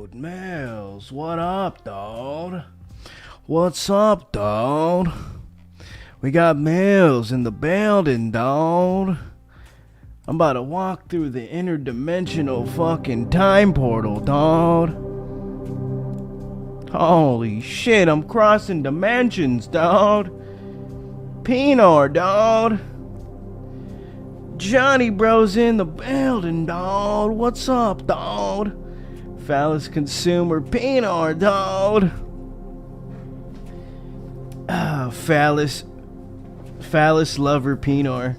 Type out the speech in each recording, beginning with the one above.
Mills, what up, dawg? What's up, dawg? We got Mills in the building, dawg. I'm about to walk through the interdimensional fucking time portal, dawg. Holy shit, I'm crossing dimensions, dawg. Pinar, dawg. Johnny Bro's in the building, dawg. What's up, dawg? Phallus consumer Pinar, dawg. Phallus lover Pinar.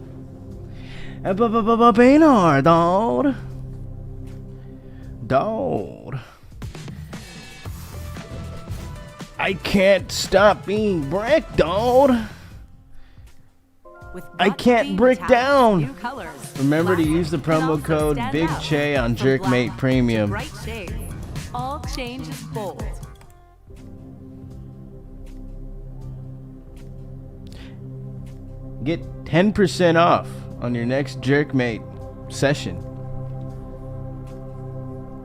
Pinar, dawg. Dawg. I can't stop being brick, dawg. I can't brick down. Remember to use the promo code Big Che on Jerkmate Premium. All change is bold. Get 10% off on your next Jerkmate session.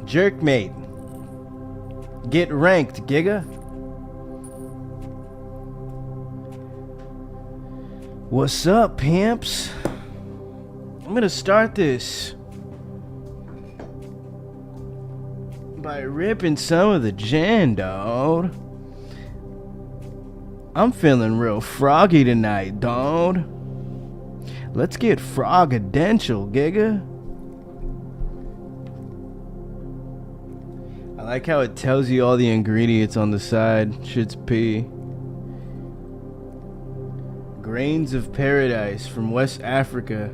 Jerkmate. Get ranked, Giga. What's up, pimps? I'm gonna start this by ripping some of the gin, dawg. I'm feeling real froggy tonight, dawg. Let's get frogadential, Giga. I like how it tells you all the ingredients on the side. Shit's pee. Grains of paradise from West Africa.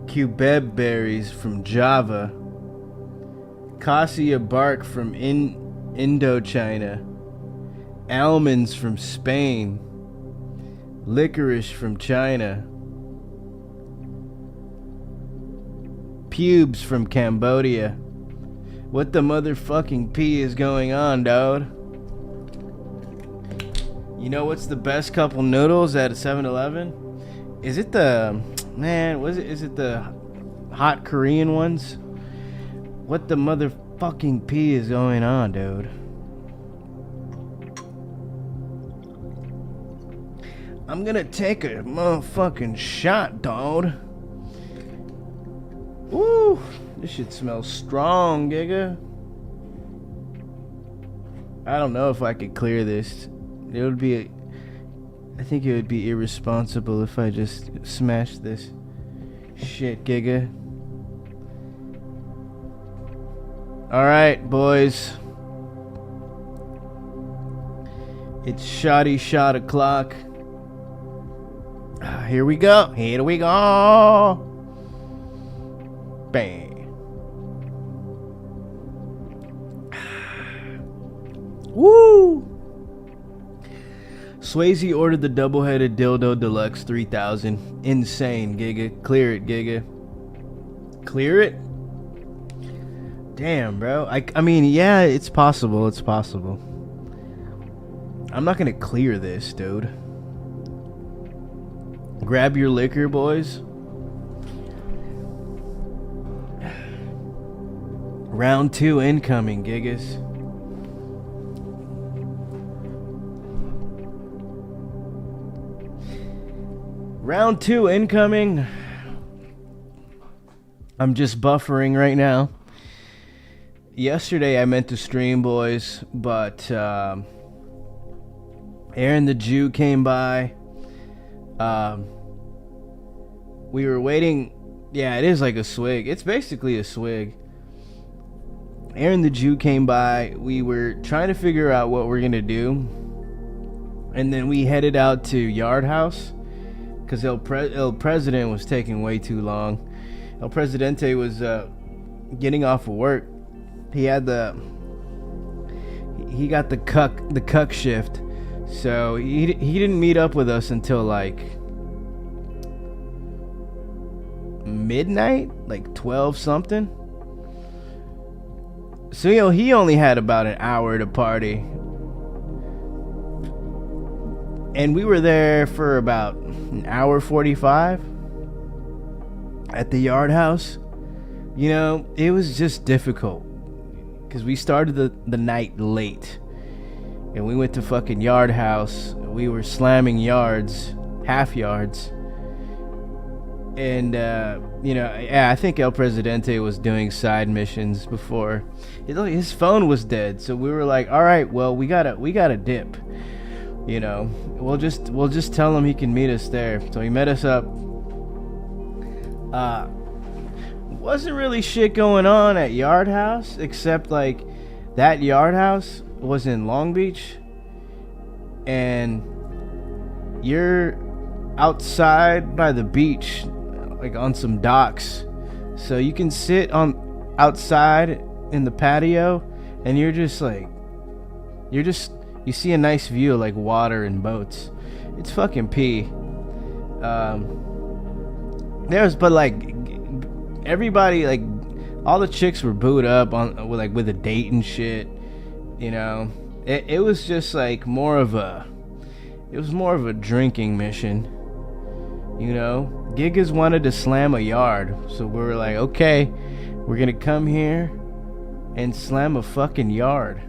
Cubeb berries from Java. Cassia bark from Indochina. Almonds from Spain. Licorice from China. Pubes from Cambodia. What the motherfucking pee is going on, dawg? You know what's the best couple noodles at a 7-Eleven? Is it the... Man, is it the hot Korean ones? What the motherfucking pee is going on, dude? I'm gonna take a motherfucking shot, dawg. Woo! This shit smells strong, Giga. I don't know if I could clear this. It would be... I think it would be irresponsible if I just smashed this shit, Giga. Alright, boys. It's shoddy shot o'clock. Here we go. Here we go. Bang. Woo! Swayze ordered the double-headed dildo deluxe 3000. Insane, Giga. Clear it, Giga. Clear it? Damn, bro. I mean, yeah, it's possible. It's possible. I'm not gonna clear this, dude. Grab your liquor, boys. Round 2 incoming, Gigas. Round 2 incoming. I'm just buffering right now. Yesterday I meant to stream, boys, but Aaron the Jew came by. We were waiting. Yeah, it is like a swig. It's basically a swig. Aaron the Jew came by. We were trying to figure out what we're gonna do, and then we headed out to Yard House because El President was taking way too long. El Presidente was getting off of work. He got the cuck shift, so he didn't meet up with us until like midnight, like 12 something. So, you know, he only had about an hour to party. And we were there for about an hour 45 at the Yard House. You know, it was just difficult because we started the night late. And we went to fucking Yard House. We were slamming yards, half yards. And, yeah, I think El Presidente was doing side missions before. His phone was dead, so we were like, all right, well, we gotta dip. You know, we'll just tell him he can meet us there. So he met us up. Wasn't really shit going on at Yard House, except like that Yard House was in Long Beach, and you're outside by the beach, like on some docks, so you can sit on outside in the patio, and you see a nice view of like water and boats. It's fucking pee. But like everybody, like all the chicks were booed up with a date and shit. You know, it was just like more of a drinking mission. You know, Gigas wanted to slam a yard, so we were like, okay, we're gonna come here and slam a fucking yard.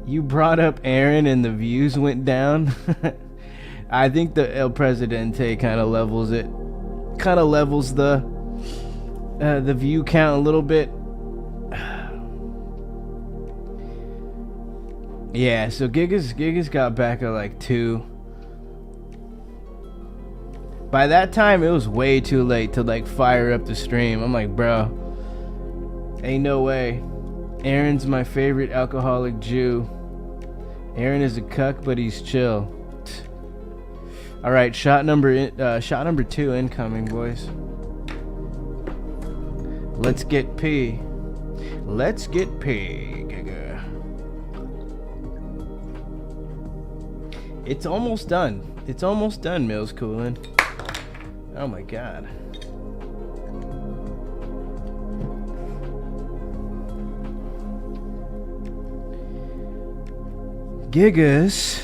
You brought up Aaron and the views went down. I think the El Presidente kind of levels the view count a little bit. Yeah, so Gigas got back at like 2. By that time, it was way too late to like fire up the stream. I'm like, bro, ain't no way. Aaron's my favorite alcoholic Jew. Aaron is a cuck, but he's chill. All right, shot number 2 incoming, boys. Let's get P. Let's get P. Giga. It's almost done. It's almost done, Mills Coolin'. Oh my god. Gigas.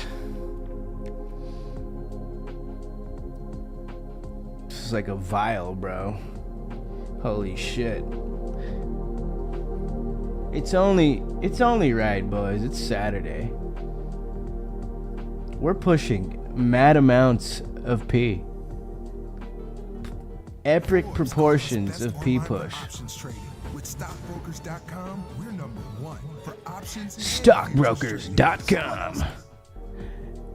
This is like a vial, bro. Holy shit. It's only right, boys. It's Saturday. We're pushing mad amounts of pee. Epic proportions of pee push. Stockbrokers.com.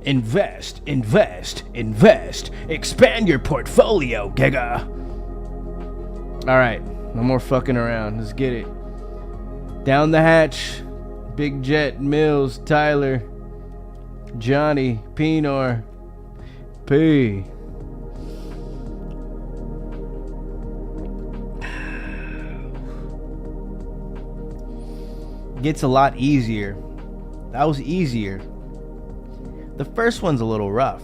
Invest, invest, invest. Expand your portfolio, Giga. Alright, no more fucking around. Let's get it. Down the hatch. Big Jet, Mills, Tyler, Johnny, Pinor, P. Gets a lot easier. That was easier. The first one's a little rough.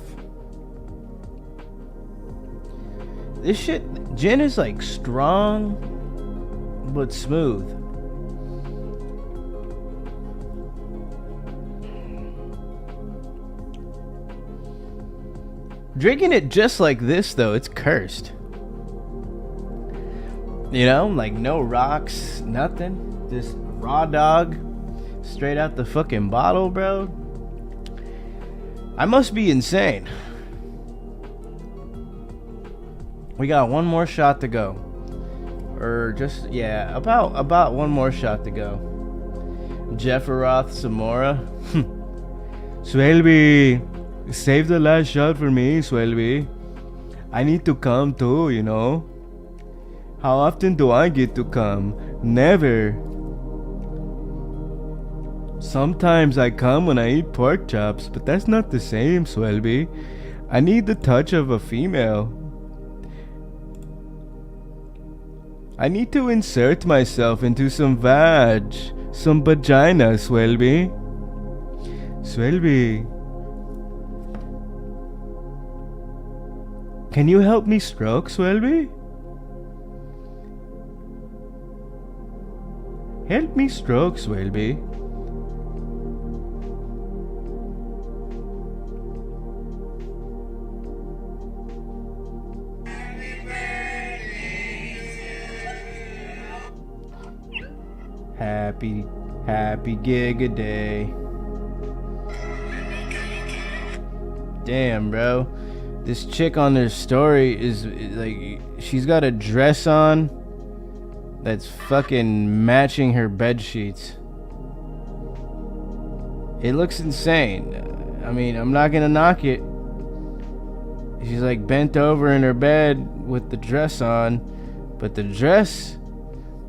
This shit, gin is like strong, but smooth. Drinking it just like this, though, it's cursed. You know, like no rocks, nothing. Just raw dog, straight out the fucking bottle, bro. I must be insane. We got one more shot to go. Or just, yeah, about one more shot to go. Jefferoth Samora. Swelby, save the last shot for me, Swelby. I need to come too, you know. How often do I get to come? Never. Sometimes I come when I eat pork chops, but that's not the same, Swelby. I need the touch of a female. I need to insert myself into some vag, some vagina, Swelby. Swelby. Can you help me stroke, Swelby? Help me stroke, Swelby. happy gig a day. Damn, bro. This chick on their story is like, she's got a dress on that's fucking matching her bed sheets. It looks insane. I mean, I'm not gonna knock it. She's like bent over in her bed with the dress on, but the dress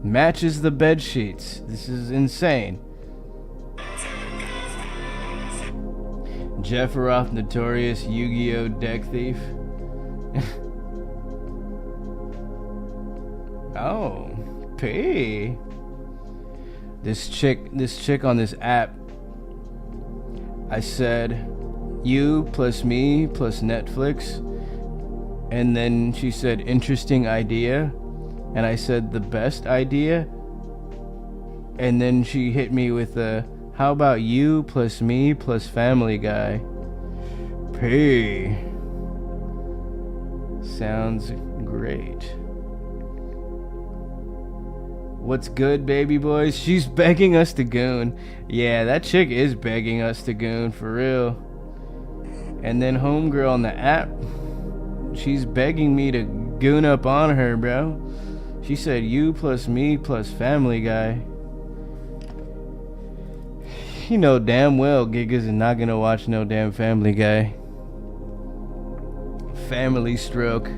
matches the bed sheets. This is insane. Jefferoff, notorious Yu-Gi-Oh deck thief. Oh, P. This chick on this app. I said, you plus me plus Netflix, and then she said, interesting idea, and I said, the best idea, and then she hit me with a, how about you plus me plus Family Guy? P. Sounds great. What's good, baby boys? She's begging us to goon. Yeah, that chick is begging us to goon, for real. And then homegirl on the app, she's begging me to goon up on her, bro. She said, you plus me plus Family Guy. You know damn well Gigas is not gonna watch no damn Family Guy. Family stroke.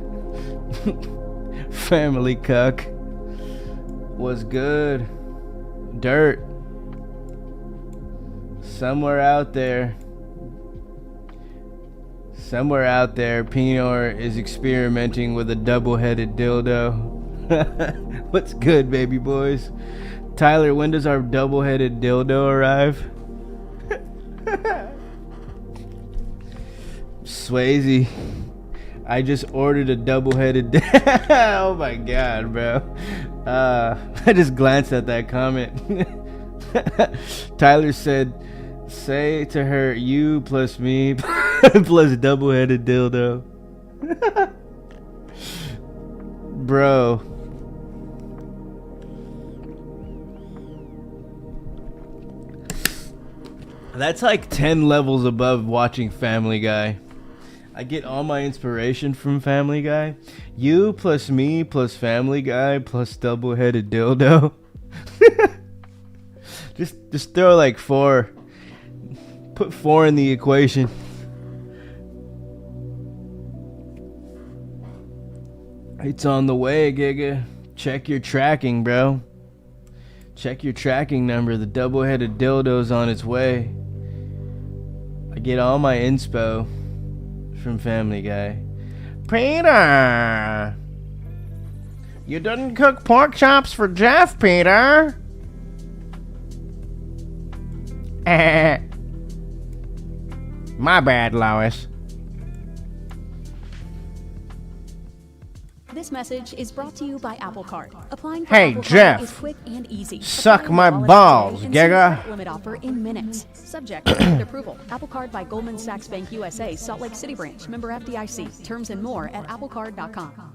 Family cuck. Was good. Dirt. Somewhere out there, Pinor is experimenting with a double-headed dildo. What's good, baby boys? Tyler, when does our double-headed dildo arrive? Swayze, I just ordered a double-headed oh my god, bro. I just glanced at that comment. Tyler said, say to her, you plus me plus double-headed dildo. Bro. That's like 10 levels above watching Family Guy. I get all my inspiration from Family Guy. You plus me plus Family Guy plus double-headed dildo. just throw like 4. Put 4 in the equation. It's on the way, Giga. Check your tracking, bro. Check your tracking number. The double-headed dildo's on its way. I get all my inspo from Family Guy. Peter! You didn't cook pork chops for Jeff, Peter? My bad, Lois. This message is brought to you by Apple Card. Applying for Hey, Apple Jeff. Card is quick and easy. Suck Apply in my your wallet balls, today and Giga. see the limit offer in minutes. Subject to approval. Apple Card by Goldman Sachs Bank USA, Salt Lake City branch. Member FDIC. Terms and more at applecard.com.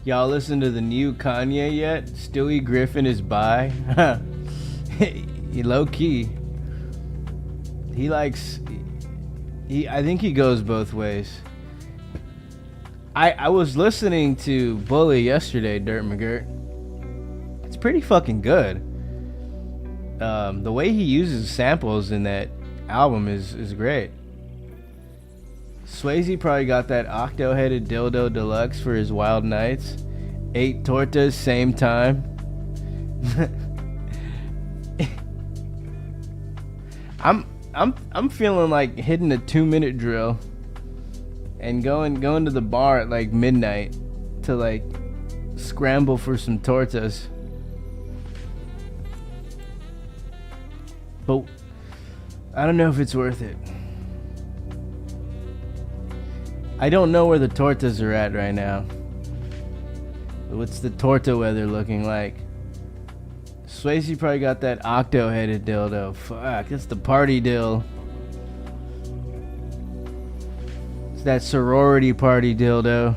Y'all listen to the new Kanye yet? Stewie Griffin is bi. He low key. He likes. I think he goes both ways. I was listening to Bully yesterday, Dirt McGirt. It's pretty fucking good. The way he uses samples in that album is great. Swayze probably got that octo-headed dildo deluxe for his wild nights. 8 tortas, same time. I'm feeling like hitting a 2-minute drill and going to the bar at like midnight to like scramble for some tortas. But I don't know if it's worth it. I don't know where the tortas are at right now. What's the torta weather looking like? Swayze probably got that octo-headed dildo. Fuck, that's the party dill. It's that sorority party dildo.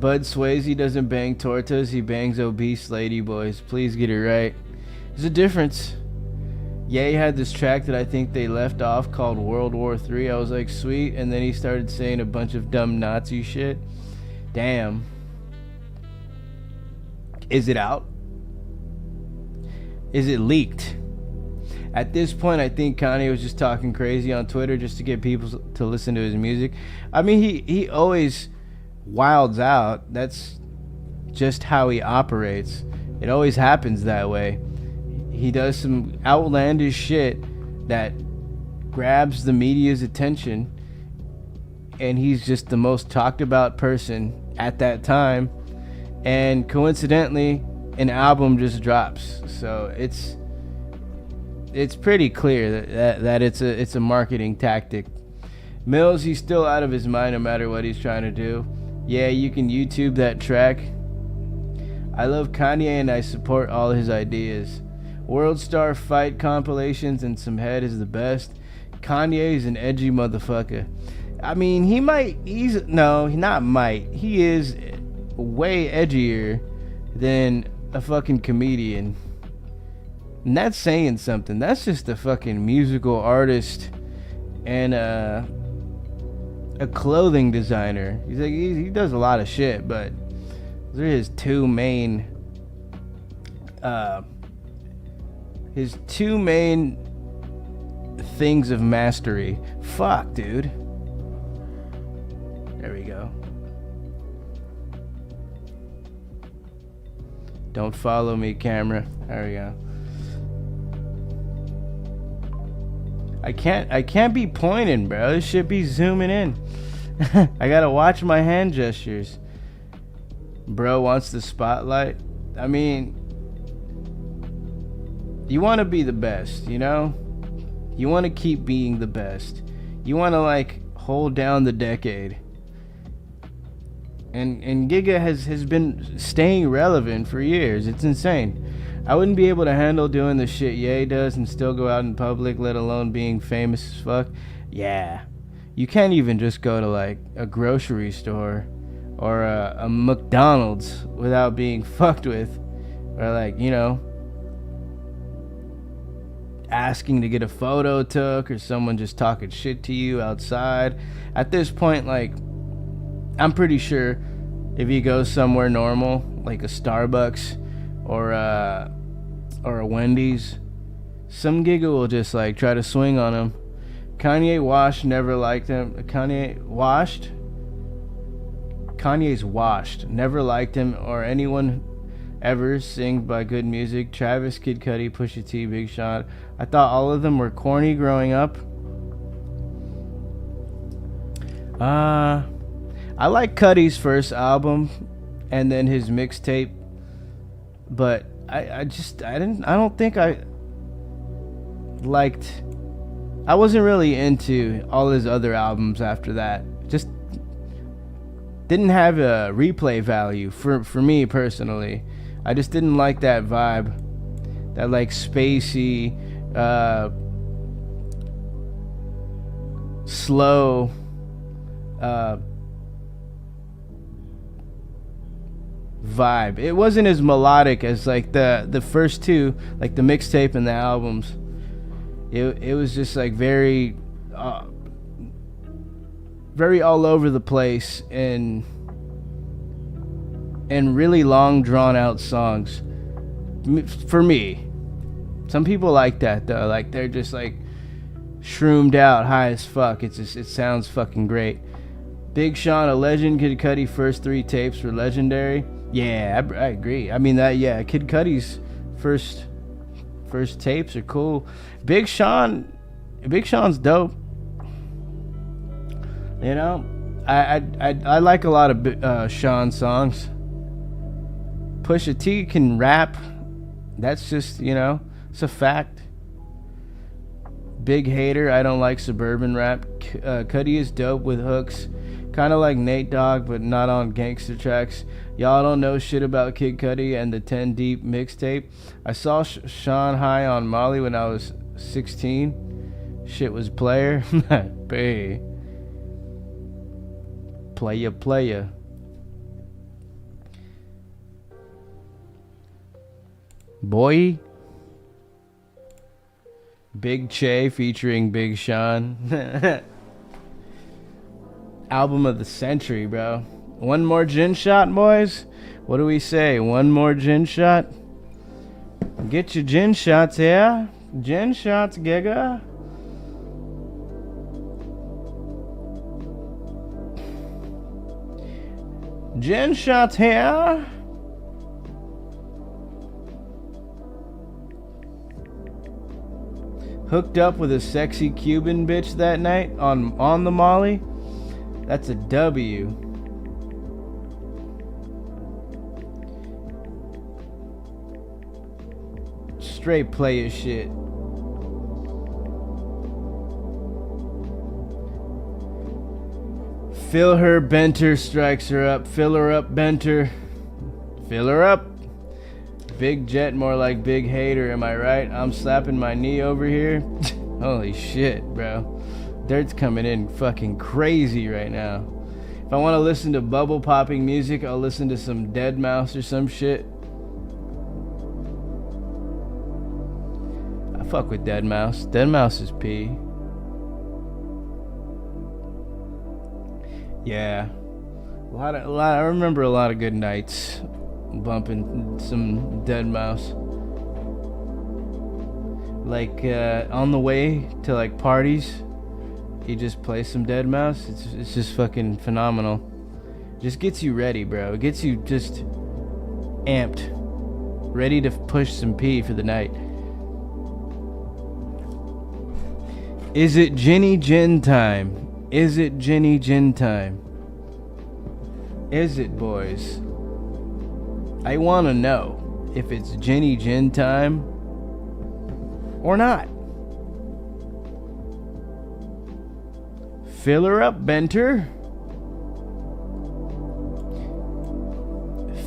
Bud Swayze doesn't bang tortas, he bangs obese lady boys. Please get it right. There's a difference. Ye had this track that I think they left off called World War III. I was like, sweet. And then he started saying a bunch of dumb Nazi shit. Damn. Is it out? Is it leaked? At this point, I think Kanye was just talking crazy on Twitter just to get people to listen to his music. I mean, he always wilds out. That's just how he operates. It always happens that way. He does some outlandish shit that grabs the media's attention, and he's just the most talked about person at that time, and coincidentally an album just drops. So it's pretty clear that it's a marketing tactic. Mills, he's still out of his mind no matter what he's trying to do. Yeah, you can YouTube that track. I love Kanye and I support all his ideas. World Star Fight compilations and some head is the best. Kanye is an edgy motherfucker. I mean, he is way edgier than a fucking comedian. And that's saying something. That's just a fucking musical artist and a clothing designer. He's like, he does a lot of shit, but those are his two main things of mastery. Fuck, dude. There we go. Don't follow me, camera. There we go. I can't be pointing, bro. This should be zooming in. I gotta watch my hand gestures. Bro wants the spotlight. I mean, you want to be the best, you know? You want to keep being the best. You want to like hold down the decade. And Giga has been staying relevant for years. It's insane. I wouldn't be able to handle doing the shit Ye does and still go out in public, let alone being famous as fuck. Yeah. You can't even just go to like a grocery store or a McDonald's without being fucked with. Or like, you know, asking to get a photo took or someone just talking shit to you outside. At this point, like, I'm pretty sure if he goes somewhere normal, like a Starbucks or a Wendy's, some Giga will just like try to swing on him. Kanye's washed, never liked him, never liked him or anyone ever sing by good music. Travis, Kid Cudi, Pusha T, Big Sean. I thought all of them were corny growing up. I like Cudi's first album and then his mixtape, but I wasn't really into all his other albums after that. Just didn't have a replay value for me personally. I just didn't like that vibe, that like spacey, slow, vibe. It wasn't as melodic as like the first two, like the mixtape and the albums. It was just like very all over the place and really long drawn out songs. For me, some people like that though. Like they're just like shroomed out, high as fuck. It sounds fucking great. Big Sean, a legend. Kid Cudi first 3 tapes were legendary. Yeah, I agree. I mean that. Yeah, Kid Cudi's first tapes are cool. Big Sean's dope. You know, I like a lot of Sean songs. Pusha T can rap. That's just, you know, it's a fact. Big hater. I don't like suburban rap. Cudi is dope with hooks. Kind of like Nate Dogg, but not on gangster tracks. Y'all don't know shit about Kid Cudi and the 10 Deep mixtape. I saw Sean high on Molly when I was 16. Shit was player. Bae. Playa. Boy. Big Che featuring Big Sean. Album of the century, bro. One more gin shot, boys? What do we say? One more gin shot? Get your gin shots here. Gin shots, Giga. Gin shots here. Hooked up with a sexy Cuban bitch that night on the Molly. That's a W. Straight player shit. Fill her, Benter strikes her up. Fill her up, Benter. Fill her up. Big Jet, more like Big Hater, am I right? I'm slapping my knee over here. Holy shit, bro. Dirt's coming in fucking crazy right now. If I want to listen to bubble popping music, I'll listen to some Deadmau5 or some shit. I fuck with Deadmau5. Deadmau5 is P. Yeah. I remember a lot of good nights bumping some Deadmau5. Like on the way to like parties, you just play some Deadmau5. It's just fucking phenomenal. Just gets you ready, bro. It gets you just amped, ready to push some P for the night. Is it Ginny Gin time? Is it Ginny Gin time? Is it, boys? I want to know if it's Ginny Gin time or not. Fill her up, Benter.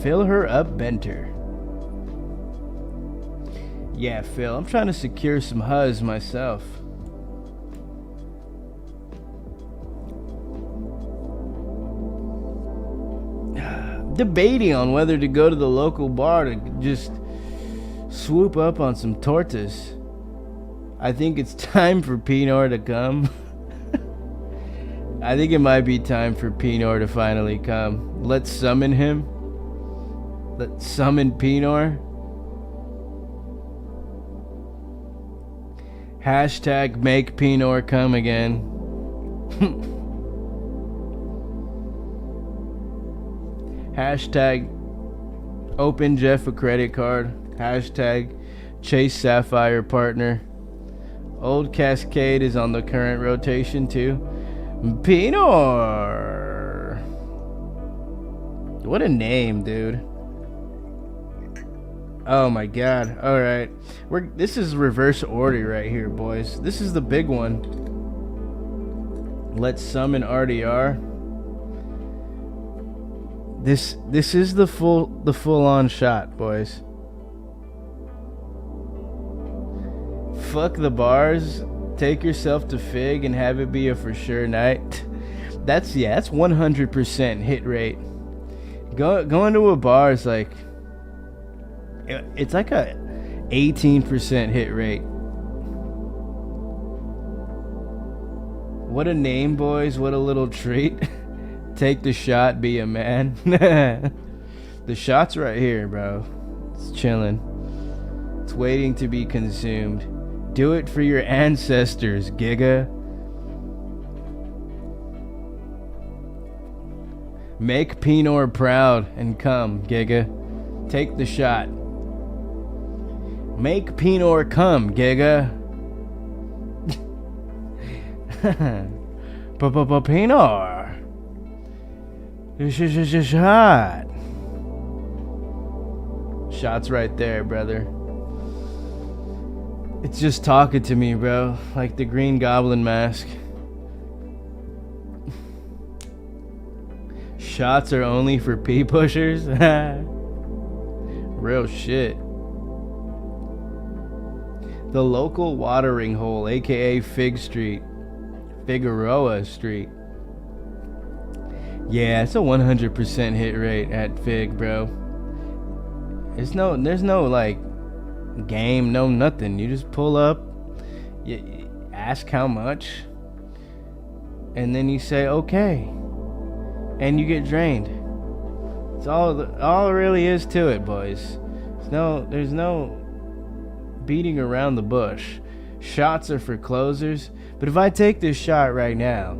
Fill her up, Benter. Yeah, Phil, I'm trying to secure some huzz myself. Debating on whether to go to the local bar to just swoop up on some tortas. I think it's time for Pinor to come. I think it might be time for Pinor to finally come. Let's summon him. Let's summon Pinor. Hashtag make Pinor come again. Hashtag open Jeff a credit card. Hashtag Chase Sapphire partner. Old Cascade is on the current rotation too. Pinor. What a name, dude. Oh my god. Alright. This is reverse order right here, boys. This is the big one. Let's summon RDR. This is the full on shot, boys. Fuck the bars. Take yourself to Fig and have it be a for sure night. That's 100% hit rate. Going to a bar is like, it's like a 18% hit rate. What a name, boys. What a little treat. Take the shot, be a man. The shot's right here, bro. It's chilling. It's waiting to be consumed. Do it for your ancestors, Giga. Make Pinor proud and come, Giga. Take the shot. Make Pinor come, Giga. Pinor. Shot. Shot's right there, brother. It's just talking to me, bro. Like the Green Goblin mask. Shots are only for pee pushers? Real shit. The local watering hole, aka Fig Street. Figueroa Street. Yeah, it's a 100% hit rate at Fig, bro. There's no like game, no nothing. You just pull up, You ask how much, and then you say okay, and you get drained. It's all it really is to it, boys. There's no beating around the bush. Shots are for closers, but if I take this shot right now,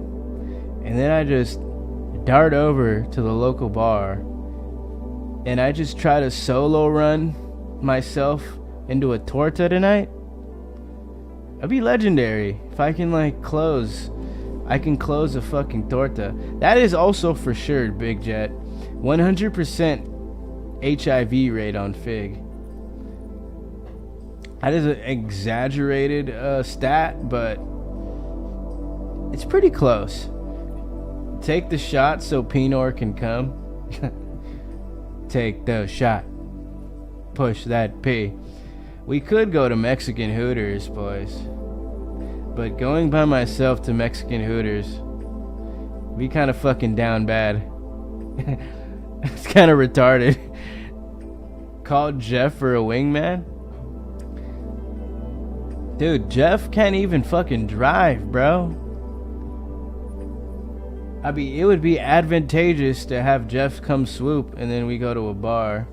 and then I just dart over to the local bar, and I just try to solo run myself into a torta tonight, I'd be legendary. If I can close a fucking torta. That is also for sure, Big Jet. 100% HIV rate on Fig. That is an exaggerated stat, but it's pretty close. Take the shot so Pinor can come. Take the shot. Push that P. We could go to Mexican Hooters, boys. But going by myself to Mexican Hooters be kind of fucking down bad. It's kind of retarded. Called Jeff for a wingman? Dude, Jeff can't even fucking drive, bro. I mean, it would be advantageous to have Jeff come swoop and then we go to a bar.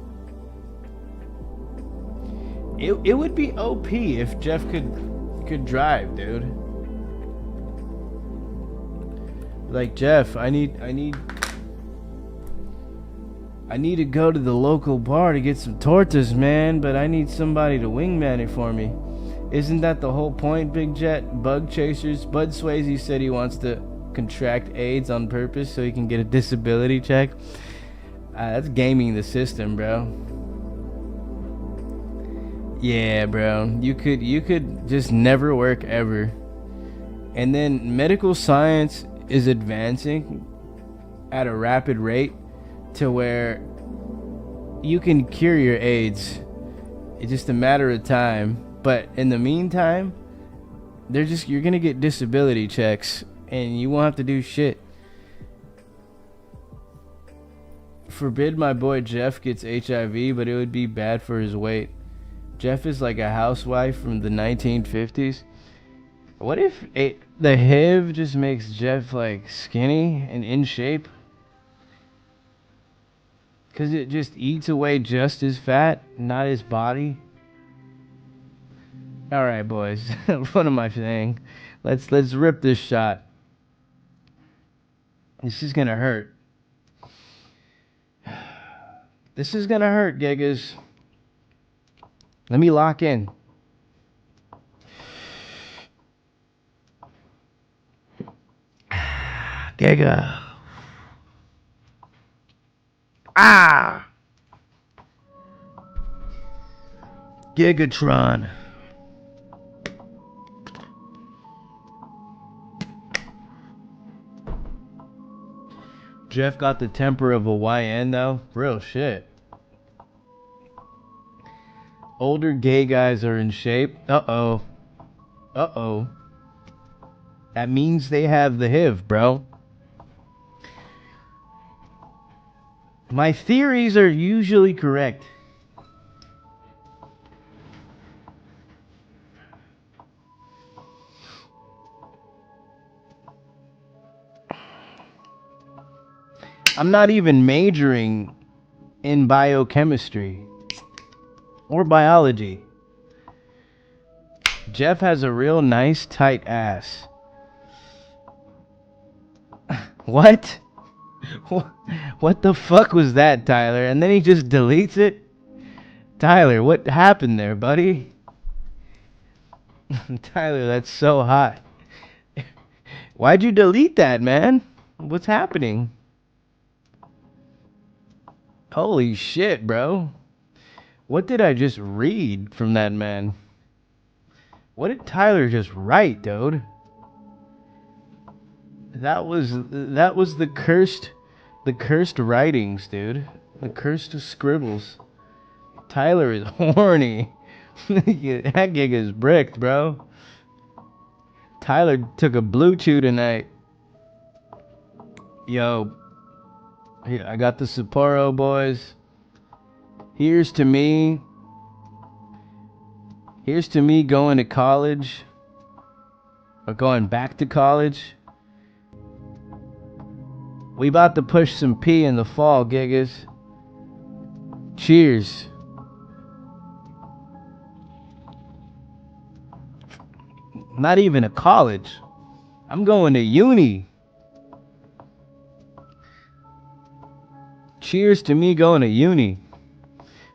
It would be OP if Jeff could drive, dude. Like, Jeff, I need to go to the local bar to get some tortas, man, but I need somebody to wingman it for me. Isn't that the whole point, Big Jet? Bug chasers. Bud Swayze said he wants to contract AIDS on purpose so he can get a disability check. That's gaming the system, bro. Yeah, bro. You could just never work ever. And then medical science is advancing at a rapid rate to where you can cure your AIDS. It's just a matter of time. But in the meantime, you're gonna get disability checks and you won't have to do shit. Forbid my boy Jeff gets HIV, but it would be bad for his weight. Jeff is like a housewife from the 1950s. What if the HIV just makes Jeff like skinny and in shape? Cause it just eats away just his fat, not his body. All right, boys. What am I saying? Let's rip this shot. This is gonna hurt. This is gonna hurt, Gigas. Let me lock in. Giga. Ah! Gigatron. Jeff got the temper of a YN though. Real shit. Older gay guys are in shape. Uh-oh. Uh-oh. That means they have the HIV, bro. My theories are usually correct. I'm not even majoring in biochemistry or biology. Jeff has a real nice tight ass. What? What the fuck was that, Tyler? And then he just deletes it? Tyler, what happened there, buddy? Tyler, that's so hot. Why'd you delete that, man? What's happening? Holy shit, bro. What did I just read from that man? What did Tyler just write, dude? That was the cursed writings, dude. The cursed scribbles. Tyler is horny. That gig is bricked, bro. Tyler took a blue chew tonight. Yo, here, I got the Sapporo, boys. Here's to me going to college or going back to college. We about to push some P in the fall, gigas. Cheers. Not even a college. I'm going to uni. Cheers to me going to uni.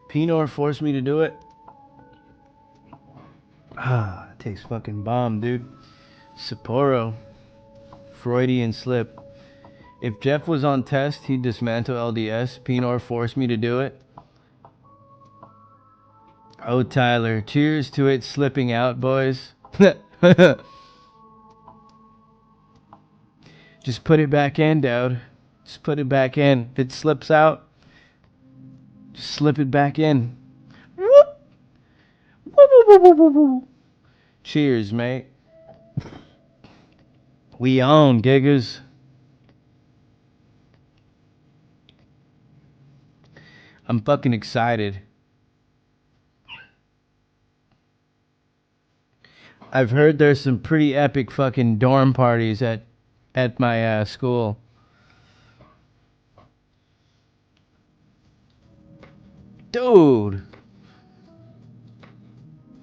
Pinot forced me to do it. Ah, it tastes fucking bomb, dude. Sapporo. Freudian slip. If Jeff was on test, he'd dismantle LDS. Pinot forced me to do it. Oh, Tyler. Cheers to it slipping out, boys. Just put it back in, dude. Just put it back in. If it slips out, just slip it back in. Whoop. Whoop, whoop, whoop, whoop, whoop. Cheers, mate. We own, giggers. I'm fucking excited. I've heard there's some pretty epic fucking dorm parties at my school. Dude,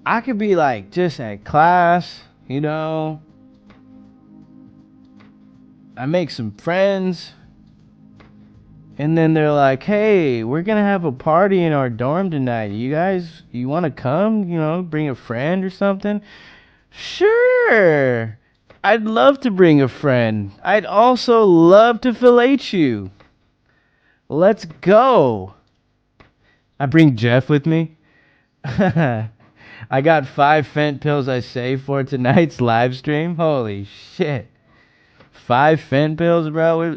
I could be like just at class, you know. I make some friends. And then they're like, hey, we're going to have a party in our dorm tonight. You want to come? You know, bring a friend or something? Sure. I'd love to bring a friend. I'd also love to fillet you. Let's go. I bring Jeff with me. I got 5 Fent pills I saved for tonight's live stream. Holy shit. 5 Fent pills, bro.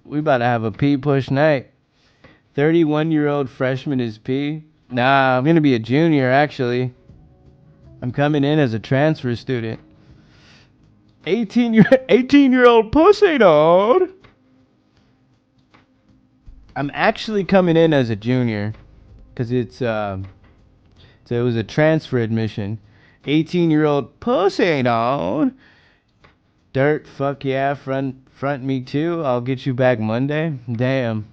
We about to have a pee push night. 31-year-old freshman is P. Nah, I'm gonna be a junior actually. I'm coming in as a transfer student. 18-year-old pussy, dude. I'm actually coming in as a junior, cause so it was a transfer admission. 18-year-old pussy, dude. Dirt, fuck yeah, front me too. I'll get you back Monday. Damn.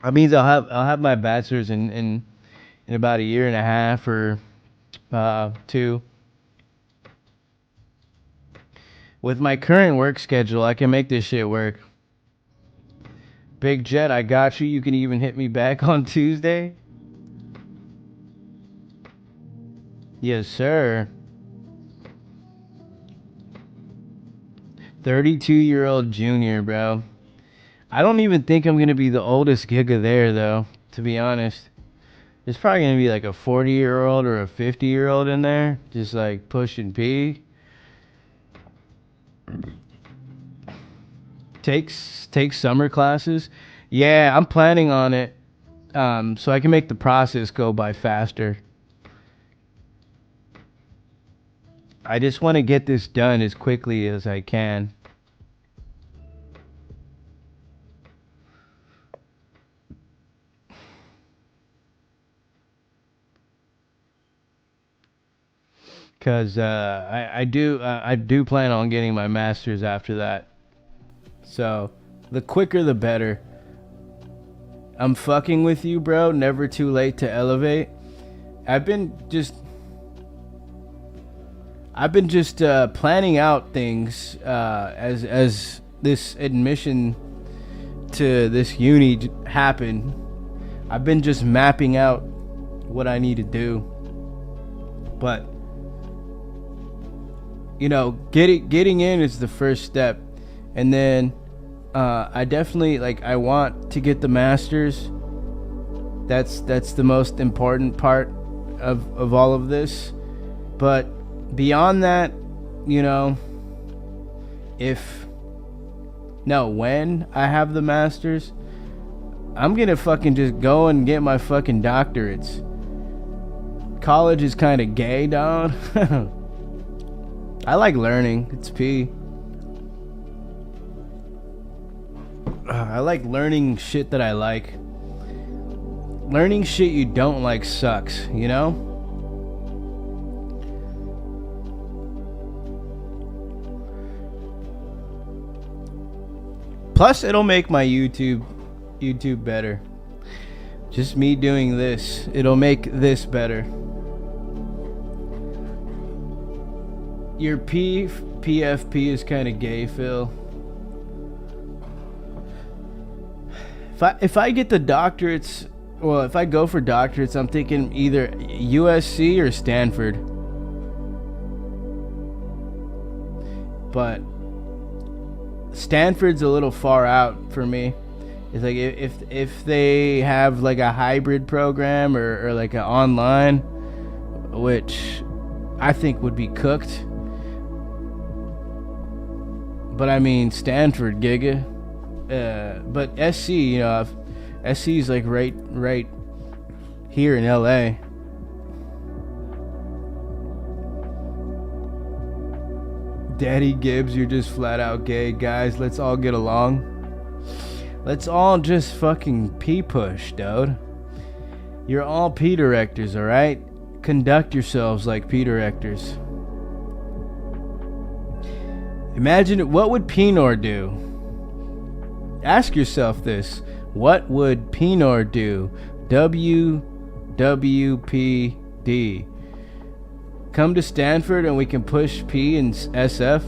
That means I'll have my bachelor's in about a year and a half or 2. With my current work schedule, I can make this shit work. Big Jet, I got you. You can even hit me back on Tuesday. Yes, sir. 32-year-old junior, bro. I don't even think I'm going to be the oldest giga there, though, to be honest. There's probably going to be like a 40-year-old or a 50-year-old in there, just like pushing P. Take summer classes. Yeah, I'm planning on it, so I can make the process go by faster. I just want to get this done as quickly as I can. Cause I do plan on getting my master's after that. So the quicker the better. I'm fucking with you, bro. Never too late to elevate. I've been just planning out things as this admission to this uni happened. I've been just mapping out what I need to do. But you know, getting in is the first step, and then I definitely I want to get the master's. That's the most important part of all of this. But beyond that, you know, when I have the master's, I'm gonna fucking just go and get my fucking doctorates. College is kind of gay, dog. I like learning. It's P. I like learning shit that I like. Learning shit you don't like sucks, you know? Plus, it'll make my YouTube better. Just me doing this, it'll make this better. Your PFP is kind of gay, Phil. If I get the doctorates, well, if I go for doctorates, I'm thinking either USC or Stanford. But Stanford's a little far out for me. It's like if they have like a hybrid program or like an online, which I think would be cooked. But I mean Stanford, giga. But SC, you know, SC is like right here in LA. Daddy Gibbs, you're just flat out gay. Guys, let's all get along. Let's all just fucking pee push, dude. You're all pee directors, alright? Conduct yourselves like pee directors. Imagine, what would Pinor do? Ask yourself this. What would Pinor do? WWPD. Come to Stanford and we can push P and SF.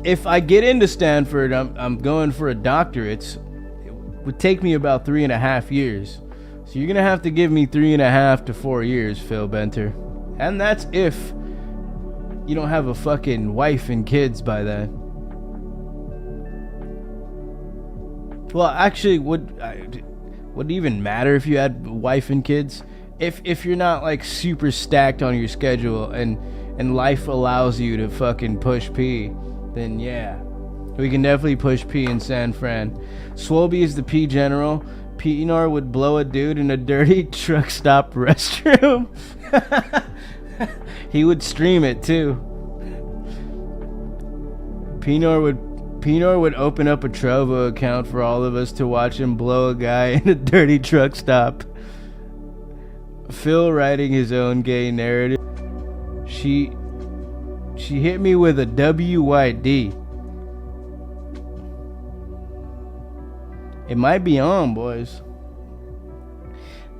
If I get into Stanford, I'm going for a doctorate. It would take me about 3.5 years. So you're gonna have to give me 3.5 to 4 years, Phil Benter. And that's if you don't have a fucking wife and kids by then. Well, actually, would it even matter if you had wife and kids? If you're not like super stacked on your schedule and life allows you to fucking push P, then yeah, we can definitely push P in San Fran. Swolby is the P general. Pinor would blow a dude in a dirty truck stop restroom. He would stream it too. Pinor would open up a Trovo account for all of us to watch him blow a guy in a dirty truck stop. Phil writing his own gay narrative. She hit me with a WYD. It might be on, boys.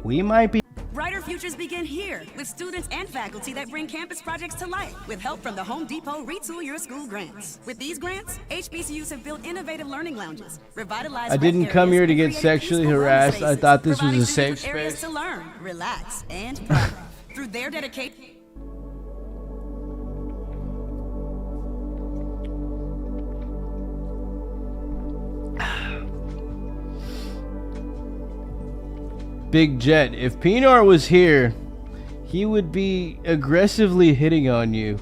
We might be. Brighter futures begin here with students and faculty that bring campus projects to life with help from the Home Depot Retool Your School grants. With these grants, HBCUs have built innovative learning lounges, revitalized. I didn't come here to get sexually harassed. I thought this was a safe space. To learn, relax, and thrive through their dedication. Big Jet, if Pinor was here, he would be aggressively hitting on you.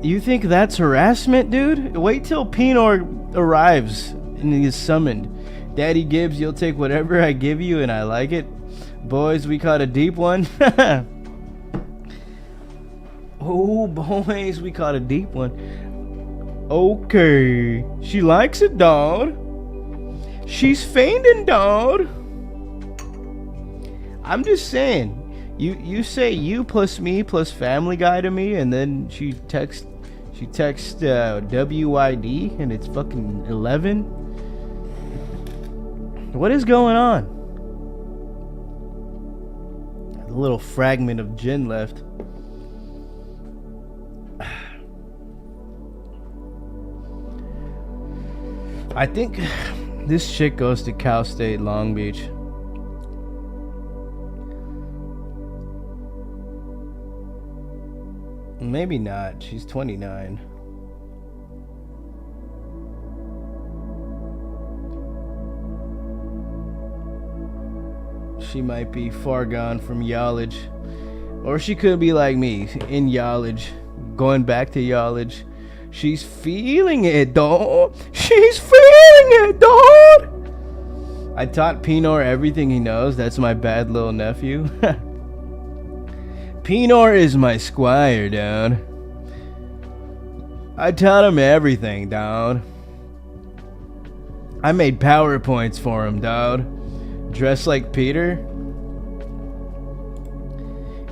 You think that's harassment, dude? Wait till Pinor arrives and he is summoned. Daddy Gibbs, you'll take whatever I give you and I like it. Boys, we caught a deep one. Oh, boys, we caught a deep one. Okay. She likes it, dawg. She's fainting, dawg. I'm just saying, you say you plus me plus Family Guy to me, and then she texts WYD, and it's fucking 11. What is going on? A little fragment of gin left. I think this chick goes to Cal State Long Beach. Maybe not. She's 29. She might be far gone from Yallage. Or she could be like me, in Yallage. Going back to Yallage. She's feeling it, dawg. She's feeling it, dawg. I taught Pinor everything he knows. That's my bad little nephew. Pinor is my squire, dude. I taught him everything, dude. I made PowerPoints for him, dude. Dressed like Peter.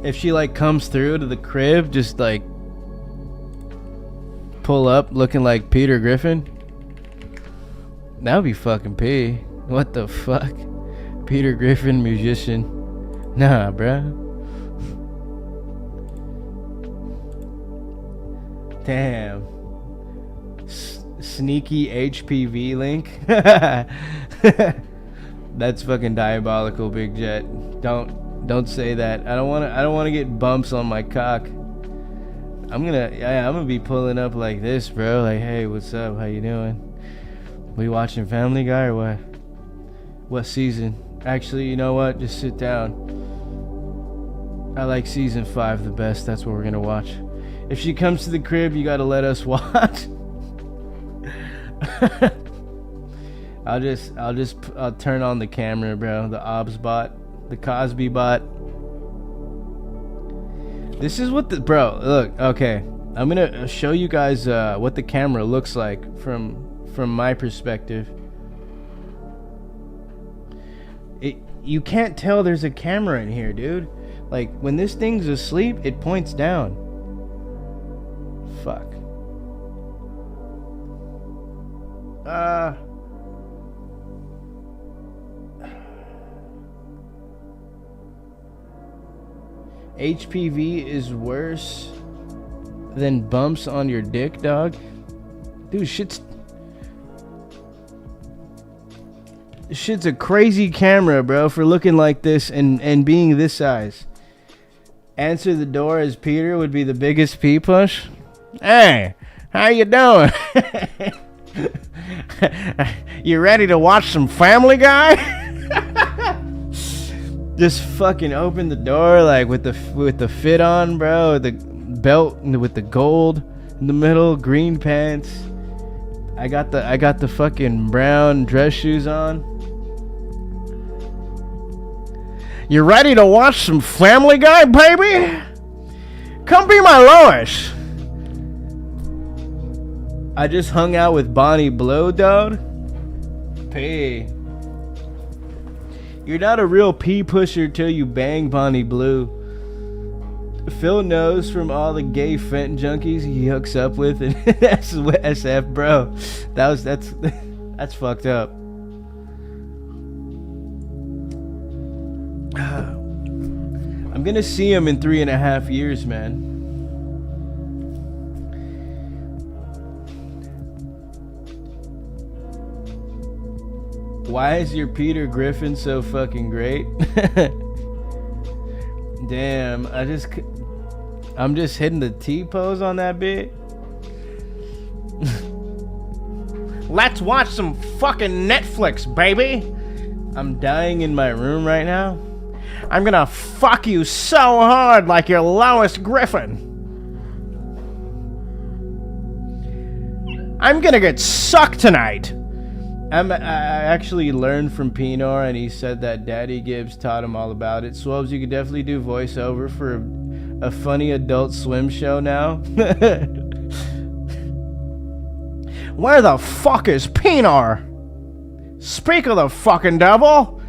If she like comes through to the crib, just like pull up looking like Peter Griffin? That would be fucking P. What the fuck? Peter Griffin, musician. Nah, bruh. Damn. Sneaky HPV link. That's fucking diabolical, Big Jet. Don't say that. I don't want to get bumps on my cock. I'm gonna be pulling up like this, bro. Like, hey, what's up? How you doing? We watching Family Guy or what? What season? Actually, you know what? Just sit down. I like season 5 the best. That's what we're gonna watch. If she comes to the crib, you gotta let us watch. I'll turn on the camera, bro. The OBS bot, the Cosby bot. This is what bro. Look, okay. I'm gonna show you guys what the camera looks like from my perspective. You can't tell there's a camera in here, dude. Like, when this thing's asleep, it points down. Fuck. HPV is worse than bumps on your dick, dog. Dude, shit's a crazy camera, bro, for looking like this and being this size. Answer the door as Peter would be the biggest pee push. Hey, how you doing? You ready to watch some Family Guy? Just fucking open the door like with the fit on, bro, the belt with the gold in the middle, green pants. I got the fucking brown dress shoes on. You ready to watch some Family Guy, baby? Come be my Lois. I just hung out with Bonnie Blow, dude. P. You're not a real pee pusher till you bang Bonnie Blue. Phil knows from all the gay Fenton junkies he hooks up with, and that's SF, bro. That's fucked up. I'm gonna see him in 3.5 years, man. Why is your Peter Griffin so fucking great? Damn, I'm just hitting the T-pose on that bit. Let's watch some fucking Netflix, baby. I'm dying in my room right now. I'm gonna fuck you so hard like you're Lois Griffin. I'm gonna get sucked tonight. I actually learned from Pinor, and he said that Daddy Gibbs taught him all about it. Swobes, you could definitely do voiceover for a funny Adult Swim show now. Where the fuck is Pinor? Speak of the fucking devil.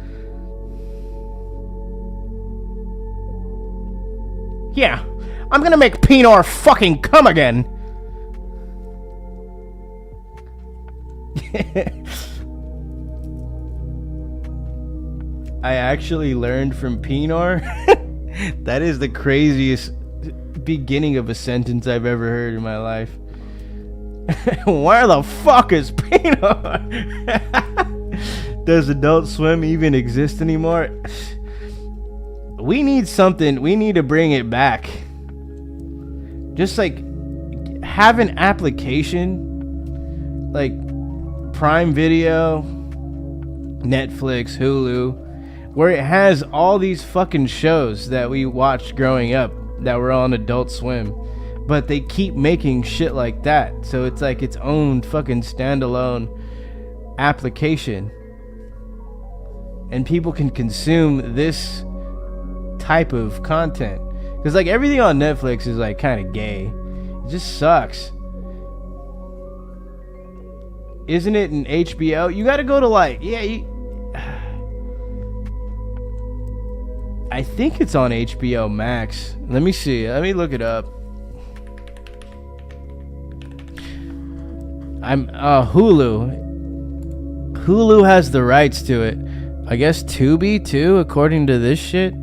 Yeah, I'm gonna make Pinor fucking come again. I actually learned from Pinor. That is the craziest beginning of a sentence I've ever heard in my life. Where the fuck is Pinor? Does Adult Swim even exist anymore? We need something. We need to bring it back. Just like have an application like Prime Video, Netflix, Hulu, where it has all these fucking shows that we watched growing up that were on Adult Swim, but they keep making shit like that, so it's like its own fucking standalone application, and people can consume this type of content, because like everything on Netflix is like kind of gay. It just sucks. Isn't it in HBO? You gotta go to like, I think it's on HBO Max. Let me see. Let me look it up. I'm Hulu. Hulu has the rights to it. I guess Tubi too, according to this shit.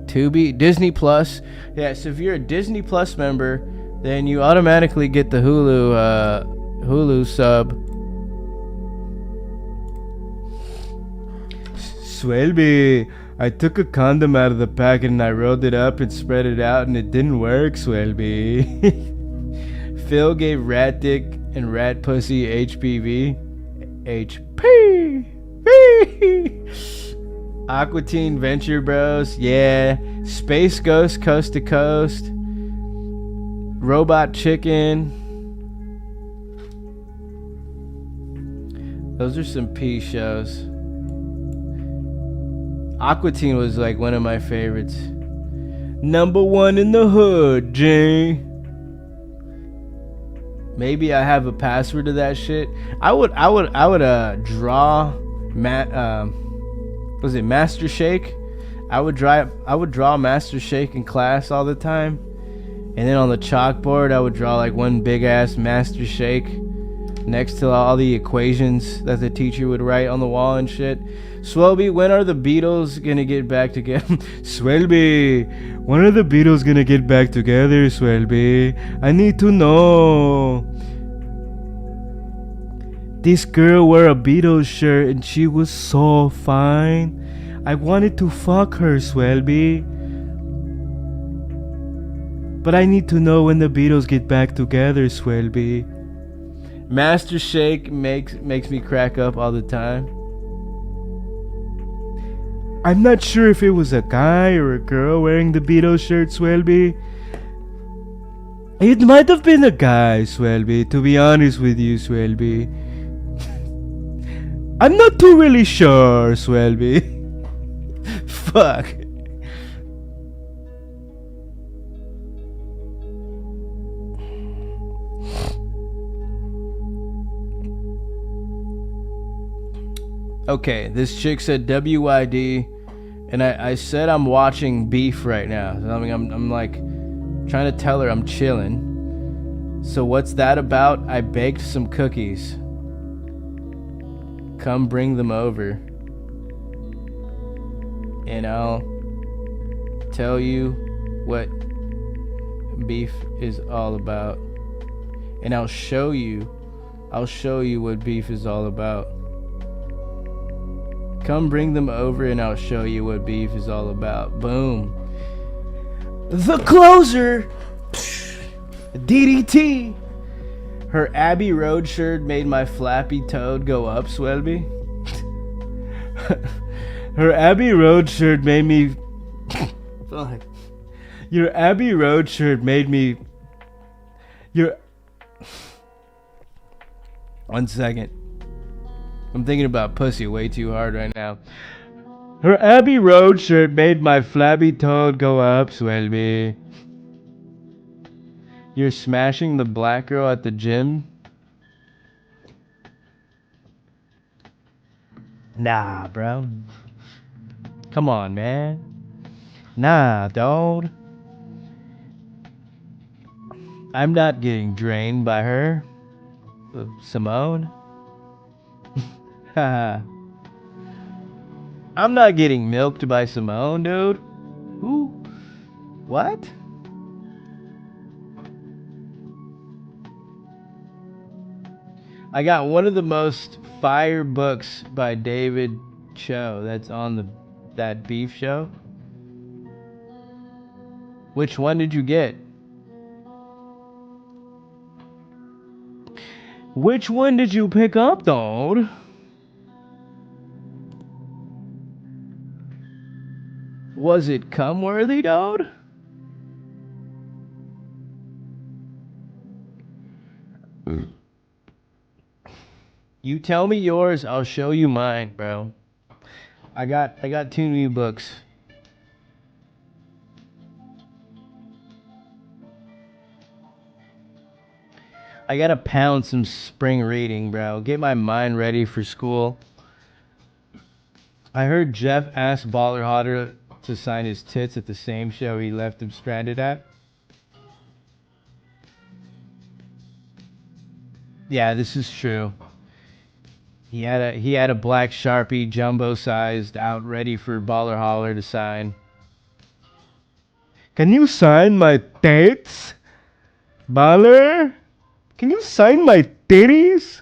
Tubi, Disney Plus. Yeah, so if you're a Disney Plus member, then you automatically get the Hulu sub. Swelby, I took a condom out of the packet and I rolled it up and spread it out and it didn't work, Swelby. Phil gave rat dick and rat pussy HPV. Aqua Teen Venture Bros. Yeah. Space Ghost Coast to Coast. Robot Chicken. Those are some P shows. Aqua Teen was like one of my favorites. Number one in the hood, Jay. Maybe I have a password to that shit. I would draw was it Master Shake? I would draw Master Shake in class all the time. And then on the chalkboard I would draw like one big ass Master Shake next to all the equations that the teacher would write on the wall and shit. Swelby, when are the Beatles gonna get back together? Swelby, when are the Beatles gonna get back together, Swelby? I need to know. This girl wore a Beatles shirt and she was so fine. I wanted to fuck her, Swelby. But I need to know when the Beatles get back together, Swelby. Master Shake makes me crack up all the time. I'm not sure if it was a guy or a girl wearing the Beatles shirt, Swelby. It might have been a guy, Swelby, to be honest with you, Swelby. I'm not too really sure, Swelby. Fuck. Okay, this chick said WYD, and I said I'm watching Beef right now. So I'm like trying to tell her I'm chilling. So what's that about? I baked some cookies. Come bring them over, and I'll tell you what beef is all about, and I'll show you what beef is all about. Come bring them over and I'll show you what beef is all about. Boom. The closer. DDT. Her Abbey Road shirt made my flappy toad go up, Swelby. Her Abbey Road shirt made me... Fuck. Your Abbey Road shirt made me... Your... One second. I'm thinking about pussy way too hard right now. Her Abbey Road shirt made my flabby toad go up, Swelby. You're smashing the black girl at the gym? Nah, bro. Come on, man. Nah, dawg. I'm not getting drained by her. Simone. I'm not getting milked by Simone, dude. Who? What? I got one of the most fire books by David Cho that's on that beef show. Which one did you get? Which one did you pick up, dude? Was it cum worthy, dude? You tell me yours, I'll show you mine, bro. I got 2 new books. I gotta pound some spring reading, bro. Get my mind ready for school. I heard Jeff asked Baller Hotter to sign his tits at the same show he left him stranded at. Yeah, this is true. He had a black Sharpie jumbo sized out ready for Baller Holler to sign. Can you sign my tits? Baller? Can you sign my titties?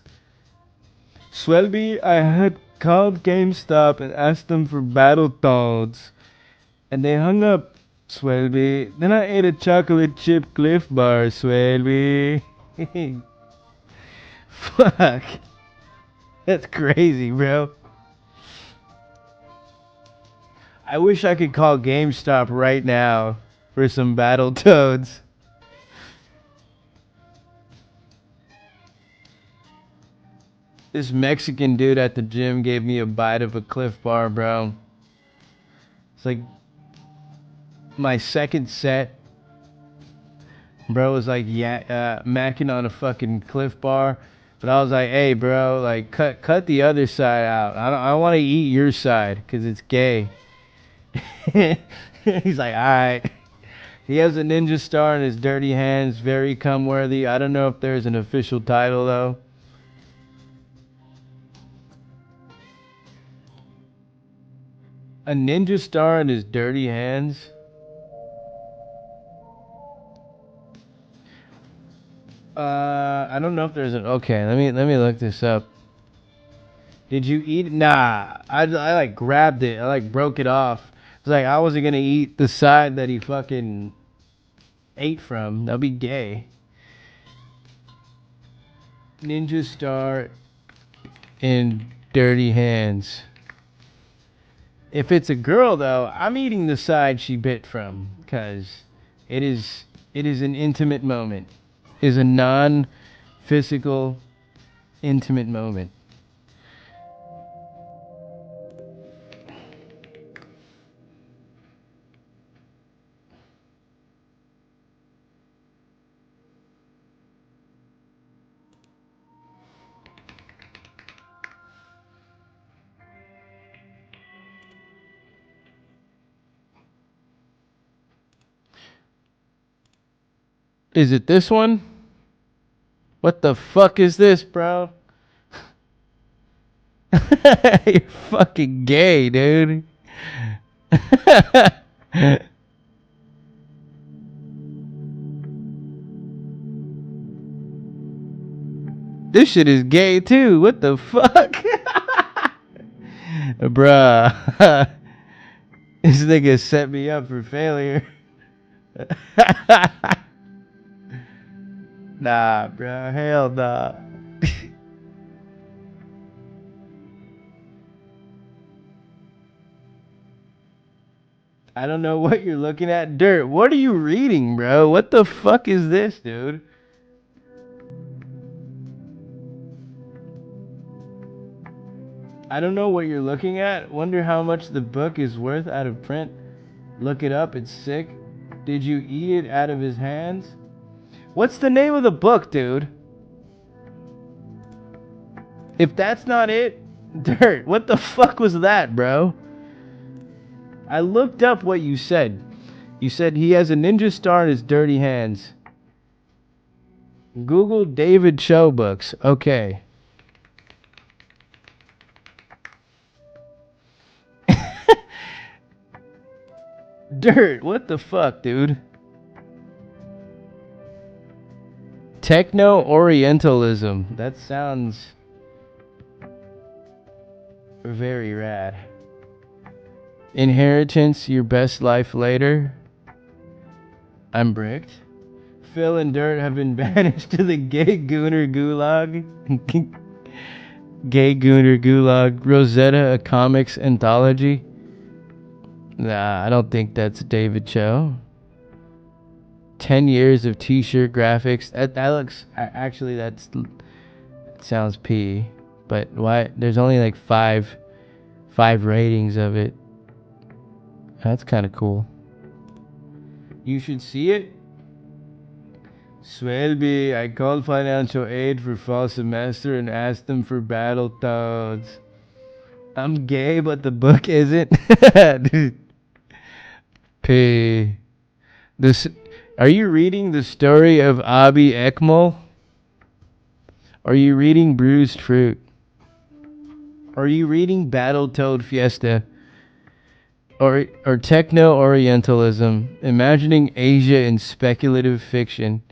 Swelby, I had called GameStop and asked them for Battletoads. And they hung up, Swelby. Then I ate a chocolate chip Cliff Bar, Swelby. Fuck. That's crazy, bro. I wish I could call GameStop right now for some Battletoads. This Mexican dude at the gym gave me a bite of a Cliff Bar, bro. It's like my second set. Bro was like, yeah, macking on a fucking Cliff Bar. But I was like, hey, bro, like, cut the other side out. I don't want to eat your side because it's gay. He's like, all right. He has a ninja star in his dirty hands, very cum worthy. I don't know if there's an official title though. A ninja star in his dirty hands. I don't know if there's an. Okay, let me look this up. Did you eat it? Nah, I like grabbed it. I like broke it off. It's like I wasn't gonna eat the side that he fucking ate from. That'd be gay. Ninja star in dirty hands. If it's a girl though, I'm eating the side she bit from because it is an intimate moment. Is a non-physical intimate moment. Is it this one? What the fuck is this, bro? You're fucking gay, dude. This shit is gay too. What the fuck? Bruh. This nigga set me up for failure. Nah, bro. Hell nah. I don't know what you're looking at. Dirt, what are you reading, bro? What the fuck is this, dude? I don't know what you're looking at. Wonder how much the book is worth out of print. Look it up. It's sick. Did you eat it out of his hands? What's the name of the book, dude? If that's not it, Dirt, what the fuck was that, bro? I looked up what you said. You said he has a ninja star in his dirty hands. Google David Cho books. Okay. Dirt, what the fuck, dude? Techno Orientalism. That sounds very rad. Inheritance, your best life later. I'm bricked. Phil and Dirt have been banished to the gay gooner gulag. Gay gooner gulag. Rosetta, a comics anthology. Nah, I don't think that's David Cho. 10 years of t-shirt graphics. That looks... Actually, that sounds P. But why? There's only like five ratings of it. That's kind of cool. You should see it. Swelby, I called financial aid for fall semester and asked them for Battletoads. I'm gay, but the book isn't. Dude. P. Are you reading the story of Abi Ekmal? Are you reading Bruised Fruit? Are you reading Battletoad Fiesta? Or Techno-Orientalism, imagining Asia in speculative fiction?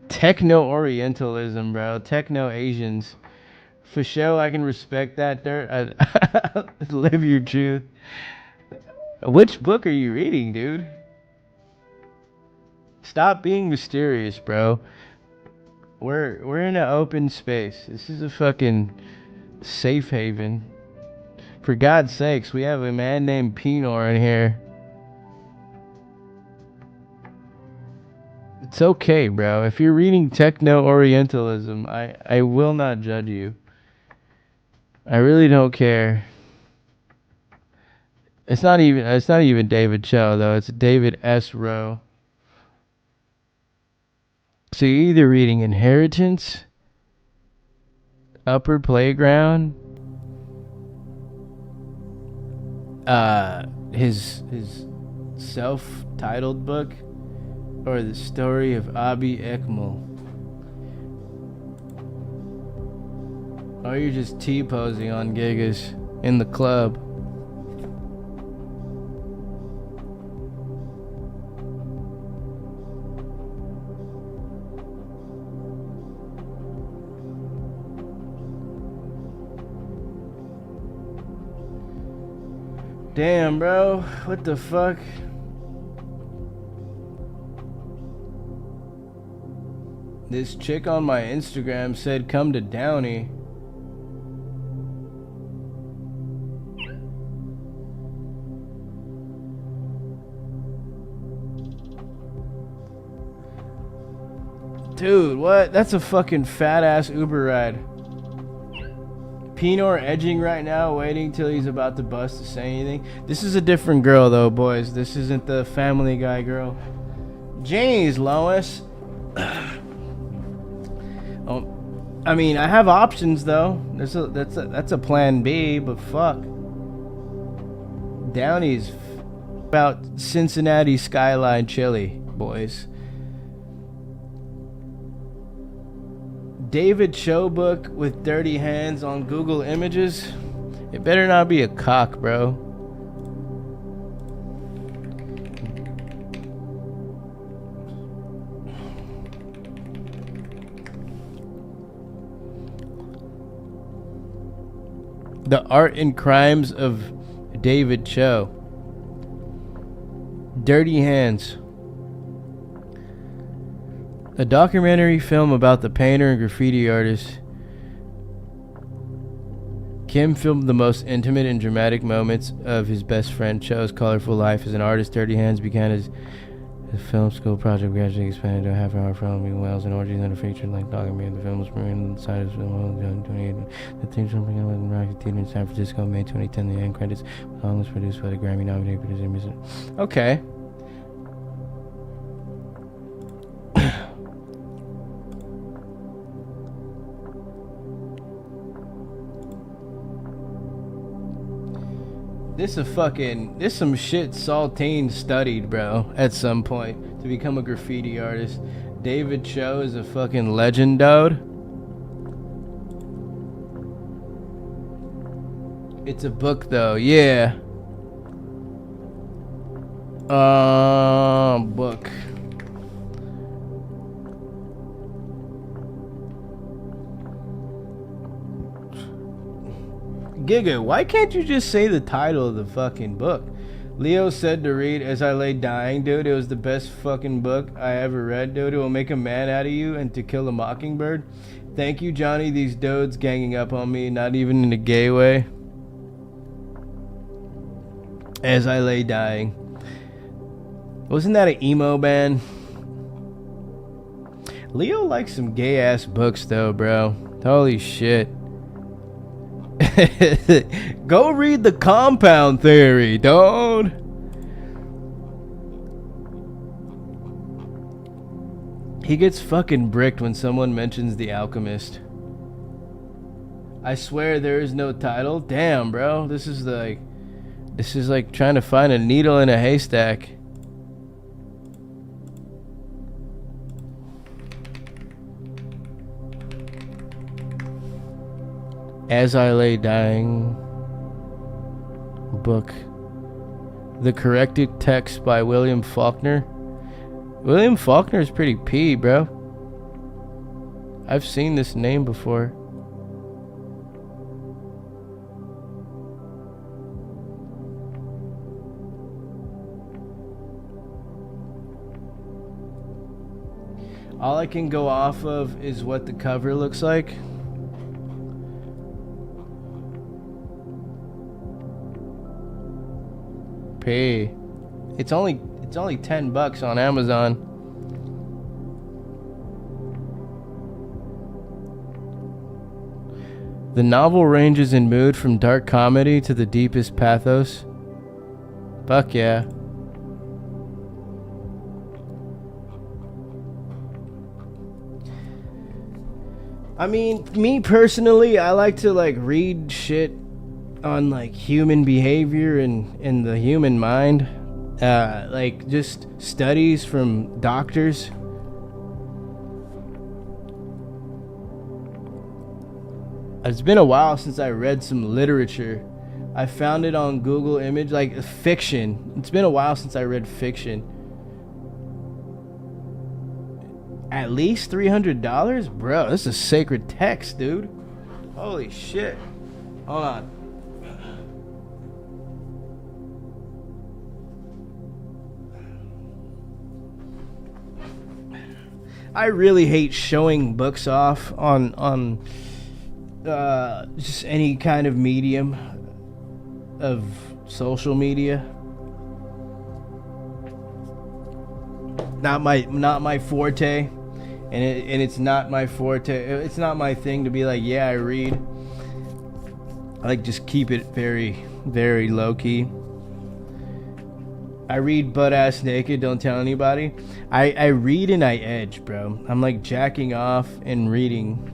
Techno-Orientalism, bro. Techno-Asians. For sure, I can respect that, Dirt. Live your truth. Which book are you reading, dude? Stop being mysterious, bro. We're in an open space. This is a fucking safe haven. For God's sakes, we have a man named Pinor in here. It's okay, bro. If you're reading Techno-Orientalism, I will not judge you. I really don't care. It's not even David Cho though. It's David S. Rowe. So you're either reading Inheritance, Upper Playground, his self-titled book, or the story of Abiy Ekmal. Or you're just T-posing on Gigas in the club. Damn, bro. What the fuck? This chick on my Instagram said come to Downey. Dude, what? That's a fucking fat ass Uber ride. Pinor edging right now, waiting till he's about to bust to say anything. This is a different girl though, boys. This isn't the Family Guy girl. Jeez, Lois. Oh, I mean, I have options though. That's a plan B, but fuck. Downey's about Cincinnati Skyline Chili, boys. David Cho book with dirty hands on Google Images. It better not be a cock, bro. The Art and Crimes of David Cho. Dirty Hands. A documentary film about the painter and graffiti artist. Kim filmed the most intimate and dramatic moments of his best friend Cho's colorful life as an artist. Dirty Hands began as a film school project, gradually expanded to a half-hour film, meeting whales and orgies, and a feature-length documentary. The film was premiered on the side of the film in 2008. The theme song began with Rocket Theater in San Francisco in May 2010. The end credits. The song was produced by the Grammy-nominated producer. Okay. This some shit Saltine studied, bro, at some point to become a graffiti artist. David Cho is a fucking legend, dude. It's a book though, yeah. Book. Giga, why can't you just say the title of the fucking book? Leo said to read As I Lay Dying, dude. It was the best fucking book I ever read, dude. It will make a man out of you and To Kill a Mockingbird. Thank you, Johnny. These dudes ganging up on me, not even in a gay way. As I Lay Dying. Wasn't that an emo band? Leo likes some gay ass books though, bro. Holy shit. Go read The Compound Theory, dude. He gets fucking bricked when someone mentions The Alchemist. I swear there is no title. Damn, bro. This is like trying to find a needle in a haystack. As I Lay Dying book. The corrected text by William Faulkner. William Faulkner is pretty P, bro. I've seen this name before. All I can go off of is what the cover looks like. P. It's only $10 on Amazon. The novel ranges in mood from dark comedy to the deepest pathos. Fuck yeah. I mean, me personally, I like to like read shit on like human behavior and the human mind. Like just studies from doctors. It's been a while since I read some literature. I found it on Google Image, like fiction. It's been a while since I read fiction. At least $300? Bro, this is sacred text, dude. Holy shit. Hold on. I really hate showing books off on just any kind of medium of social media. Not my forte, and it's not my forte. It's not my thing to be like, yeah, I read. I like just keep it very, very low key. I read butt ass naked, don't tell anybody. I read and I edge, bro. I'm like jacking off and reading,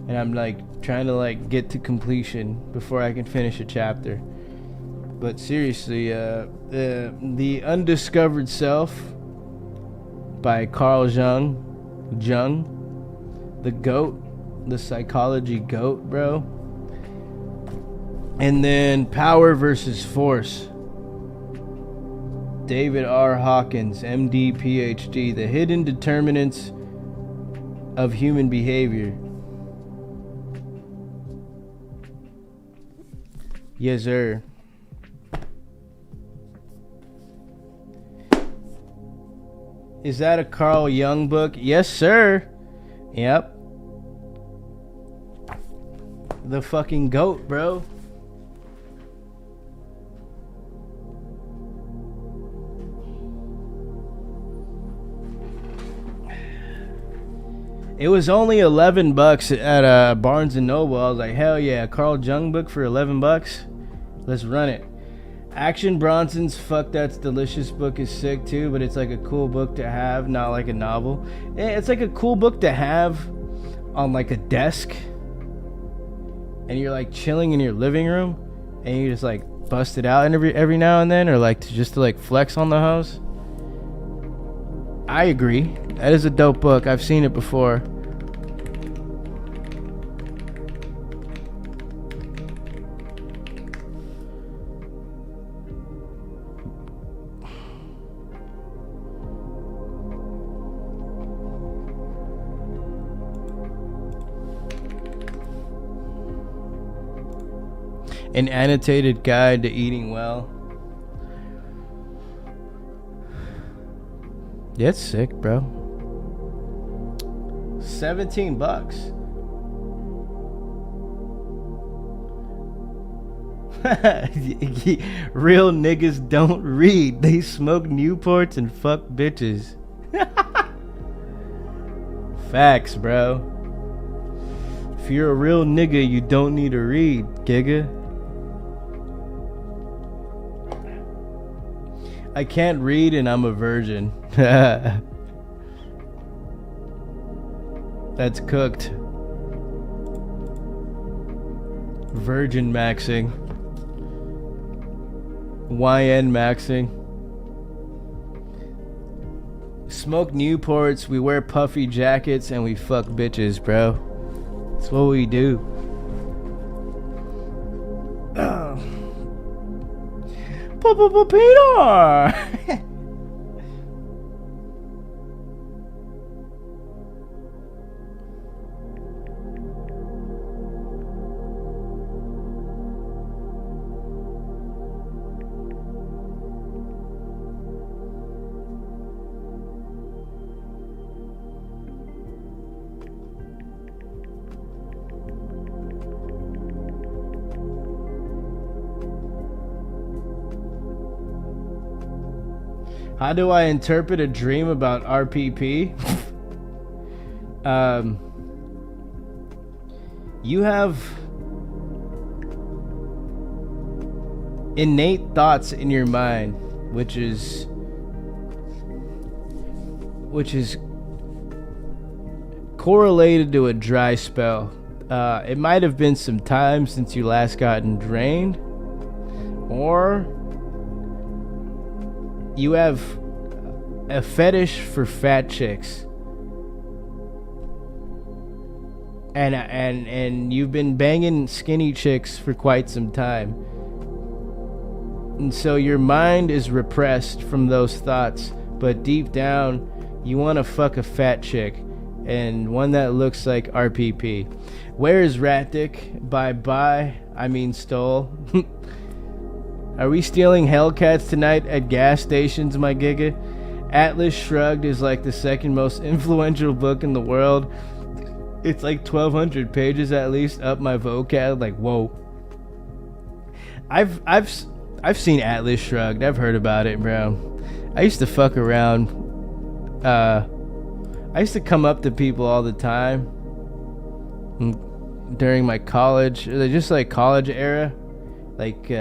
and I'm like trying to like get to completion before I can finish a chapter. But seriously, The Undiscovered Self by Carl Jung, the GOAT, the psychology GOAT, bro. And then Power versus Force, David R. Hawkins, MD, PhD, The Hidden Determinants of Human Behavior. Yes, sir. Is that a Carl Jung book? Yes, sir. Yep. The fucking GOAT, bro. It was only $11 at Barnes and Noble. I was like, hell yeah, a Carl Jung book for $11. Let's run it. Action Bronson's Fuck That's Delicious book is sick too, but it's like a cool book to have, not like a novel. It's like a cool book to have on like a desk, and you're like chilling in your living room, and you just like bust it out every now and then, or like to like flex on the house. I agree. That is a dope book. I've seen it before. An annotated guide to eating well. Yeah, it's sick, bro. $17. Real niggas don't read. They smoke Newports and fuck bitches. Facts, bro. If you're a real nigga, you don't need to read, giga. I can't read and I'm a virgin. That's cooked. Virgin maxing. YN maxing. Smoke Newports, we wear puffy jackets, and we fuck bitches, bro. That's what we do. Peter. How do I interpret a dream about RPP? You have innate thoughts in your mind, which is correlated to a dry spell. It might have been some time since you last gotten drained, or you have a fetish for fat chicks, and you've been banging skinny chicks for quite some time, and so your mind is repressed from those thoughts, but deep down you want to fuck a fat chick, and one that looks like RPP. Where is Rat Dick? Bye I mean stole. Are we stealing Hellcats tonight at gas stations, my giga? Atlas Shrugged is like the second most influential book in the world. It's like 1,200 pages at least up my vocab. Like, whoa. I've seen Atlas Shrugged. I've heard about it, bro. I used to fuck around. I used to come up to people all the time during my college, just like college era, like.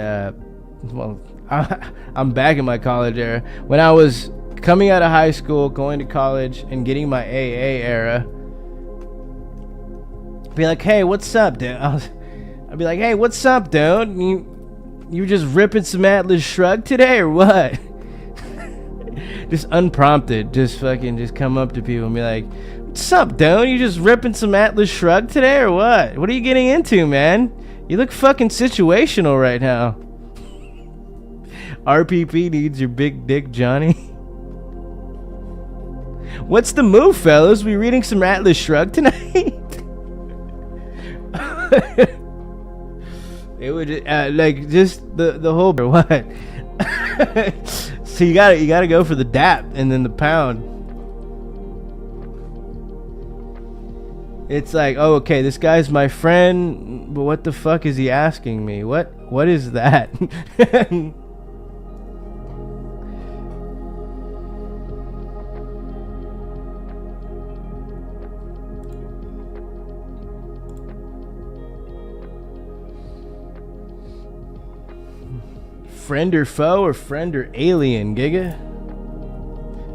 Well, I'm back in my college era. When I was coming out of high school, going to college, and getting my AA era, be like, hey, what's up, dude? I'd be like, hey, what's up, dude? You just ripping some Atlas Shrugged today, or what? Just unprompted, just come up to people and be like, what's up, dude? You just ripping some Atlas Shrugged today, or what? What are you getting into, man? You look fucking situational right now. RPP needs your big dick, Johnny. What's the move, fellas? We reading some Atlas Shrugged tonight? It would like just the whole what? So you gotta go for the dap and then the pound. It's like, oh, okay, this guy's my friend, but what the fuck is he asking me? What is that? Friend or foe, or friend or alien, Giga?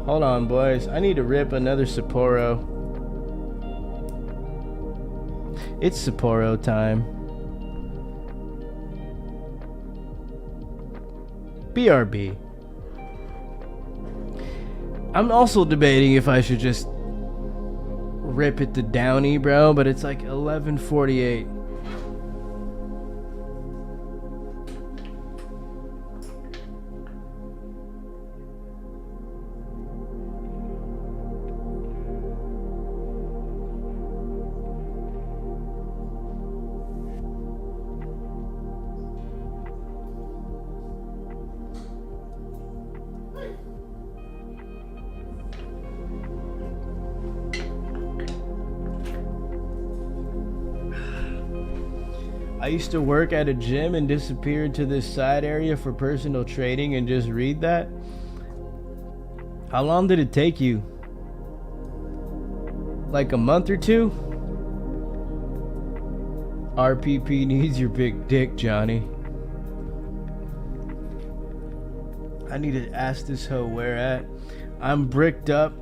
Hold on, boys. I need to rip another Sapporo. It's Sapporo time. BRB. I'm also debating if I should just rip it to Downey, bro, but it's like 11:48. I used to work at a gym and disappeared to this side area for personal training and just read that. How long did it take you? Like a month or two? RPP needs your big dick, Johnny. I need to ask this hoe where at. I'm bricked up.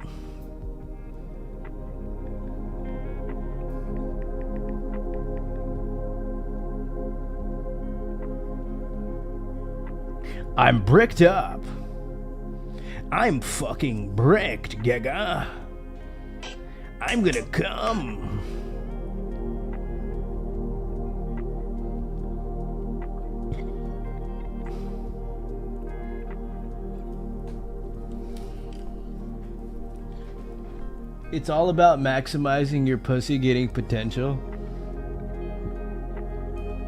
I'm bricked up. I'm fucking bricked, Giga. I'm gonna come. It's all about maximizing your pussy getting potential.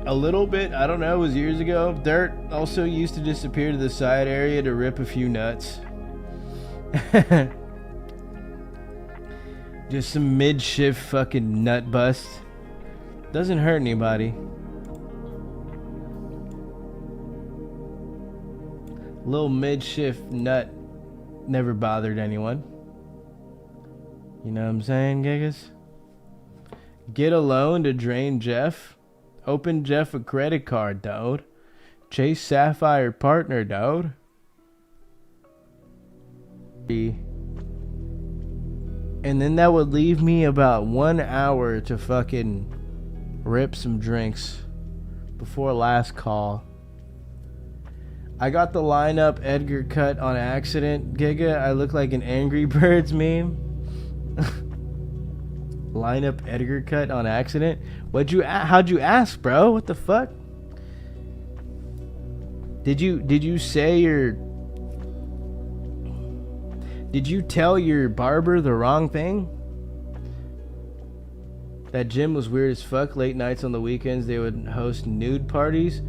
A little bit, I don't know, it was years ago. Dirt also used to disappear to the side area to rip a few nuts. Just some mid-shift fucking nut bust. Doesn't hurt anybody. Little mid-shift nut never bothered anyone. You know what I'm saying, Gigas? Get a loan to drain Jeff. Open Jeff a credit card, dude. Chase Sapphire partner, dude. And then that would leave me about 1 hour to fucking rip some drinks before last call. I got the lineup Edgar cut on accident, Giga. I look like an Angry Birds meme. Lineup Edgar cut on accident. How'd you ask, bro? What the fuck? Did you say your? Did you tell your barber the wrong thing? That gym was weird as fuck. Late nights on the weekends, they would host nude parties.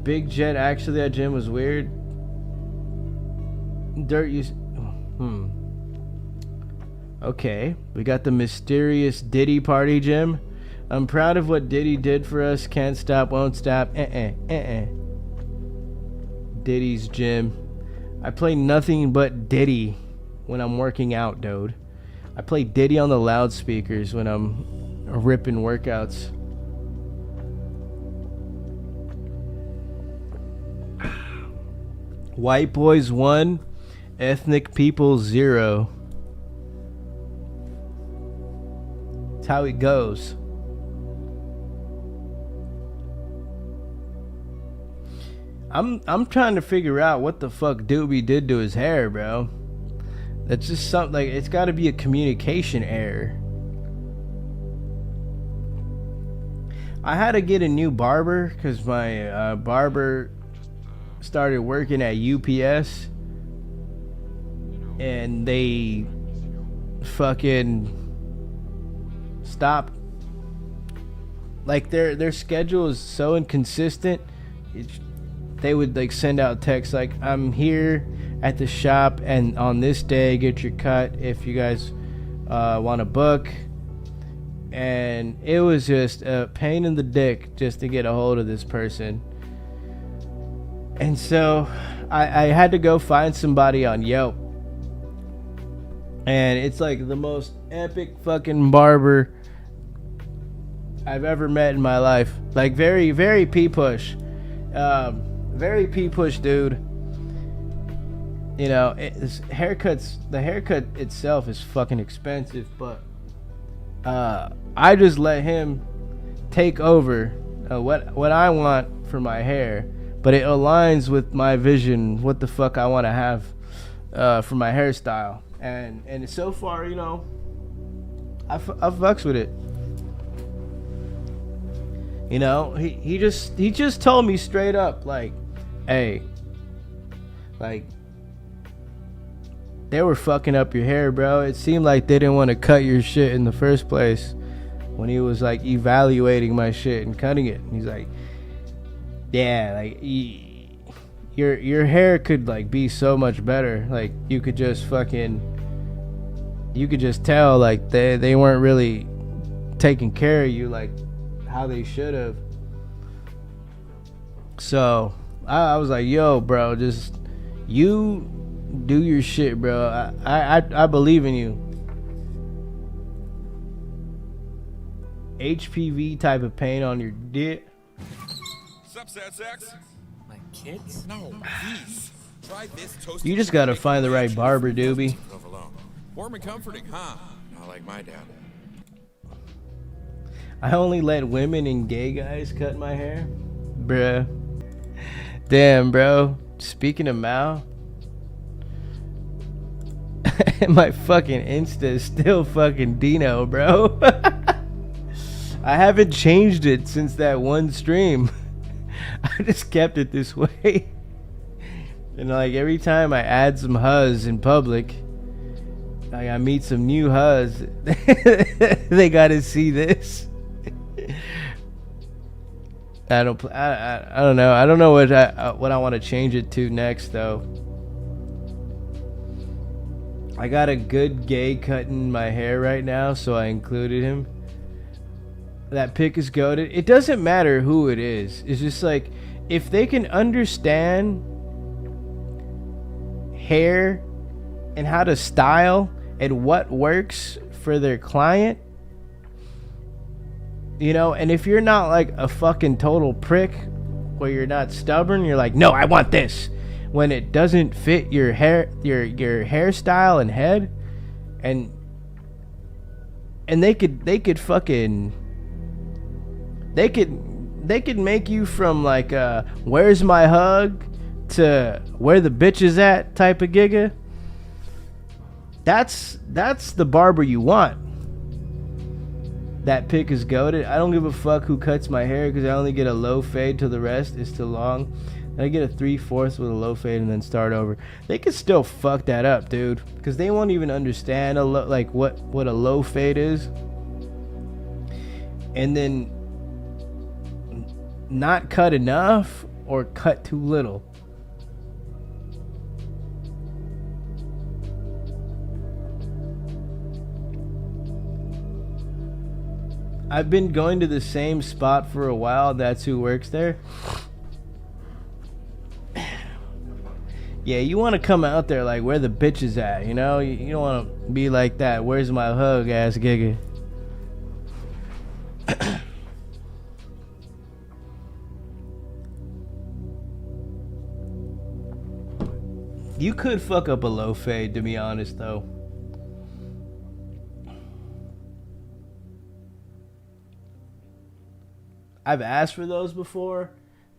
Big Jet, actually, that gym was weird. Dirt, you. Okay, we got the mysterious Diddy party gym. I'm proud of what Diddy did for us. Can't stop, won't stop. Diddy's gym. I play nothing but Diddy when I'm working out, dude. I play Diddy on the loudspeakers when I'm ripping workouts. White boys 1, ethnic people 0. That's how it goes. I'm trying to figure out what the fuck Doobie did to his hair, bro. That's just something, like, it's got to be a communication error. I had to get a new barber because my barber started working at UPS and they fucking stopped. Like, their schedule is so inconsistent. They would like send out texts like, I'm here at the shop and on this day get your cut if you guys want to book. And it was just a pain in the dick just to get a hold of this person. And so I had to go find somebody on Yelp. And it's like the most epic fucking barber I've ever met in my life. Like, very, very P-push. Very P-push, dude. You know, the haircut itself is fucking expensive, but I just let him take over what I want for my hair, but it aligns with my vision, what the fuck I want to have for my hairstyle. And so far, you know, I fucks with it. You know, he just told me straight up, like, hey, like, they were fucking up your hair, bro. It seemed like they didn't want to cut your shit in the first place when he was like evaluating my shit and cutting it. And he's like, yeah, like, your hair could like be so much better. Like, you could just tell like they weren't really taking care of you like how they should have. So I was like, yo, bro, just you do your shit, bro. I believe in you. HPV type of pain on your dick. Sup, sad sex? My kids? No, these. Try this toasted. You just gotta find the right barber, doobie. Warm and comforting, huh? Not like my dad. I only let women and gay guys cut my hair. Bruh. Damn, bro. Speaking of Mao, my fucking Insta is still fucking Dino, bro. I haven't changed it since that one stream. I just kept it this way. And like every time I add some huzz in public, I gotta meet some new huz. They gotta see this. I don't know. I don't know what I want to change it to next though. I got a good gay cutting my hair right now, so I included him. That pick is goated. It doesn't matter who it is. It's just like if they can understand hair and how to style and what works for their client, you know, and if you're not like a fucking total prick where you're not stubborn, you're like, no, I want this, when it doesn't fit your hair, your hairstyle and head, and they could fucking they could make you from like where's my hug to where the bitch is at type of giga. That's the barber you want. That pick is goated. I don't give a fuck who cuts my hair because I only get a low fade till the rest is too long. And I get a 3/4 with a low fade and then start over. They could still fuck that up, dude, because they won't even understand like what a low fade is, and then not cut enough or cut too little. I've been going to the same spot for a while. That's who works there. Yeah, you want to come out there like where the bitch is at, you know? You don't want to be like that. Where's my hug ass giga? You could fuck up a low fade, to be honest, though. I've asked for those before,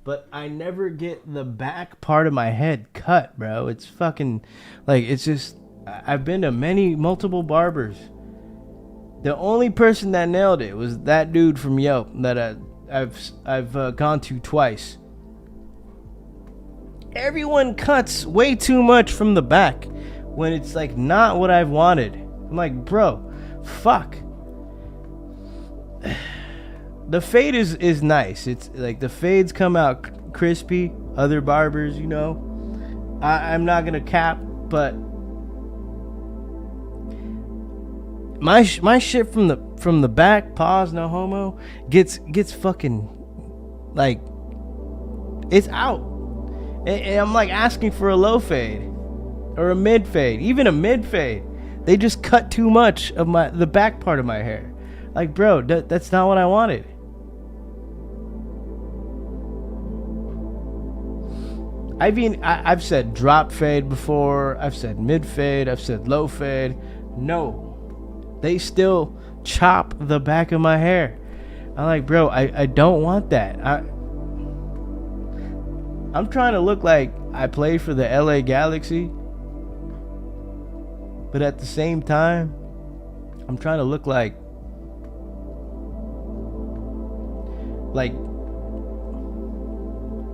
but I never get the back part of my head cut, bro. It's fucking, like, it's just, I've been to multiple barbers. The only person that nailed it was that dude from Yelp that I've gone to twice. Everyone cuts way too much from the back when it's like not what I've wanted. I'm like, bro, fuck. The fade is nice. It's like the fades come out crispy. Other barbers, you know, I'm not gonna cap, but my shit from the back, pause, no homo, gets fucking like it's out. And I'm like asking for a low fade or a mid fade, even a mid fade. They just cut too much of the back part of my hair. Like, bro, that's not what I wanted. I mean, I've said drop fade before. I've said mid fade. I've said low fade. No, they still chop the back of my hair. I'm like, bro, I don't want that. I'm trying to look like I play for the LA Galaxy, but at the same time, I'm trying to look like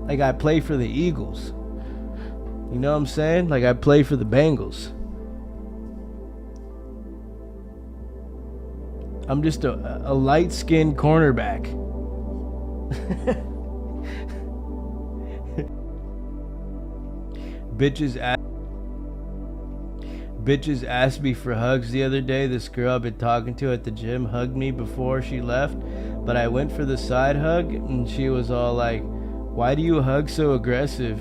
I play for the Eagles. You know what I'm saying? Like I play for the Bengals. I'm just a light-skinned cornerback. Bitches asked me for hugs the other day. This girl I've been talking to at the gym hugged me before she left, but I went for the side hug and she was all like, why do you hug so aggressive?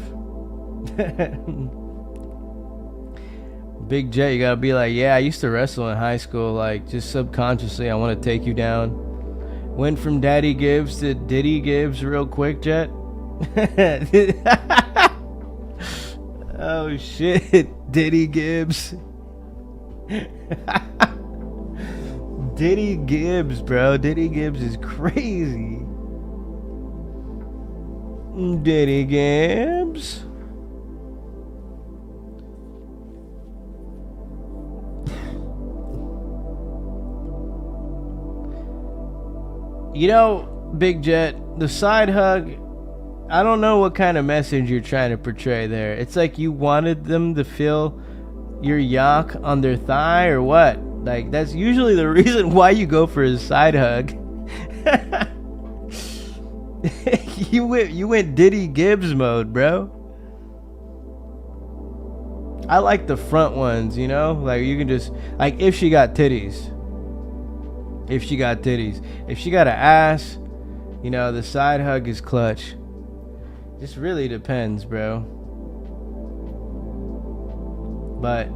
Big Jet, you gotta be like, yeah, I used to wrestle in high school, like just subconsciously I want to take you down. Went from Daddy Gibbs to Diddy Gibbs real quick, Jet. Oh shit, Diddy Gibbs. Diddy Gibbs, bro. Diddy Gibbs is crazy. Diddy Gibbs. You know, Big Jet, the side hug, I don't know what kind of message you're trying to portray there. It's like you wanted them to feel your yak on their thigh or what? Like, that's usually the reason why you go for a side hug. You went Diddy Gibbs mode, bro. I like the front ones, you know? Like, you can just, like, if she got titties. If she got titties. If she got an ass, you know, the side hug is clutch. Just really depends, bro. But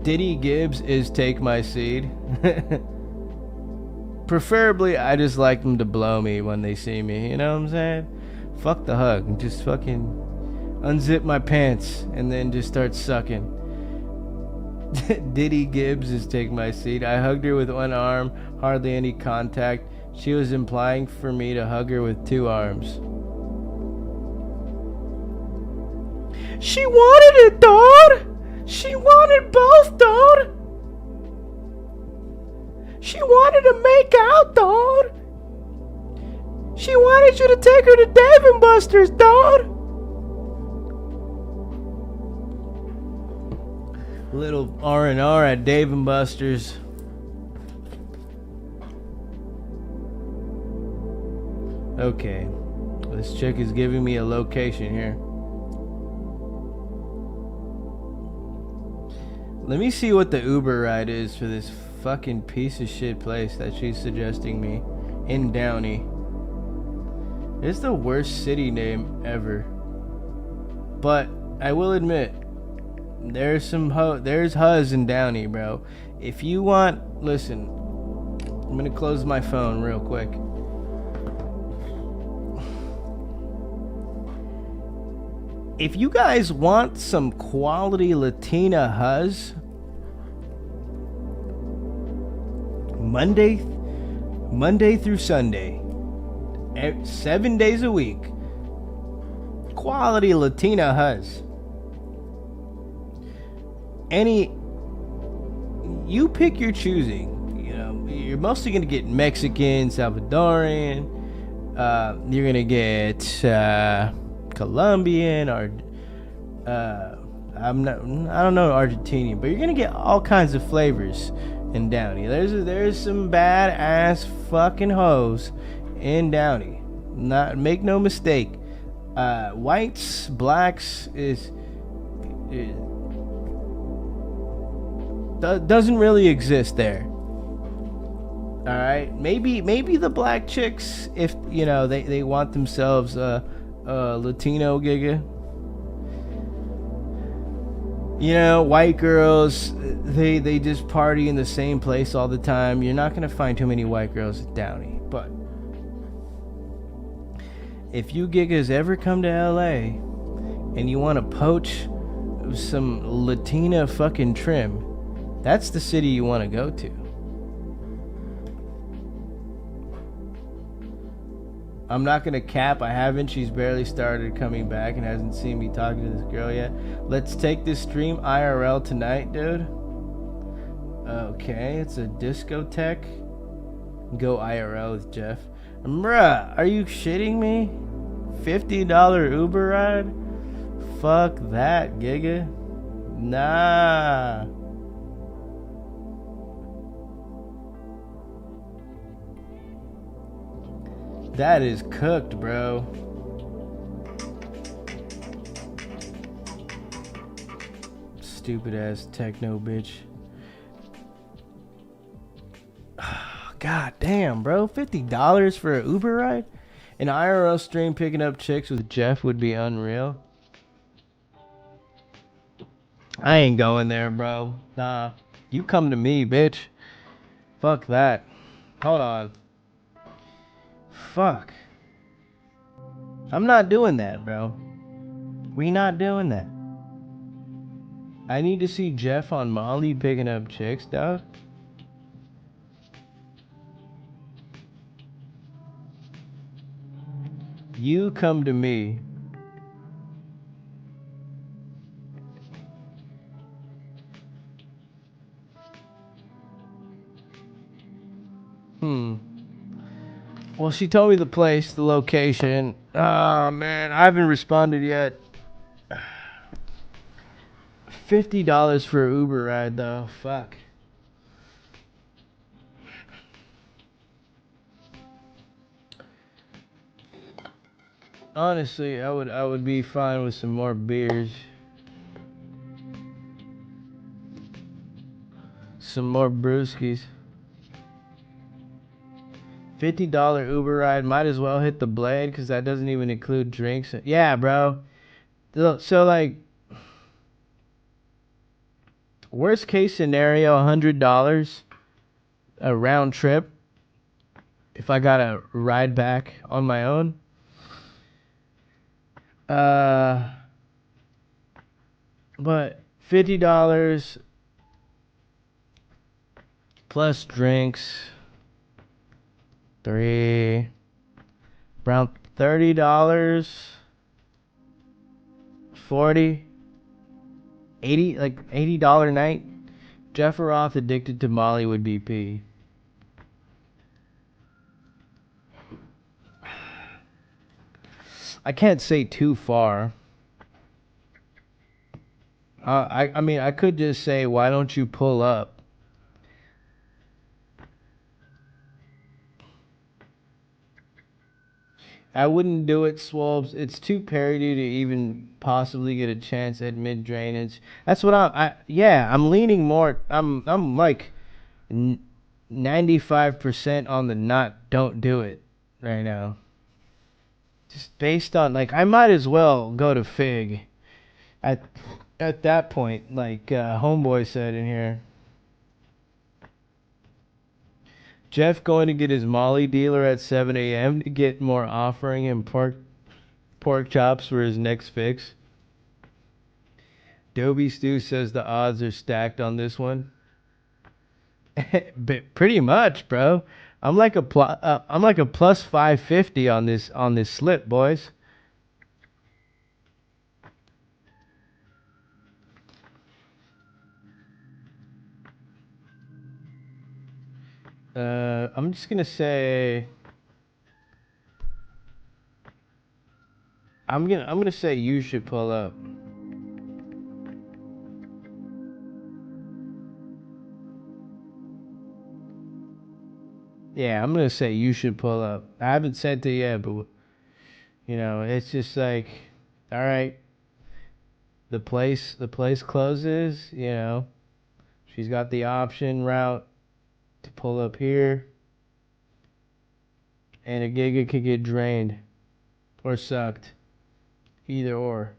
Diddy Gibbs is take my seed. Preferably, I just like them to blow me when they see me. You know what I'm saying? Fuck the hug. Just fucking unzip my pants and then just start sucking. Diddy Gibbs is take my seat. I hugged her with one arm, hardly any contact. She was implying for me to hug her with two arms. She wanted it, dude. She wanted both, dude. She wanted to make out, dude. She wanted you to take her to Dave & Buster's, dude. Little R&R at Dave & Buster's. Okay. This chick is giving me a location here. Let me see what the Uber ride is for this fucking piece of shit place that she's suggesting me in Downey. It's the worst city name ever. But I will admit, there's huzz in Downey, bro. If you want, listen, I'm gonna close my phone real quick. If you guys want some quality Latina huzz, Monday through Sunday, 7 days a week, quality Latina huzz. You pick your choosing. You know, you're mostly gonna get Mexican, Salvadorian. You're gonna get Colombian or I don't know Argentinian, but you're gonna get all kinds of flavors in Downey. There's some badass fucking hoes in Downey. Make no mistake. Whites, blacks doesn't really exist there. All right, maybe the black chicks, if you know they want themselves a Latino giga. You know, white girls, they just party in the same place all the time. You're not gonna find too many white girls at Downey. But if you gigas ever come to LA and you want to poach some Latina fucking trim, that's the city you want to go to. I'm not gonna cap, I haven't. She's barely started coming back and hasn't seen me talking to this girl yet. Let's take this stream IRL tonight, dude. Okay, it's a discotheque. Go IRL with Jeff. Bruh, are you shitting me? $50 Uber ride? Fuck that, giga. Nah. That is cooked, bro. Stupid ass techno bitch. God damn, bro. $50 for an Uber ride? An IRL stream picking up chicks with Jeff would be unreal. I ain't going there, bro. Nah. You come to me, bitch. Fuck that. Hold on. Fuck. I'm not doing that, bro. We not doing that. I need to see Jeff on Molly picking up chicks, dog. You come to me. Well, she told me the place, the location. Oh, man, I haven't responded yet. $50 for an Uber ride though. Fuck. Honestly, I would be fine with some more beers. Some more brewskis. $50 Uber ride, might as well hit the blade because that doesn't even include drinks. Yeah, bro. So like, worst case scenario, $100 a round trip. If I got to ride back on my own. But $50 plus drinks, around $30, 40, 80, like $80 night. Jeff Roth addicted to Molly would be P. I can't say too far. I mean, I could just say, why don't you pull up? I wouldn't do it, Swabs. It's too parody to even possibly get a chance at mid drainage. That's what I'm leaning more. I'm like 95% on the don't do it right now. Just based on like, I might as well go to Fig at that point, like Homeboy said in here. Jeff going to get his Molly dealer at 7 a.m. to get more, offering him pork chops for his next fix. Dobie Stew says the odds are stacked on this one. But pretty much, bro. I'm like a plus 550 on this slip, boys. I'm just gonna say. I'm gonna say you should pull up. Yeah, I'm gonna say you should pull up. I haven't said it yet, but it's just like, all right. The place closes. She's got the option route to pull up here, and a giga could get drained or sucked, either or.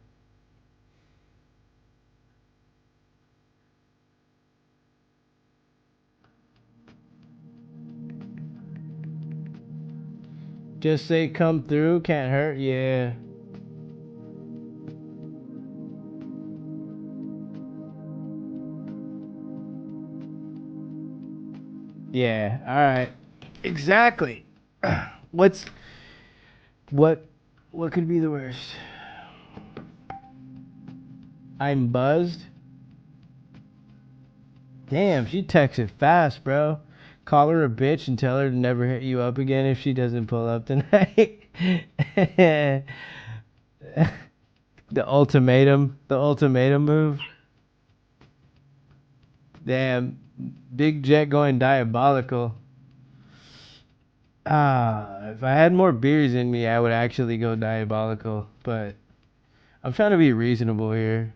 Just say come through, can't hurt. Yeah. Yeah. All right. Exactly. What could be the worst? I'm buzzed. Damn, she texted fast, bro. Call her a bitch and tell her to never hit you up again if she doesn't pull up tonight. The ultimatum move. Damn, Big Jet going diabolical. If I had more beers in me, I would actually go diabolical. But I'm trying to be reasonable here.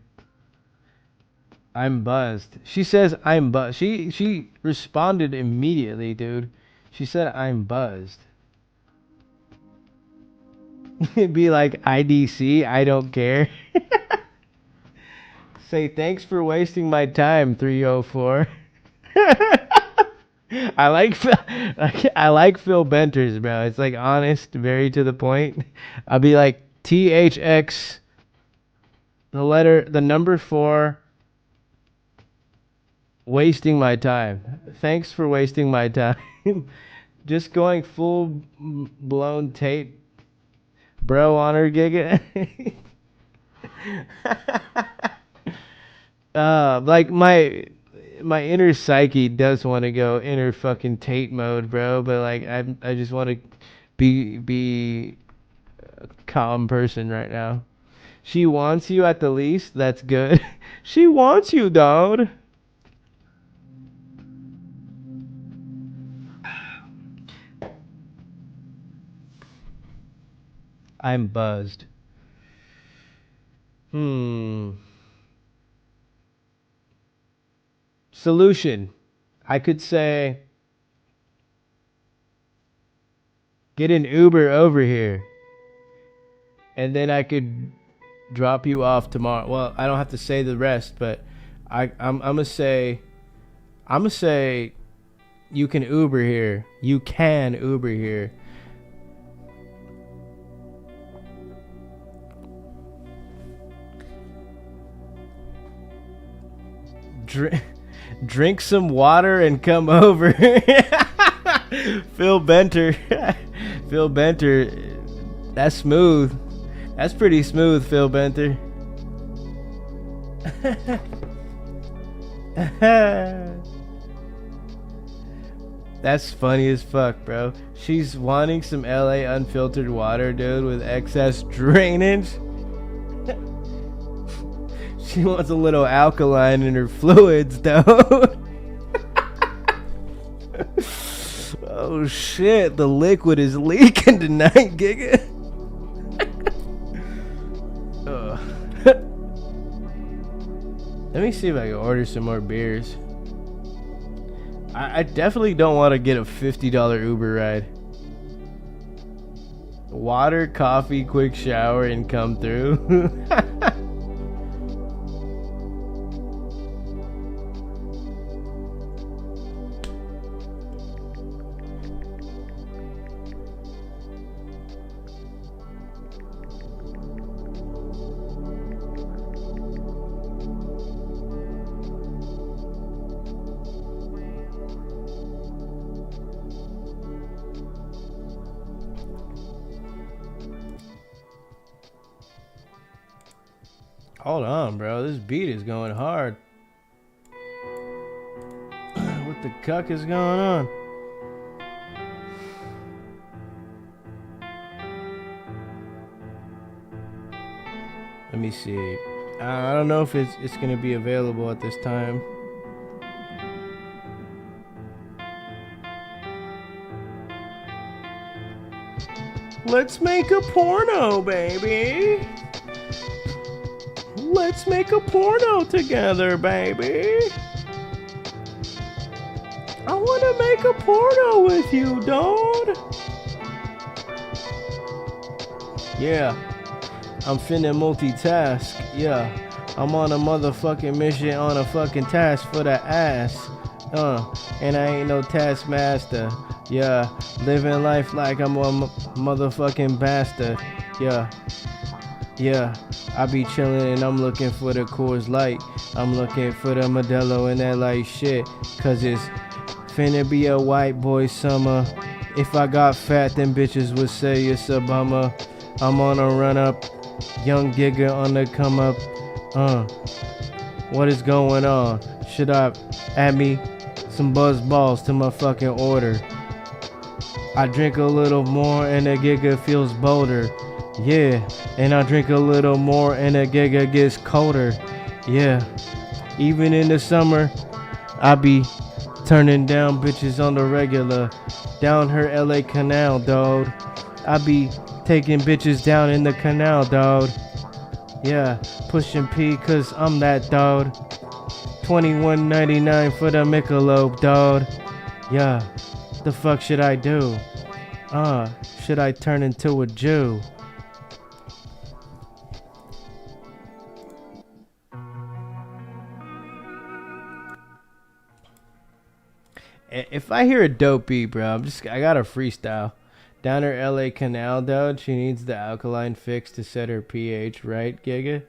I'm buzzed. She says I'm buzzed. She responded immediately, dude. She said I'm buzzed. It'd be like IDC, I don't care. Say thanks for wasting my time, 304. I like Phil Benters, bro. It's like honest, very to the point. I'll be like THX, the number 4. Wasting my time. Thanks for wasting my time. Just going full blown Tate bro on her giga. Like my inner psyche does want to go inner fucking Tate mode, bro, but like I just want to be a calm person right now. She wants you at the least. That's good. She wants you, dog. I'm buzzed. Solution. I could say get an Uber over here. And then I could drop you off tomorrow. Well, I don't have to say the rest, but I'm gonna say you can Uber here. You can Uber here. Drink some water and come over. Phil Benter. Phil Benter. That's smooth. That's pretty smooth, Phil Benter. That's funny as fuck, bro. She's wanting some LA unfiltered water, dude, with excess drainage. She wants a little alkaline in her fluids, dude. Oh shit, the liquid is leaking tonight, Giga. Let me see if I can order some more beers. I definitely don't want to get a $50 Uber ride. Water, coffee, quick shower, and come through. Hold on, bro. This beat is going hard. What the cuck is going on? Let me see. I don't know if it's gonna be available at this time. Let's make a porno, baby. Let's make a porno together, baby. I want to make a porno with you, dude. Yeah, I'm finna multitask. Yeah, I'm on a motherfucking mission on a fucking task for the ass. And I ain't no taskmaster. Yeah, living life like I'm a motherfucking bastard. Yeah, I be chillin' and I'm looking for the Coors Light. I'm looking for the Modelo and that light shit. Cause it's finna be a white boy summer. If I got fat, then bitches would say it's a bummer. I'm on a run up, young Giga on the come up. What is going on? Should I add me some buzz balls to my fucking order? I drink a little more and the Giga feels bolder. Yeah, and I drink a little more and the Giga gets colder. Yeah, even in the summer, I be turning down bitches on the regular. Down her LA canal, dawg. I be taking bitches down in the canal, dawg. Yeah, pushing P cause I'm that dawg. $21.99 for the Michelob, dawg. Yeah, the fuck should I do? Should I turn into a Jew? If I hear a dope beat, bro, I got a freestyle. Down her LA canal, dog. She needs the alkaline fix to set her pH right, Giga.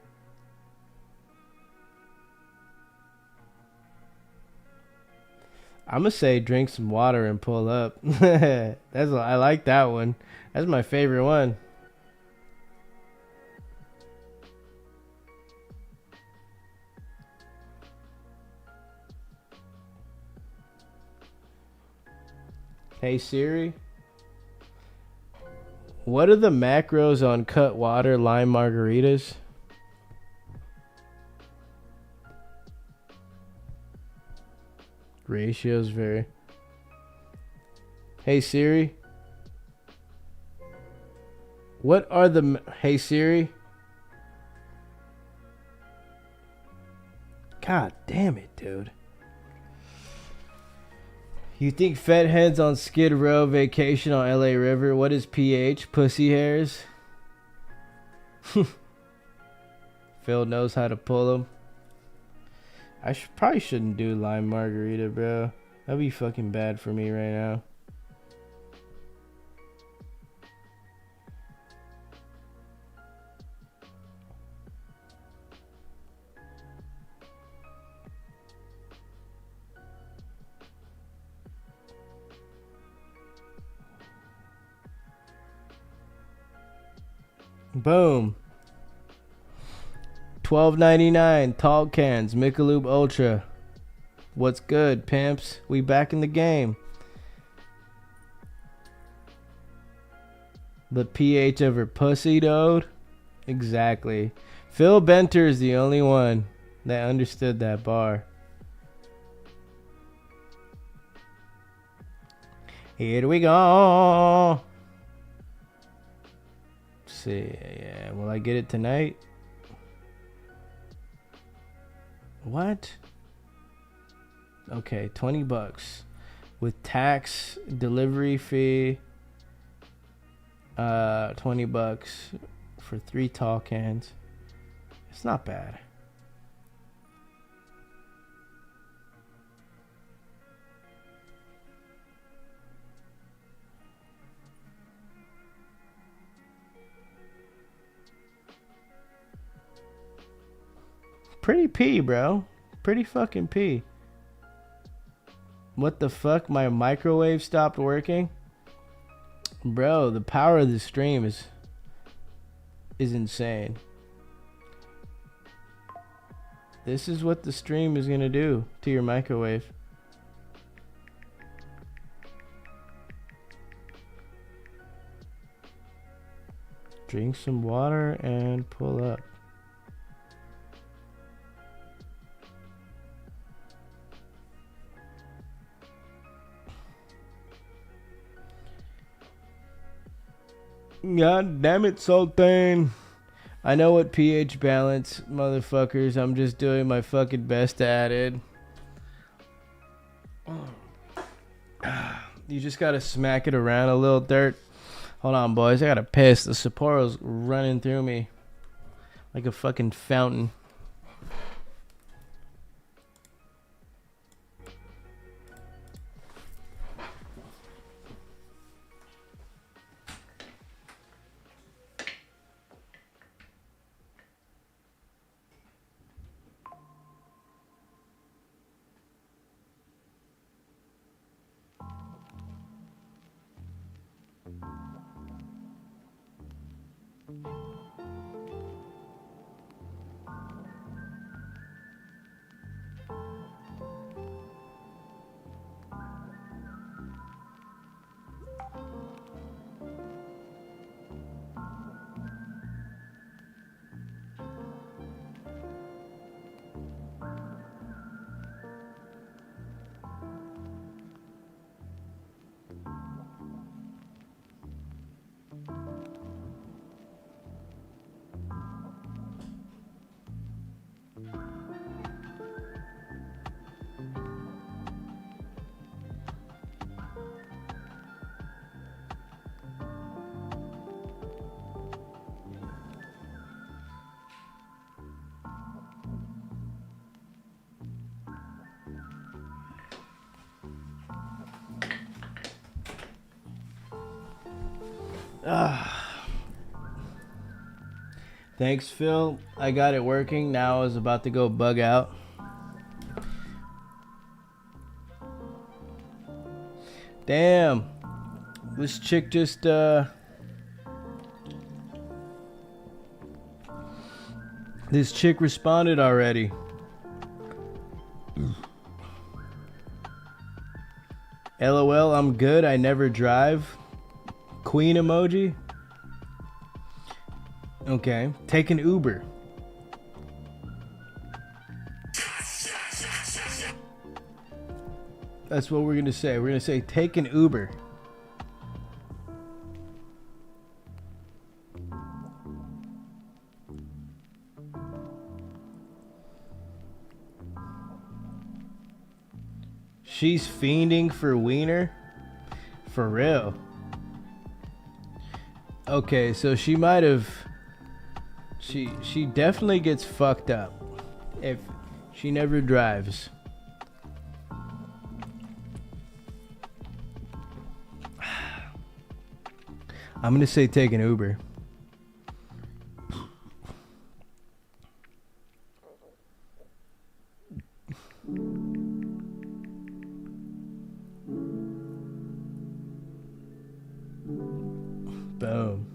I'm gonna say drink some water and pull up. I like that one. That's my favorite one. Hey Siri, what are the macros on cut water lime margaritas? Ratios vary. Hey Siri. What are the... Hey Siri. God damn it, dude. You think fed heads on Skid Row vacation on LA River? What is pH? Pussy hairs? Phil knows how to pull them. I probably shouldn't do lime margarita, bro. That'd be fucking bad for me right now. Boom. $12.99 tall cans Michelob Ultra. What's good, pimps? We back in the game. The pH of her pussy, dude. Exactly. Phil Benter is the only one that understood that bar. Here we go. Let's see, yeah, will I get it tonight? What? Okay, $20 with tax, delivery fee. $20 for 3 tall cans. It's not bad. Pretty P, bro. Pretty fucking P. What the fuck? My microwave stopped working? Bro, the power of the stream is insane. This is what the stream is gonna do to your microwave. Drink some water and pull up. God damn it, Sultan. I know what pH balance, motherfuckers. I'm just doing my fucking best to add it. You just gotta smack it around a little, Dirt. Hold on, boys. I gotta piss. The Sapporo's running through me like a fucking fountain. Thanks, Phil. I got it working. Now I was about to go bug out. Damn. This chick just, This chick responded already. LOL, I'm good. I never drive. Queen emoji. Okay. Take an Uber. That's what we're gonna say. We're gonna say take an Uber. She's fiending for wiener? For real. Okay, so she might have... She definitely gets fucked up if she never drives. I'm gonna say take an Uber. Boom.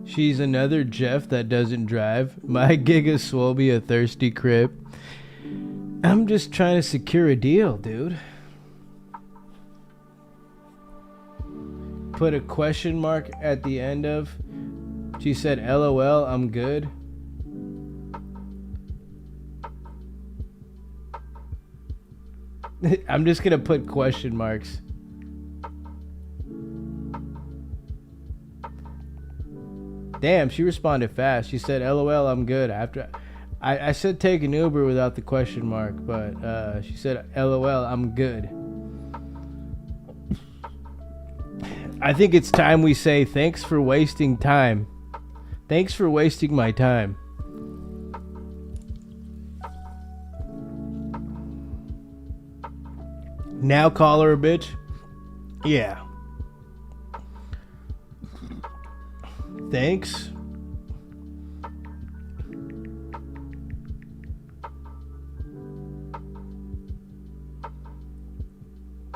She's another Jeff that doesn't drive. My Giga swole be a thirsty crib. I'm just trying to secure a deal, dude. Put a question mark at the end of. She said, LOL, I'm good. I'm just gonna put question marks. Damn, she responded fast. She said, LOL, I'm good. After I said take an Uber without the question mark, but she said, LOL, I'm good. I think it's time we say thanks for wasting time. Thanks for wasting my time. Now call her a bitch? Yeah. Thanks.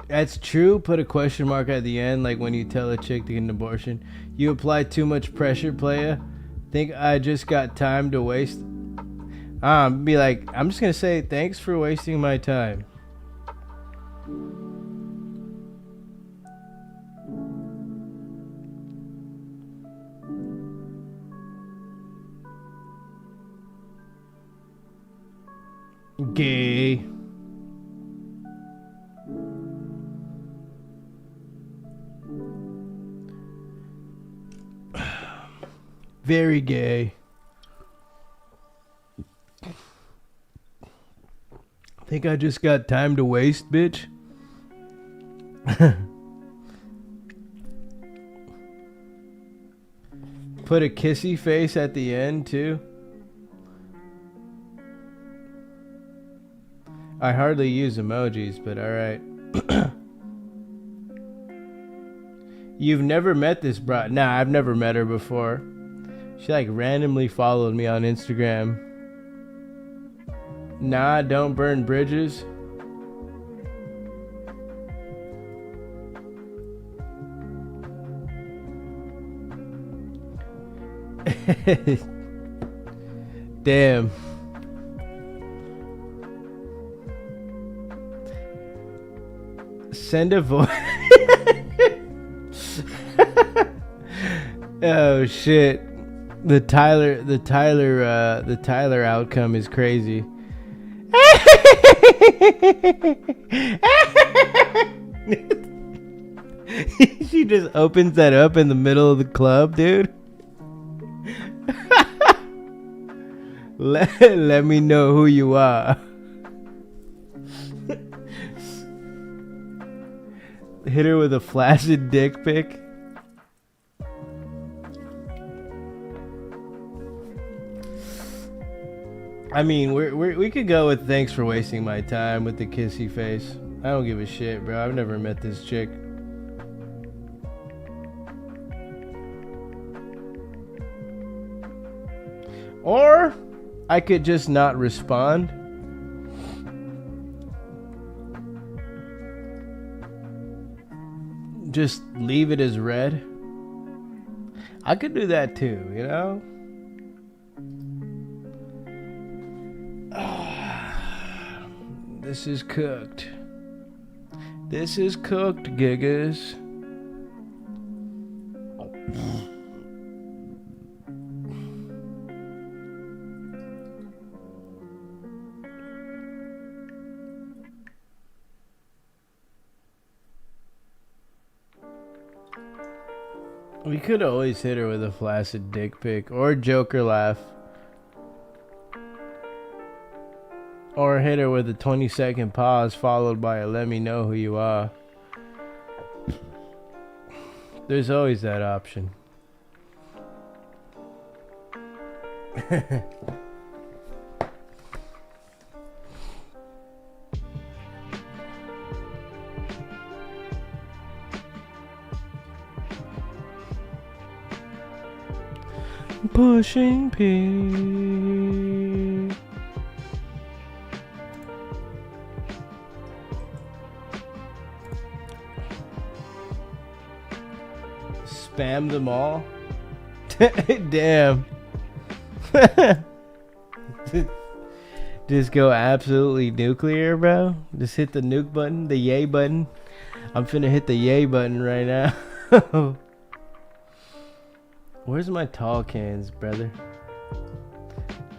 That's true. Put a question mark at the end, like when you tell a chick to get an abortion. You apply too much pressure, playa. Think I just got time to waste? Be like, I'm just gonna say thanks for wasting my time. Gay. Very gay. Think I just got time to waste, bitch? Put a kissy face at the end, too. I hardly use emojis, but alright. You've never met this broad? Nah, I've never met her before. She like randomly followed me on Instagram. Nah, don't burn bridges. Damn. Send a voice. Oh shit. The Tyler outcome is crazy. She just opens that up in the middle of the club, dude. Let me know who you are. Hit her with a flaccid dick pic. I mean, we could go with thanks for wasting my time with the kissy face. I don't give a shit, bro. I've never met this chick. Or I could just not respond. Just leave it as read. I could do that too, you know? This is cooked. This is cooked, gigas. We could always hit her with a flaccid dick pic or Joker laugh. Or hit her with a 20-second pause followed by a let me know who you are. There's always that option. Pushing P. Spam them all. Damn. Just go absolutely nuclear, bro. Just hit the nuke button, the yay button. I'm finna hit the yay button right now. Where's my tall cans, brother?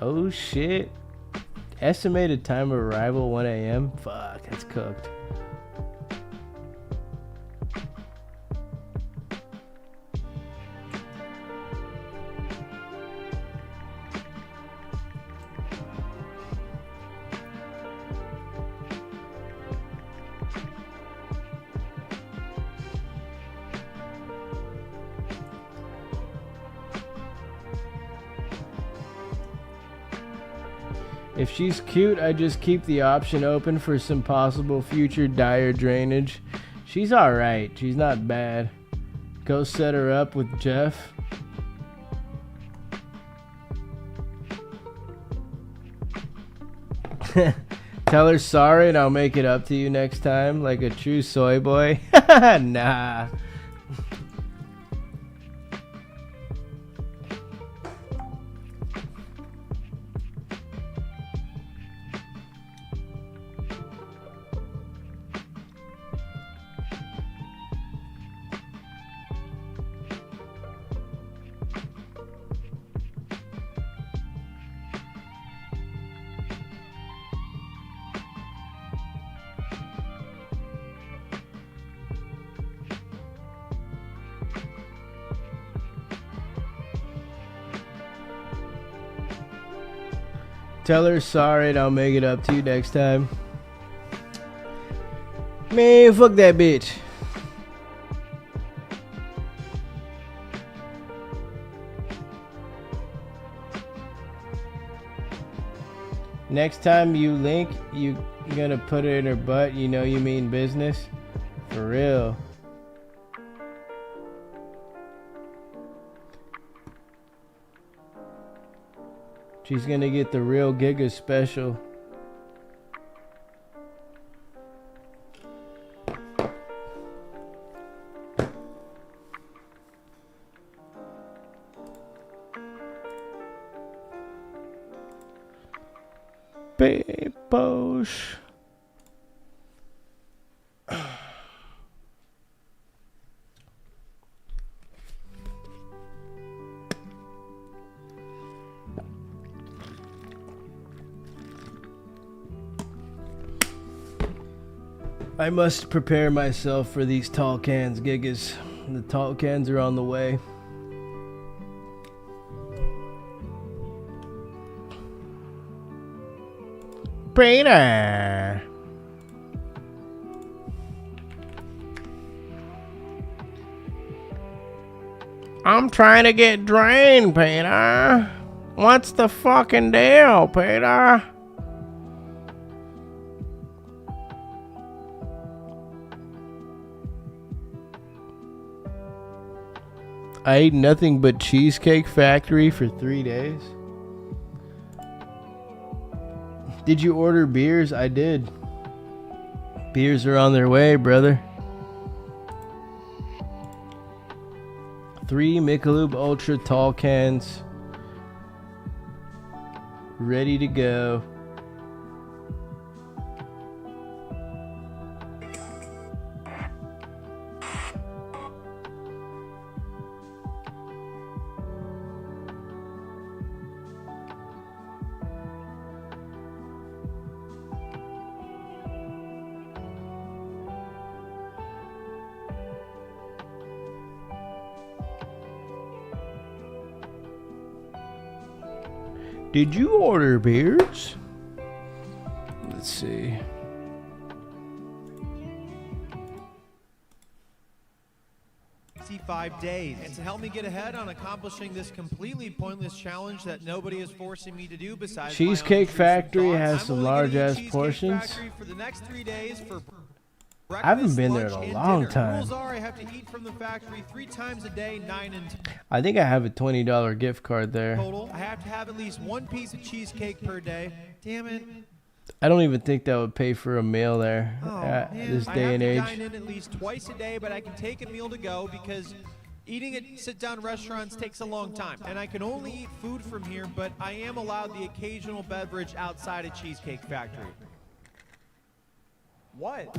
Oh shit. Estimated time of arrival 1 a.m. Fuck, that's cooked. If she's cute, I just keep the option open for some possible future dire drainage. She's alright. She's not bad. Go set her up with Jeff. Tell her sorry and I'll make it up to you next time like a true soy boy. Nah. Tell her sorry and I'll make it up to you next time. Man, fuck that bitch. Next time you link, you gonna put it in her butt, you know you mean business? For real. She's gonna get the real Giga special. Bosh. I must prepare myself for these tall cans, Gigas. The tall cans are on the way. Peter! I'm trying to get drained, Peter. What's the fucking deal, Peter? I ate nothing but Cheesecake Factory for 3 days. Did you order beers? I did. Beers are on their way, brother. 3 Michelob Ultra tall cans. Ready to go. Did you order beers? Let's see. 65 days. And to help me get ahead on accomplishing this completely pointless challenge that nobody is forcing me to do besides Cheesecake Factory has I'm some only gonna eat large-ass Cheesecake portions. Factory for the next 3 days for I haven't breakfast, been there in lunch, a and long dinner. time. Rules are I have to eat from the factory 3 times a day, 9 and I think I have a $20 gift card there. total. I have to have at least 1 piece of cheesecake per day. Damn it. I don't even think that would pay for a meal there at Man, this I day have and to age. dine in at least twice a day, but I can take a meal to go because eating at sit-down restaurants takes a long time. And I can only eat food from here, but I am allowed the occasional beverage outside of Cheesecake Factory. What?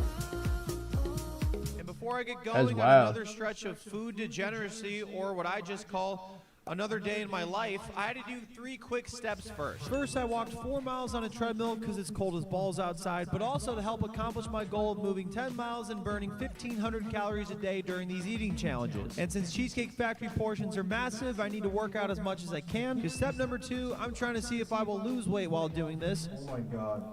And before I get going on wild. another stretch of food degeneracy, or what I just call another day in my life, I had to do 3 quick steps first. First, I walked 4 miles on a treadmill because it's cold as balls outside, but also to help accomplish my goal of moving 10 miles and burning 1,500 calories a day during these eating challenges. And since Cheesecake Factory portions are massive, I need to work out as much as I can. Because step number 2, I'm trying to see if I will lose weight while doing this. Oh my god.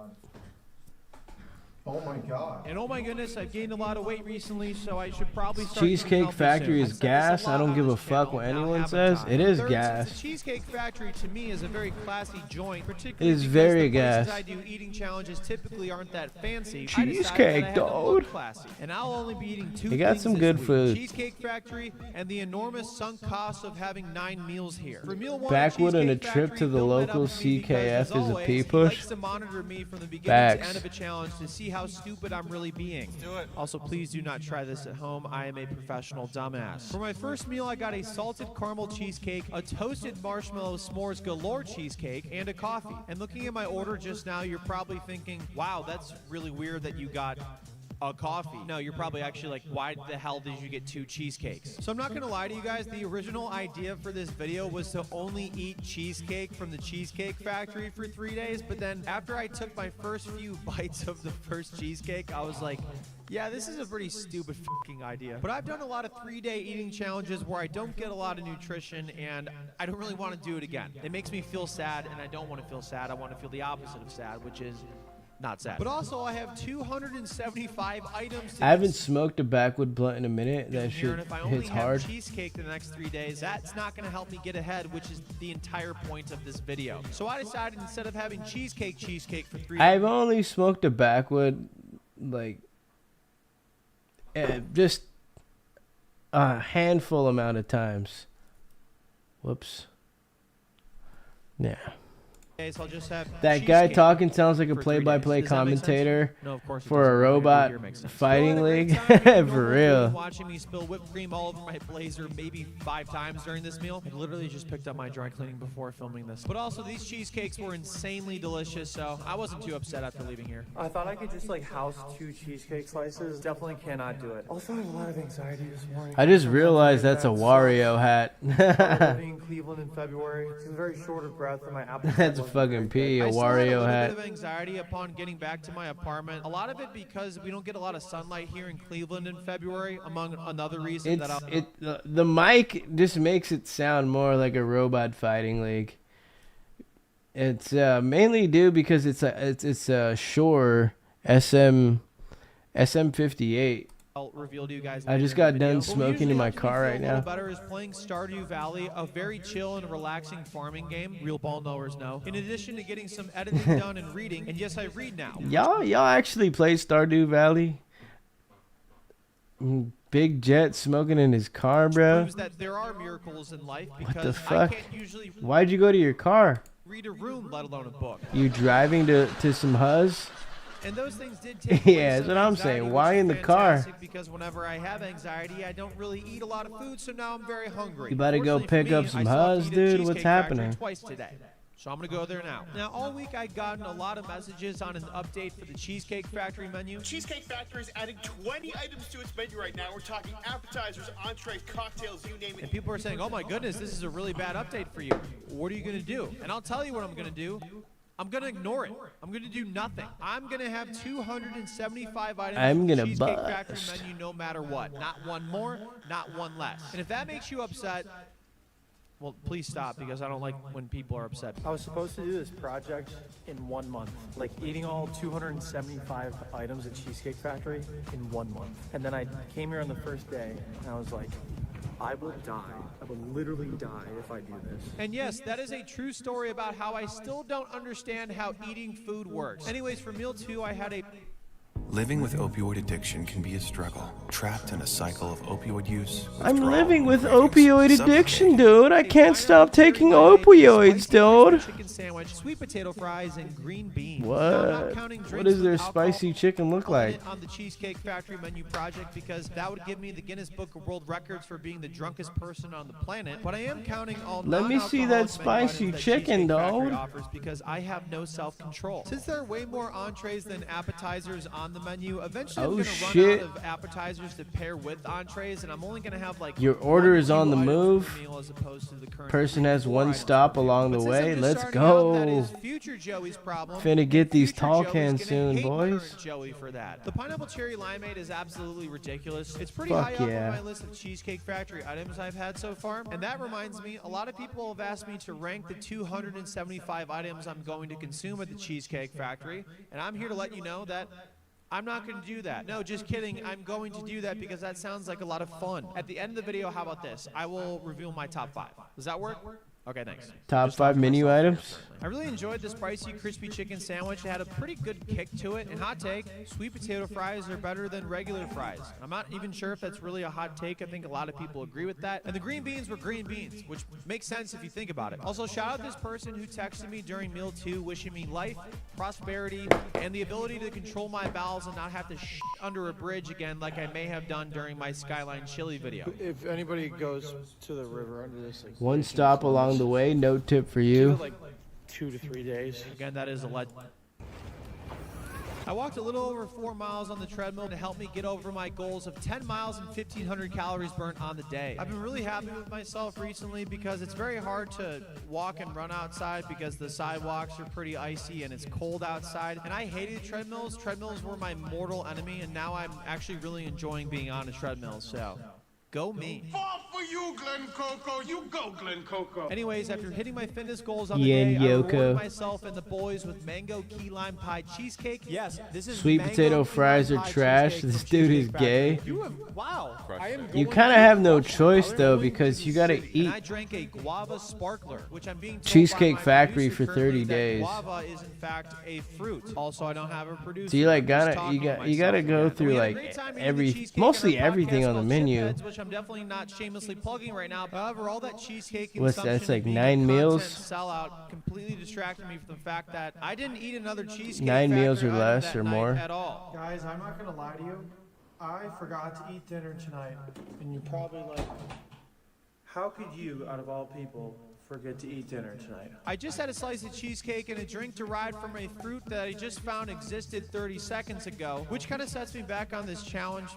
Oh my god. And oh my goodness, I've gained a lot of weight recently, so I should probably start eating Cheesecake healthy Factory soon. is I've said this gas. a I lot don't on give a this fuck channel, what now anyone haven't says. I? It is Third, gas. since the Cheesecake Factory to me is a very classy joint, particularly It is because very the places gas. I do eating challenges typically aren't that fancy. Cheesecake, I decided that I had to look dude. classy, and I'll only be eating 2 They got things some this good week. food. Cheesecake Factory and the enormous sunk cost of having 9 meals here. For meal 1, Backwood and a Cheesecake trip Factory to the built that local up for me because, CKF as is a always, pee he push. likes to monitor me from the beginning Facts. to end of a challenge to see how stupid I'm really being. Do it. Also, please do not try this at home. I am a professional dumbass. For my first meal, I got a salted caramel cheesecake, a toasted marshmallow s'mores galore cheesecake, and a coffee. And looking at my order just now, you're probably thinking, wow, that's really weird that you got a coffee. No, you're probably actually like, why the hell did you get 2 cheesecakes? So I'm not gonna lie to you guys, the original idea for this video was to only eat cheesecake from the Cheesecake Factory for 3 days, but then after I took my first few bites of the first cheesecake, I was like, yeah, this is a pretty stupid fucking idea. But I've done a lot of 3-day eating challenges where I don't get a lot of nutrition, and I don't really want to do it again. It makes me feel sad, and I don't want to feel sad. I want to feel the opposite of sad, which is not sad. But also, I have 275 items to I haven't smoked a backwood blunt in a minute. That here, shit and if I only hits have hard. cheesecake the next 3 days, that's not going to help me get ahead, which is the entire point of this video. So I decided instead of having cheesecake for 3 days, I've only smoked a backwood, like, just a handful amount of times. Whoops. Yeah. I'll just have That guy cheesecake talking sounds like a for 3 days. play-by-play Does that make sense? commentator No, of course it for a doesn't. What I do robot here makes sense. fighting Well, I had a league. great time eating For normal food real. and watching me spill whipped cream all over my blazer maybe 5 times during this meal. I literally just picked up my dry cleaning before filming this. But also, these cheesecakes were insanely delicious, so I wasn't too upset after leaving here. I thought I could just like house 2 cheesecake slices. Definitely cannot do it. Also, I have a lot of anxiety this morning. I just realized that's a Wario hat. Living in Cleveland in February. I'm very short of breath and my appetite That's a wasn't fucking very pee, good. a I still had a Wario little hat. bit of anxiety upon getting back to my apartment. A lot of it because we don't get a lot of sunlight here in Cleveland in February, among another reason It's that I'll... the mic just makes it sound more like a robot fighting league. It's mainly due because it's a Shure SM58. I'll reveal to you guys. I later just in got the video. done But what smoking usually in my helps me car feel right a little now. Better is playing Stardew Valley, a very chill and relaxing farming game. Real ball knowers know. In addition to getting some editing done and reading, and yes, I read now. Y'all actually play Stardew Valley? Big Jet smoking in his car, bro. Proves that there are miracles in life because What the I fuck? can't usually Why'd you go to your car? read a room, let alone a book. You driving to some Huzz? And those things did take Yeah, away that's some what I'm anxiety, saying. which Why is in the car? fantastic Because whenever I have anxiety, I don't really eat a lot of food, so now I'm very hungry. You better go Fortunately for pick up me, some I still have to Huzz, eat at dude. Cheesecake What's Factory happening? Twice today. So I'm gonna go there now. Now, all week I'd gotten a lot of messages on an update for the Cheesecake Factory menu. Cheesecake Factory is adding 20 items to its menu right now. We're talking appetizers, entrees, cocktails, you name it. And people are saying, oh my goodness, this is a really bad update for you. What are you gonna do? And I'll tell you what I'm gonna do. I'm gonna ignore it. I'm gonna do nothing. I'm gonna have 275 items I'm from the gonna Cheesecake Factory bust. menu no matter what. Not one more, not one less. And if that makes you upset, Well, please stop because I don't like when people are upset. I was supposed to do this project in 1 month, like eating all 275 items at Cheesecake Factory in 1 month. And then I came here on the first day, and I was like, I will die. I will literally die if I do this. And yes, that is a true story about how I still don't understand how eating food works. Anyways, for meal 2, I had a... Living with opioid addiction can be a struggle. Trapped in a cycle of opioid use. I'm withdrawal, living with cravings, opioid addiction, dude. I can't stop taking opioids, dude. Chicken sandwich, sweet potato fries, and green beans. What? Now, I'm not counting What drinks does their with alcohol spicy chicken look like? on the Cheesecake Factory menu project because that would give me the Guinness Book of World Records for being the drunkest person on the planet. But I am counting all Let me see that non-alcoholic menu spicy items that chicken, Cheesecake Factory dude. offers because I have no self-control. Since there are way more entrees than appetizers on the menu, eventually I'm Oh, gonna shit. run out of appetizers to pair with entrees, and I'm only gonna have like Your order one is on the item per move. meal as opposed to the current Person has 4 one items stop per meal. along But the since I'm way. just Let's starting out, that go. is future Joey's problem. Finna get these Future tall Joey's cans gonna soon, hate boys. current Joey for that. The pineapple cherry limeade is absolutely ridiculous. It's pretty Fuck high up yeah. on my list of Cheesecake Factory items I've had so far. And that reminds me, a lot of people have asked me to rank the 275 items I'm going to consume at the Cheesecake Factory. And I'm here to let you know that I'm not going to do that. No, just kidding. I'm going to do that because that sounds like a lot of fun. At the end of the video, how about this? I will reveal my top 5. Does that work? Okay, thanks. Top Just 5 talking to menu myself. items. I really enjoyed the spicy crispy chicken sandwich. It had a pretty good kick to it. And hot take, sweet potato fries are better than regular fries. I'm not even sure if that's really a hot take. I think a lot of people agree with that. And the green beans were green beans, which makes sense if you think about it. Also, shout out this person who texted me during meal 2 wishing me life, prosperity, and the ability to control my bowels and not have to shit under a bridge again like I may have done during my Skyline Chili video. If anybody goes to the river under this, like, One stop along the way. No tip for you. like 2 to 3 days. Again, that is a let. I walked a little over 4 miles on the treadmill to help me get over my goals of 10 miles and 1,500 calories burnt on the day. I've been really happy with myself recently because it's very hard to walk and run outside because the sidewalks are pretty icy and it's cold outside. And I hated treadmills. Treadmills were my mortal enemy, and now I'm actually really enjoying being on a treadmill. So, go me. Fall for you, Glen Coco. You go, Glen Coco. Anyways, after hitting my fitness goals on the Yen day, I Yoko. rewarded myself and the boys with mango key lime pie cheesecake. Yes, this is Sweet mango potato key fries lime are pie trash. cheesecake This from dude is Cheesecake Factory. gay. You have, wow. I am You going kind of to have no Crush choice it. though because you gotta eat And I drank a guava sparkler, which I'm being told Cheesecake by my Factory producer for 30 currently that days. Guava is in fact a fruit. Also, I don't have a producer. So you like I'm just gotta talking you to gotta myself go again. through We had a like great time eating the every cheesecake at mostly our podcast everything on the called menu. Chip Heads, which I'm definitely not shamelessly plugging right now. However, all that cheesecake What's that, consumption that's like and 9 vegan meals? content sellout completely distracted me from the fact that I didn't eat another cheesecake 9 meals Factory or item less that or night more. at all. Guys, I'm not gonna lie to you. I forgot to eat dinner tonight. And you're probably like, how could you, out of all people, forget to eat dinner tonight? I just had a slice of cheesecake and a drink derived from a fruit that I just found existed 30 seconds ago, which kind of sets me back on this challenge,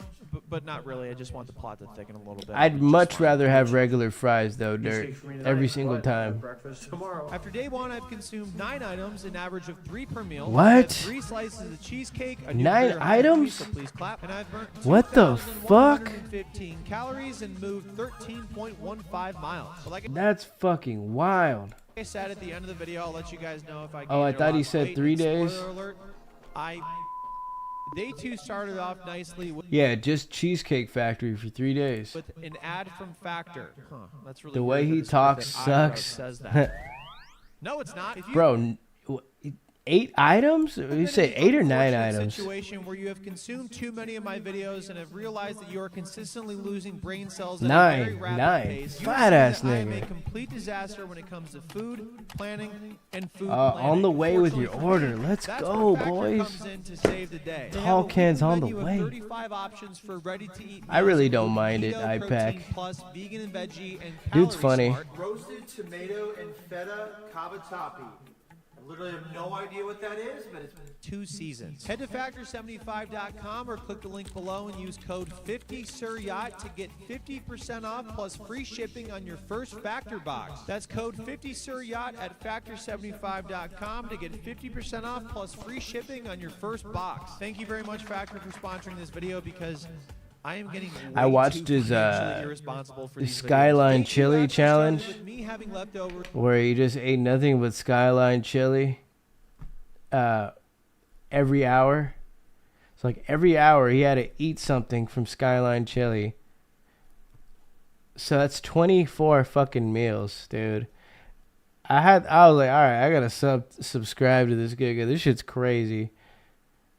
but not really. I just want the plot to thicken a little bit. I'd which is much fine. rather have regular fries though, Dirt. Cheesecake for me tonight, Every single but I have time. breakfast tomorrow. After day 1, I've consumed 9 items, an average of 3 per meal. What? I had 3 slices of cheesecake. A new 9 career high for me, items? so please clap. And I've burnt What the fuck? 2,115 calories and moved 13.15 miles. But like That's fucking wild. I said at the end of the video, I'll let you guys know if I Oh, I gained or thought he lost said weight. 3 And days. Spoiler alert, Day 2 started off nicely with Yeah, just Cheesecake Factory for 3 days. an ad from Factor. Huh, that's really The weird way that he the script talks that I wrote sucks. says that. No, it's not. If you Bro, 8 items? You say 8 or 9 items? Situation where you have consumed too many of my videos and have realized that you are consistently losing brain cells at a very rapid 9. pace. You Fat see ass that I am a nigga. complete disaster when it comes to food planning and food On planning. the way with your Fortunately for me, order. Let's that's go, where Factor boys. comes in to save the day. They Tall have a cans weekly on the menu of way. 35 options for ready-to-eat I really meals, don't including mind it, keto, I protein pack. plus, vegan and veggie, and Dude's calorie funny. smart. Roasted tomato and feta cavatappi. I literally have no idea what that is, but it's 2 seasons. Head to factor75.com or click the link below and use code 50SIRYACHT to get 50% off plus free shipping on your first Factor box. That's code 50SIRYACHT at factor75.com to get 50% off plus free shipping on your first box. Thank you very much, Factor, for sponsoring this video because I am getting I way watched too his financially irresponsible for the these videos. Skyline Thank you, Chili Lex, for starting Challenge, with me having leftovers. where he just ate nothing but Skyline Chili every hour. It's like every hour he had to eat something from Skyline Chili. So that's 24 fucking meals, dude. I was like, all right, I gotta subscribe to this gig. This shit's crazy.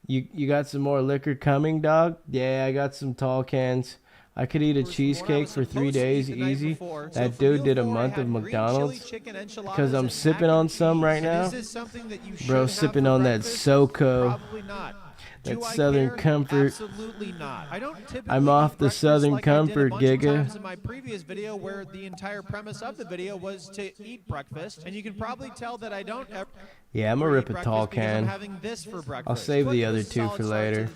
You got some more liquor coming, dog? Yeah, I got some tall cans. I could eat a cheesecake for 3 days easy. That dude did a month of McDonald's because I'm sipping on some right now. Bro, sipping on that SoCo. That Southern Comfort. Absolutely not. I don't typically I'm off the breakfast Southern like I did a Comfort, bunch of Giga. times in my previous video, where the entire premise of the video was to eat breakfast, and you can probably tell that I don't ever. Yeah, I'm gonna rip a tall because I'm can. having this for breakfast. I'll save the other two for later.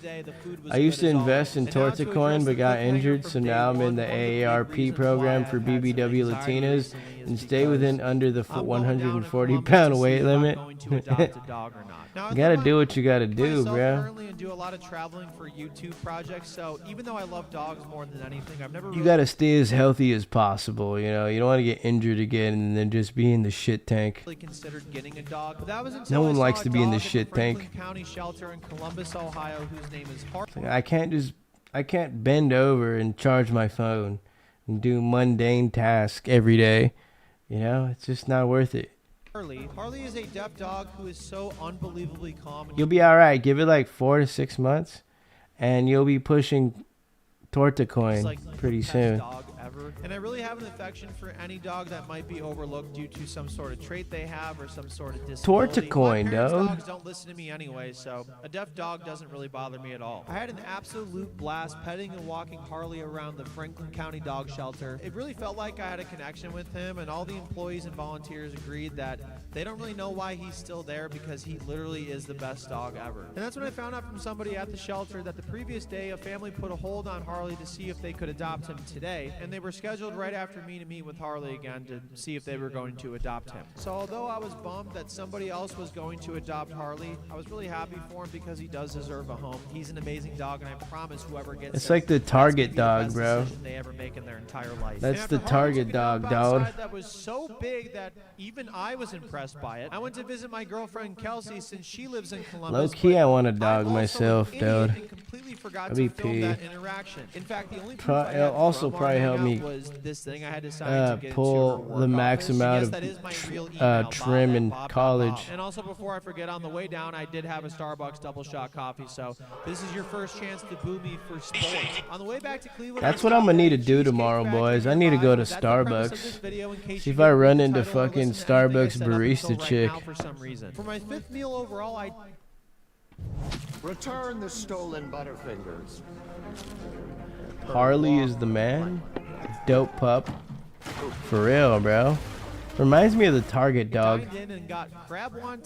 I used to invest in Tortacoin but got injured, so now I'm in the AARP program for BBW Latinas and stay within under the 140-pound weight limit. You gotta do what you gotta do, bro. And do a lot of traveling for YouTube projects, so even though I love dogs more than anything, I've never. You gotta stay as healthy as possible, you know. You don't want to get injured again and then just be in the shit tank. Considered getting a dog, but that was No one likes to be in the shit tank. County shelter in Columbus, Ohio, whose name is I can't bend over and charge my phone and do mundane tasks every day. You know, it's just not worth it. Harley. Harley is a deaf dog who is so unbelievably calm. You'll be all right. Give it like 4 to 6 months, and you'll be pushing Tortacoin pretty soon. Dog ever. And I really have an affection for any dog that might be overlooked due to some sort of trait they have or some sort of disability. Tortacoin, My parents' dude. dogs don't listen to me anyway, so a deaf dog doesn't really bother me at all. I had an absolute blast petting and walking Harley around the Franklin County Dog Shelter. It really felt like I had a connection with him, and all the employees and volunteers agreed that they don't really know why he's still there because he literally is the best dog ever. And that's when I found out from somebody at the shelter that the previous day a family put a hold on Harley to see if they could adopt him today, and they were scheduled right after me to meet with Harley again to see if they were going to adopt him. So although I was bummed that somebody else was going to adopt Harley, I was really happy for him because he does deserve a home. He's an amazing dog, and I promise whoever gets It's him, like the that's Target gonna be the dog, best bro. decision they ever make in their entire life. That's And the after Harley Target took a dump dog, dog. outside that was so big that even I was impressed by it. I went to visit my girlfriend Kelsey since she lives in Columbus. Low key, I want a dog I'm also myself, an idiot dude. and completely forgot That'd to be film pee. that interaction. In fact, the only proof I It'll had also from our probably help hangout me was this thing I had decided to get pull into her the work max office. amount Yes, of that is my real email, trim in Bob. college. And also, before I forget, on the way down, I did have a Starbucks double shot coffee. So this is your first chance to boo me for sport. On the way back to Cleveland, That's what I'm gonna need to do tomorrow, boys. I need to go to Starbucks. See if I run into fucking Starbucks barista chick. For some reason, for my 5th meal overall, I return the stolen Butterfingers. Harley is the man. Dope pup. For real, bro. Reminds me of the Target dog.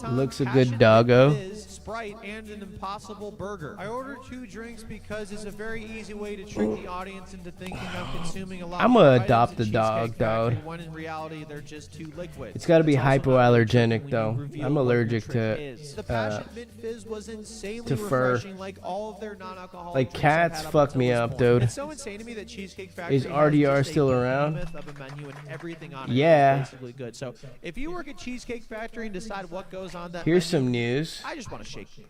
Looks a good doggo. Sprite and an Impossible Burger. I ordered 2 drinks because it's a very easy way to trick the audience into thinking I'm consuming a lot. I'm more gonna items adopt at the dog, Cheesecake Factory, dog. when in reality they're just 2 liquids. It's gotta be It's also not hypoallergenic when though. you reveal I'm what your allergic trick to is. The Passion Mint Fizz was insanely to fur. refreshing, like all of their non-alcoholic Like drinks I've cats had up fuck until me this up, point. dude. It's so insane to me that Cheesecake Factory Is has RDR just a still around? behemoth of a menu and everything on it Yeah. is basically good. So if you work at Cheesecake Factory and decide what goes on that Here's menu, some news. I just want to shake you.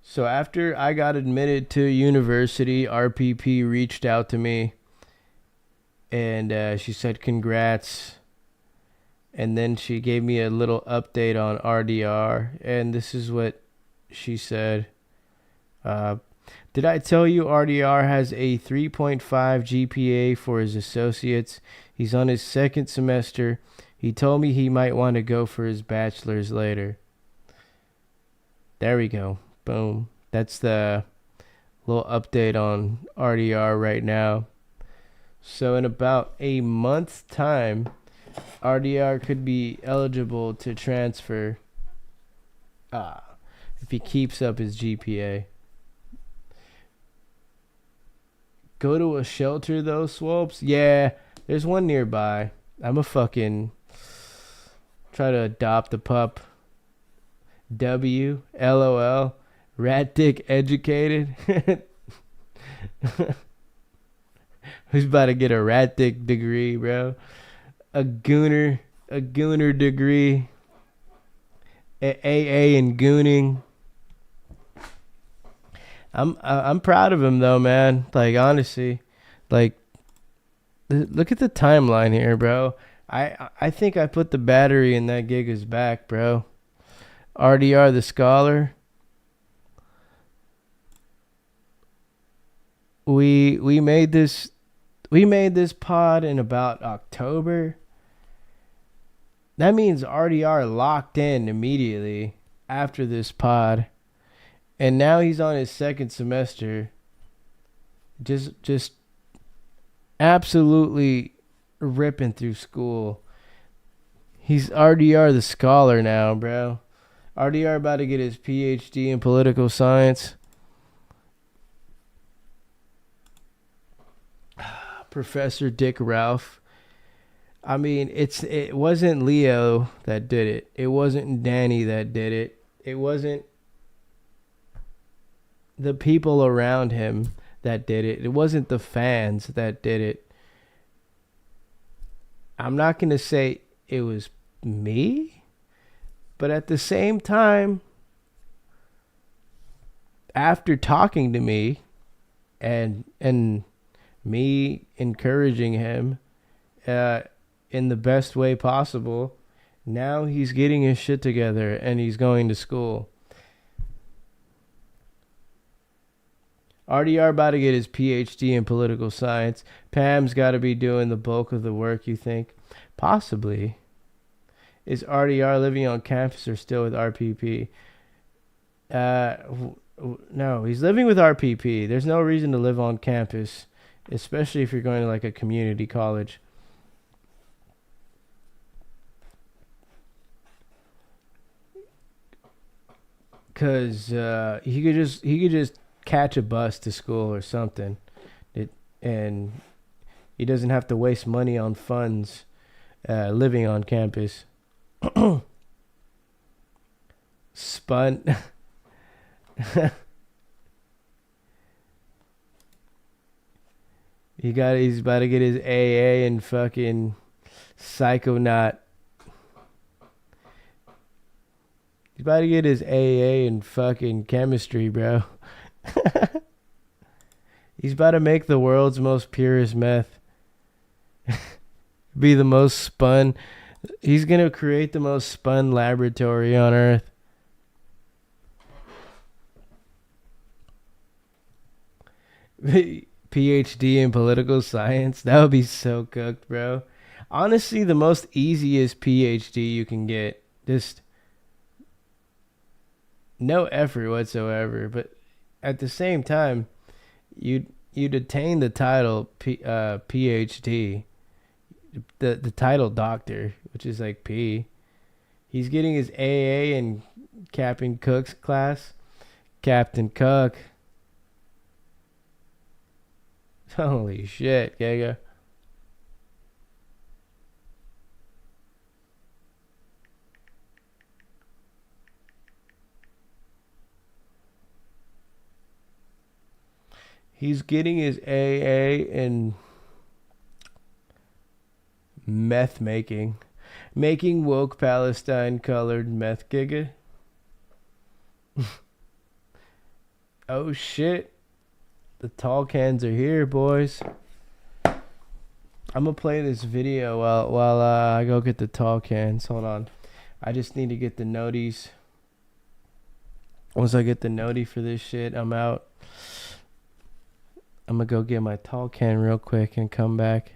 So after I got admitted to university, RPP reached out to me and she said congrats. And then she gave me a little update on RDR, and this is what she said. Did I tell you RDR has a 3.5 GPA for his associates? He's on his 2nd semester. He told me he might want to go for his bachelor's later. There we go. Boom. That's the little update on RDR right now. So in about a month's time, RDR could be eligible to transfer if he keeps up his GPA. Go to a shelter though, Swopes? Yeah, there's one nearby. I'm a fucking try to adopt a pup. LOL. Rat dick educated. Who's about to get a rat dick degree, bro? A gooner degree. AA and gooning. I'm proud of him though, man. Like honestly, like look at the timeline here, bro. I think I put the battery in that Giga's back, bro. RDR the Scholar. We made this pod in about October. That means RDR locked in immediately after this pod. And now he's on his second semester. Just absolutely ripping through school. He's RDR the Scholar now, bro. RDR about to get his PhD in political science. Professor Dick Ralph. I mean, it wasn't Leo that did it. It wasn't Danny that did it. It wasn't the people around him that did it. It wasn't the fans that did it. I'm not going to say it was me, but at the same time, after talking to me and me encouraging him in the best way possible, now he's getting his shit together and he's going to school. RDR about to get his PhD in political science. Pam's got to be doing the bulk of the work, you think? Possibly. Is RDR living on campus or still with RPP? No, he's living with RPP. There's no reason to live on campus, especially if you're going to like a community college. Cause he could just catch a bus to school or something, and he doesn't have to waste money on funds living on campus. Spun. He's about to get his AA and fucking Psychonaut. He's about to get his AA and fucking chemistry, bro. He's about to make the world's most purest meth. Be the most spun. He's going to create the most spun laboratory on Earth. PhD in political science. That would be so cooked, bro. Honestly, the most easiest PhD you can get. Just no effort whatsoever. But at the same time, you'd attain the title PhD. The title doctor, which is like P. He's getting his AA in Captain Cook's class. Captain Cook. Holy shit, Gaga. He's getting his AA in meth making. Making woke Palestine colored meth, Giga. Oh shit. The tall cans are here, boys. I'm gonna play this video while I go get the tall cans. Hold on. I just need to get the noties. Once I get the noti for this shit, I'm out. I'm gonna go get my tall can real quick and come back.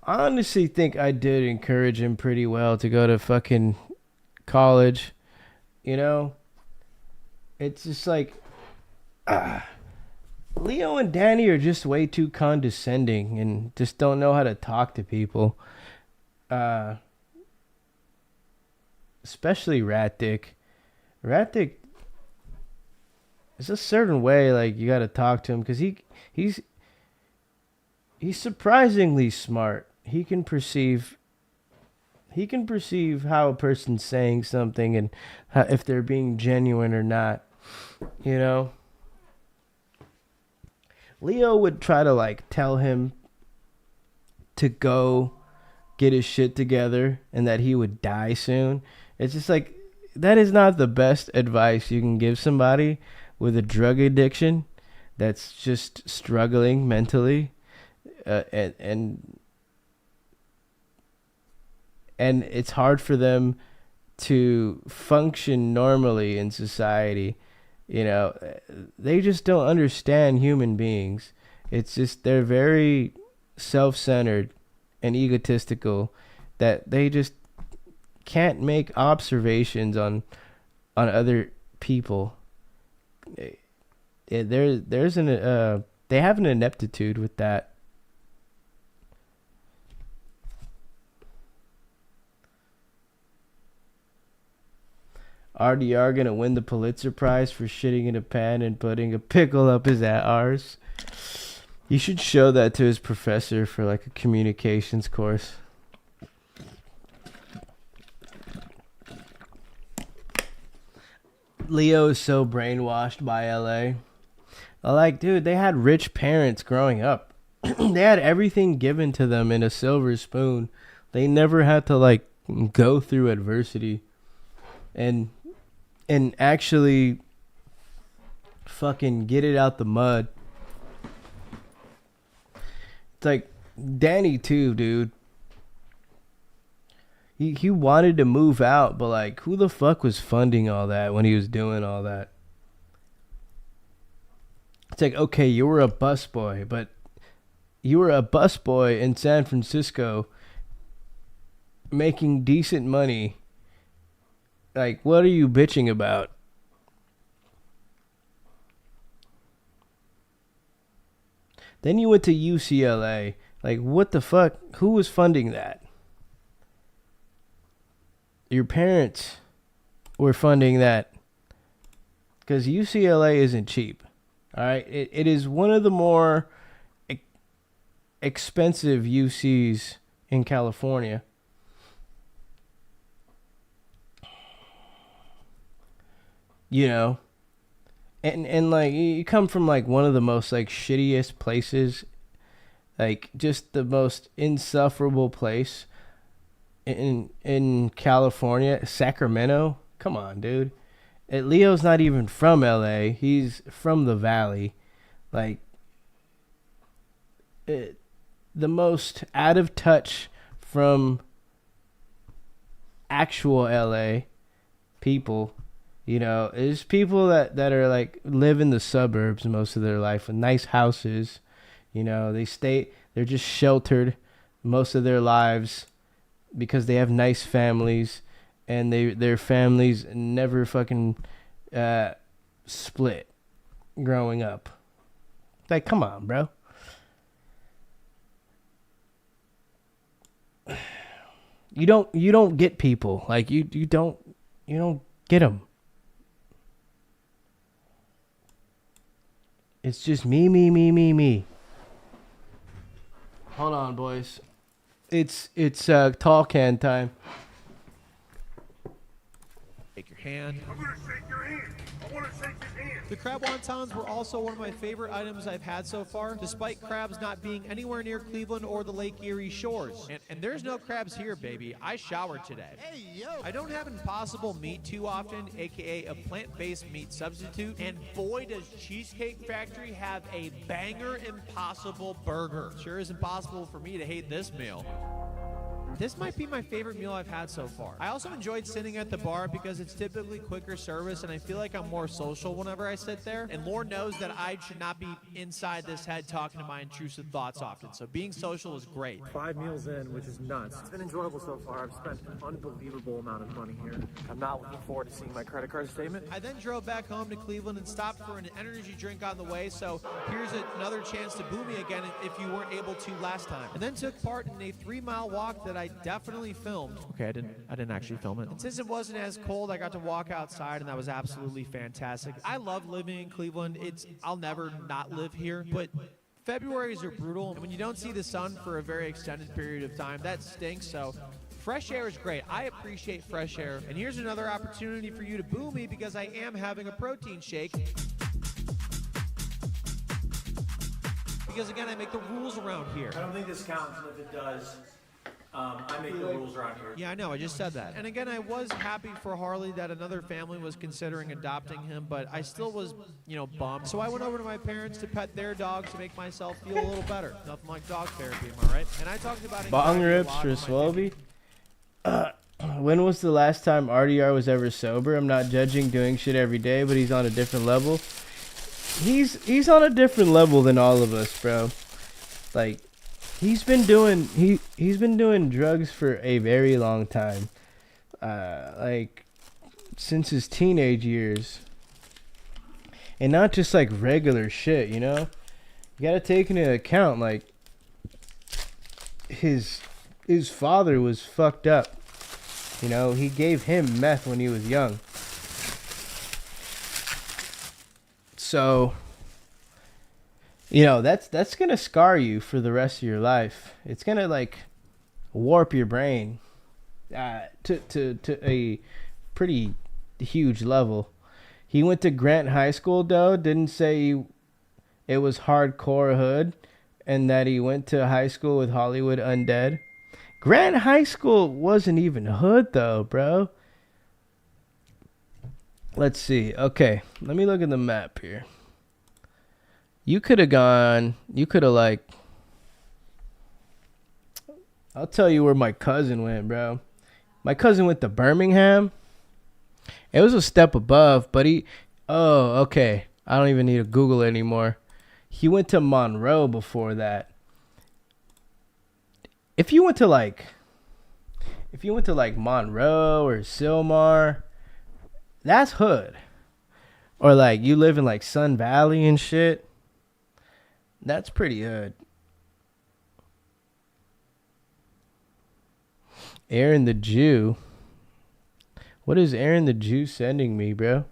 I honestly think I did encourage him pretty well to go to fucking college. You know? It's just like Leo and Danny are just way too condescending and just don't know how to talk to people. Especially Rat Dick. Rat Dick, there's a certain way like you gotta talk to him because he's surprisingly smart. He can perceive He can perceive how a person's saying something and if they're being genuine or not. You know? Leo would try to like tell him to go get his shit together and that he would die soon. It's just like, that is not the best advice you can give somebody with a drug addiction that's just struggling mentally. And it's hard for them to function normally in society. You know, they just don't understand human beings. It's just, they're very self-centered and egotistical that they just can't make observations on other people. There's an they have an ineptitude with that. RDR gonna win the Pulitzer Prize for shitting in a pan and putting a pickle up his arse. You should show that to his professor for like a communications course. Leo is so brainwashed by LA. Like, dude, they had rich parents growing up. They had everything given to them in a silver spoon. They never had to like go through adversity and actually fucking get it out the mud. It's like Danny too, dude. He wanted to move out, but like, who the fuck was funding all that when he was doing all that? It's like, okay, you were a busboy, but you were a busboy in San Francisco making decent money. Like, what are you bitching about? Then you went to UCLA. Like, what the fuck? Who was funding that? Your parents were funding that. Because UCLA isn't cheap. All right? It is one of the more expensive UCs in California. You know? And like, you come from like one of the most like shittiest places. Like, just the most insufferable place in California, Sacramento. Come on, dude. Leo's not even from LA. He's from the Valley. Like, the most out of touch from actual LA people. You know, there's people that are like live in the suburbs most of their life with nice houses. You know, they're just sheltered most of their lives because they have nice families, and their families never fucking split growing up. Like, come on, bro. You don't get people. Like, you don't get them. It's just me. Hold on, boys. It's tall can time. Take your hand. I'm gonna shake your hand. I wanna shake your hand. The crab wontons were also one of my favorite items I've had so far, despite crabs not being anywhere near Cleveland or the Lake Erie shores. And there's no crabs here, baby. I showered today. Hey, yo! I don't have Impossible meat too often, aka a plant-based meat substitute, and boy does Cheesecake Factory have a banger Impossible burger. Sure is impossible for me to hate this meal. This might be my favorite meal I've had so far. I also enjoyed sitting at the bar because it's typically quicker service, and I feel like I'm more social whenever I sit there. And Lord knows that I should not be inside this head talking to my intrusive thoughts often. So being social is great. 5 meals in, which is nuts. It's been enjoyable so far. I've spent an unbelievable amount of money here. I'm not looking forward to seeing my credit card statement. I then drove back home to Cleveland and stopped for an energy drink on the way. So here's another chance to boo me again if you weren't able to last time. And then took part in a 3-mile walk that I definitely filmed. Okay, I didn't actually film it. And since it wasn't as cold, I got to walk outside, and that was absolutely fantastic. I love living in Cleveland. I'll never not live here, but Februarys are brutal, and when you don't see the sun for a very extended period of time, that stinks. So Fresh air is great. I appreciate fresh air. And here's another opportunity for you to boo me because I am having a protein shake. Because again, I make the rules around here. I don't think this counts, and if it does, I make the rules around here. Yeah, I know. I just said that. And again, I was happy for Harley that another family was considering adopting him, but I still was, bummed. So I went over to my parents to pet their dog to make myself feel a little better. Nothing like dog therapy, am I right? And I talked about Bong rips for Swoby. When was the last time RDR was ever sober? I'm not judging doing shit every day, but he's on a different level. He's on a different level than all of us, bro. Like, he's been doing drugs for a very long time. Like, since his teenage years. And not just like regular shit, you know? You gotta take into account, like, his father was fucked up. You know, he gave him meth when he was young. So, that's gonna scar you for the rest of your life. It's gonna like warp your brain to a pretty huge level. He went to Grant High School though. Didn't say it was hardcore hood, and that he went to high school with Hollywood Undead. Grant High School wasn't even hood though, bro. Let's see. Okay, let me look at the map here. You could have I'll tell you where my cousin went, bro. My cousin went to Birmingham. It was a step above, but okay. I don't even need to Google it anymore. He went to Monroe before that. If you went to like Monroe or Sylmar, that's hood. Or like you live in like Sun Valley and shit, that's pretty hood. Aaron the Jew. What is Aaron the Jew sending me, bro?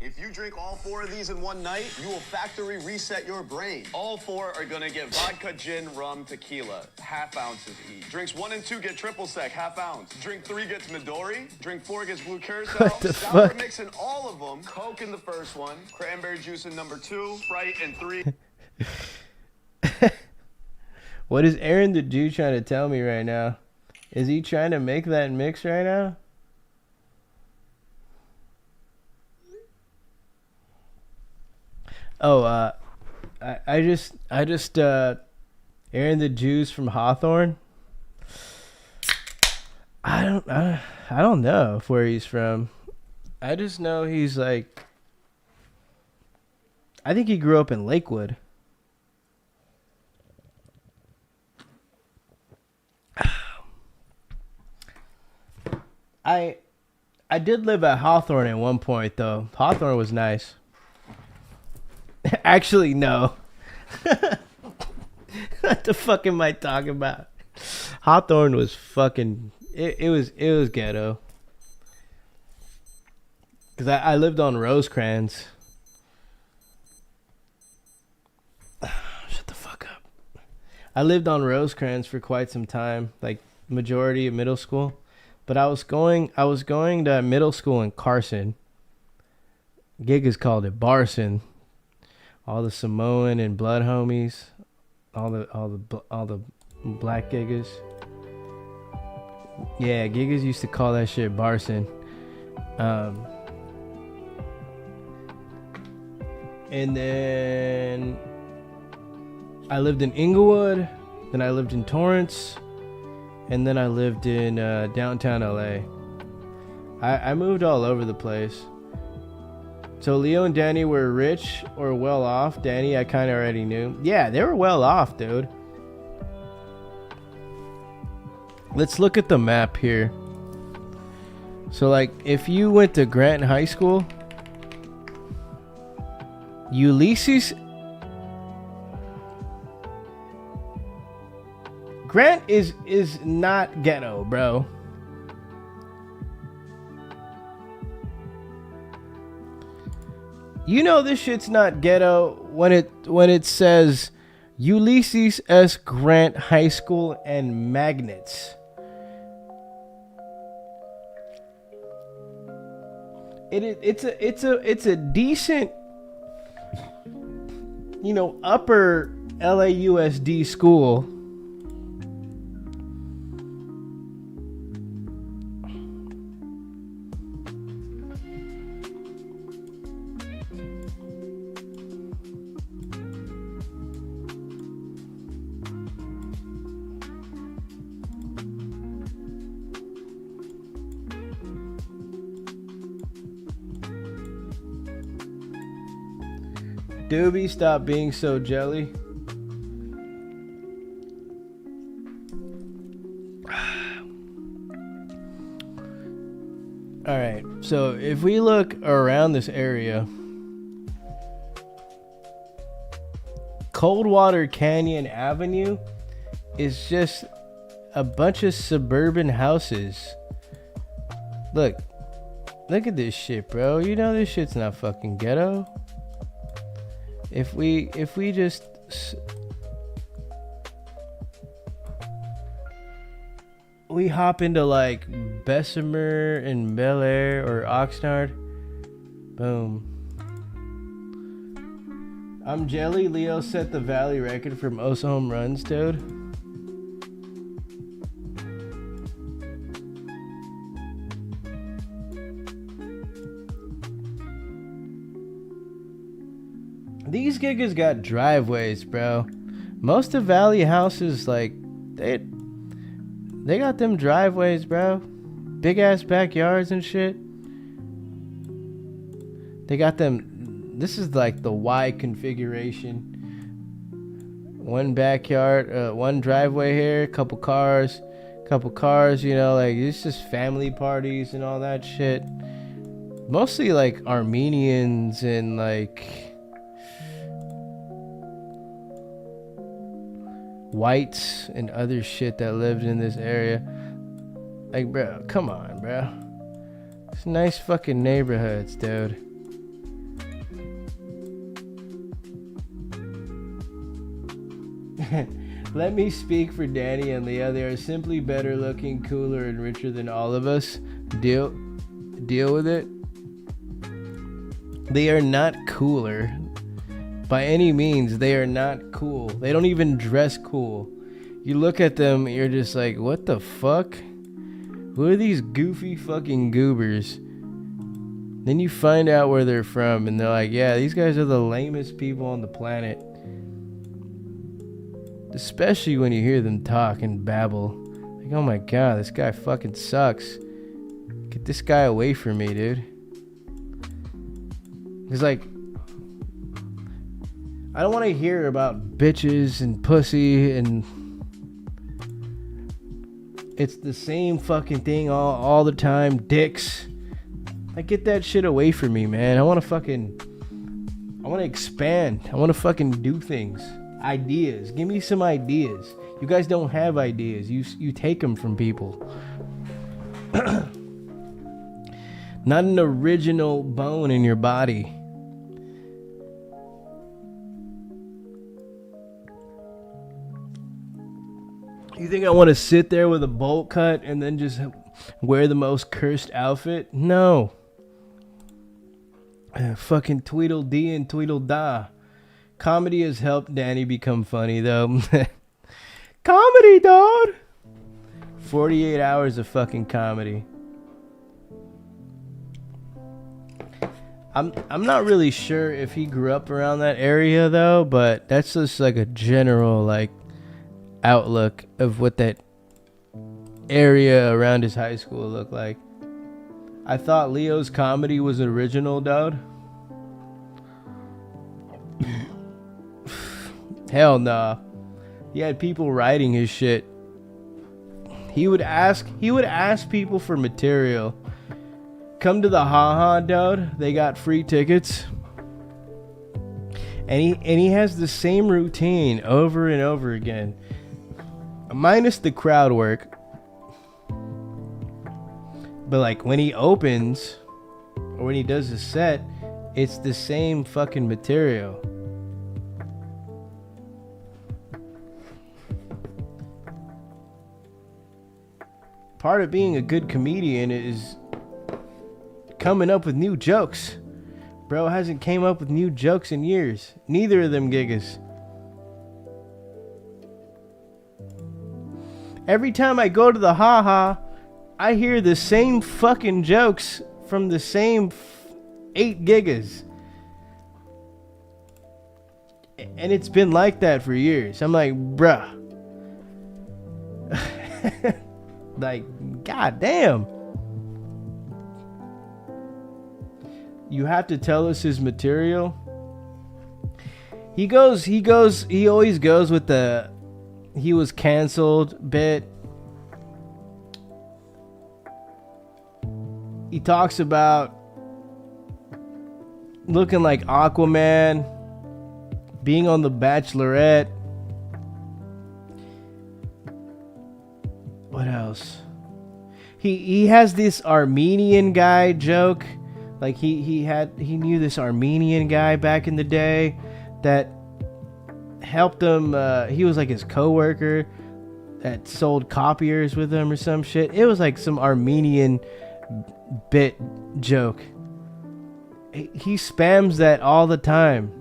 If you drink all 4 of these in one night, you will factory reset your brain. All 4 are gonna get vodka, gin, rum, tequila, half ounces each. Drinks 1 and 2 get triple sec, half ounce. Drink 3 gets Midori. Drink 4 gets blue curacao. What the Sour fuck? mix in all of them. Coke in the first one. Cranberry juice in number 2. Sprite in 3. What is Aaron the Jew trying to tell me right now? Is he trying to make that mix right now? Oh, I just Aaron the Jew's from Hawthorne. I don't know where he's from. I just know he's like, I think he grew up in Lakewood. I did live at Hawthorne at one point though. Hawthorne was nice. Actually, no. What the fuck am I talking about? Hawthorne was fucking. It was ghetto. Cause I lived on Rosecrans. Shut the fuck up. I lived on Rosecrans for quite some time, like majority of middle school. But I was going to middle school in Carson. Gigas called it Barson. All the Samoan and blood homies, all the black gigas. Yeah, gigas used to call that shit Barson. And then I lived in Inglewood, then I lived in Torrance, and then I lived in downtown LA. I moved all over the place. So Leo and Danny were rich or well off. Danny, I kind of already knew. Yeah, they were well off, dude. Let's look at the map here. So, like, if you went to Grant High School, Ulysses... Grant is not ghetto, bro. You know this shit's not ghetto when it says Ulysses S. Grant High School and Magnets. It's a decent, you know, upper LAUSD school. Doobie, stop being so jelly. Alright, so if we look around this area, Coldwater Canyon Avenue is just a bunch of suburban houses. Look at this shit, bro. You know this shit's not fucking ghetto. If we just we hop into like Bessemer and Bel Air or Oxnard, boom. I'm jelly. Leo set the Valley record for most home runs, dude. These gigas got driveways, bro. Most of Valley houses, like, they got them driveways, bro. Big ass backyards and shit. They got them. This is like the Y configuration. One backyard, one driveway here, couple cars, you know, like it's just family parties and all that shit. Mostly like Armenians and like whites and other shit that lived in this area. Like, bro, come on, bro. It's nice fucking neighborhoods, dude. Let me speak for Danny and Leah. They are simply better looking, cooler, and richer than all of us. Deal with it. They are not cooler. By any means, they are not cool. They don't even dress cool. You look at them, you're just like, what the fuck? Who are these goofy fucking goobers? Then you find out where they're from, and they're like, yeah, these guys are the lamest people on the planet. Especially when you hear them talk and babble. Like, oh my god, this guy fucking sucks. Get this guy away from me, dude. It's like, I don't want to hear about bitches and pussy and it's the same fucking thing all the time. Dicks. Like, get that shit away from me, man. I want to expand. I want to fucking do things. Ideas. Give me some ideas. You guys don't have ideas. You take them from people. Not an original bone in your body. You think I want to sit there with a bolt cut and then just wear the most cursed outfit? No. Fucking Tweedledee and Tweedledee. Comedy has helped Danny become funny, though. Comedy, dog! 48 hours of fucking comedy. I'm not really sure if he grew up around that area, though, but that's just like a general, like, outlook of what that area around his high school looked like. I thought Leo's comedy was original, dude. Hell nah. He had people writing his shit. He would ask people for material. Come to the haha, dude. They got free tickets. And he has the same routine over and over again. Minus the crowd work. But like when he opens or when he does a set, it's the same fucking material. Part of being a good comedian is coming up with new jokes. Bro hasn't came up with new jokes in years. Neither of them gigas. Every time I go to the haha, I hear the same fucking jokes from the same 8 gigas. And it's been like that for years. I'm like, bruh. Like, goddamn. You have to tell us his material. He always goes with the he was canceled bit. He talks about looking like Aquaman, being on The Bachelorette. What else? He has this Armenian guy joke. Like he knew this Armenian guy back in the day that helped him. He was like his coworker that sold copiers with him or some shit. It was like some Armenian bit joke. He spams that all the time.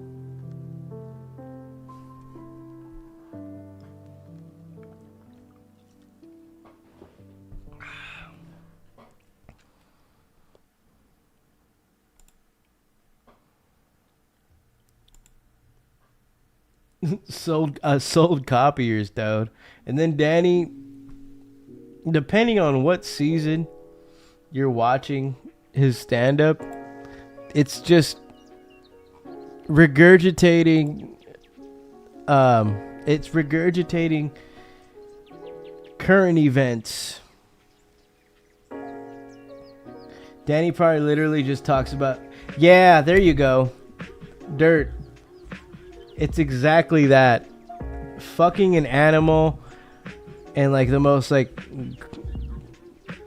sold copiers, dude. And then Danny, depending on what season you're watching his stand-up, it's just regurgitating current events. Danny probably literally just talks about, yeah, there you go, dirt. It's exactly that. Fucking an animal and like the most like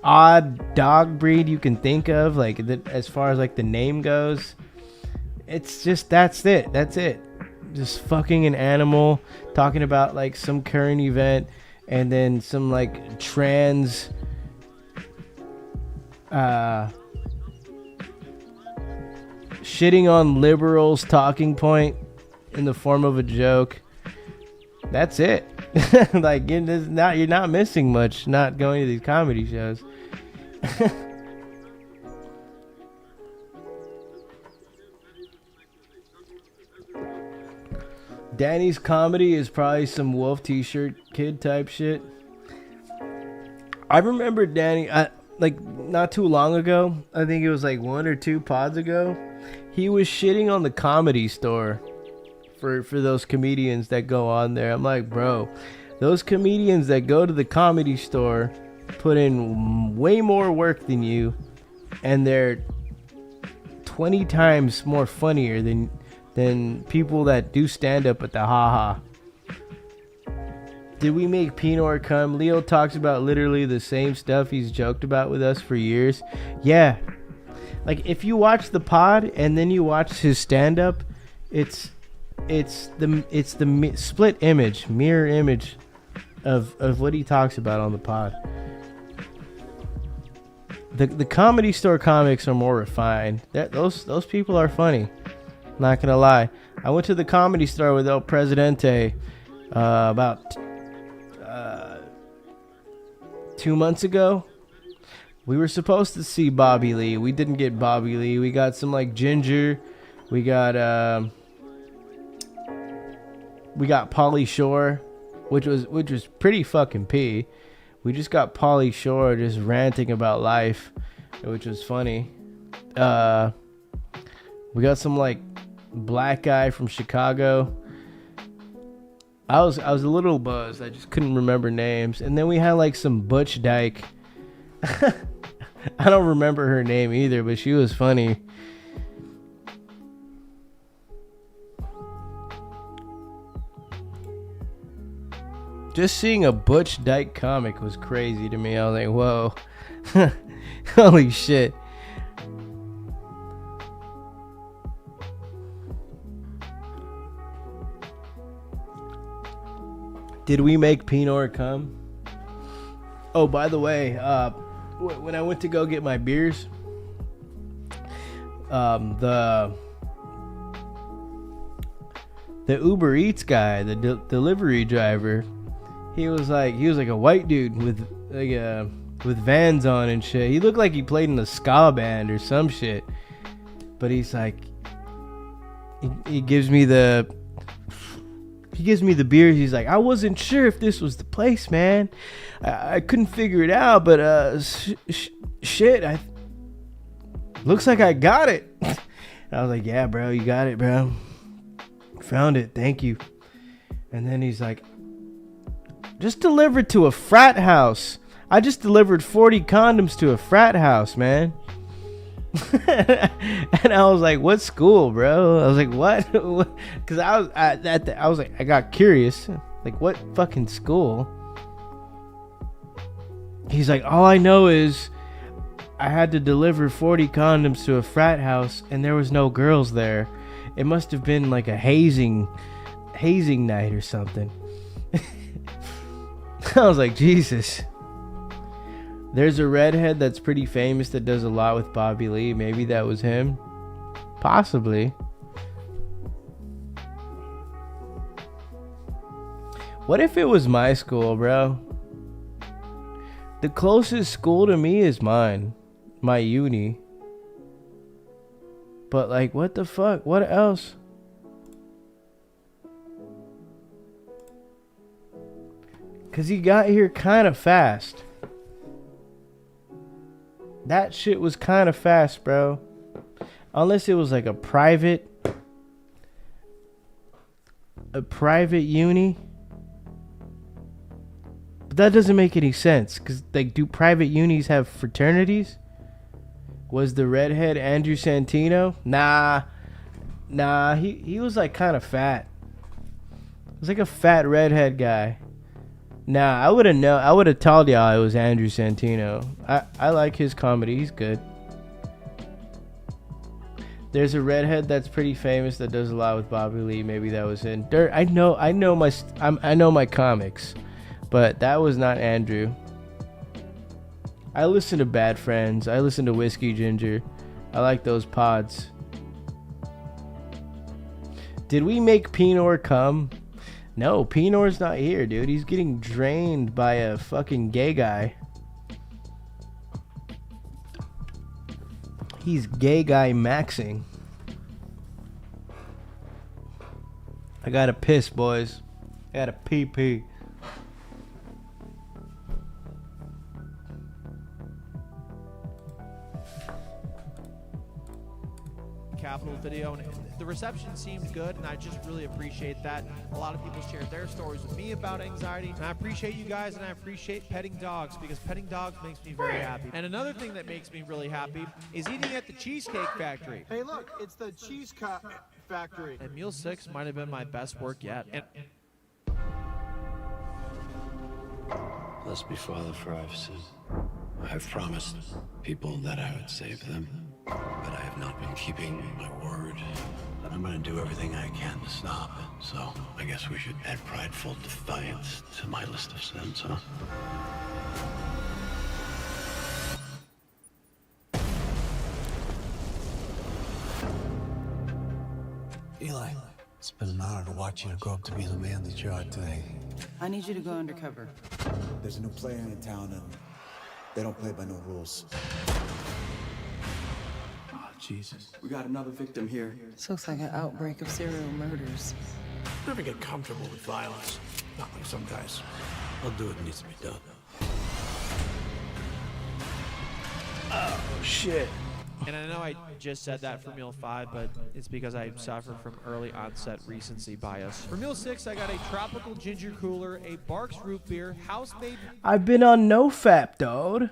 odd dog breed you can think of, like as far as like the name goes. It's just that's it. Just fucking an animal, talking about like some current event, and then some like trans shitting on liberals talking point in the form of a joke. That's it. Like you're not missing much not going to these comedy shows. Danny's comedy is probably some Wolf T-shirt kid type shit. I remember Danny, like not too long ago, I think it was like 1 or 2 pods ago, he was shitting on the Comedy Store for those comedians that go on there. I'm like, bro, those comedians that go to the Comedy Store put in way more work than you, and they're 20 times more funnier than people that do stand up at the haha. Did we make Pinor come? Leo talks about literally the same stuff he's joked about with us for years. Yeah. Like if you watch the pod and then you watch his stand up, it's the split image, mirror image of what he talks about on the pod. The Comedy Store comics are more refined. Those people are funny. Not gonna lie. I went to the Comedy Store with El Presidente about 2 months ago. We were supposed to see Bobby Lee. We didn't get Bobby Lee. We got some like Ginger. We got Pauly Shore, which was pretty fucking pee. We just got Pauly Shore just ranting about life, which was funny. We got some like black guy from Chicago. I was a little buzzed. I just couldn't remember names. And then we had like some Butch Dyke. I don't remember her name either, but she was funny. Just seeing a Butch Dyke comic was crazy to me. I was like, whoa. Holy shit. Did we make Pinor come? Oh, by the way, when I went to go get my beers, the Uber Eats guy, the delivery driver, he was like a white dude with with Vans on and shit. He looked like he played in a ska band or some shit. But he's like, he gives me the beer. He's like, I wasn't sure if this was the place, man. I couldn't figure it out, but shit, looks like I got it. I was like, yeah, bro, you got it, bro. Found it, thank you. And then he's like, just delivered to a frat house. I just delivered 40 condoms to a frat house, man. And I was like, what school, bro? I was like, what? Because I was like, I got curious. Like, what fucking school? He's like, all I know is I had to deliver 40 condoms to a frat house and there was no girls there. It must have been like a hazing night or something. I was like, Jesus. There's a redhead that's pretty famous that does a lot with Bobby Lee. Maybe that was him. Possibly. What if it was my school, bro? The closest school to me is mine. My uni. But like, what the fuck? What else? Cause he got here kind of fast. That shit was kind of fast, bro. Unless it was like a private uni. But that doesn't make any sense. Cause like, do private unis have fraternities? Was the redhead Andrew Santino? Nah, he was like kind of fat. He was like a fat redhead guy. Nah, I would have told y'all it was Andrew Santino. I like his comedy. He's good. There's a redhead that's pretty famous that does a lot with Bobby Lee. Maybe that was him. I know my comics, but that was not Andrew. I listen to Bad Friends. I listen to Whiskey Ginger. I like those pods. Did we make Pinor come? No, Pinor's not here, dude. He's getting drained by a fucking gay guy. He's gay guy maxing. I gotta piss, boys. I gotta pee. Capitol video, and the reception seemed good, and I just really appreciate that. A lot of people shared their stories with me about anxiety, and I appreciate you guys, and I appreciate petting dogs, because petting dogs makes me very happy. And another thing that makes me really happy is eating at the Cheesecake Factory. Hey, look, it's the Cheesecake Factory. And meal 6 might have been my best work yet. And Blessed be Father, for I've sinned. I have promised people that I would save them, but I have not been keeping my word. But I'm going to do everything I can to stop it. So I guess we should add prideful defiance to my list of sins, huh? Eli, it's been an honor to watch you grow up to be the man that you are today. I need you to go undercover. There's a new player in town, and they don't play by no rules. Oh, Jesus. We got another victim here. This looks like an outbreak of serial murders. Never get comfortable with violence. Not like some guys. I'll do what needs to be done. Oh, shit. And I know I just said that for meal 5, but it's because I suffer from early onset recency bias. For meal 6, I got a tropical ginger cooler, a Barks root beer, house-made... I've been on NoFap, dude.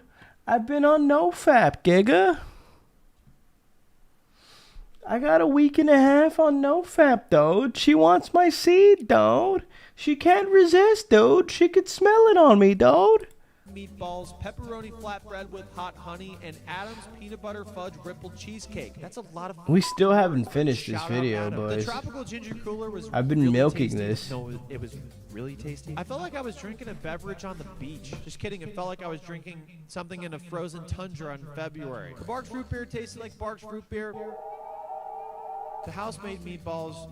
I've been on NoFap, Giga. I got a week and a half on NoFap, dude. She wants my seed, dude. She can't resist, dude. She could smell it on me, dude. Meatballs, pepperoni flatbread with hot honey, and Adam's peanut butter fudge rippled cheesecake. That's a lot of... We still haven't finished this Shout video, out Adam. boys. The tropical ginger cooler was I've been really milking tasty. this. No, it was really tasty. I felt like I was drinking a beverage on the beach. Just kidding. It felt like I was drinking something in a frozen tundra in February. The Barks root beer tasted like Barks root beer. to house-made meatballs.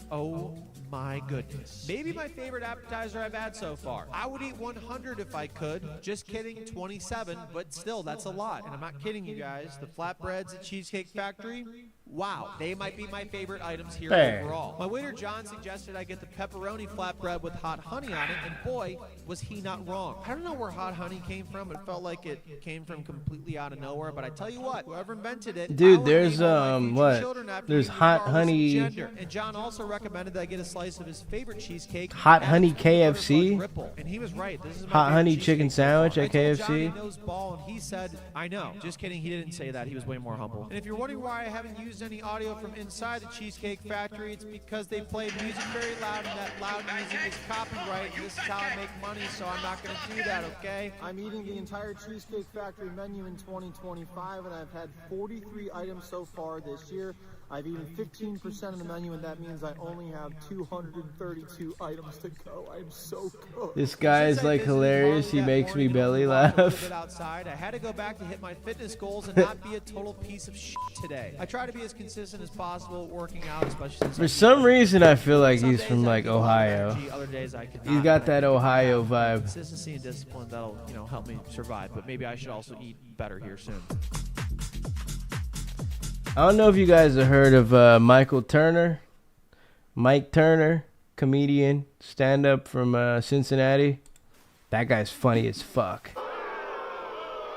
Oh my goodness. Maybe my favorite appetizer I've had so far. I would eat 100 if I could. Just kidding, 27, but still, that's a lot. And I'm not kidding you guys. The flatbreads at Cheesecake Factory, wow, they might be my favorite items here overall. My waiter John suggested I get the pepperoni flatbread with hot honey on it, and boy, was he not wrong. I don't know where hot honey came from. It felt like it came from completely out of nowhere, but I tell you what, whoever invented it, Dude, there's what? There's hot honey. And John also recommended that I get a slice of his favorite cheesecake. Hot honey KFC. And he was right. This is my Hot honey favorite chicken sandwich at I told KFC. Johnny knows ball, and he said, I know. Just kidding, he didn't say that. He was way more humble. And if you're wondering why I haven't used any audio from inside the Cheesecake Factory, it's because they play music very loud, and that loud music is copyright, and this is how I make money, so I'm not going to do that, okay? I'm eating the entire Cheesecake Factory menu in 2025, and I've had 43 items so far this year. I've eaten 15% of the menu, and that means I only have 232 items to go. I'm so good. This guy is like hilarious. He makes me belly laugh. Outside, I had to go back to hit my fitness goals and not be a total piece of shit today. I try to be as consistent as possible working out, especially since For some reason, I feel like he's from like Ohio. Other days I could He's not. got that Ohio vibe. Consistency and discipline, that'll help me survive. But maybe I should also eat better here soon. I don't know if you guys have heard of Michael Turner. Mike Turner, comedian, stand-up from Cincinnati. That guy's funny as fuck.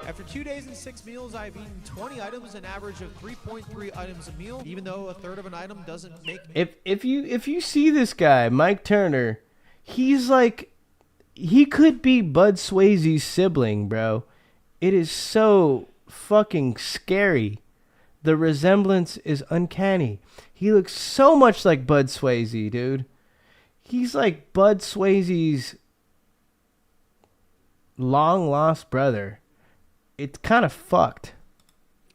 After 2 days and 6 meals, I've eaten 20 items, an average of 3.3 items a meal, even though a third of an item doesn't make... If you see this guy, Mike Turner, he's like... He could be Bud Swayze's sibling, bro. It is so fucking scary. The resemblance is uncanny. He looks so much like Bud Swayze, dude. He's like Bud Swayze's long-lost brother. It's kind of fucked.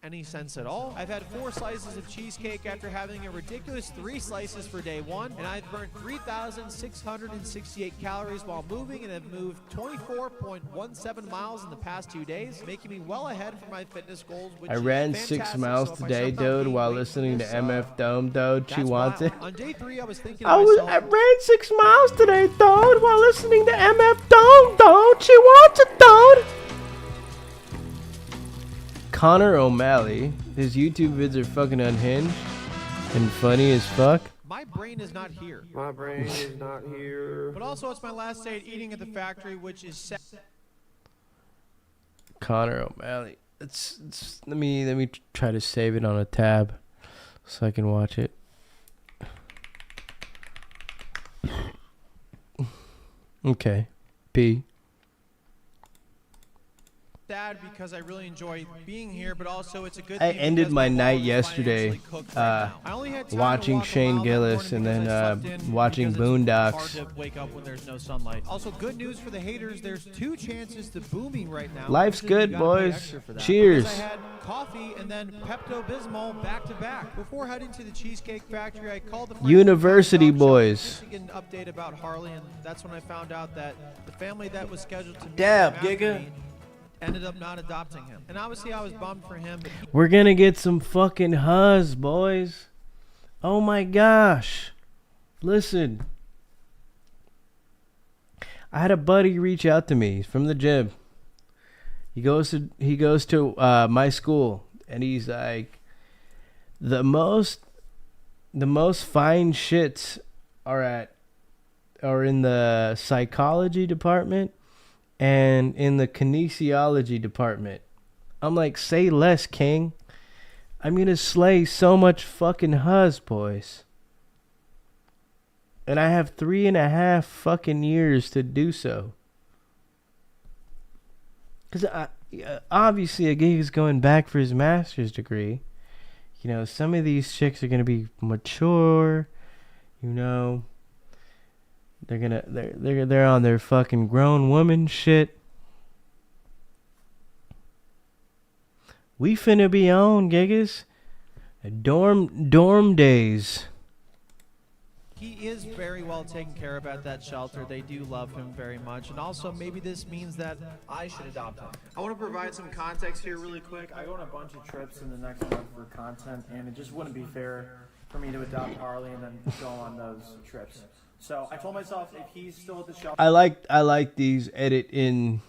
Any sense at all. I've had 4 slices of cheesecake after having a ridiculous 3 slices for day 1, and I've burnt 3,668 calories while moving, and have moved 24.17 miles in the past 2 days, making me well ahead for my fitness goals, which I is ran fantastic. 6 miles So if today, I start dude, gaining while weight, listening to this, MF Dome, dude. She that's wants wild. it. On day 3, I was thinking to I myself, ran 6 miles today, dude, while listening to MF Dome, dude. She wants it, dude. Connor O'Malley, his YouTube vids are fucking unhinged and funny as fuck. my brain is not here. My brain is not here. But also, it's my last day eating at the factory, which is sad. Connor O'Malley. Let me try to save it on a tab so I can watch it. Okay. P. Sad because I really enjoy being here, but also it's a good I thing ended because my mom night is yesterday financially cooked right now. I only had time to watching walk a Shane mile that Gillis and morning then because I slept in watching because it's Boondocks. hard to wake up when there's no sunlight. Also, good news for the haters, there's 2 chances to booming right now. Life's Which is you good, gotta pay boys. extra for that. Cheers. Because I had coffee and then Pepto-Bismol back to back. Before heading to the Cheesecake Factory, I called the friends University from Dog Shop boys. to get an update about Harley, and that's when I found out that the family that was scheduled to meet Dab, him after Giga. me ended up not adopting him. And obviously I was bummed for him, but We're gonna get some fucking huzz, boys. Oh my gosh. Listen. I had a buddy reach out to me from the gym. He goes to my school, and he's like, the most fine shits are in the psychology department and in the kinesiology department. I'm like, say less, King. I'm gonna slay so much fucking huzz, boys. And I have 3.5 fucking years to do so. Because obviously a gig is going back for his master's degree. You know, some of these chicks are gonna be mature. You know, they're on their fucking grown woman shit. We finna be on, Gigas. Dorm days. he is very well taken care of at that shelter. They do love him very much. And also, maybe this means that I should adopt him. I want to provide some context here really quick. I go on a bunch of trips in the next month for content, and it just wouldn't be fair for me to adopt Harley and then go on those trips. So I told myself if he's still at the shelter, I like these edit in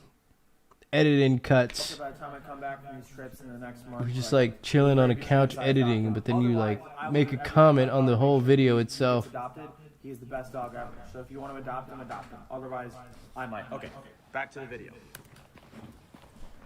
cuts. by the time I come back from these trips in the next month, We're just like chilling on a couch editing, but then you like make a comment on the whole video itself. adopted, he's the best dog ever. So if you want to adopt him, adopt him. Otherwise, I might. Okay, back to the video.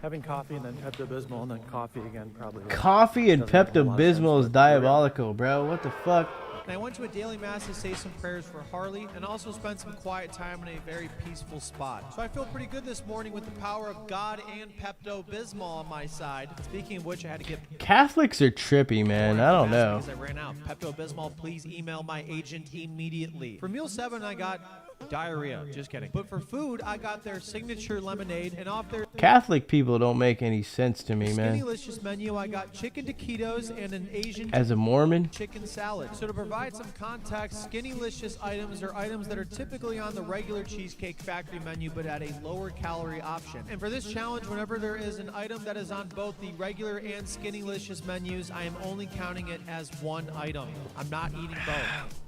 Having coffee and then Pepto-Bismol and then coffee again probably. Coffee and doesn't make a whole lot of sense, Pepto-Bismol is but diabolical, bro. What the fuck? And I went to a daily mass to say some prayers for Harley and also spend some quiet time in a very peaceful spot. So I feel pretty good this morning with the power of God and Pepto-Bismol on my side. Speaking of which, I had to get Catholics are trippy, man. I don't know. because I ran out. Pepto-Bismol, please email my agent immediately. For meal 7, I got diarrhea. Just kidding. But for food, I got their signature lemonade, and off their Catholic people don't make any sense to me, man. Skinnylicious menu, I got chicken taquitos and an Asian As a Mormon, chicken salad. So to provide some context, Skinnylicious items are items that are typically on the regular Cheesecake Factory menu but at a lower calorie option. And for this challenge, whenever there is an item that is on both the regular and Skinnylicious menus, I am only counting it as one item. I'm not eating both.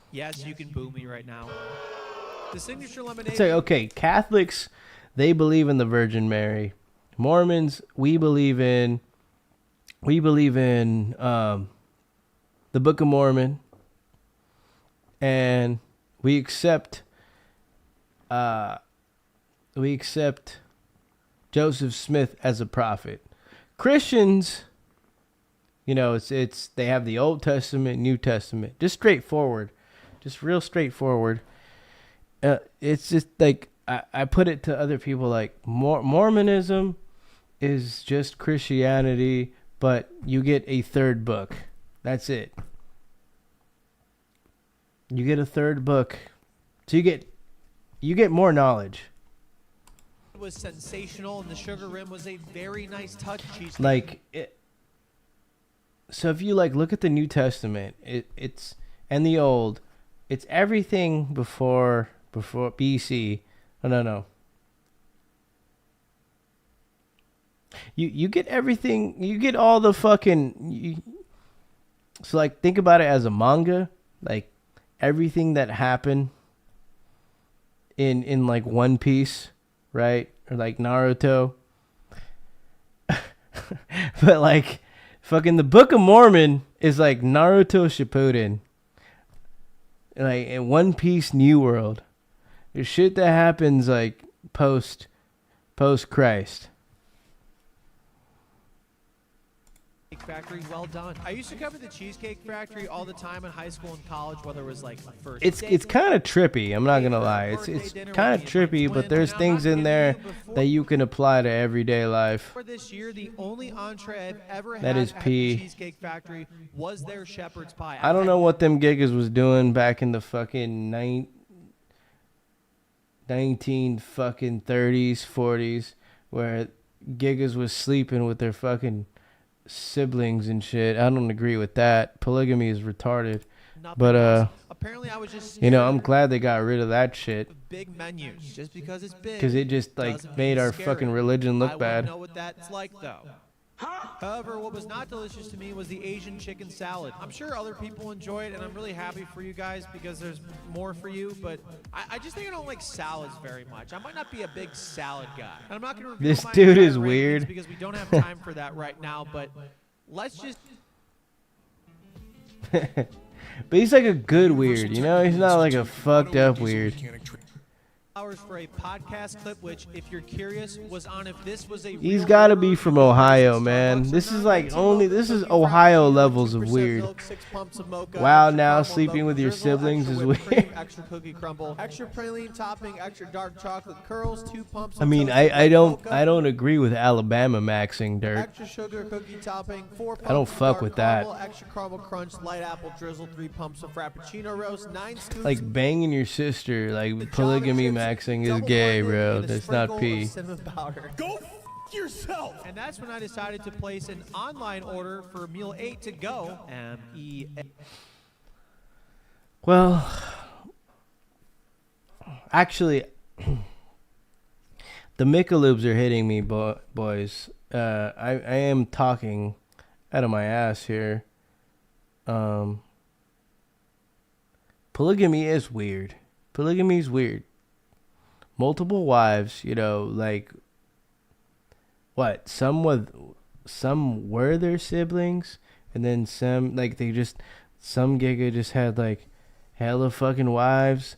Yes, you can boo me right now. The signature lemonade. it's like, okay, Catholics, they believe in the Virgin Mary. Mormons, we believe in the Book of Mormon, and we accept Joseph Smith as a prophet. Christians, you know, it's they have the Old Testament, New Testament, just straightforward, just real straightforward. It's just like I put it to other people like Mormonism is just Christianity, but you get a third book. That's it. You get a third book, so you get more knowledge. It was sensational, and the sugar rim was a very nice touch. Cheesecake. Like it. So if you like look at the New Testament, it's and the Old, it's everything before BC. No. You get everything. You get all the fucking. So like think about it as a manga, like everything that happened in like One Piece, right? Or like Naruto. But like fucking the Book of Mormon is like Naruto Shippuden. Like in One Piece New World. There's shit that happens like post Christ. Factory, well done. I used to cover the Cheesecake Factory all the time in high school and college, whether it was like first. It's kind of trippy. I'm not gonna lie. It's kind of trippy, but there's things in there that you can apply to everyday life. For this year, the only entree I've ever had That is at pee. the Cheesecake Factory was their shepherd's pie. I don't know what them gigas was doing back in the fucking 19 fucking 30s, 40s, where gigas was sleeping with their fucking siblings and shit. I don't agree with that. Polygamy is retarded. But apparently I was just you know, I'm glad they got rid of that shit. Big menus, just because it's big. Because it just like made our fucking religion look I bad. know what that's like though. However, what was not delicious to me was the Asian chicken salad. I'm sure other people enjoy it, and I'm really happy for you guys because there's more for you, but I just think I don't like salads very much. I might not be a big salad guy. And I'm not going to review This my dude entire is rankings weird. because we don't have time for that right now, but let's just... But he's like a good weird, you know? He's not like a fucked up weird. Hours for a podcast clip, which, if you're curious, was on if this was a He's got to be from Ohio, man. This is like this is Ohio levels of weird. Wow, now sleeping with your siblings is weird. Extra cookie crumble, extra praline topping, extra dark chocolate curls, 2 pumps. I mean, I don't agree with Alabama maxing dirt. Extra sugar cookie topping, 4 pumps. I don't fuck with that. Caramel, extra caramel crunch, light apple drizzle, 3 pumps of frappuccino roast, 9 scoops. Like banging your sister, like polygamy maxing is gay, bro. That's not pee. Go yourself. And that's when I decided to place an online order for meal 8 to go. MEA. Well, actually, the Michelobs are hitting me, boys. I am talking out of my ass here. Polygamy is weird. Polygamy is weird. Multiple wives, you know, like what? Some were their siblings, and then some like some giga just had like hella fucking wives.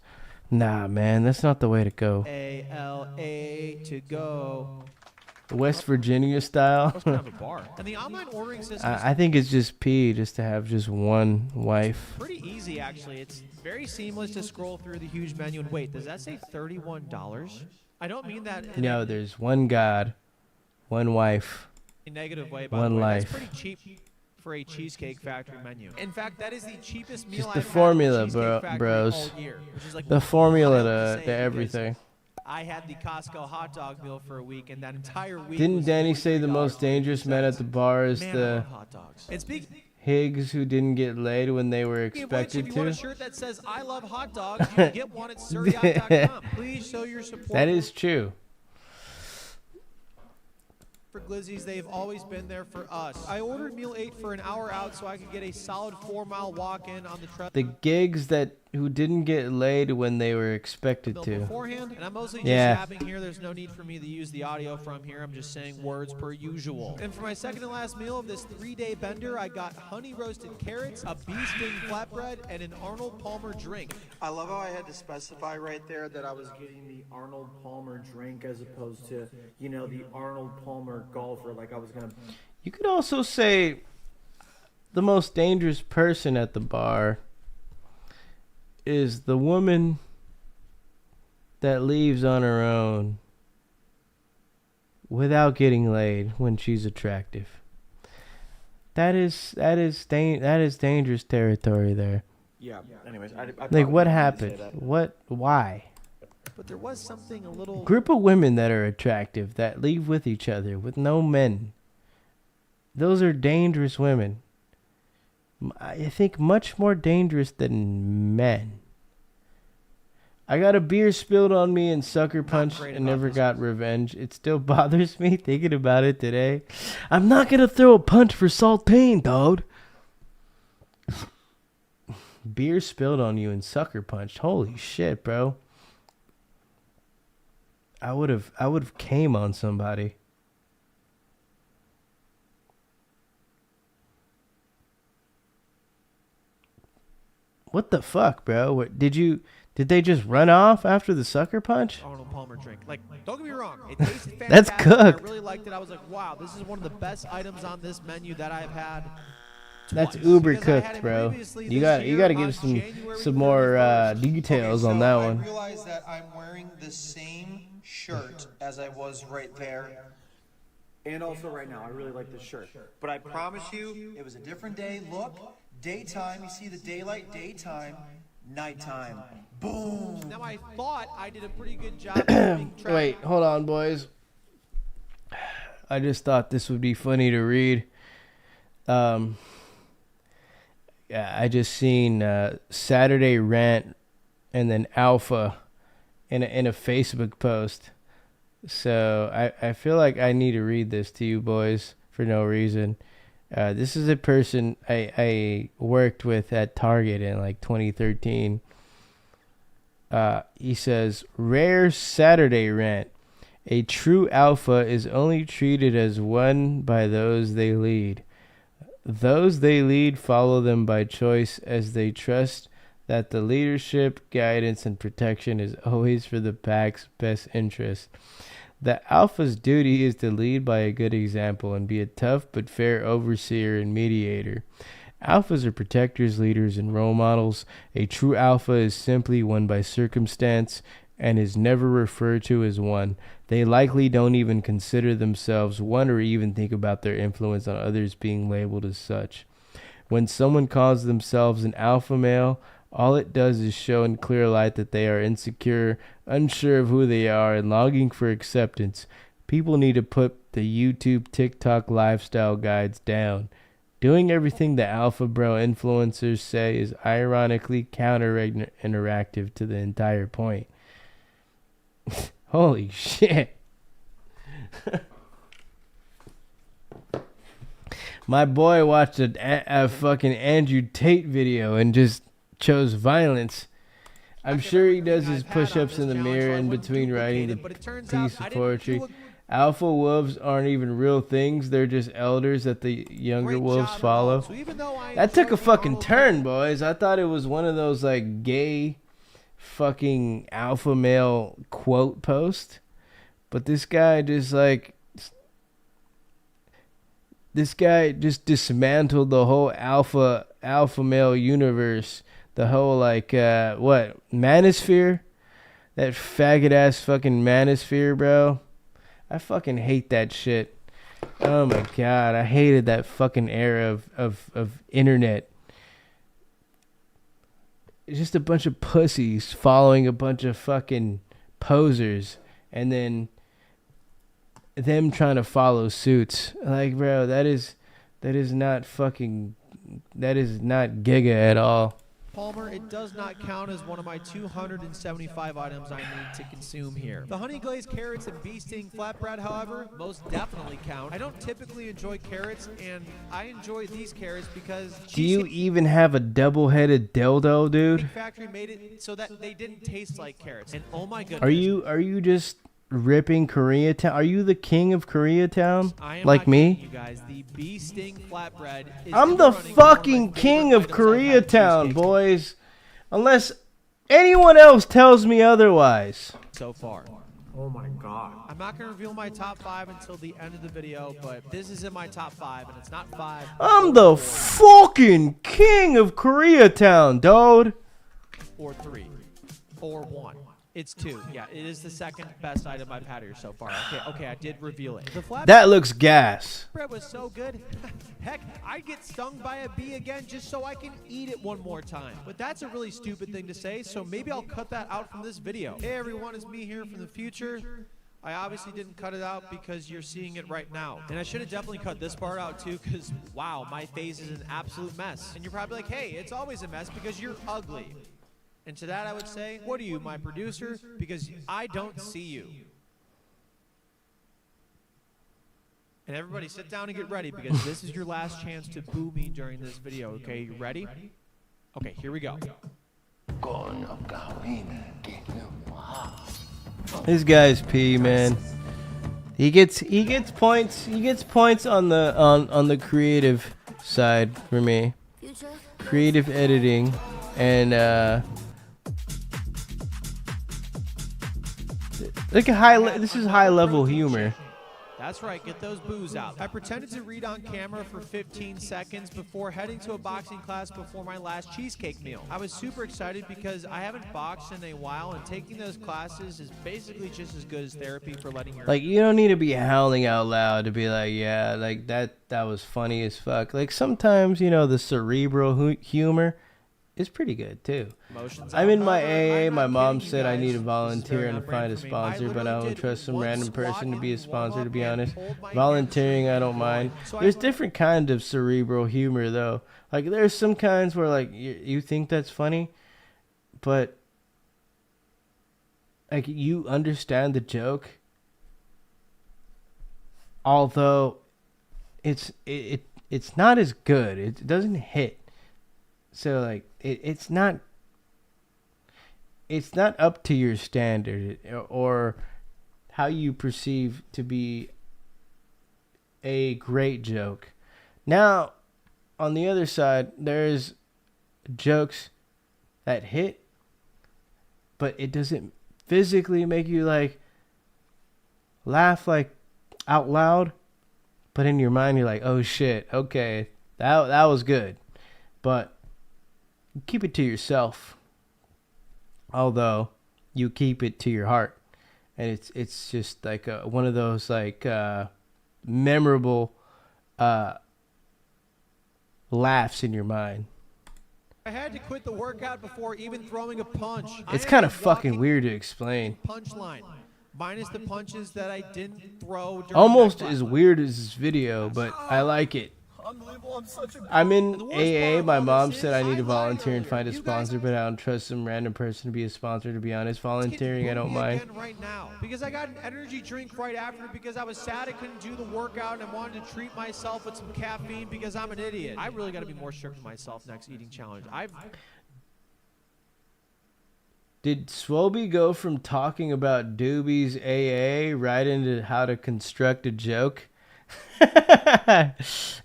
Nah, man, that's not the way to go. ALA to go. West Virginia style. That's kind of a bar. And the online ordering system is I think it's just P just to have just one wife. pretty easy, actually. It's very seamless to scroll through the huge menu. And wait, does that say $31? I don't mean that in No, there's one God, one wife, a negative way, by one the way. life. That's pretty cheap for a Cheesecake Factory menu. In fact, that is the cheapest meal Just I've the had at formula, Cheesecake Factory bros. all year, which is like The formula wild to say to because everything. I had the Costco hot dog meal for a week, and that entire week Didn't was Danny say the most dangerous men at the bar is Man, I the love hot dogs. And speaking Higgs who didn't get laid when they were of which, if expected you want a to? shirt that says "I love hot dogs," you can get one at surryacht.com. Please show your support. That is true. For Glizzies, they've always been there for us. I ordered meal 8 for an hour out so I could get a solid 4-mile walk in on the treadmill The gigs who didn't get laid when they were expected to. beforehand, and I'm mostly just Yeah. yapping here. There's no need for me to use the audio from here. I'm just saying words per usual. And for my second and last meal of this 3-day bender, I got honey roasted carrots, a bee sting flatbread, and an Arnold Palmer drink. I love how I had to specify right there that I was getting the Arnold Palmer drink as opposed to, you know, the Arnold Palmer golfer. Like I was gonna. You could also say the most dangerous person at the bar is the woman that leaves on her own without getting laid when she's attractive. That is dangerous territory there. Yeah. Anyways, I Like what happened? Why? But there was something a little. Group of women that are attractive that leave with each other with no men. Those are dangerous women. I think much more dangerous than men. I got a beer spilled on me and sucker punched and never got revenge. It still bothers me thinking about it today. I'm not going to throw a punch for saltine, dude. Beer spilled on you and sucker punched. Holy shit, bro. I would have came on somebody. What the fuck, bro? Did they just run off after the sucker punch? Arnold Palmer drink. Like, don't get me wrong, it tasted fantastic. That's cooked. I really liked it. I was like, wow, this is one of the best items on this menu that I've had. That's twice. uber Because I had cooked, it bro. previously You this got to year give on some more details on that one. I realize that I'm wearing the same shirt as I was right there. And also right now, I really like this shirt. But I promise you, it was a different day. Look, daytime, you see the daylight, daytime, nighttime. Boom. Now, I thought I did a pretty good job of being trapped. Wait, hold on, boys. I just thought this would be funny to read. Yeah, I just seen Saturday Rant and then Alpha in a Facebook post. So I feel like I need to read this to you boys for no reason. This is a person I worked with at Target in like 2013. He says, rare Saturday Rant. A true alpha is only treated as one by those they lead. Those they lead follow them by choice as they trust that the leadership, guidance, and protection is always for the pack's best interest. The alpha's duty is to lead by a good example and be a tough but fair overseer and mediator. Alphas are protectors, leaders, and role models. A true alpha is simply one by circumstance and is never referred to as one. They likely don't even consider themselves one or even think about their influence on others being labeled as such. When someone calls themselves an alpha male, all it does is show in clear light that they are insecure, unsure of who they are, and longing for acceptance. People need to put the YouTube, TikTok lifestyle guides down. Doing everything the alpha bro influencers say is ironically counter-interactive to the entire point. Holy shit. My boy watched a fucking Andrew Tate video and just chose violence. I'm sure he does his push-ups in the mirror in between writing the piece of poetry. Alpha wolves aren't even real things. They're just elders that the younger wolves follow. That took a fucking turn, boys. I thought it was one of those like gay fucking alpha male quote post. But this guy just dismantled the whole alpha male universe. The whole like manosphere? That faggot ass fucking manosphere, bro. I fucking hate that shit. Oh my god, I hated that fucking era of internet. It's just a bunch of pussies following a bunch of fucking posers and then them trying to follow suits. Like, bro, that is not Giga at all. Palmer, it does not count as one of my 275 items I need to consume here. The honey glazed carrots and bee sting flatbread, however, most definitely count. I don't typically enjoy carrots, and I enjoy these carrots because... Do you even have a double-headed dildo, dude? Factory made it so that they didn't taste like carrots, and oh my goodness. Are you just ripping Koreatown? Are you the king of Koreatown? I am like me? You guys, the bee sting flatbread is I'm the fucking king of Koreatown, boys. Unless anyone else tells me otherwise. So far. Oh my god. I'm not going to reveal my top 5 until the end of the video, but this is in my top 5, and it's not 5. I'm the fucking king of Koreatown, dude. Or 3. Or 1. It's 2. Yeah, it is the second best item I've had here so far. Okay, I did reveal it. That looks gas. Bread was so good. Heck, I'd get stung by a bee again just so I can eat it one more time. But that's a really stupid thing to say, so maybe I'll cut that out from this video. Hey everyone, it's me here from the future. I obviously didn't cut it out because you're seeing it right now. And I should have definitely cut this part out too because, wow, my face is an absolute mess. And you're probably like, hey, it's always a mess because you're ugly. And to that I would say, what are you, my producer? Because I don't see you. And everybody sit down and get ready because this is your last chance to boo me during this video, okay? You ready? Okay, here we go. This guy's P, man. He gets points on the creative side for me. Creative editing and look at this is high level humor. That's right, get those boos out. I pretended to read on camera for 15 seconds before heading to a boxing class before my last cheesecake meal. I was super excited because I haven't boxed in a while, and taking those classes is basically just as good as therapy for letting your... Like, you don't need to be howling out loud to be like, yeah, like that was funny as fuck. Like, sometimes, you know, the cerebral humor is pretty good too. I'm in my AA. My mom said I need to volunteer and find a sponsor, but I don't trust some random person to be a sponsor, to be honest. Volunteering, I don't mind. There's different kinds of cerebral humor though. Like, there's some kinds where like you think that's funny, but like you understand the joke, although it's not as good. It doesn't hit. So like it's not up to your standard or how you perceive to be a great joke. Now, on the other side, there's jokes that hit, but it doesn't physically make you like laugh like out loud, but in your mind you're like, oh shit, okay, that was good. But keep it to yourself, although you keep it to your heart, and it's just like one of those like memorable laughs in your mind. I had to quit the workout before even throwing a punch. It's kind of fucking weird to explain. Punchline, minus the punches that I didn't throw. Almost as weird as this video, but I like it. Unbelievable, I'm such a... I'm in And the worst AA. part My of all mom this said is, I need to I lied volunteer and earlier. find a You guys sponsor, but I don't trust some random person to be a sponsor, to be honest. Volunteering, I don't mind. Again right now because I got an energy drink right after because I was sad I couldn't do the workout and wanted to treat myself with some caffeine because I'm an idiot. I really got to be more strict with myself next eating challenge. Did Swoby go from talking about Doobie's AA right into how to construct a joke? It's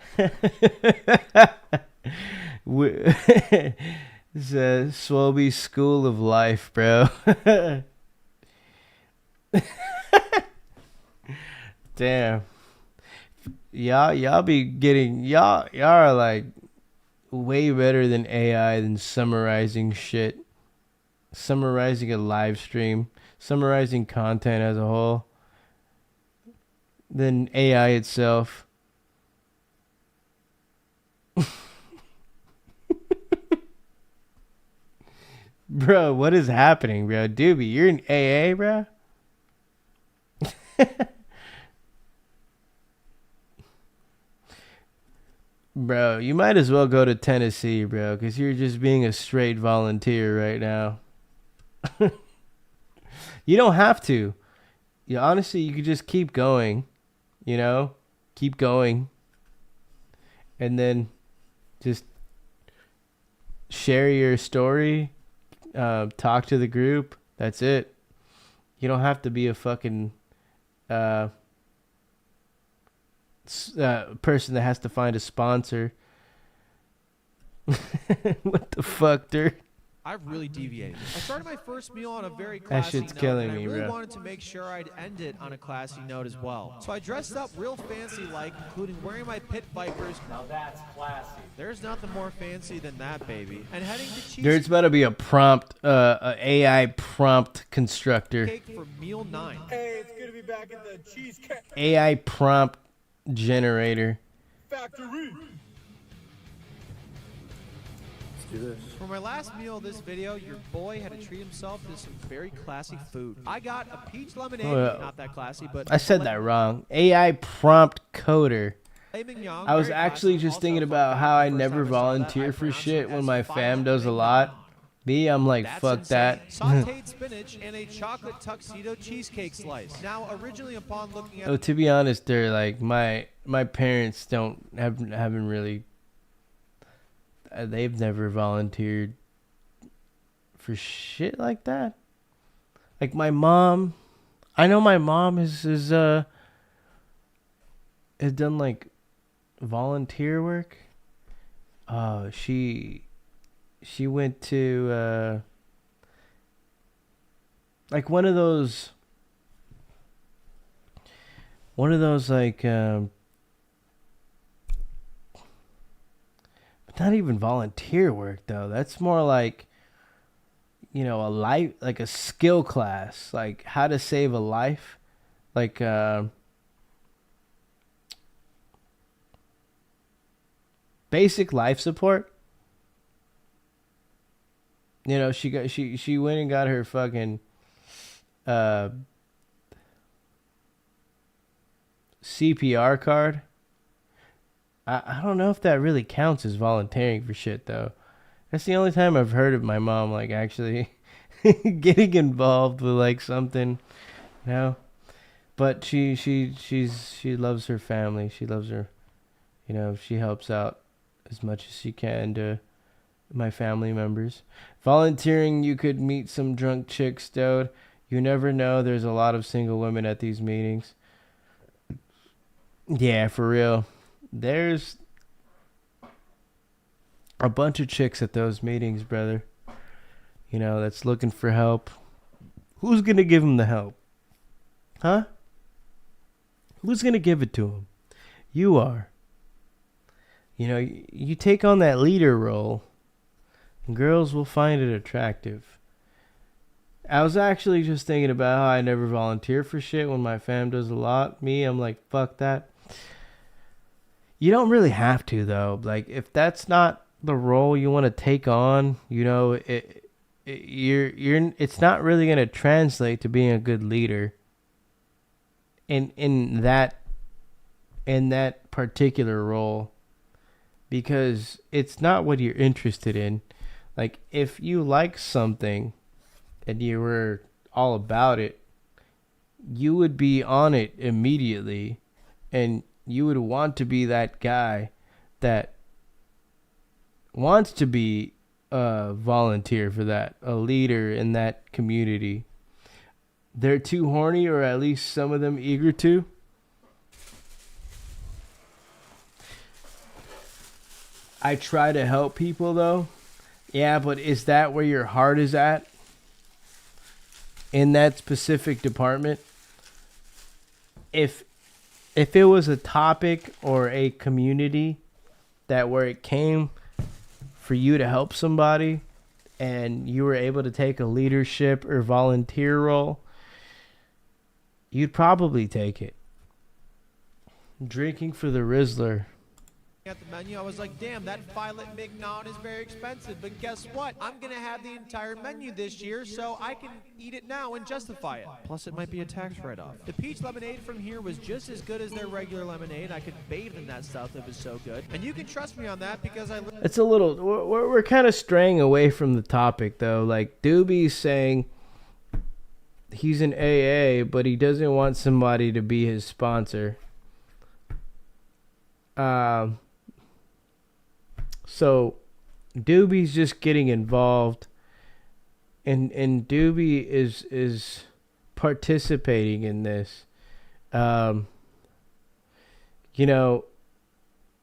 a Swoby School of Life, bro. Damn. Y'all be getting y'all are like way better than AI than summarizing shit. Summarizing a live stream, summarizing content as a whole, than AI itself. Bro, what is happening, bro? Doobie, you're in AA, bro? Bro, you might as well go to Tennessee, bro, because you're just being a straight volunteer right now. You don't have to. You honestly, you could just keep going, you know? Keep going. And then just share your story, talk to the group. That's it. You don't have to be a fucking person that has to find a sponsor. What the fuck, dude? I've really deviated. I started my first meal on a very That classy shit's note, killing and I me, really bro. wanted to make sure I'd end it on a classy note as well. So I dressed up real fancy-like, including wearing my pit vipers. Now that's classy. There's nothing more fancy than that, baby. And heading to cheese There's about to be a prompt, a AI prompt constructor. cake for meal 9. Hey, it's good to be back at the Cheesecake AI prompt generator. Factory. For my last meal of this video, your boy had to treat himself to some very classy food. I got a peach lemonade, Well, not that classy, but I said that wrong. AI prompt coder. Mignon, I was very actually classy. just thinking about how I never volunteer for shit when my fam does a lot. Me, I'm like, That's fuck insane. that. Sauteed spinach and a chocolate tuxedo cheesecake slice. Now, originally upon looking at Oh, to be honest, they're like my parents haven't really. They've never volunteered for shit like that. Like my mom, I know my mom has done like volunteer work. She went to like one of those like not even volunteer work though. That's more like, you know, a life, like a skill class, like how to save a life, like basic life support. You know, she went and got her fucking CPR card. I don't know if that really counts as volunteering for shit though. That's the only time I've heard of my mom like actually getting involved with like something, you know. But she loves her family. She loves her, you know. She helps out as much as she can to my family members. Volunteering, you could meet some drunk chicks, dude. You never know. There's a lot of single women at these meetings. Yeah, for real. There's a bunch of chicks at those meetings, brother. You know, that's looking for help. Who's going to give them the help? Huh? Who's going to give it to them? You are. You know, you take on that leader role, and girls will find it attractive. I was actually just thinking about how I never volunteer for shit when my fam does a lot. Me, I'm like, fuck that. You don't really have to though. Like if that's not the role you want to take on, you know, it's not really going to translate to being a good leader in that particular role. because it's not what you're interested in. Like, if you like something and you were all about it, you would be on it immediately, and you would want to be that guy that wants to be a volunteer for that, a leader in that community. They're too horny, or at least some of them eager to. I try to help people, though. Yeah, but is that where your heart is at? In that specific department? If it was a topic or a community that where it came for you to help somebody and you were able to take a leadership or volunteer role, you'd probably take it. Drinking for the Rizzler. At the menu, I was like, damn, that filet mignon is very expensive, but guess what? I'm gonna have the entire menu this year, so I can eat it now and justify it. Plus, it might be a tax write-off. The peach lemonade from here was just as good as their regular lemonade. I could bathe in that stuff. It was so good. And you can trust me on that because I... It's a little... We're kind of straying away from the topic, though. Like, Doobie's saying he's an AA, but he doesn't want somebody to be his sponsor. So Doobie's just getting involved, and Doobie is participating in this. You know,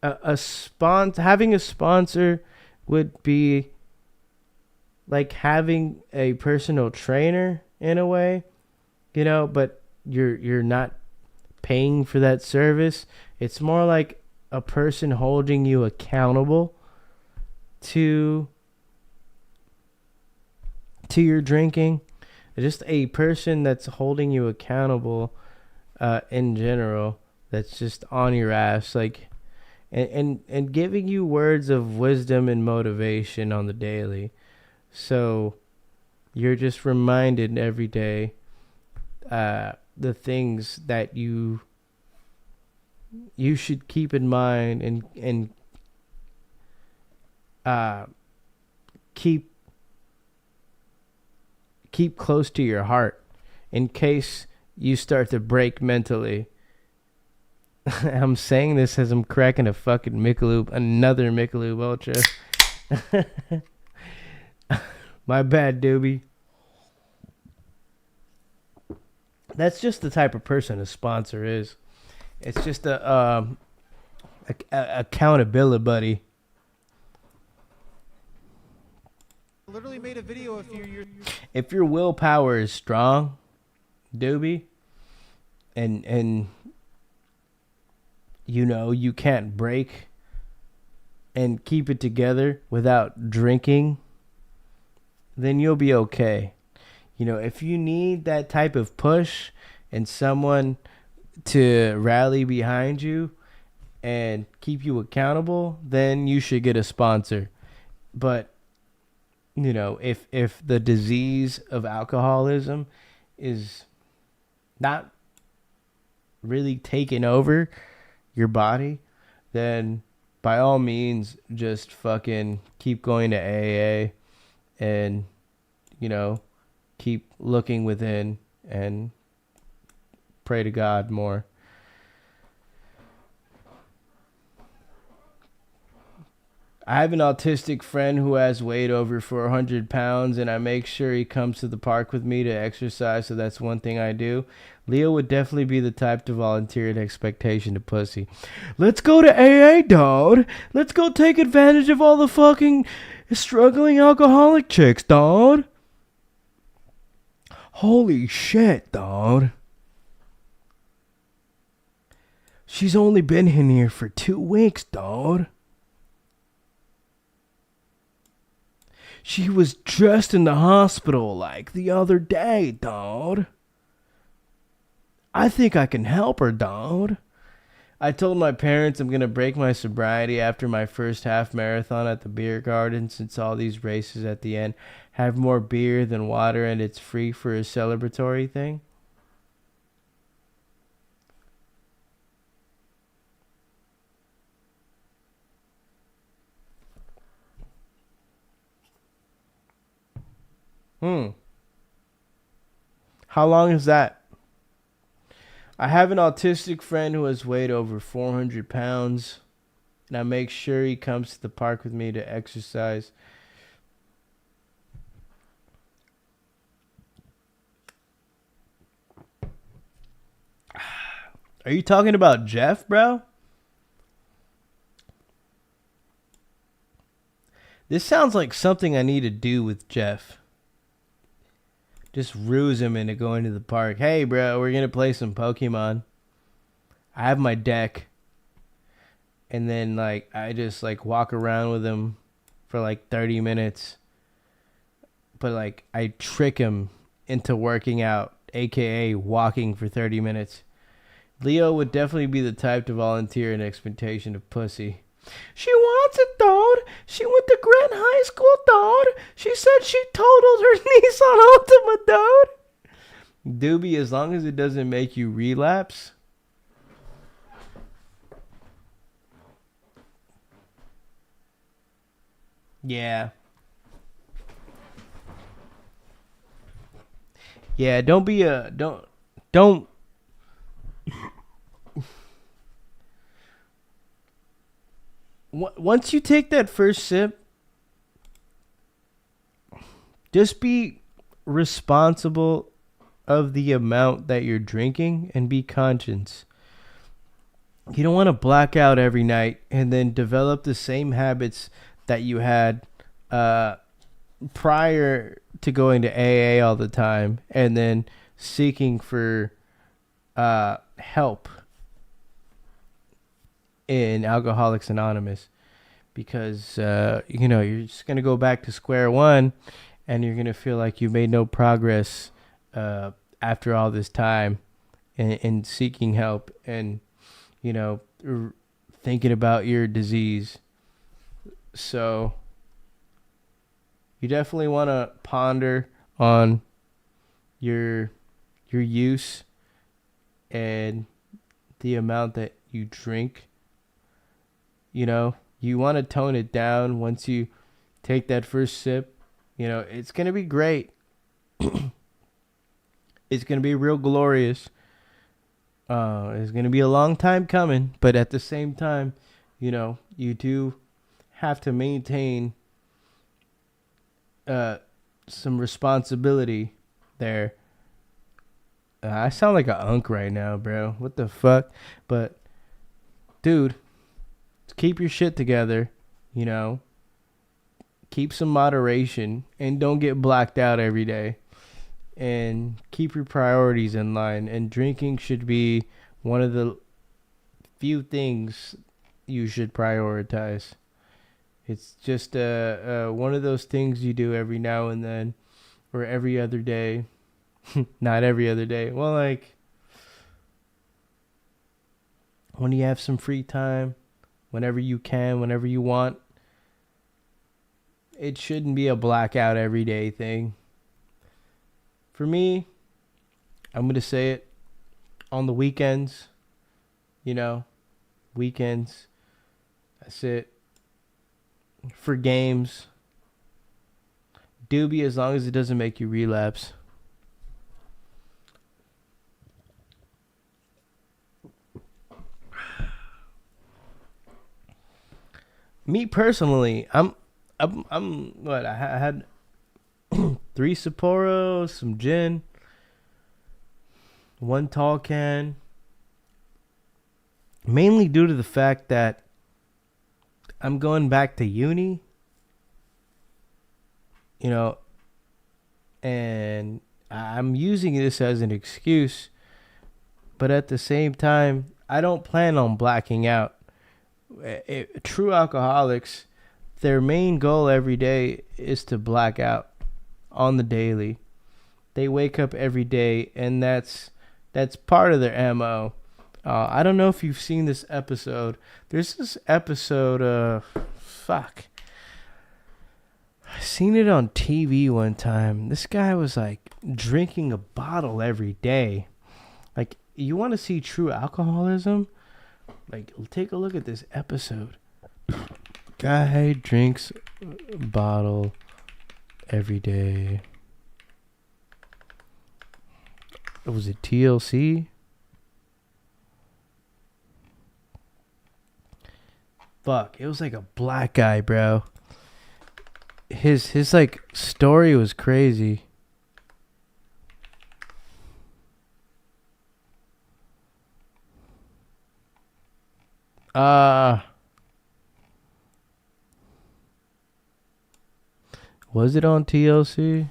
having a sponsor would be like having a personal trainer in a way, you know, but you're not paying for that service. It's more like a person holding you accountable to your drinking. Just a person that's holding you accountable in general, that's just on your ass, like, and giving you words of wisdom and motivation on the daily, so you're just reminded every day the things that you should keep in mind and keep close to your heart in case you start to break mentally. I'm saying this as I'm cracking a fucking another Michelob Ultra. My bad, Doobie. That's just the type of person a sponsor is. It's just a accountability buddy. Literally made a video a few years. If your willpower is strong, Doobie, and you know you can't break and keep it together without drinking, then you'll be okay. You know, if you need that type of push and someone to rally behind you and keep you accountable, then you should get a sponsor. But you know, if the disease of alcoholism is not really taking over your body, then by all means just fucking keep going to AA and, you know, keep looking within and pray to God more. I have an autistic friend who has weight over 400 pounds, and I make sure he comes to the park with me to exercise, so that's one thing I do. Leo would definitely be the type to volunteer at expectation to pussy. Let's go to AA, dawg. Let's go take advantage of all the fucking struggling alcoholic chicks, dawg. Holy shit, dawg. She's only been in here for 2 weeks, dawg. She was just in the hospital like the other day, dawg. I think I can help her, dawg. I told my parents I'm going to break my sobriety after my first half marathon at the beer garden, since all these races at the end have more beer than water and it's free for a celebratory thing. How long is that? I have an autistic friend who has weighed over 400 pounds, and I make sure he comes to the park with me to exercise. Are you talking about Jeff, bro? This sounds like something I need to do with Jeff. Just ruse him into going to the park. Hey, bro, we're going to play some Pokemon. I have my deck. And then, like, I just, like, walk around with him for, like, 30 minutes. But, like, I trick him into working out, a.k.a. walking for 30 minutes. Leo would definitely be the type to volunteer in expectation of pussy. She wants it, dude. She went to Grant High School, dude. She said she totaled her niece on Ultima, dude. Doobie, as long as it doesn't make you relapse. Yeah. Yeah, don't be a... Don't... Once you take that first sip, just be responsible of the amount that you're drinking and be conscious. You don't want to black out every night and then develop the same habits that you had prior to going to AA all the time and then seeking for help in Alcoholics Anonymous, because you're just gonna go back to square one and you're gonna feel like you made no progress after all this time in seeking help and thinking about your disease. So you definitely want to ponder on your use and the amount that you drink. You want to tone it down once you take that first sip. It's going to be great. It's going to be real glorious. It's going to be a long time coming, but at the same time, you do have to maintain some responsibility there. I sound like a unk right now, bro. What the fuck? But, dude, keep your shit together, keep some moderation and don't get blacked out every day, and keep your priorities in line. And drinking should be one of the few things you should prioritize. It's just one of those things you do every now and then, or every other day. Not every other day. Well, like when you have some free time, whenever you can, whenever you want. It shouldn't be a blackout everyday thing. For me, I'm going to say it on the weekends, weekends. That's it. For games, doobie, as long as it doesn't make you relapse. Me personally, I'm what I had 3 Sapporo, some gin, 1 tall can. Mainly due to the fact that I'm going back to uni, and I'm using this as an excuse, but at the same time, I don't plan on blacking out. True alcoholics, their main goal every day is to black out on the daily. They wake up every day, and that's part of their MO. I don't know if you've seen this episode. There's this episode, I seen it on TV one time. This guy was like drinking a bottle every day. Like, you want to see true alcoholism? Like, take a look at this episode. Guy drinks a bottle every day. Was it TLC? Fuck, it was like a black guy, bro. His like story was crazy. Was it on TLC?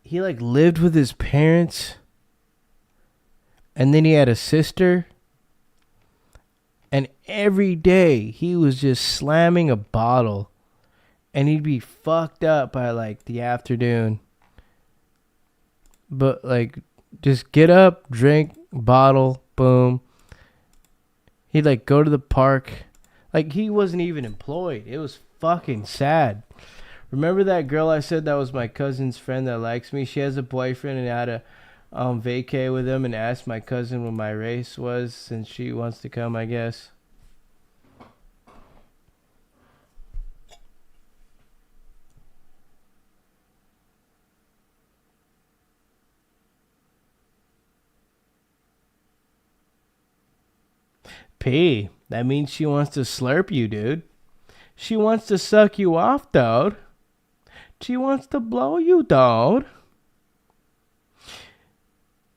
He like lived with his parents, and then he had a sister, and every day he was just slamming a bottle, and he'd be fucked up by like the afternoon. But like, just get up, drink, bottle, boom. He'd like go to the park. Like, he wasn't even employed. It was fucking sad. Remember that girl I said that was my cousin's friend that likes me? She has a boyfriend, and I had to vacay with him and asked my cousin what my race was since she wants to come, I guess. P. That means she wants to slurp you, dude. She wants to suck you off, dude. She wants to blow you, dude.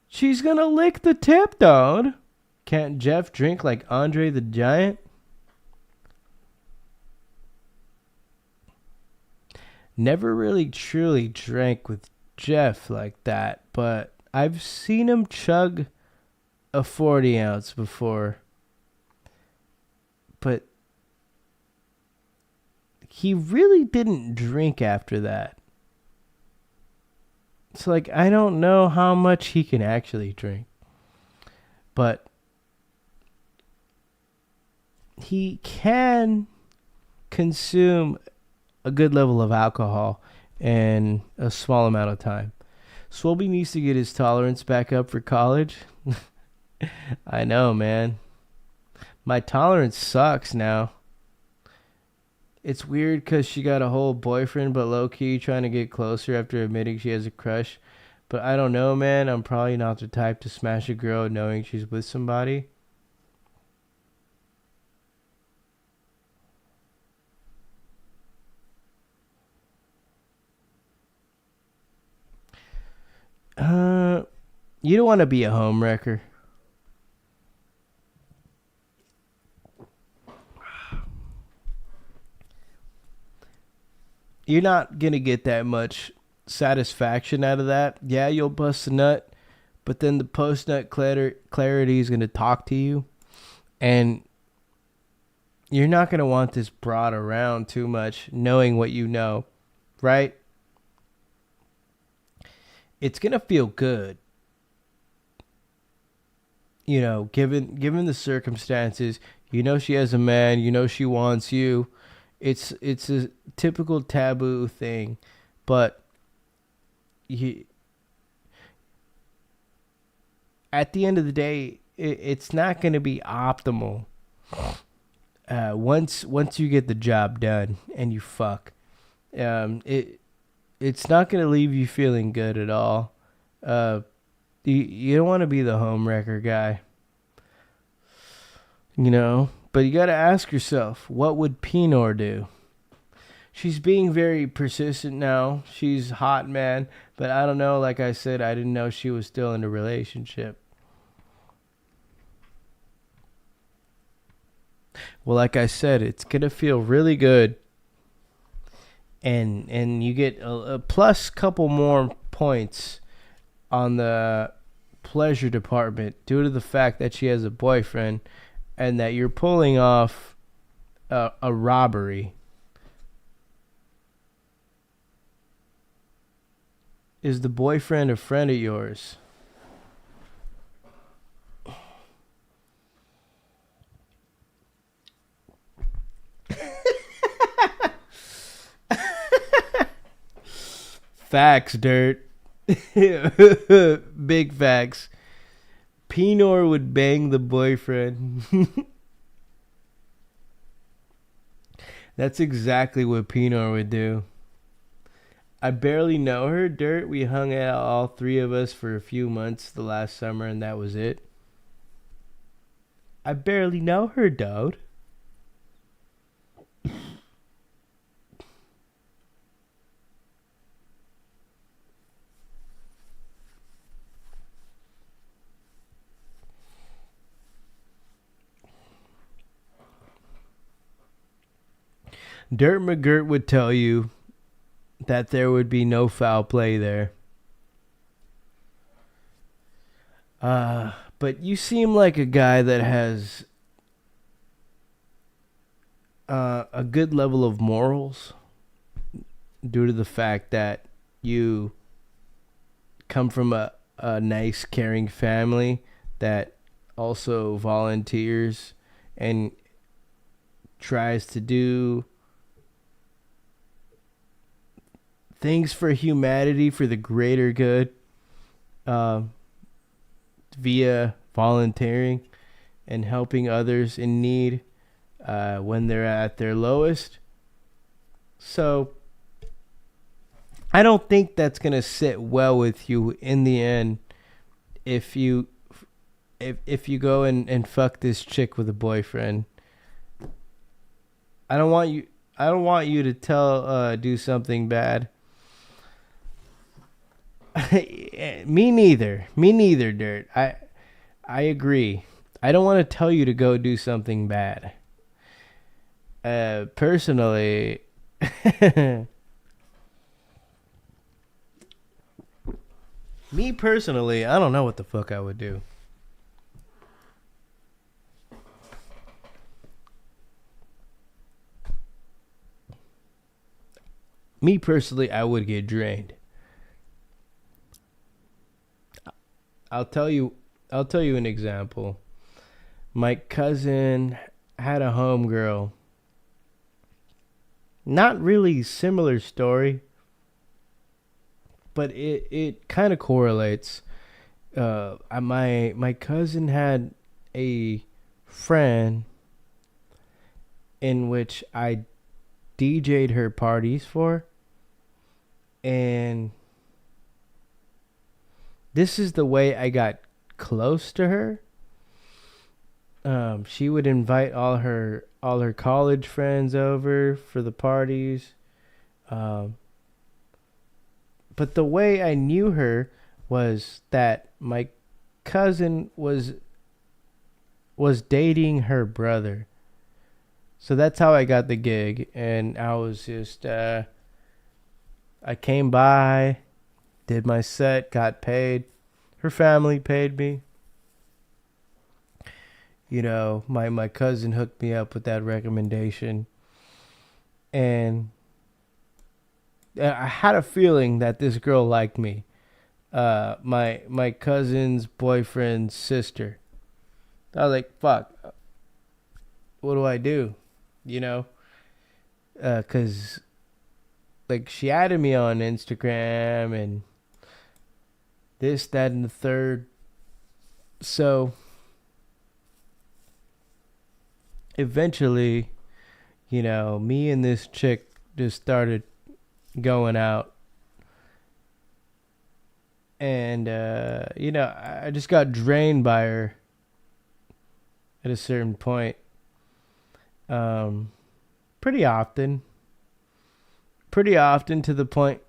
She's gonna lick the tip, dude. Can't Jeff drink like Andre the Giant? Never really truly drank with Jeff like that, but I've seen him chug a 40 ounce before. But he really didn't drink after that. It's like, I don't know how much he can actually drink. But he can consume a good level of alcohol in a small amount of time. Swolby needs to get his tolerance back up for college. I know, man. My tolerance sucks now. It's weird because she got a whole boyfriend, but low-key trying to get closer after admitting she has a crush. But I don't know, man. I'm probably not the type to smash a girl knowing she's with somebody. You don't want to be a homewrecker. You're not going to get that much satisfaction out of that. Yeah, you'll bust a nut, but then the post-nut clarity is going to talk to you, and you're not going to want this broad around too much, knowing what you know, right? It's going to feel good. You know, given the circumstances, you know she has a man, you know she wants you. It's a typical taboo thing, but at the end of the day, it's not going to be optimal. Once you get the job done and you fuck, it's not going to leave you feeling good at all. You don't want to be the homewrecker guy, you know. But you got to ask yourself, what would Pinor do? She's being very persistent now. She's hot, man. But I don't know. Like I said, I didn't know she was still in a relationship. Well, like I said, it's going to feel really good. And you get a plus couple more points on the pleasure department due to the fact that she has a boyfriend and that you're pulling off a robbery. Is the boyfriend a friend of yours? Facts, dirt. Big facts. Pinor would bang the boyfriend. That's exactly what Pinor would do. I barely know her, Dirt. We hung out, all three of us, for a few months the last summer, and that was it. I barely know her, dude. Dirt McGirt would tell you that there would be no foul play there. But you seem like a guy that has a good level of morals due to the fact that you come from a nice, caring family that also volunteers and tries to do things for humanity, for the greater good, via volunteering and helping others in need when they're at their lowest. So I don't think that's going to sit well with you in the end if you go and fuck this chick with a boyfriend. I don't want you to do something bad. Me neither, Dirt. I agree. I don't want to tell you to go do something bad. Personally, me personally, I don't know what the fuck I would do. Me personally, I would get drained. I'll tell you an example. My cousin had a homegirl. Not really similar story, but it kind of correlates. My cousin had a friend in which I DJ'd her parties for, and this is the way I got close to her. She would invite all her college friends over for the parties. But the way I knew her was that my cousin was dating her brother. So that's how I got the gig. And I was just, I came by, did my set, got paid. Her family paid me. You know, my cousin hooked me up with that recommendation. And I had a feeling that this girl liked me. My cousin's boyfriend's sister. I was like, fuck. What do I do? You know? 'Cause like she added me on Instagram and this, that, and the third. So eventually, you know, me and this chick just started going out. And, you know, I just got drained by her at a certain point. Pretty often to the point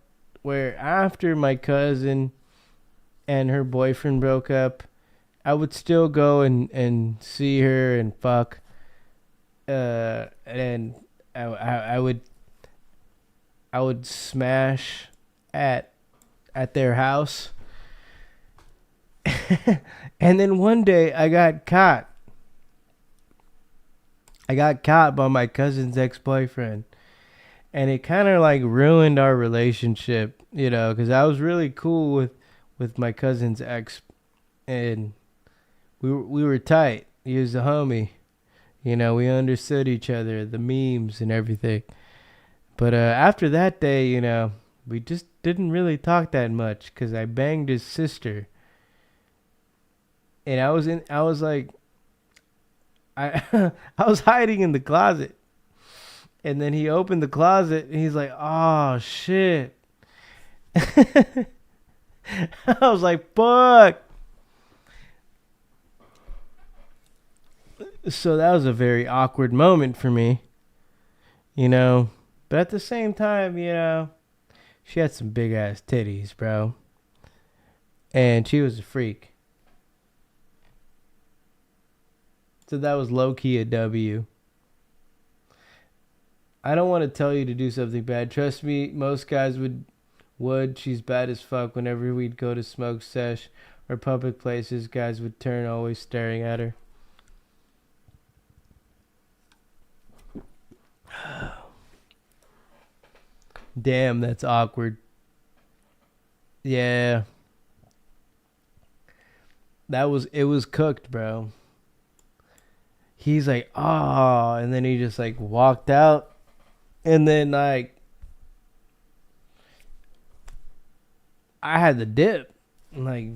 where after my cousin and her boyfriend broke up, I would still go and see her and fuck. And I would smash at their house. And then one day I got caught. I got caught by my cousin's ex-boyfriend. And it kind of like ruined our relationship, you know, because I was really cool with my cousin's ex. And we were tight. He was a homie. You know, we understood each other, the memes and everything. But after that day, you know, we just didn't really talk that much because I banged his sister. And I was like, I was hiding in the closet. And then he opened the closet and he's like, oh shit. I was like, fuck. So that was a very awkward moment for me, you know. But at the same time, you know, she had some big ass titties, bro. And she was a freak. So that was low key a W. I don't want to tell you to do something bad. Trust me, most guys would. She's bad as fuck. Whenever we'd go to smoke sesh or public places, guys would turn, always staring at her. Damn, that's awkward. Yeah. It was cooked, bro. He's like, oh, and then he just like walked out. And then like I had the dip. Like,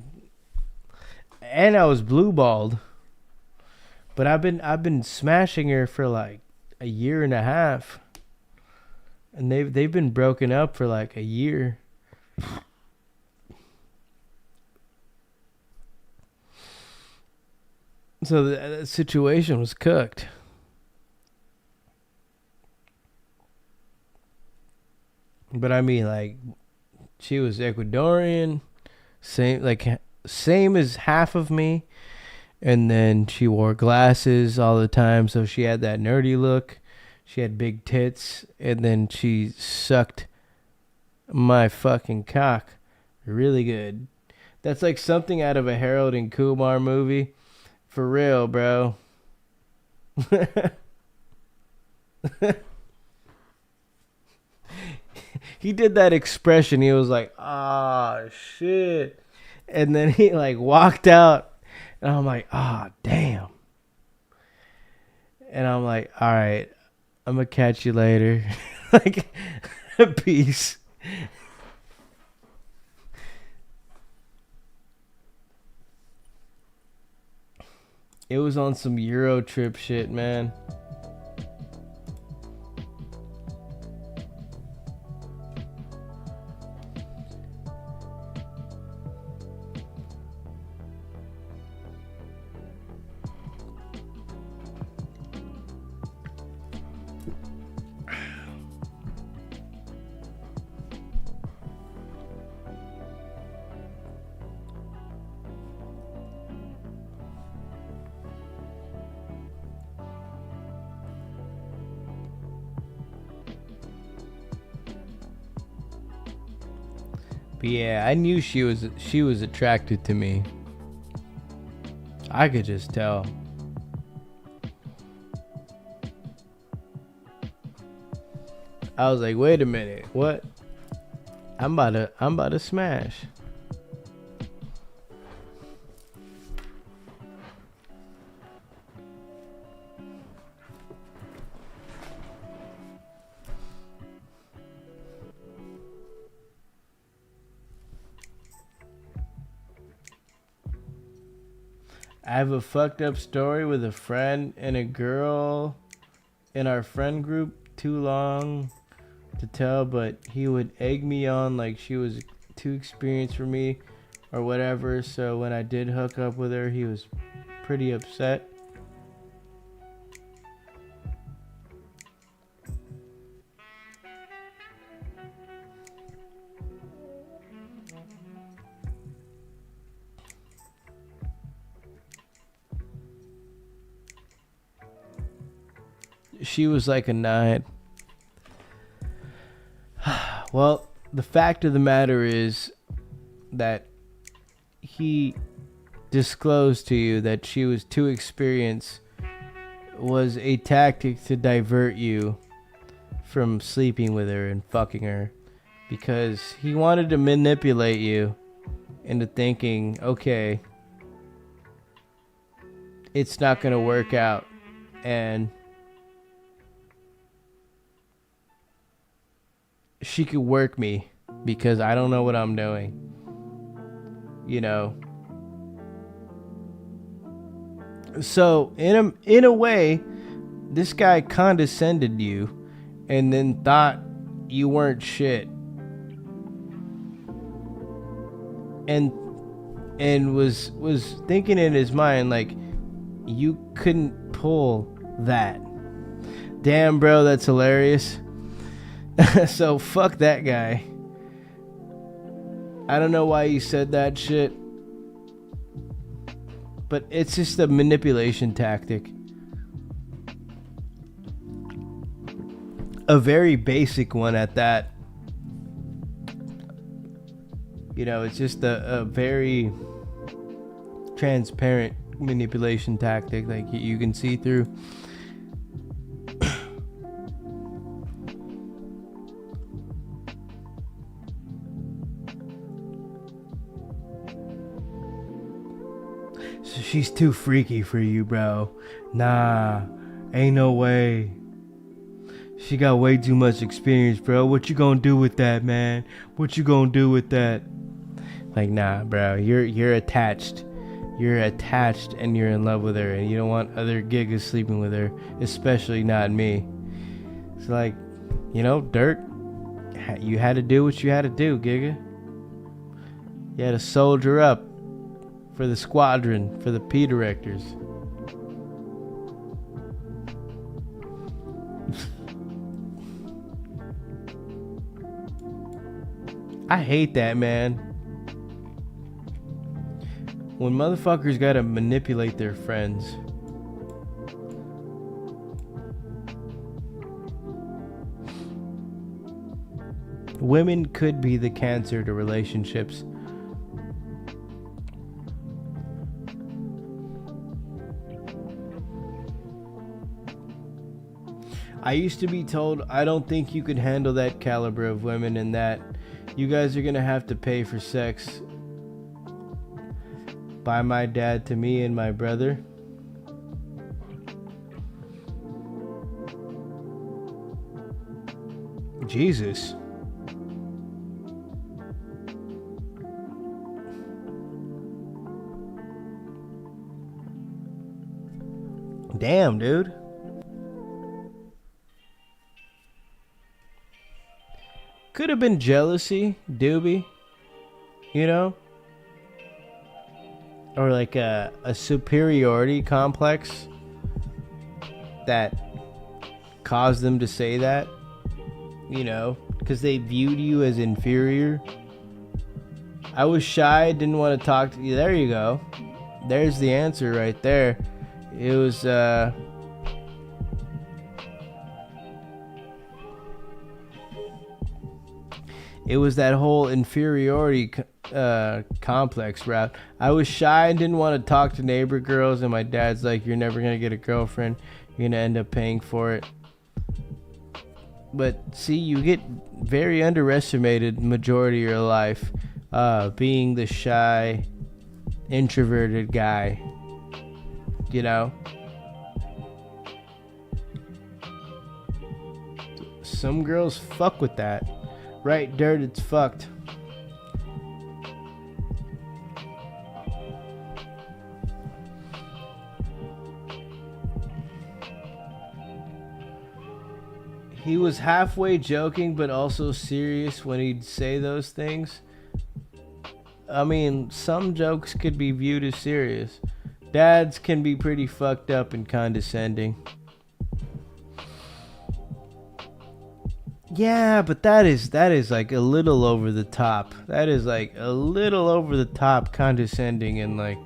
and I was blue balled. But I've been smashing her for like a year and a half. And they've been broken up for like a year. So the situation was cooked. But I mean, like, she was Ecuadorian, same as half of me, and then she wore glasses all the time, so she had that nerdy look. She had big tits, and then she sucked my fucking cock really good. That's like something out of a Harold and Kumar movie. For real, bro. He did that expression. He was like, ah, shit. And then he like walked out. And I'm like, ah, damn. And I'm like, all right, I'm going to catch you later. Like, peace. It was on some Euro trip shit, man. But yeah, I knew she was attracted to me. I could just tell. I was like, wait a minute, what? I'm about to smash. I have a fucked up story with a friend and a girl in our friend group. Too long to tell, but he would egg me on like she was too experienced for me or whatever. So when I did hook up with her, he was pretty upset. She was like a 9. Well, the fact of the matter is that he disclosed to you that she was too experienced was a tactic to divert you from sleeping with her and fucking her, because he wanted to manipulate you into thinking, okay, it's not going to work out, and she could work me because I don't know what I'm doing. You know. So in a way, this guy condescended you and then thought you weren't shit. And was thinking in his mind like you couldn't pull that. Damn, bro, that's hilarious. So fuck that guy. I don't know why he said that shit, but it's just a manipulation tactic. A very basic one at that. You know, it's just a very transparent manipulation tactic, like you can see through. So she's too freaky for you, bro. Nah, ain't no way. She got way too much experience, bro. What you gonna do with that, man? What you gonna do with that? Like, nah, bro. You're attached. You're attached and you're in love with her, and you don't want other gigas sleeping with her, especially not me. It's like, you know, Dirk, you had to do what you had to do, Giga. You had to soldier up for the squadron, for the P directors. I hate that, man. When motherfuckers gotta manipulate their friends. Women could be the cancer to relationships. I used to be told, I don't think you could handle that caliber of women, and that you guys are gonna have to pay for sex. By my dad to me and my brother. Jesus. Damn, dude. Could have been jealousy, doobie. You know? Or like a superiority complex that caused them to say that. You know? Because they viewed you as inferior. I was shy, didn't want to talk to you. There you go. There's the answer right there. It was, it was that whole inferiority complex route. I was shy and didn't want to talk to neighbor girls, and my dad's like, you're never going to get a girlfriend. You're going to end up paying for it. But see, you get very underestimated majority of your life being the shy, introverted guy. You know? Some girls fuck with that. Right, Dirt, it's fucked. He was halfway joking, but also serious when he'd say those things. I mean, some jokes could be viewed as serious. Dads can be pretty fucked up and condescending. Yeah, but that is like a little over the top. That is like a little over the top, condescending, and like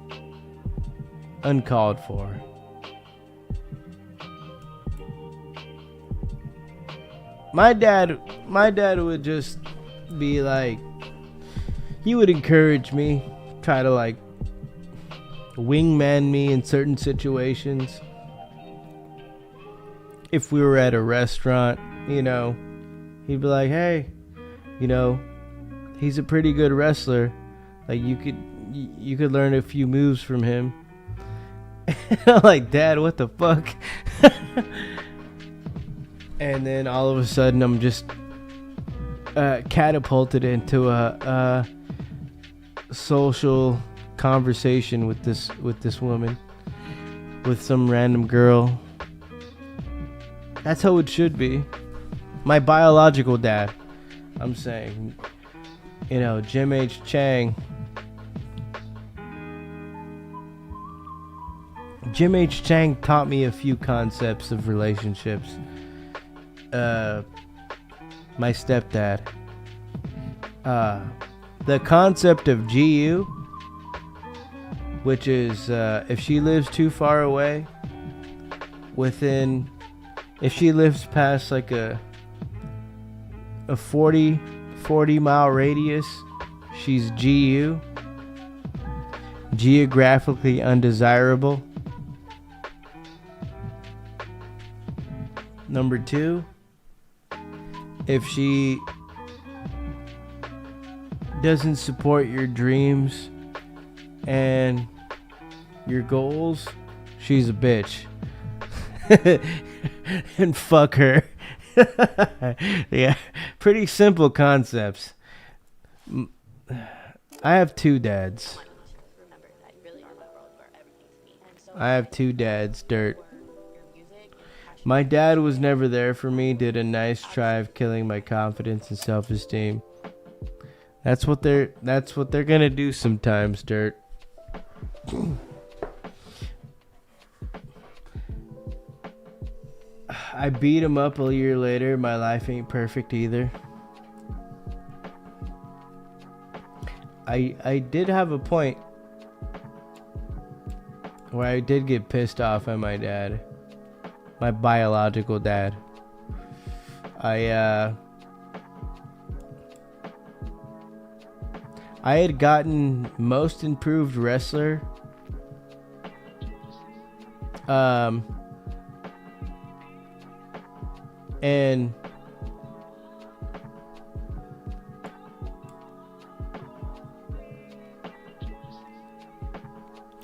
uncalled for. My dad would just be like, he would encourage me, try to like wingman me in certain situations. If we were at a restaurant, you know, he'd be like, hey, you know, he's a pretty good wrestler. Like you could learn a few moves from him. I'm like, Dad, what the fuck? And then all of a sudden I'm just catapulted into a social conversation with this woman, with some random girl. That's how it should be. My biological dad. I'm saying, you know, Jim H. Chang. Jim H. Chang taught me a few concepts of relationships. My stepdad. The concept of GU, which is if she lives too far away, if she lives past like a 40 mile radius, she's GU, geographically undesirable. Number 2, if she doesn't support your dreams and your goals, she's a bitch. And fuck her. Yeah, pretty simple concepts. I have 2 dads. Dirt. My dad was never there for me, did a nice try of killing my confidence and self-esteem. That's what they're gonna do sometimes, Dirt. I beat him up a year later. My life ain't perfect either. I did have a point where I did get pissed off at my dad. My biological dad. I had gotten most improved wrestler. And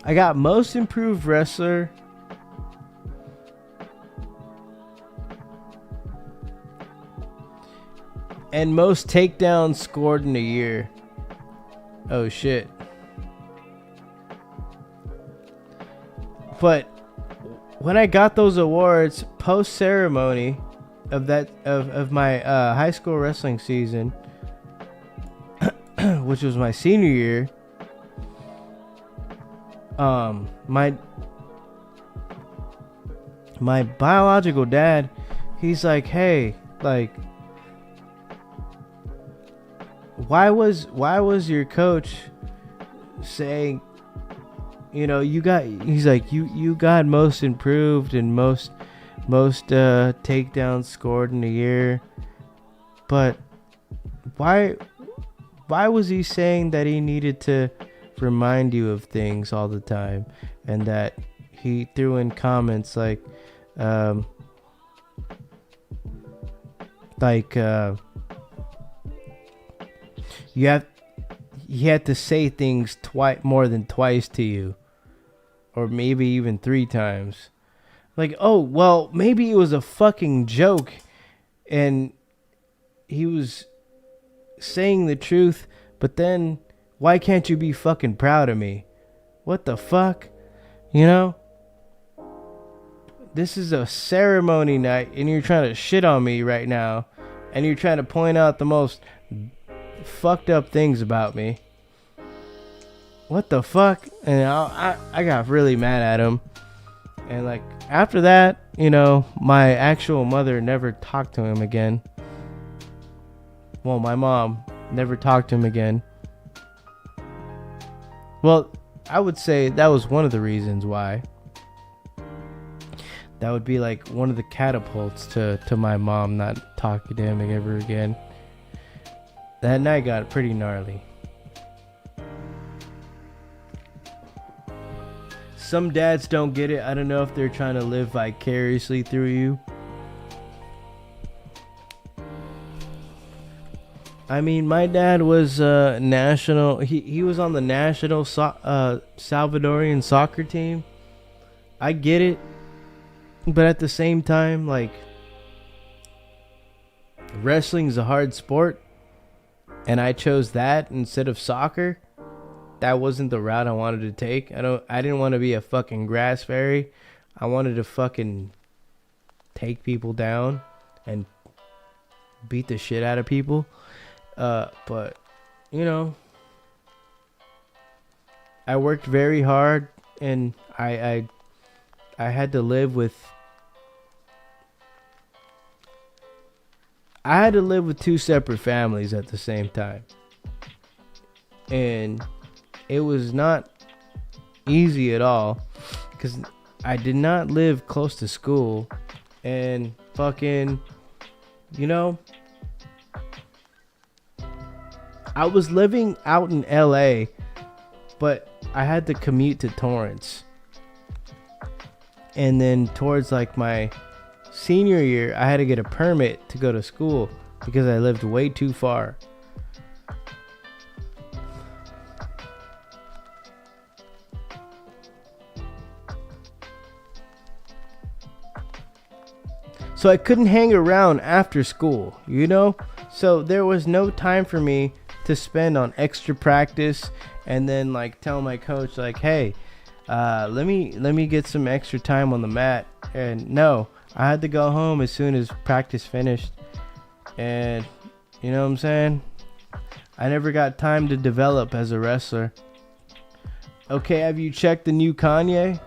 I got most improved wrestler and most takedowns scored in a year. Oh shit. But when I got those awards post ceremony of my high school wrestling season, which was my senior year, my biological dad, he's like, hey, like, why was your coach saying, you know, he's like, you got most improved and most takedowns scored in a year, but why was he saying that he needed to remind you of things all the time, and that he threw in comments like he had to say things more than twice to you, or maybe even 3 times. Like, oh, well, maybe it was a fucking joke and he was saying the truth, but then why can't you be fucking proud of me? What the fuck? You know? This is a ceremony night and you're trying to shit on me right now, and you're trying to point out the most fucked up things about me. What the fuck? And I got really mad at him. And like after that, you know, my actual mother never talked to him again. Well, my mom never talked to him again. Well, I would say that was one of the reasons why. That would be like one of the catapults to my mom not talking to him ever again. That night got pretty gnarly. Some dads don't get it. I don't know if they're trying to live vicariously through you. I mean, my dad was national. He was on the national Salvadorian soccer team. I get it, but at the same time, like, wrestling's a hard sport, and I chose that instead of soccer. That wasn't the route I wanted to take. I didn't want to be a fucking grass fairy. I wanted to fucking take people down and beat the shit out of people. But you know, I worked very hard, and I had to live with. I had to live with two separate families at the same time. And it was not easy at all, because I did not live close to school. And fucking, you know, I was living out in LA, but I had to commute to Torrance. And then towards like my senior year, I had to get a permit to go to school because I lived way too far. So I couldn't hang around after school, you know? So there was no time for me to spend on extra practice and then like tell my coach like, hey, let me get some extra time on the mat. And no, I had to go home as soon as practice finished. And you know what I'm saying? I never got time to develop as a wrestler. Okay, have you checked the new Kanye?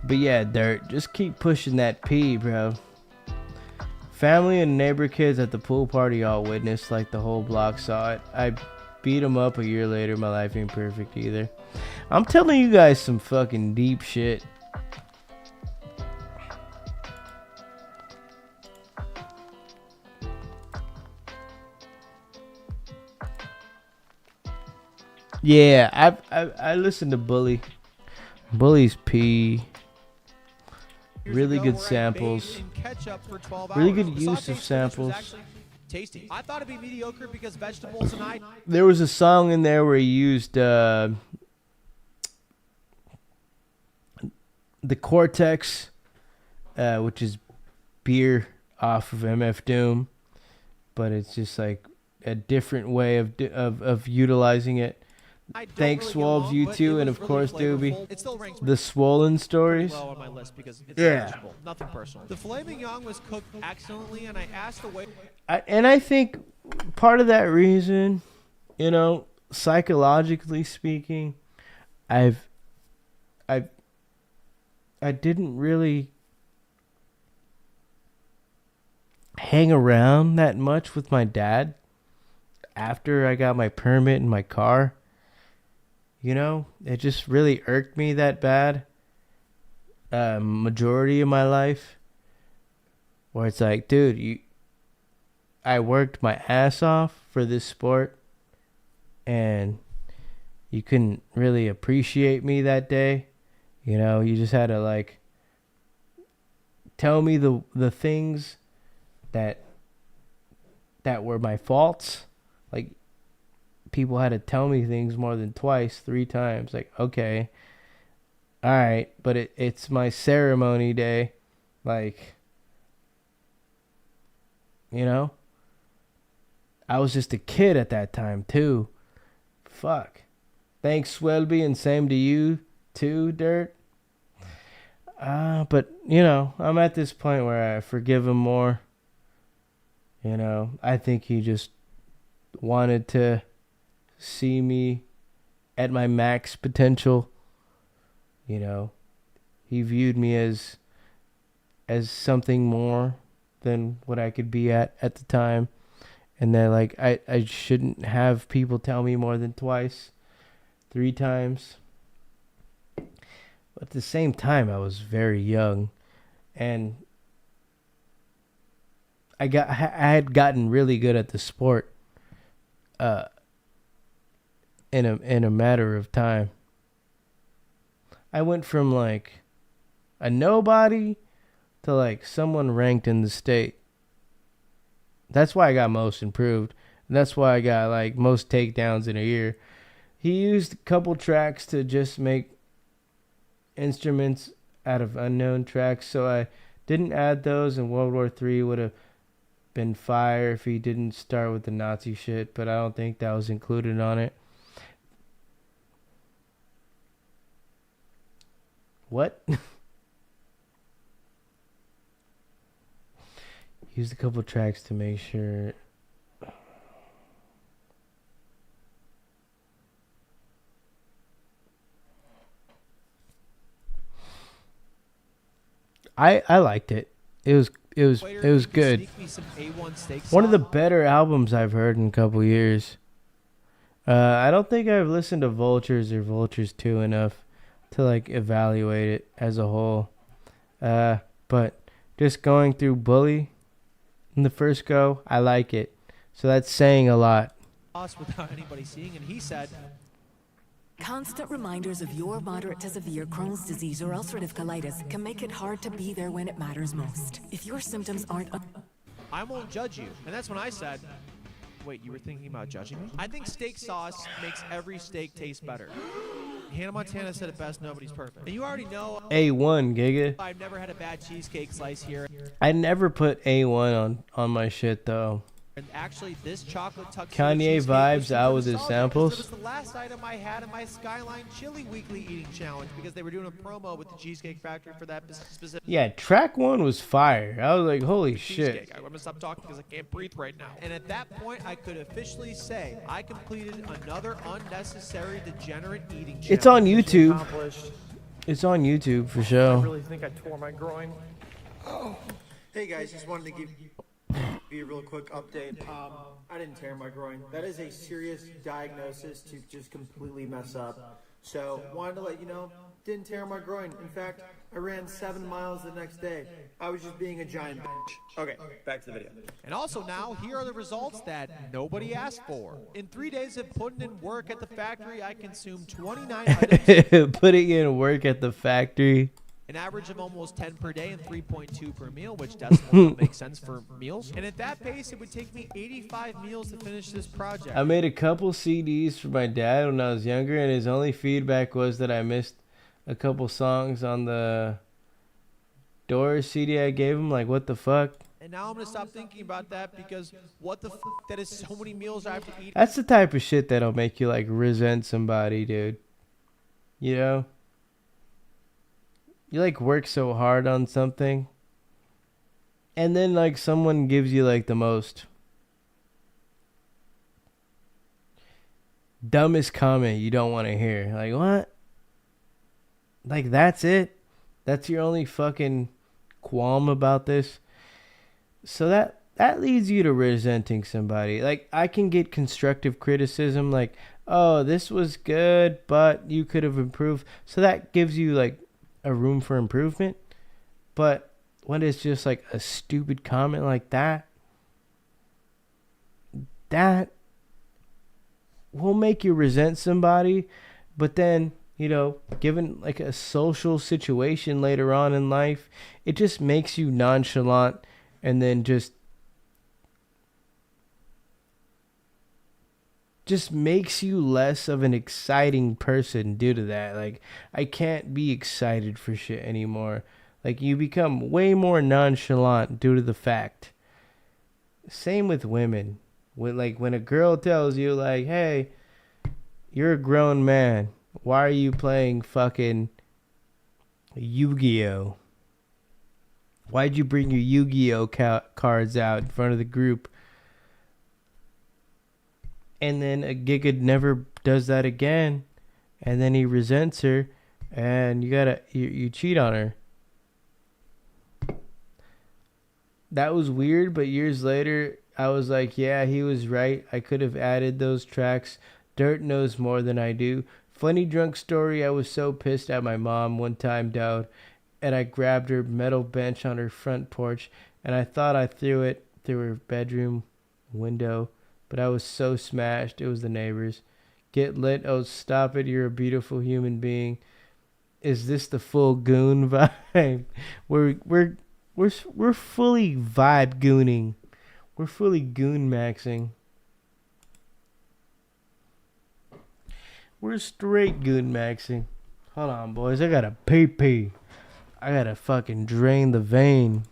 But yeah, Dirt, just keep pushing that P, bro. Family and neighbor kids at the pool party all witnessed, like the whole block saw it. I beat him up a year later. My life ain't perfect either. I'm telling you guys some fucking deep shit. Yeah, I listened to Bully. Bully's P. Really good samples. Really good use of samples. Tasty. I thought it'd be mediocre because vegetables and I. There was a song in there where he used the Cortex, which is beer off of MF Doom, but it's just like a different way of utilizing it. Thanks, Swolves, you too, and of course, Doobie. The Swollen Stories. Low on my list because it's Yeah. vegetable. Nothing personal. The filet mignon was cooked excellently, and I asked the waiter. And I think part of that reason, you know, psychologically speaking, I didn't really hang around that much with my dad after I got my permit in my car. You know, it just really irked me that bad. Majority of my life, where it's like, dude, I worked my ass off for this sport, and you couldn't really appreciate me that day. You know, you just had to like tell me the things that were my faults. Like, people had to tell me things more than twice, 3 times. Like, okay, all right, but it's my ceremony day. Like, you know, I was just a kid at that time too. Fuck. Thanks, Swelby, and same to you too, Dirt. But you know, I'm at this point where I forgive him more. You know, I think he just wanted to see me at my max potential. You know, he viewed me as something more than what I could be at the time. And then like I shouldn't have people tell me more than twice, 3 times. But at the same time, I was very young, and I had gotten really good at the sport in a matter of time. I went from like a nobody to like someone ranked in the state. That's why I got most improved. And that's why I got like most takedowns in a year. He used a couple tracks to just make instruments out of unknown tracks, so I didn't add those, and World War III would have been fire if he didn't start with the Nazi shit, but I don't think that was included on it. What? Used a couple tracks to make sure. I liked it. It was good. One of the better albums I've heard in a couple years. I don't think I've listened to Vultures or Vultures 2 enough to like evaluate it as a whole. But just going through Bully in the first go, I like it. So that's saying a lot. Without anybody seeing, and he said, constant reminders of your moderate to severe Crohn's disease or ulcerative colitis can make it hard to be there when it matters most. If your symptoms aren't... I won't judge you. And that's when I said, wait, you were thinking about judging me? I think steak sauce makes every steak taste better. Hannah Montana said it best, nobody's perfect. And you already know... A1, Giga. I've never had a bad cheesecake slice here. I never put A1 on my shit, though. And actually, this chocolate tuxedo Kanye vibes out with his samples. It was the last item I had in my Skyline Chili Weekly Eating Challenge because they were doing a promo with the Cheesecake Factory for that specific. Yeah, track 1 was fire. I was like, holy shit. I'm going to stop talking because I can't breathe right now. And at that point, I could officially say I completed another unnecessary degenerate eating challenge. It's on YouTube. It's on YouTube for sure. I really think I tore my groin. Hey guys, just wanted to give you a real quick update. I didn't tear my groin. That is a serious diagnosis to just completely mess up. So, wanted to let you know, didn't tear my groin. In fact, I ran 7 miles the next day. I was just being a giant bitch. Okay, back to the video. And also now, here are the results that nobody asked for. In 3 days of putting in work at the factory, I consumed 29 items. Putting in work at the factory. An average of almost 10 per day and 3.2 per meal, which decimals make sense for meals. And at that pace, it would take me 85 meals to finish this project. I made a couple CDs for my dad when I was younger, and his only feedback was that I missed a couple songs on the Doors CD I gave him. Like, what the fuck? And now I'm going to stop thinking about that because what the f***, that is so many meals I have to eat. That's the type of shit that'll make you, like, resent somebody, dude. You know? You, like, work so hard on something, and then, like, someone gives you, like, the most dumbest comment you don't want to hear. Like, what? Like, that's it? That's your only fucking qualm about this? So that leads you to resenting somebody. Like, I can get constructive criticism, like, oh, this was good, but you could have improved. So that gives you, like, a room for improvement. But when it's just like a stupid comment like that will make you resent somebody. But then, you know, given like a social situation later on in life, it just makes you nonchalant, and then just makes you less of an exciting person due to that. Like, I can't be excited for shit anymore. Like, you become way more nonchalant due to the fact. Same with women. When a girl tells you, like, hey, you're a grown man, why are you playing fucking Yu-Gi-Oh? Why'd you bring your Yu-Gi-Oh cards out in front of the group? And then a Giga never does that again, and then he resents her, and you cheat on her. That was weird, but years later, I was like, yeah, he was right. I could have added those tracks. Dirt knows more than I do. Funny drunk story, I was so pissed at my mom one time, dog, and I grabbed her metal bench on her front porch, and I thought I threw it through her bedroom window. But I was so smashed. It was the neighbors. Get lit. Oh, stop it. You're a beautiful human being. Is this the full goon vibe? We're fully vibe gooning. We're fully goon maxing. We're straight goon maxing. Hold on, boys. I gotta pee. I gotta fucking drain the vein.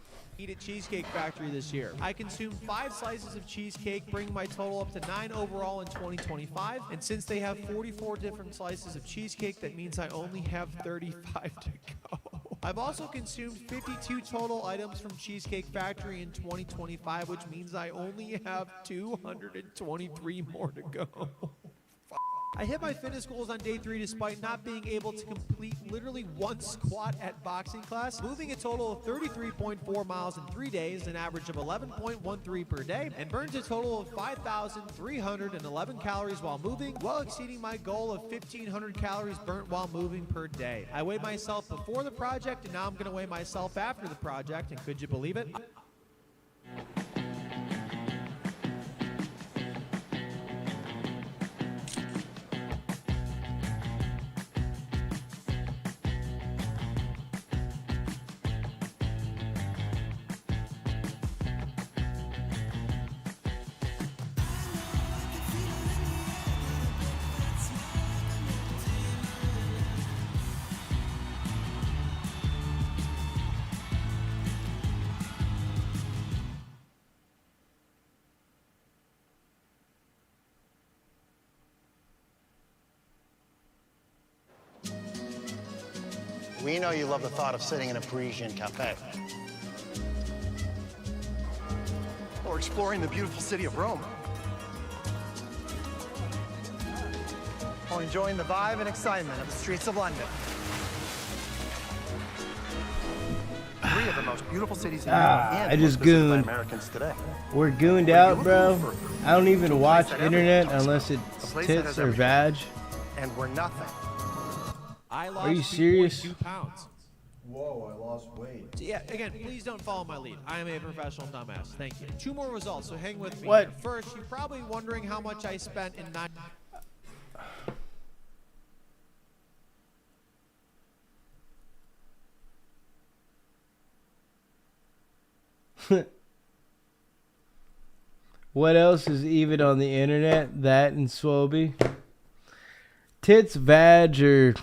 Eat at Cheesecake Factory this year. I consumed 5 slices of cheesecake, bringing my total up to 9 overall in 2025. And since they have 44 different slices of cheesecake, that means I only have 35 to go. I've also consumed 52 total items from Cheesecake Factory in 2025, which means I only have 223 more to go. I hit my fitness goals on day 3 despite not being able to complete literally 1 squat at boxing class, moving a total of 33.4 miles in 3 days, an average of 11.13 per day, and burned a total of 5,311 calories while moving, well exceeding my goal of 1,500 calories burnt while moving per day. I weighed myself before the project, and now I'm going to weigh myself after the project, and could you believe it? We know you love the thought of sitting in a Parisian cafe. Or exploring the beautiful city of Rome. Or enjoying the vibe and excitement of the streets of London. 3 of the most beautiful cities in Europe and I just most visited by gooned. Americans today. We're gooned out, bro. I don't even watch internet unless it's tits or vag. And we're nothing. Are you serious? 2 pounds. Whoa, I lost weight. Yeah, again, please don't follow my lead. I am a professional dumbass. Thank you. 2 more results, so hang with me. What? Here. First, you're probably wondering how much I spent in 9... What else is even on the internet? That and Swoby. Tits, vag, or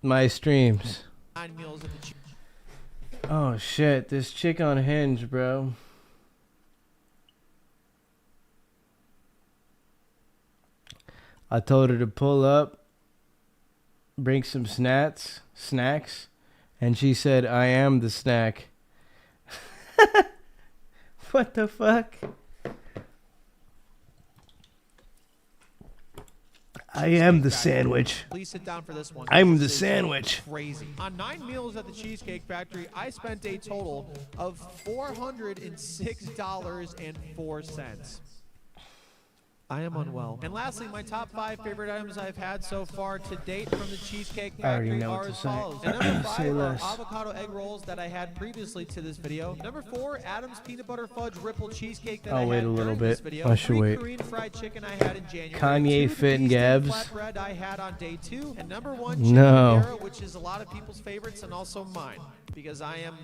my streams. 9 meals at the Oh shit, this chick on Hinge, bro. I told her to pull up, bring some snacks, and she said, I am the snack. What the fuck? I am the sandwich. Please sit down for this one. I'm the This is sandwich. Crazy. On 9 meals at the Cheesecake Factory, I spent a total of $406.04. I am unwell. And lastly, my top 5 favorite items I've had so far to date from the Cheesecake I already Factory know what are to as say. follows. And number 5 Say are less. avocado egg rolls that I had previously to this video. Number 4, Adam's peanut butter fudge ripple cheesecake that I I'll wait had a little during this bit. video. I should 3, wait. Korean fried chicken I had in January. Kanye 2, the Fit and beef steak Gabs. flatbread I had on day 2. And number 1, chicken No. marinara, which is a lot of people's favorites and also mine because I am...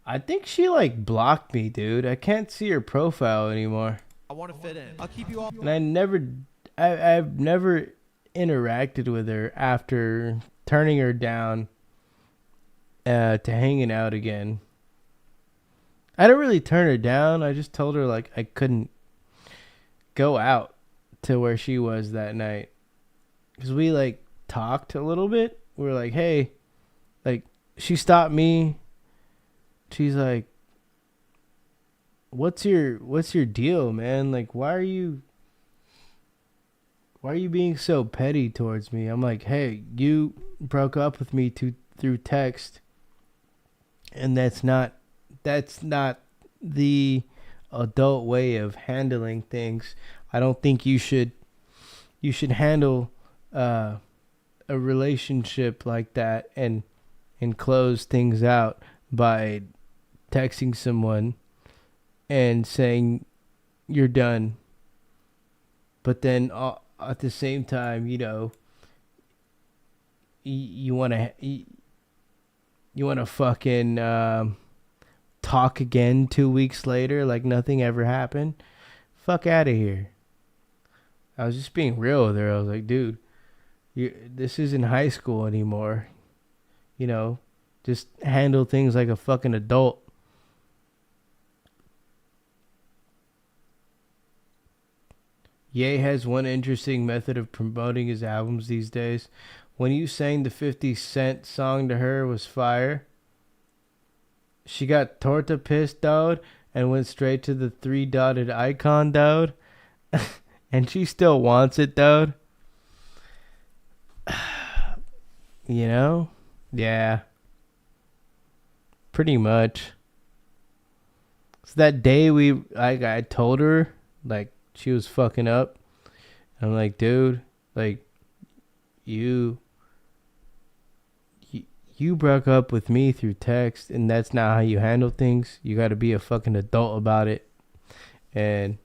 I think she like blocked me, dude. I can't see her profile anymore. I want to fit in. I'll keep you all... And I've never interacted with her after turning her down to hanging out again. I didn't really turn her down. I just told her like I couldn't go out to where she was that night. Because we like talked a little bit. We were like, hey, like she stopped me. She's like, what's your deal, man? Like, why are you being so petty towards me? I'm like, hey, you broke up with me through text, and that's not the adult way of handling things. I don't think you should handle a relationship like that and close things out by texting someone and saying you're done, but then at the same time, you know, you want to fucking talk again 2 weeks later like nothing ever happened. Fuck out of here. I was just being real with her. I was like, dude, this isn't high school anymore. You know, just handle things like a fucking adult. Ye has one interesting method of promoting his albums these days. When you sang the 50 Cent song to her was fire, she got torta pissed, dude, and went straight to the 3-dotted icon, dude. And she still wants it, dude. You know? Yeah. Pretty much. So that day I told her, like, she was fucking up. I'm like, dude, like, you broke up with me through text, and that's not how you handle things. You got to be a fucking adult about it and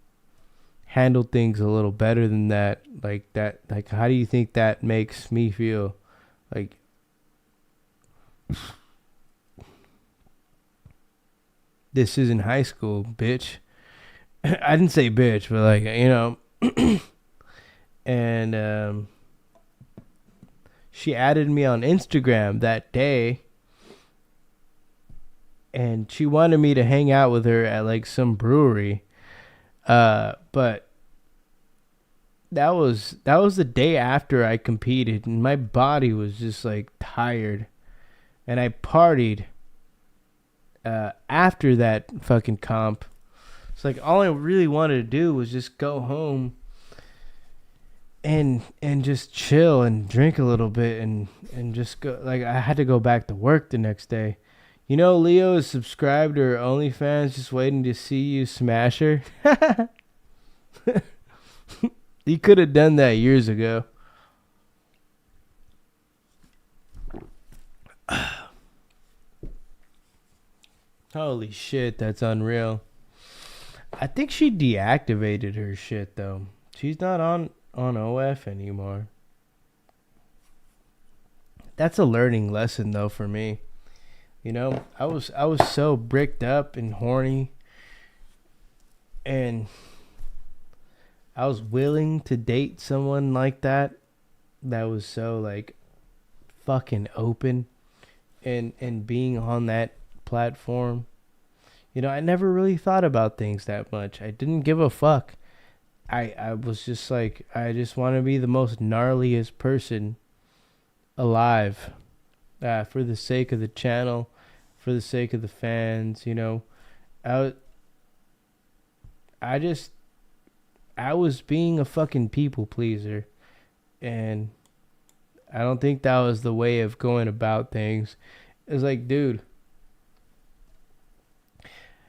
handle things a little better than that. Like, how do you think that makes me feel? Like, this isn't high school, bitch. I didn't say bitch, but, like, you know. And she added me on Instagram that day, and she wanted me to hang out with her at, like, some brewery. But that was the day after I competed, and my body was just, like, tired. And I partied after that fucking comp. It's like all I really wanted to do was just go home and just chill and drink a little bit and just go. Like, I had to go back to work the next day. You know, Leo is subscribed to her OnlyFans, just waiting to see you smash her. You could have done that years ago. Holy shit, that's unreal. I think she deactivated her shit, though. She's not on OF anymore. That's a learning lesson, though, for me. You know, I was so bricked up and horny, and I was willing to date someone like that was so, like, fucking open and being on that platform. You know, I never really thought about things that much. I didn't give a fuck. I was just like, I just want to be the most gnarliest person alive, for the sake of the channel, for the sake of the fans. You know, I was being a fucking people pleaser, and I don't think that was the way of going about things. It was like, dude,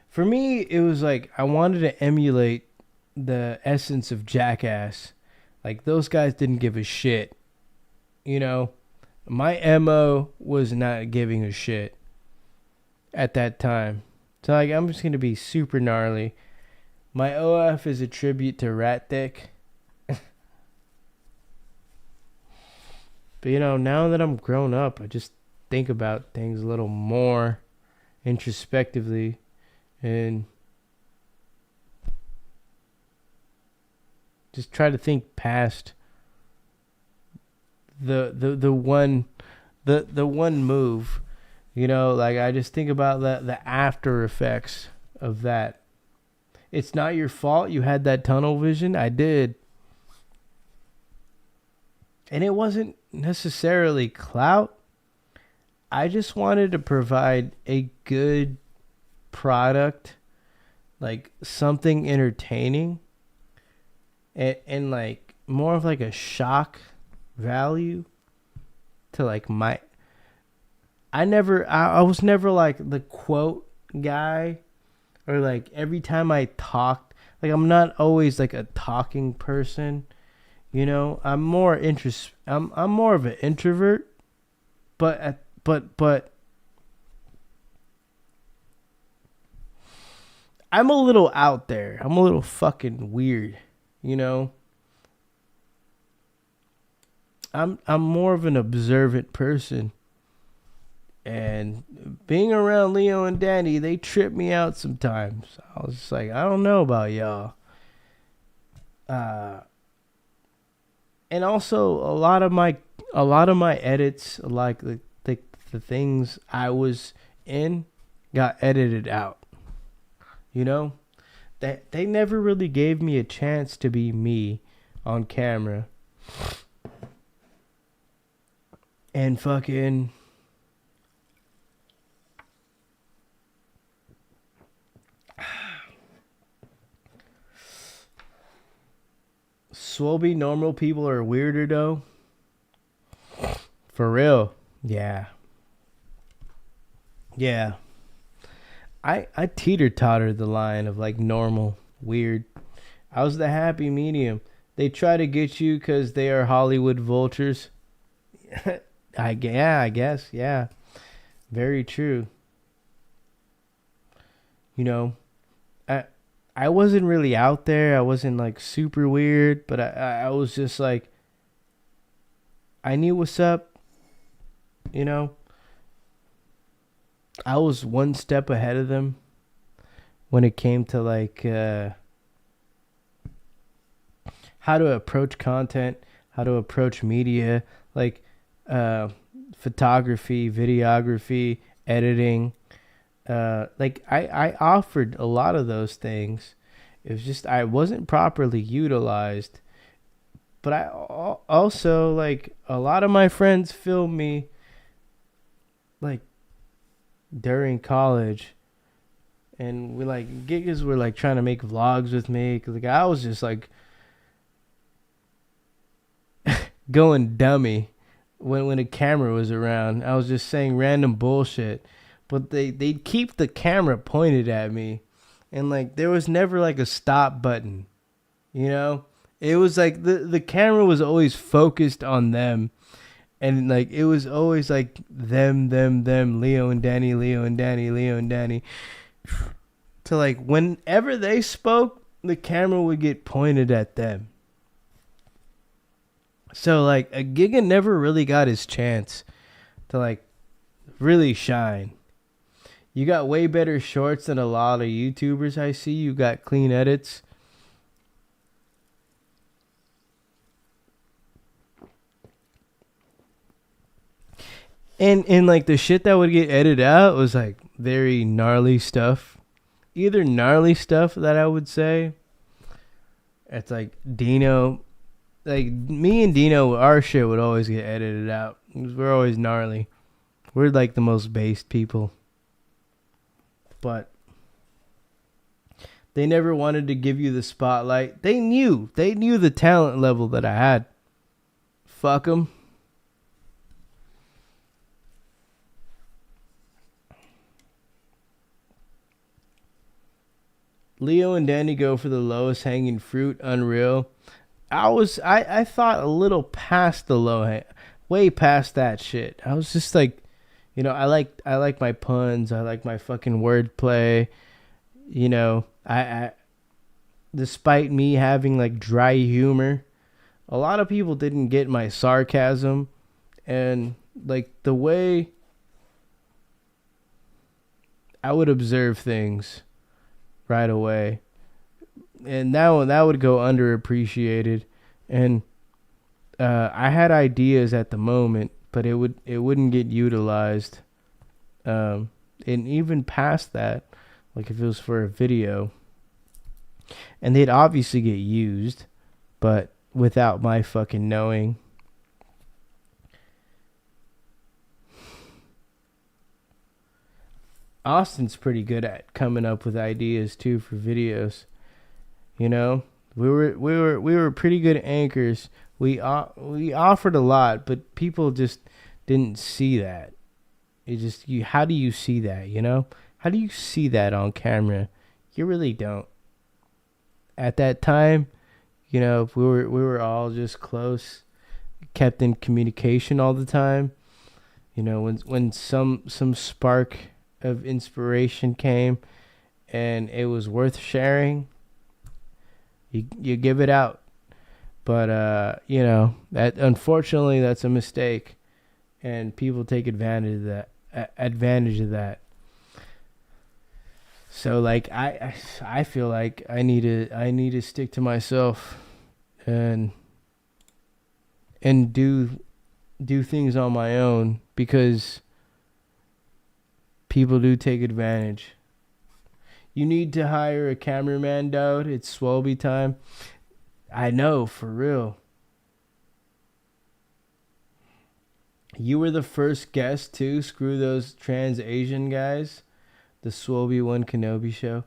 for me, it was like I wanted to emulate the essence of Jackass. Like, those guys didn't give a shit. You know, my MO was not giving a shit at that time. So, like, I'm just going to be super gnarly. My OF is a tribute to Rat Dick. But, you know, now that I'm grown up, I just think about things a little more introspectively. And just try to think past the one move, you know. Like, I just think about the after effects of that. It's not your fault you had that tunnel vision. I did, and it wasn't necessarily clout. I just wanted to provide a good product, like something entertaining, and like more of like a shock value to like my. I was never like the quote guy, or like every time I talked, like I'm not always like a talking person, you know. I'm more I'm more of an introvert, but I'm a little out there. I'm a little fucking weird, you know. I'm more of an observant person. And being around Leo and Danny, they trip me out sometimes. I was just like, I don't know about y'all. And also a lot of my edits, like the things I was in, got edited out. You know, that they never really gave me a chance to be me on camera. And fucking Swobie normal people are weirder though. For real. Yeah. Yeah. I teeter-tottered the line of like normal, weird. I was the happy medium. They try to get you because they are Hollywood vultures. I guess. Yeah. Very true. You know, I wasn't really out there. I wasn't like super weird, but I was just like, I knew what's up. You know, I was one step ahead of them when it came to like how to approach content, how to approach media, like photography, videography, editing. Like I offered a lot of those things. It was just I wasn't properly utilized. But I also, like, a lot of my friends filmed me like during college, and we like gigas were like trying to make vlogs with me, 'cause like I was just like going dummy when a camera was around. I was just saying random bullshit, but they'd keep the camera pointed at me, and like there was never like a stop button, you know. It was like the camera was always focused on them. And like it was always like them, Leo and Danny, Leo and Danny, Leo and Danny. To like whenever they spoke, the camera would get pointed at them. So like a Giga never really got his chance to like really shine. You got way better shorts than a lot of YouTubers I see. You got clean edits. And like the shit that would get edited out was like very gnarly stuff. Either gnarly stuff that I would say. It's like Dino. Like me and Dino, our shit would always get edited out. We're always gnarly. We're like the most based people. But they never wanted to give you the spotlight. They knew the talent level that I had. Fuck them. Leo and Danny go for the lowest hanging fruit. Unreal. I thought a little past the way past that shit. I was just like, you know, I like my puns. I like my fucking wordplay. You know, I despite me having like dry humor, a lot of people didn't get my sarcasm and like the way I would observe things right away, and that would go underappreciated. And I had ideas at the moment, but it wouldn't get utilized. And even past that, like if it was for a video, and they'd obviously get used, but without my fucking knowing. Austin's pretty good at coming up with ideas too for videos. You know, we were pretty good anchors. We offered a lot, but people just didn't see that. It just how do you see that, you know? How do you see that on camera? You really don't. At that time, you know, we were all just close, kept in communication all the time. You know, when some spark of inspiration came and it was worth sharing, you give it out. But you know, that unfortunately that's a mistake, and people take advantage of that. So like I feel like I need to stick to myself and do things on my own, because people do take advantage. You need to hire a cameraman, dude. It's Swobie time. I know, for real. You were the first guest too. Screw those trans Asian guys. The Swoby One Kenobi show.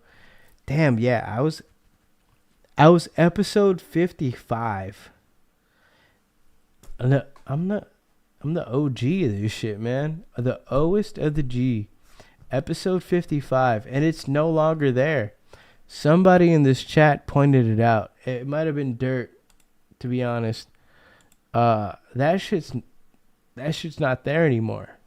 Damn, yeah, I was episode 55. I'm the OG of this shit, man. The Oest of the G. Episode 55, and it's no longer there. Somebody in this chat pointed it out. It might have been Dirt, to be honest. That shit's not there anymore.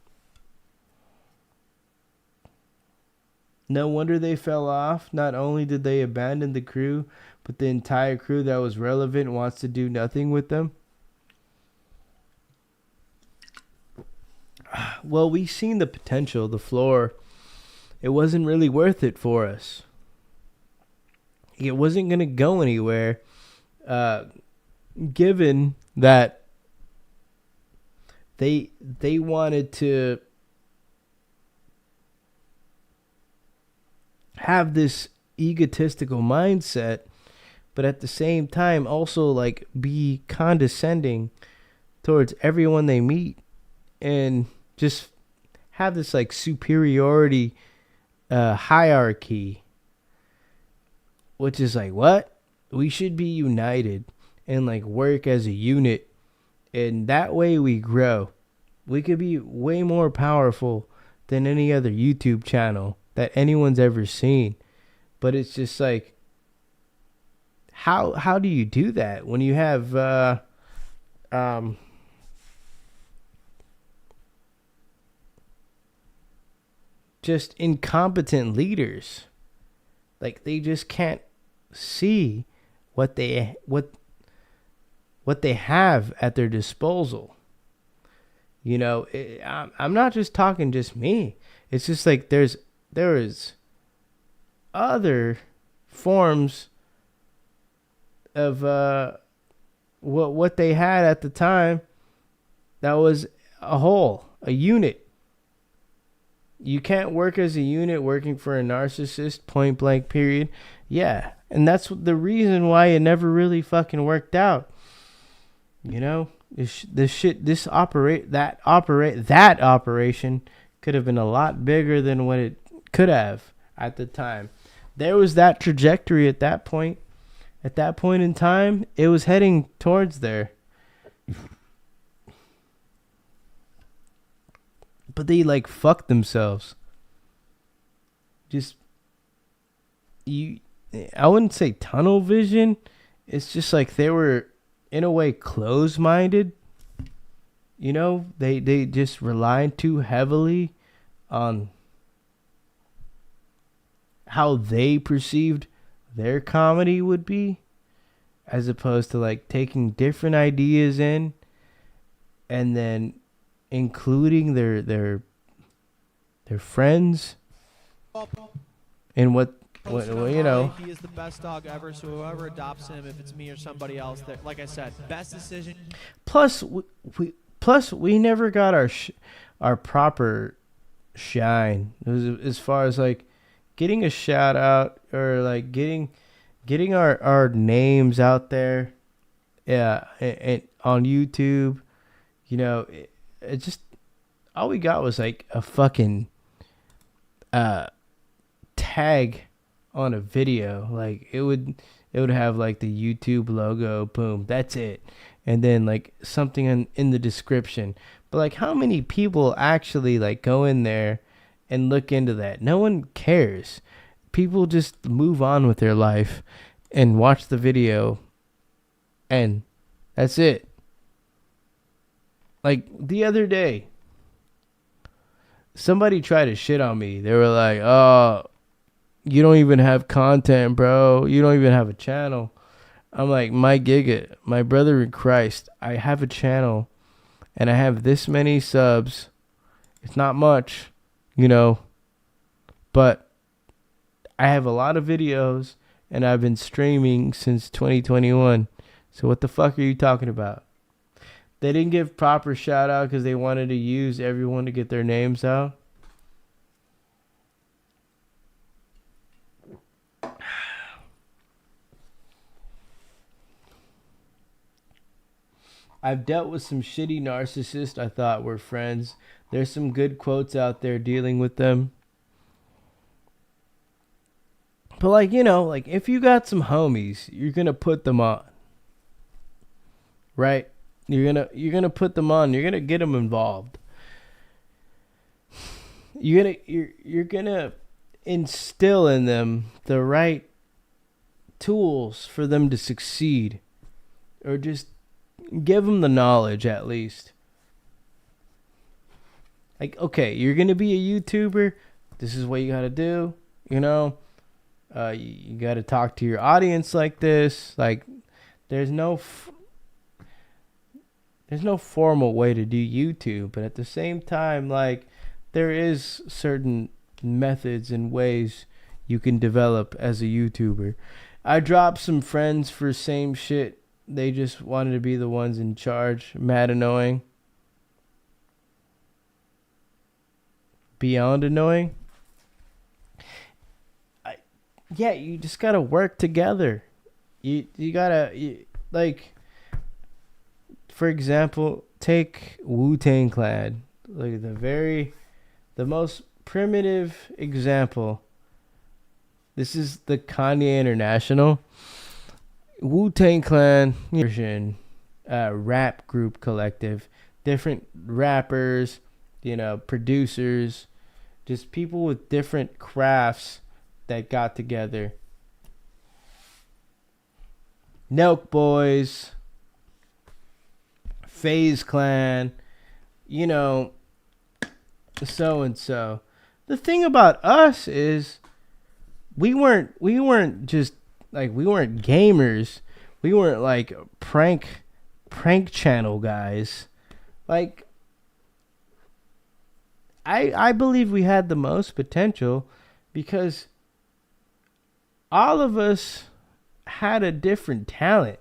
No wonder they fell off. Not only did they abandon the crew, but the entire crew that was relevant wants to do nothing with them. Well, we seen the potential, the floor. It wasn't really worth it for us. It wasn't going to go anywhere, given that they wanted to have this egotistical mindset, but at the same time also like be condescending towards everyone they meet, and just have this like superiority hierarchy, which is like, what? We should be united and like work as a unit, and that way we grow. We could be way more powerful than any other YouTube channel that anyone's ever seen. But it's just like, how do you do that when you have just incompetent leaders? Like, they just can't see what they have at their disposal. You know, I'm not just talking just me. It's just like there is other forms of what they had at the time that was a whole, a unit. You can't work as a unit working for a narcissist, point blank, period. Yeah, and that's the reason why it never really fucking worked out. You know, that operation could have been a lot bigger than what it could have at the time. There was that trajectory at that point. At that point in time, it was heading towards there. But they like fucked themselves. I wouldn't say tunnel vision. It's just like they were in a way closed-minded. You know, they just relied too heavily on how they perceived their comedy would be, as opposed to like taking different ideas in and then including their friends in what you know. He is the best dog ever, so whoever adopts him, if it's me or somebody else, that, like I said, best decision. Plus we never got our proper shine as far as like getting a shout out or like getting our names out there, and on YouTube. You know, it just, all we got was like a fucking tag on a video. Like it would have like the YouTube logo, boom, that's it, and then like something in the description. But like, how many people actually like go in there and look into that? No one cares. People just move on with their life and watch the video, and that's it. Like the other day, somebody tried to shit on me. They were like, "Oh, you don't even have content, bro. You don't even have a channel." I'm like, my giga, my brother in Christ, I have a channel and I have this many subs. It's not much, you know, but I have a lot of videos and I've been streaming since 2021. So what the fuck are you talking about? They didn't give proper shout out because they wanted to use everyone to get their names out. I've dealt with some shitty narcissists I thought were friends. There's some good quotes out there dealing with them. But like, you know, like if you got some homies, you're going to put them on. Right? You're going to put them on. You're going to get them involved. You're going to instill in them the right tools for them to succeed, or just give them the knowledge at least. Like, okay, you're gonna be a YouTuber, this is what you gotta do, you know. You gotta talk to your audience like this. Like, there's no formal way to do YouTube, but at the same time, like, there is certain methods and ways you can develop as a YouTuber. I dropped some friends for same shit. They just wanted to be the ones in charge. Mad annoying. Beyond annoying. Yeah, you just gotta work together. You gotta, like, for example, take Wu-Tang Clan. Like the most primitive example. This is the Kanye International. Wu-Tang Clan version, rap group collective. Different rappers, you know, producers, just people with different crafts that got together. Nelk Boys, FaZe Clan, you know, so and so. The thing about us is we weren't just like, we weren't gamers. We weren't like prank channel guys. Like, I believe we had the most potential because all of us had a different talent.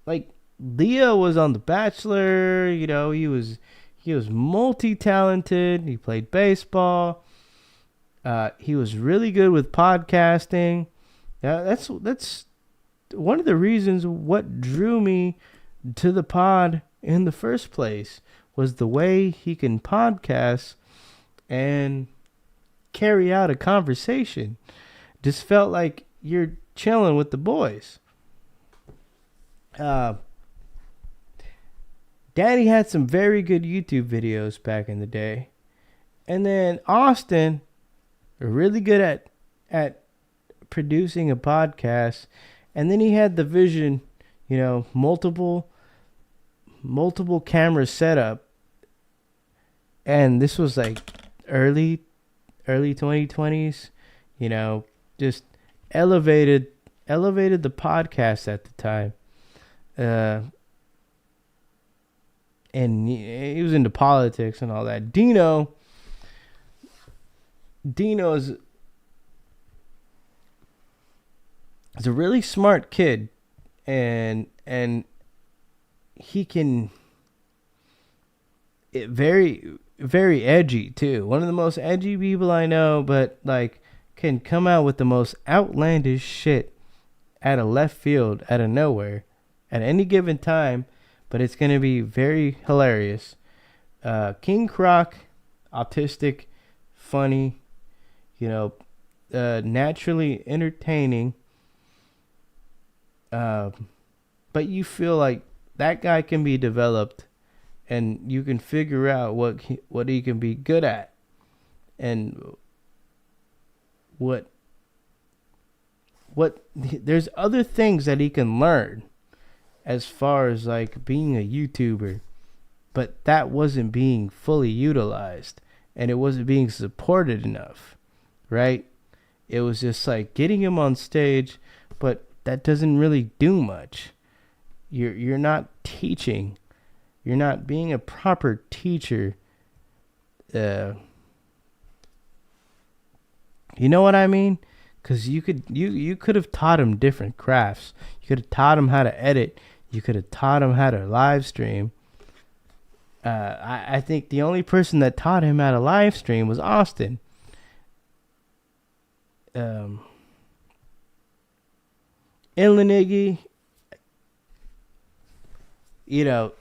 Like, Leo was on The Bachelor, you know, he was multi-talented. He played baseball. He was really good with podcasting. That's one of the reasons what drew me to the pod in the first place, was the way he can podcast and carry out a conversation. Just felt like you're chilling with the boys. Daddy had some very good YouTube videos back in the day. And then Austin, really good at producing a podcast. And then he had the vision, you know, multiple camera setup. And this was like early 2020s, you know, just elevated the podcast at the time. And he was into politics and all that. Dino is a really smart kid, and he can very edgy too. One of the most edgy people I know, but like can come out with the most outlandish shit out of left field, out of nowhere, at any given time. But it's gonna be very hilarious. King Croc, autistic, funny, you know, naturally entertaining. But you feel like that guy can be developed, and you can figure out what he can be good at, and what there's other things that he can learn as far as like being a YouTuber, but that wasn't being fully utilized, and it wasn't being supported enough, right? It was just like getting him on stage, but that doesn't really do much. You're not teaching. You're not being a proper teacher. You know what I mean? Because you could have taught him different crafts. You could have taught him how to edit. You could have taught him how to live stream. I think the only person that taught him how to live stream was Austin. Illiniggy, you know,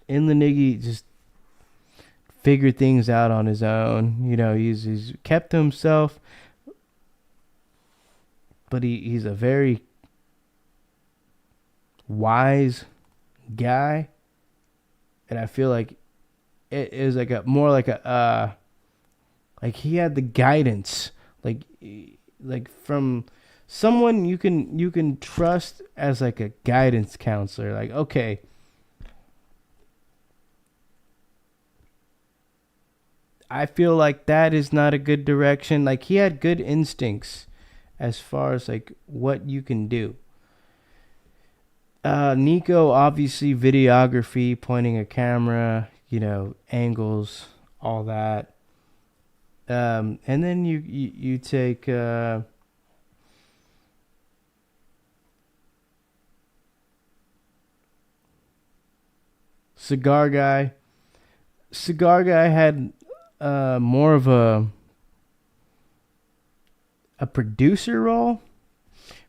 In the Niggy just figured things out on his own. You know, he's kept to himself, but he's a very wise guy, and I feel like it is like a more like a like he had the guidance, like from someone you can trust as like a guidance counselor. Like, okay, I feel like that is not a good direction. Like, he had good instincts as far as like what you can do. Nico, obviously videography, pointing a camera, you know, angles, all that. And then you take Cigar Guy. Cigar Guy had more of a producer role.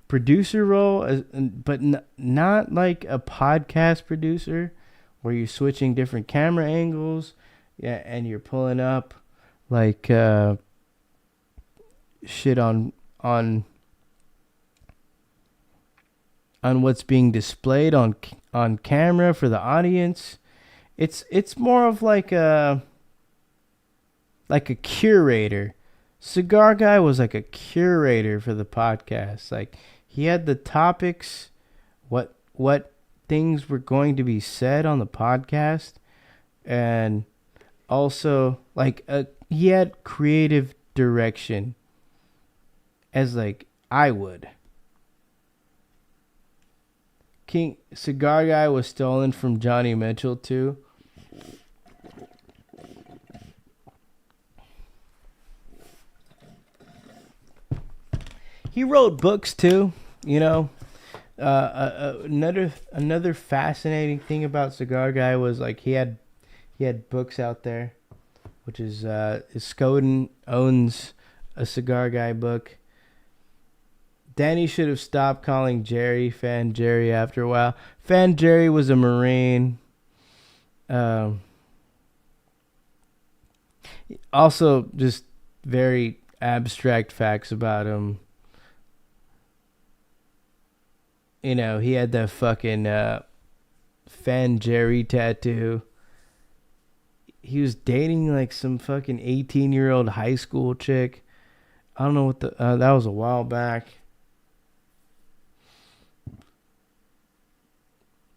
But not like a podcast producer where you're switching different camera angles, yeah, and you're pulling up like shit on what's being displayed on camera for the audience. It's more of like a curator. Cigar Guy was like a curator for the podcast. Like, he had the topics, what things were going to be said on the podcast, and also like he had creative direction as like I would. King Cigar Guy was stolen from Johnny Mitchell too. He wrote books too, you know. Another fascinating thing about Cigar Guy was like he had books out there, which is Skoden owns a Cigar Guy book. Danny should have stopped calling Jerry Fan Jerry after a while. Fan Jerry was a Marine. Also, just very abstract facts about him. You know, he had that fucking Fan Jerry tattoo. He was dating like some fucking 18-year-old high school chick. I don't know what that was a while back.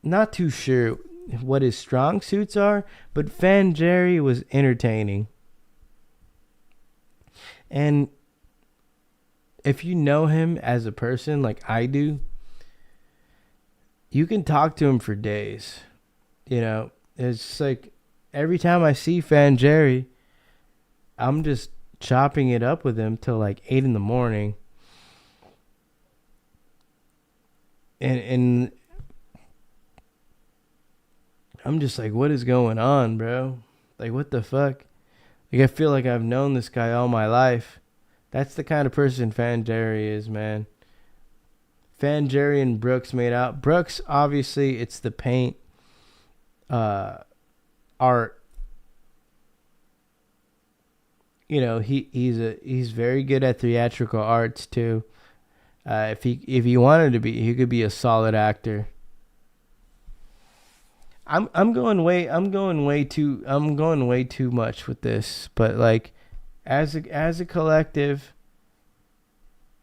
Not too sure what his strong suits are, but Fan Jerry was entertaining. And if you know him as a person like I do, you can talk to him for days. You know, it's just like every time I see Fan Jerry, I'm just chopping it up with him till like 8 a.m. And I'm just like, what is going on, bro? Like, what the fuck? Like, I feel like I've known this guy all my life. That's the kind of person Fan Jerry is, man. Fan Jerry and Brooks made out. Brooks, obviously, it's the paint art. You know, he's very good at theatrical arts too. If he wanted to be, he could be a solid actor. I'm going way too much with this, but like as a collective,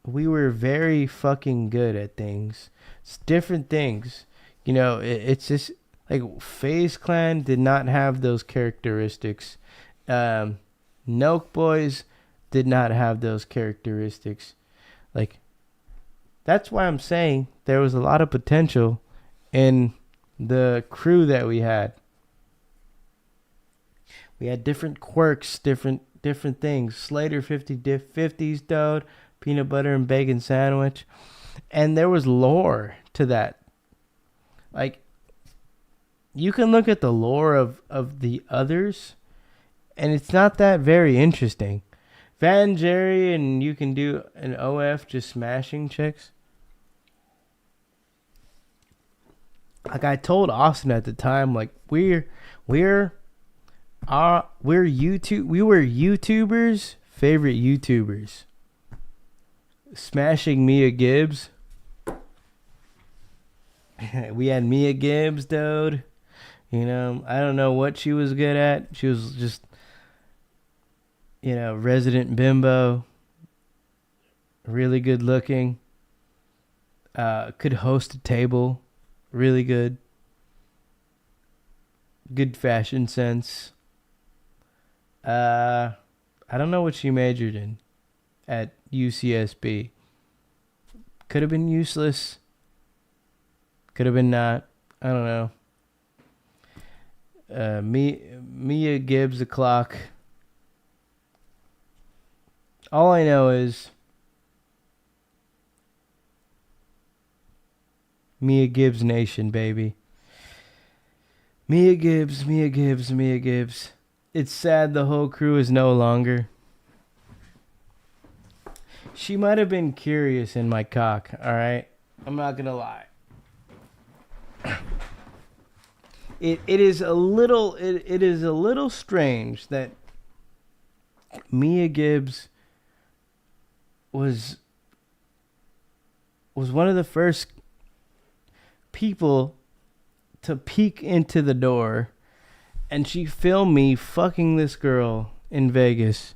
we were very fucking good at things. It's different things. You know, it's just like FaZe Clan did not have those characteristics. Noke Boys did not have those characteristics. Like, that's why I'm saying there was a lot of potential in the crew that we had. We had different quirks, different things. Slater 50s dude, peanut butter and bacon sandwich, and there was lore to that. Like, you can look at the lore of the others, and it's not that very interesting. Fan Jerry, and you can do an OF just smashing chicks. like I told Austin at the time, like we were YouTubers, favorite YouTubers. Smashing Mia Gibbs. We had Mia Gibbs, dude. You know, I don't know what she was good at. She was just, you know, resident bimbo. Really good looking. Could host a table. Really good. Good fashion sense. I don't know what she majored in at UCSB. Could have been useless. Could have been not. I don't know. Mia Gibbs the clock. All I know is Mia Gibbs Nation, baby. Mia Gibbs, Mia Gibbs, Mia Gibbs. It's sad the whole crew is no longer. She might have been curious in my cock, alright? I'm not gonna lie. It is a little strange that Mia Gibbs was one of the first people to peek into the door, and she filmed me fucking this girl in Vegas.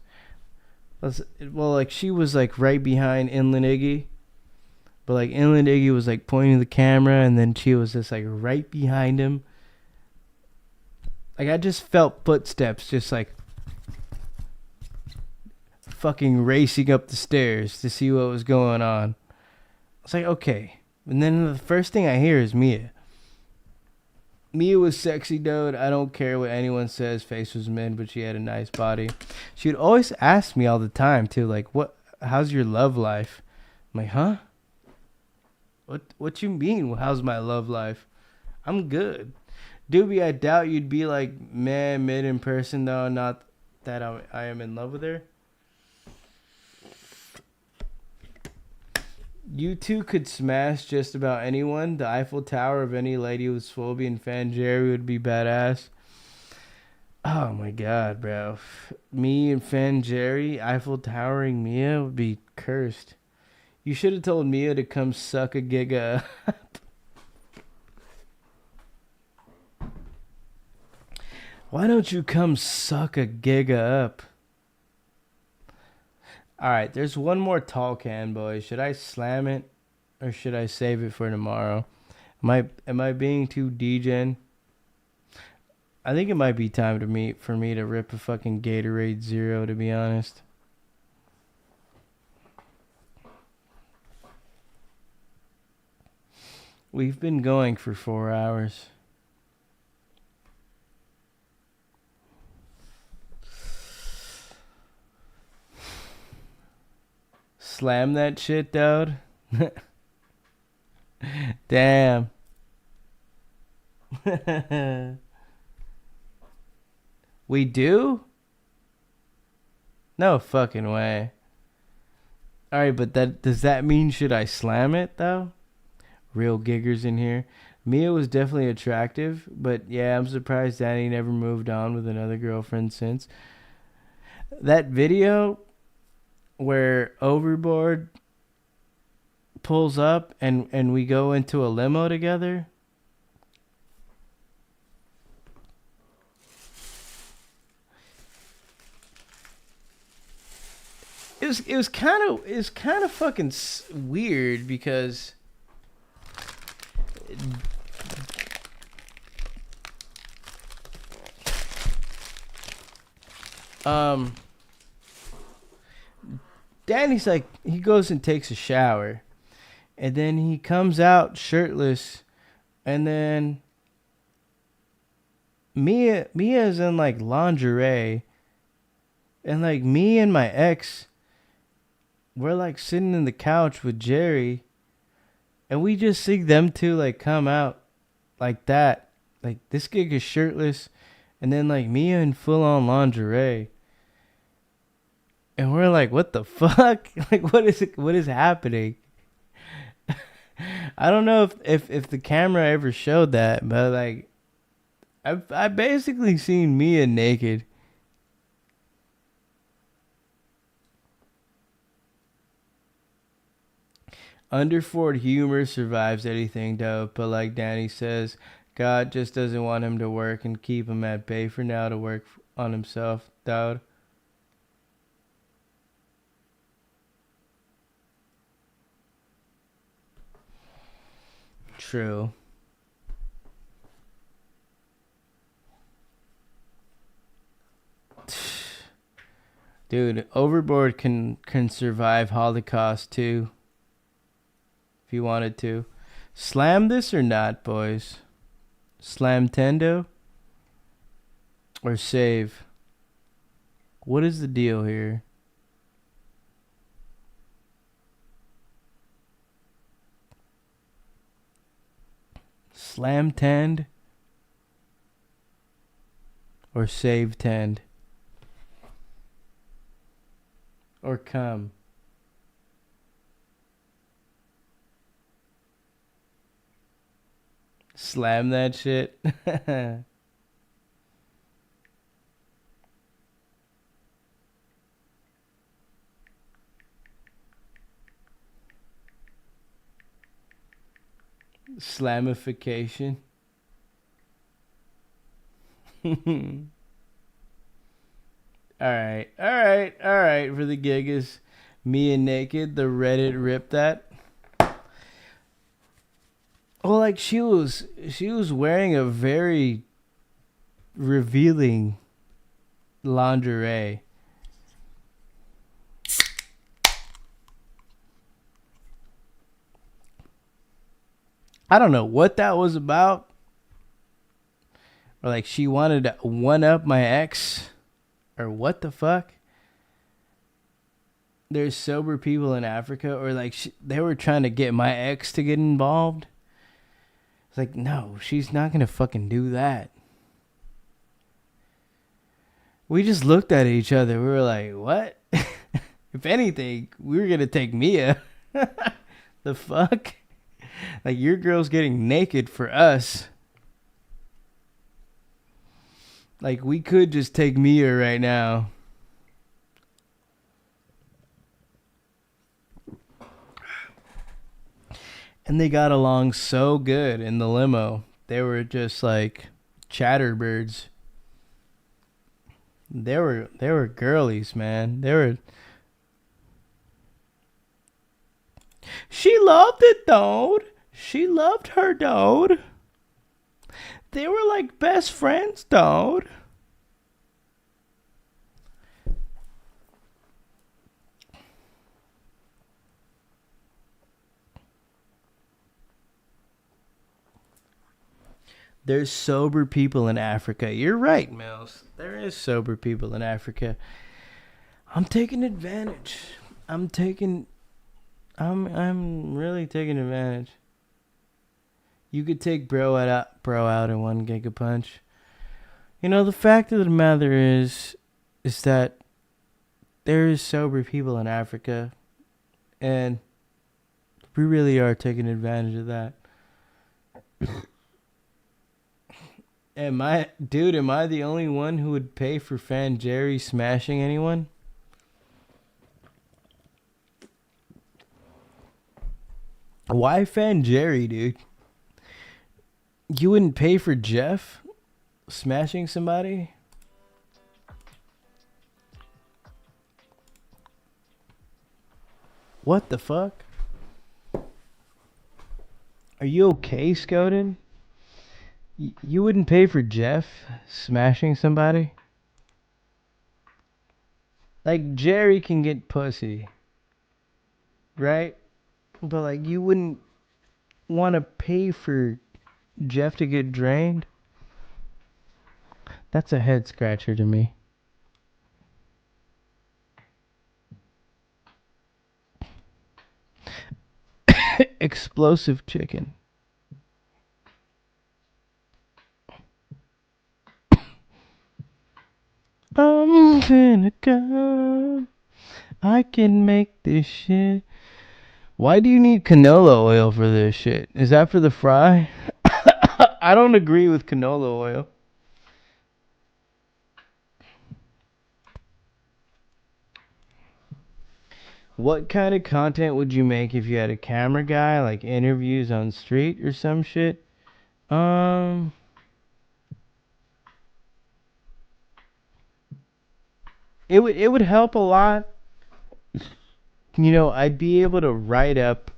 Well, like she was like right behind Inland Iggy, but like Inland Iggy was like pointing the camera, and then she was just like right behind him. Like I just felt footsteps, just like fucking racing up the stairs to see what was going on. I was like, okay. And then the first thing I hear is Mia. Mia was sexy, dude. I don't care what anyone says. Face was mid, but she had a nice body. She would always ask me all the time too, like, how's your love life? I'm like, huh? What you mean? How's my love life? I'm good. Doobie, I doubt you'd be like mid in person though. Not that I am in love with her. You two could smash just about anyone. The Eiffel Tower of any lady with Swobie and Fan Jerry would be badass. Oh my god, bro. Me and Fan Jerry, Eiffel Towering Mia would be cursed. You should have told Mia to come suck a giga up. Why don't you come suck a giga up? Alright, there's one more tall can, boys. Should I slam it or should I save it for tomorrow? Am I being too degen? I think it might be time for me to rip a fucking Gatorade Zero, to be honest. We've been going for 4 hours. Slam that shit, dude. Damn. We do? No fucking way. Alright, but does that mean should I slam it though? Real giggers in here. Mia was definitely attractive, but yeah, I'm surprised Danny never moved on with another girlfriend since. That video where Overboard pulls up and we go into a limo together. It was kind of fucking weird because Danny's like, he goes and takes a shower, and then he comes out shirtless, and then Mia's in like lingerie, and like me and my ex, we're like sitting in the couch with Jerry, and we just see them two like come out like that. Like this gig is shirtless, and then like Mia in full on lingerie. And we're like, what the fuck? Like, what is happening? I don't know if the camera ever showed that, but like I basically seen Mia naked. Underford humor survives anything, dope, but like Danny says, God just doesn't want him to work and keep him at bay for now to work on himself, Dowd. True. Dude, Overboard can survive Holocaust too. If you wanted to. Slam this or not, boys? Slam Tendo? Or save? What is the deal here? Slam Tend? Or save Tend? Or come? Slam that shit. Slamification. Alright. For the gigas. Mia naked. The Reddit ripped that. Well, like she was wearing a very revealing lingerie. I don't know what that was about. Or like she wanted to one up my ex. Or what the fuck? There's sober people in Africa. Or like they were trying to get my ex to get involved. It's like, no, she's not going to fucking do that. We just looked at each other. We were like, what? If anything, we were going to take Mia. The fuck? Like, your girl's getting naked for us. Like, we could just take Mia right now. And they got along so good in the limo. They were just like chatterbirds. They were girlies, man. She loved it, dude. She loved her, dude. They were like best friends, dude. There's sober people in Africa. You're right, Mills. There is sober people in Africa. I'm taking advantage. I'm really taking advantage. You could take bro out in one giga punch. You know, the fact of the matter is that there is sober people in Africa, and we really are taking advantage of that. Am I the only one who would pay for Fan Jerry smashing anyone? Why Fan Jerry, dude? You wouldn't pay for Jeff smashing somebody? What the fuck? Are you okay, Scoden? You wouldn't pay for Jeff smashing somebody? Like, Jerry can get pussy, right? But, like, you wouldn't want to pay for Jeff to get drained? That's a head scratcher to me. Explosive chicken. I'm gonna go. I can make this shit Why do you need canola oil for this shit? Is that for the fry? I don't agree with canola oil. What kind of content would you make if you had a camera guy, like interviews on street or some shit? It would help a lot. You know, I'd be able to write up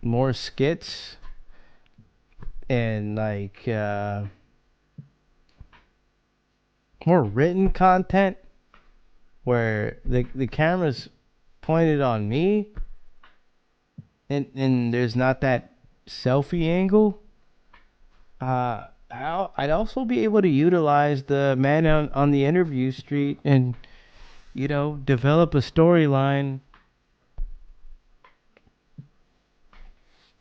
more skits and like more written content where the camera's pointed on me and there's not that selfie angle. I'd also be able to utilize the man on the interview street and, you know, develop a storyline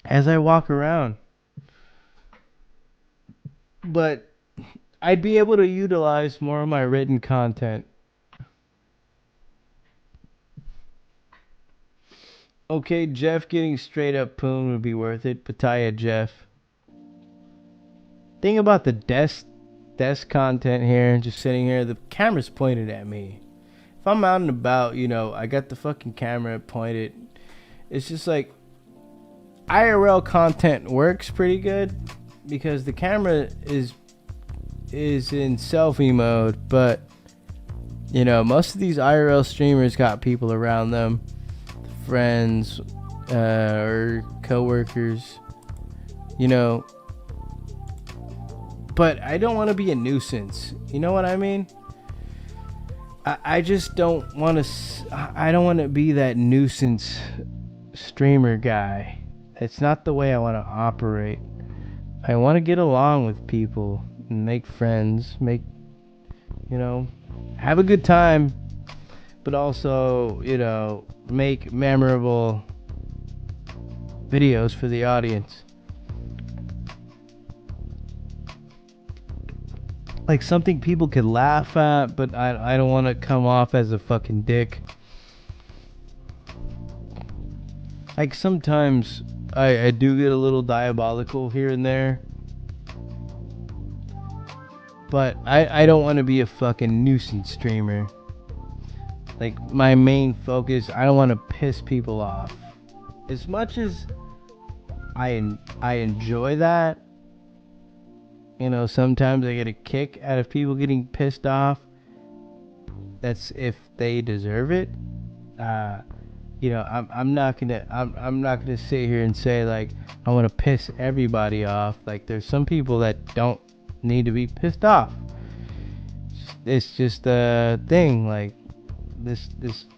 as I walk around. But I'd be able to utilize more of my written content. Okay, Jeff getting straight up poon would be worth it. Pattaya Jeff. Thing about the desk content here, just sitting here, the camera's pointed at me. If I'm out and about, you know, I got the fucking camera pointed. It's just like IRL content works pretty good because the camera is in selfie mode, but you know, most of these IRL streamers got people around them, friends or co-workers, you know. But I don't want to be a nuisance. You know what I mean? I just don't want to. I don't want to be that nuisance streamer guy. It's not the way I want to operate. I want to get along with people and make friends, you know, have a good time, but also, you know, make memorable videos for the audience. Like something people could laugh at, but I don't want to come off as a fucking dick. Like sometimes I do get a little diabolical here and there. But I don't want to be a fucking nuisance streamer. Like my main focus, I don't want to piss people off. As much as I enjoy that, you know, sometimes I get a kick out of people getting pissed off. That's if they deserve it. You know, I'm not gonna sit here and say like I want to piss everybody off. Like there's some people that don't need to be pissed off. It's just a thing. Like this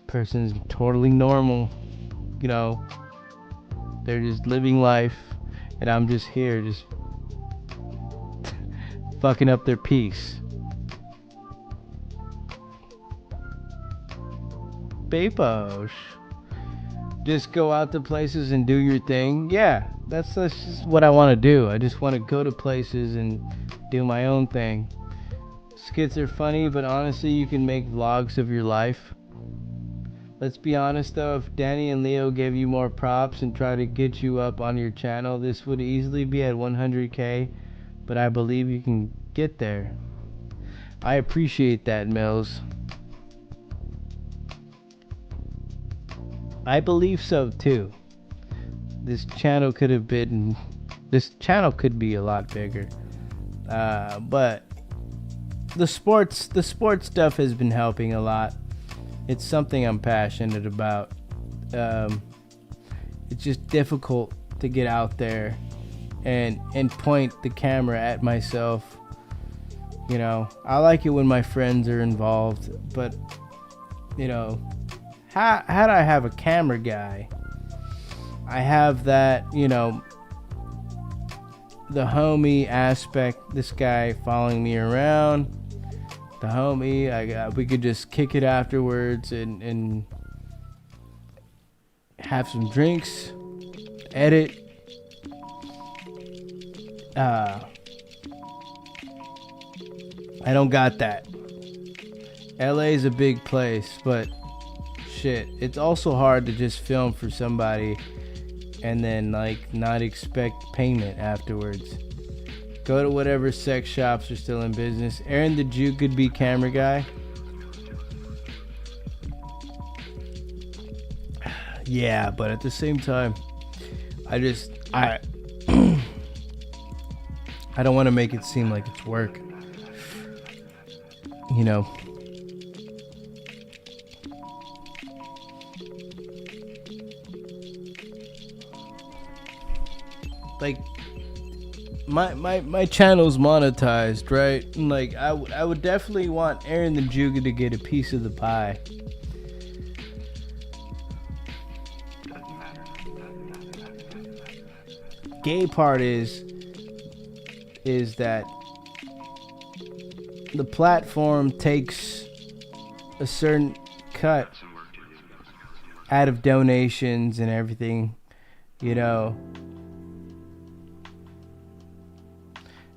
person's totally normal. You know, they're just living life, and I'm just here just fucking up their peace. Bapos. Just go out to places and do your thing. Yeah, that's just what I want to do. I just want to go to places and do my own thing. Skits are funny, but honestly, you can make vlogs of your life. Let's be honest though, if Danny and Leo gave you more props and try to get you up on your channel, this would easily be at 100k, but I believe you can get there. I appreciate that, Mills. I believe so too. This channel could be a lot bigger. But the sports stuff has been helping a lot. It's something I'm passionate about. It's just difficult to get out there and point the camera at myself. You know, I like it when my friends are involved, but you know, had I have a camera guy, I have that, you know, the homie aspect, this guy following me around, the homie, we could just kick it afterwards and have some drinks, edit. I don't got that. LA is a big place, but shit, it's also hard to just film for somebody and then like not expect payment afterwards. Go to whatever sex shops are still in business. Aaron the Jew could be camera guy. Yeah, but at the same time, I I don't want to make it seem like it's work. You know. Like my channel's monetized, right? And like I would definitely want Aaron the Juga to get a piece of the pie. Gay part is that the platform takes a certain cut out of donations and everything, you know.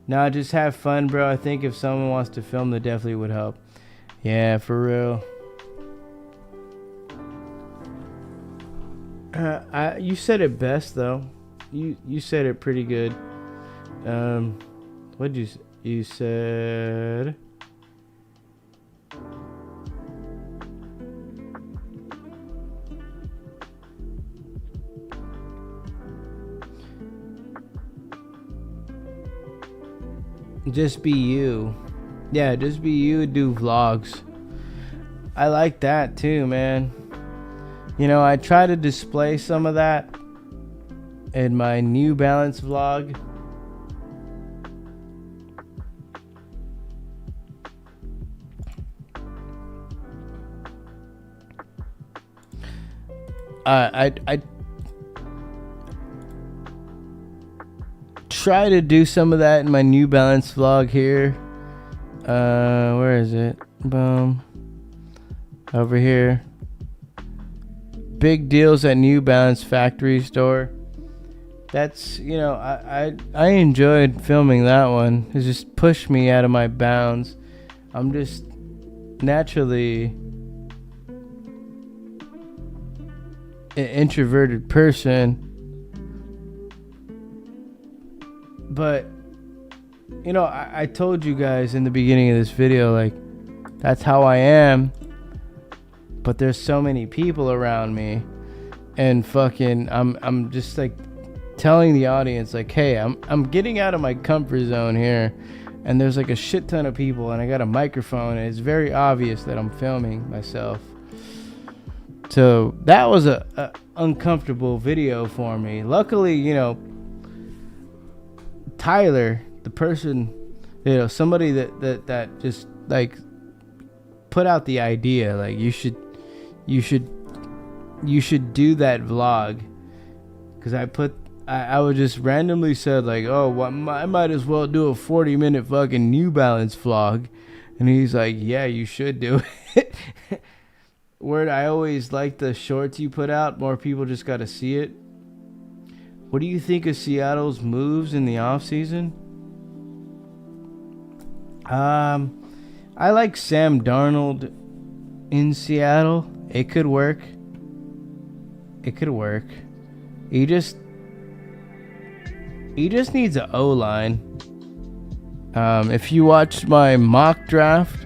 Nah, just have fun, bro. I think if someone wants to film, that definitely would help. Yeah, for real. You said it best, though. You said it pretty good. What'd you said? Just be you. Yeah, just be you, do vlogs. I like that too, man. You know, I try to display some of that in my New Balance vlog. I try to do some of that in my New Balance vlog here. Where is it? Boom. Over here. Big deals at New Balance factory store. That's, you know, I enjoyed filming that one. It just pushed me out of my bounds. I'm just naturally an introverted person. But, you know, I told you guys in the beginning of this video, like, that's how I am. But there's so many people around me. And fucking, I'm just like telling the audience, like, hey, I'm getting out of my comfort zone here. And there's like a shit ton of people. And I got a microphone. And it's very obvious that I'm filming myself. So that was a uncomfortable video for me. Luckily, you know, Tyler, the person, you know, somebody that just like put out the idea, like you should do that vlog, because I would just randomly said like, oh, well, I might as well do a 40-minute fucking New Balance vlog, and he's like, yeah, you should do it. Word, I always like the shorts you put out. More people just got to see it. What do you think of Seattle's moves in the off season? I like Sam Darnold in Seattle. It could work. It could work. He just needs an O-line. If you watched my mock draft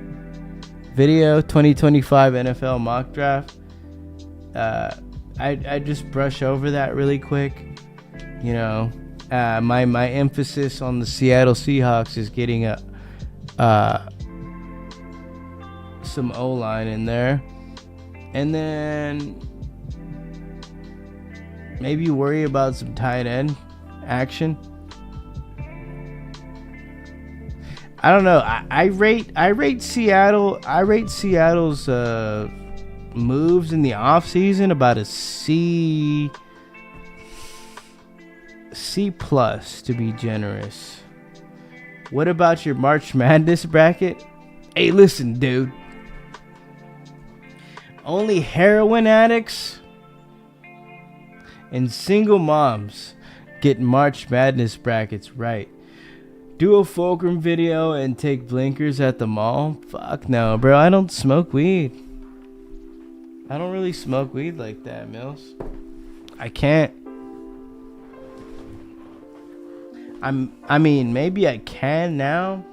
video, 2025 NFL mock draft, I just brush over that really quick. You know, my emphasis on the Seattle Seahawks is getting some O-line in there, and then maybe worry about some tight end action. I don't know. I rate Seattle. I rate Seattle's moves in the offseason about a C+ to be generous. What about your March Madness bracket? Hey, listen, dude. Only heroin addicts and single moms get March Madness brackets right. Do a Fulcrum video and take blinkers at the mall? Fuck no, bro. I don't smoke weed. I don't really smoke weed like that, Mills. I can't. I mean, maybe I can now.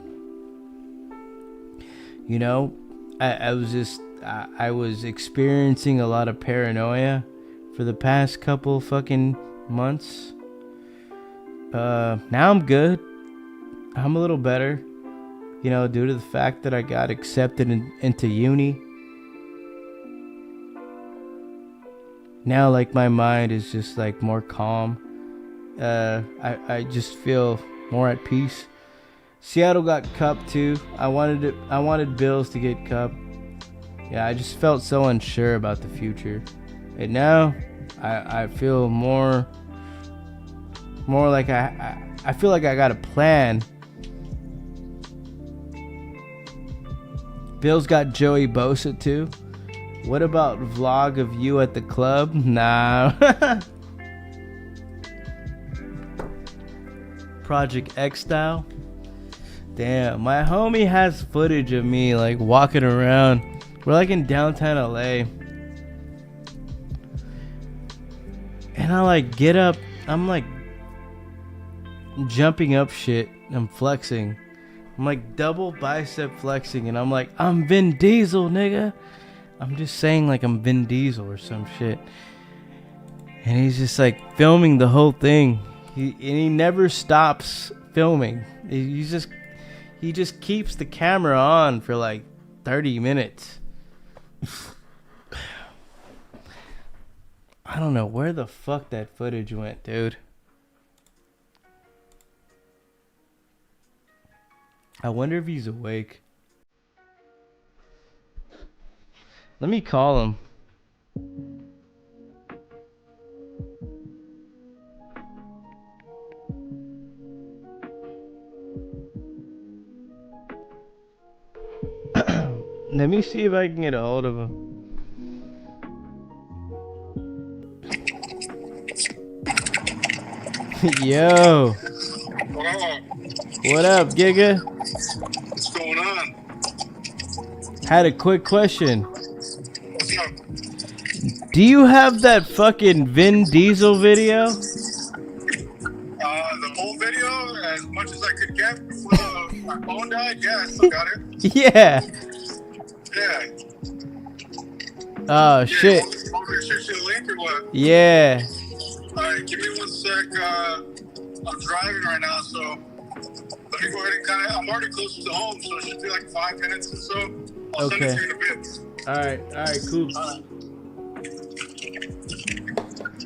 You know, I was experiencing a lot of paranoia for the past couple fucking months. Now I'm good. I'm a little better, you know, due to the fact that I got accepted into uni. Now, like, my mind is just like more calm. I just feel more at peace. Seattle got cup too. I wanted Bills to get cup. Yeah, I just felt so unsure about the future. And now I feel more like I feel like I got a plan. Bills got Joey Bosa too. What about vlog of you at the club? Nah. Project X style. Damn, my homie has footage of me like walking around. We're like in downtown LA. And I like get up. I'm like jumping up shit. I'm flexing. I'm like double bicep flexing. And I'm like, I'm Vin Diesel, nigga. I'm just saying like I'm Vin Diesel or some shit. And he's just like filming the whole thing. He never stops filming. He just keeps the camera on for like 30 minutes. I don't know where the fuck that footage went, dude. I wonder if he's awake. Let me call him. Let me see if I can get a hold of him. Yo. What up, Giga? What's going on? Had a quick question. What's up? Do you have that fucking Vin Diesel video? The whole video, as much as I could get before my phone died, yeah, I still got it. Yeah. Yeah. Oh, shit. You want me to shoot you a link or what? Yeah. Alright, give me 1 sec. I'm driving right now, so let me go ahead and I'm already close to home, so it should be like 5 minutes or so. I'll send it to you in a bit. Alright, cool.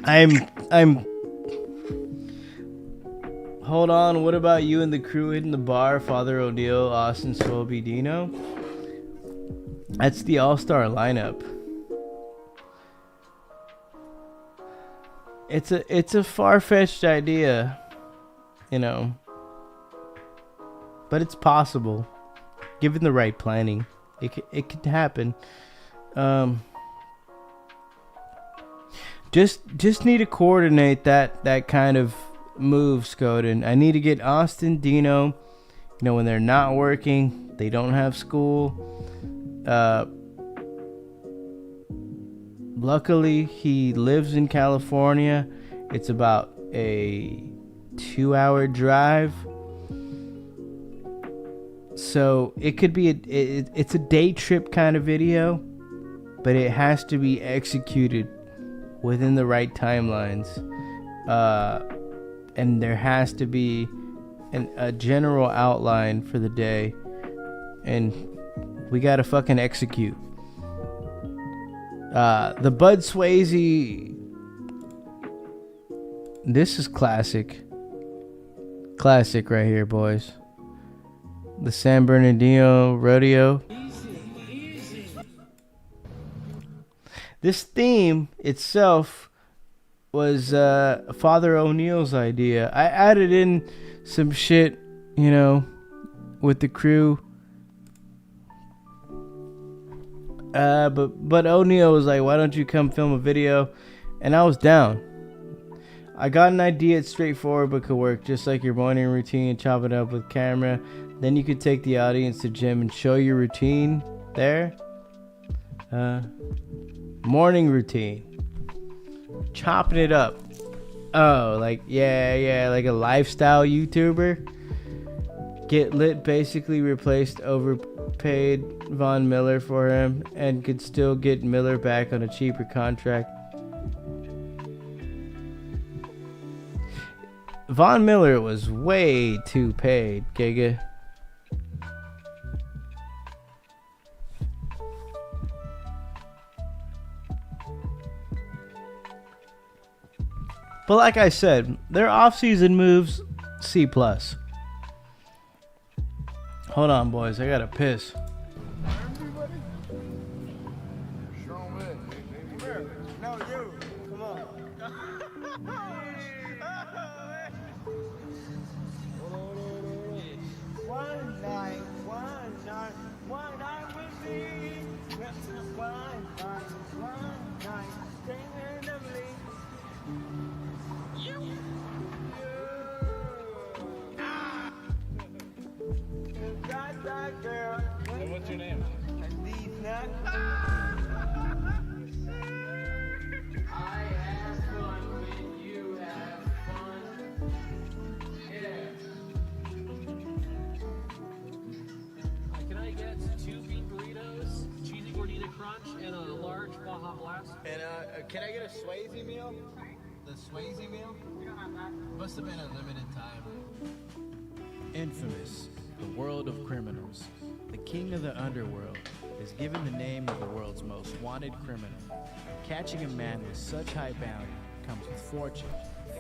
I'm Hold on, what about you and the crew hitting the bar? Father O'Neill, Austin, Swoby, Dino? That's the all-star lineup. It's a far-fetched idea, you know, but it's possible, given the right planning. It could happen. Just need to coordinate that kind of move, Skoden. I need to get Austin, Dino, you know, when they're not working, they don't have school. Luckily, he lives in California. It's about a 2-hour drive. So it could be it's a day trip kind of video, but it has to be executed within the right timelines. And there has to be a general outline for the day. And we gotta fucking execute. The Bud Swayze. This is classic. Classic right here, boys. The San Bernardino Rodeo. This theme itself was Father O'Neill's idea. I added in some shit, you know, with the crew. But O'Neill was like, why don't you come film a video? And I was down. I got an idea, it's straightforward but could work. Just like your morning routine, chop it up with camera. Then you could take the audience to gym and show your routine there. Morning routine. Chopping it up. Oh, like, yeah, like a lifestyle YouTuber. Get Lit basically replaced overpaid Von Miller for him and could still get Miller back on a cheaper contract. Von Miller was way too paid, Giga. But like I said, their off-season moves, C+. Hold on, boys. I gotta piss. No, you. Come on. One night with me. One night, staying lovely. That girl. And what's your name? I have fun when you have fun. Yeah. Can I get 2 beef burritos, cheesy gordita crunch, and a large Baja Blast? And can I get a Swayze meal? The Swayze meal? Must have been a limited time. Infamous, the world of criminals. The king of the underworld is given the name of the world's most wanted criminal. Catching a man with such high bounty comes with fortune,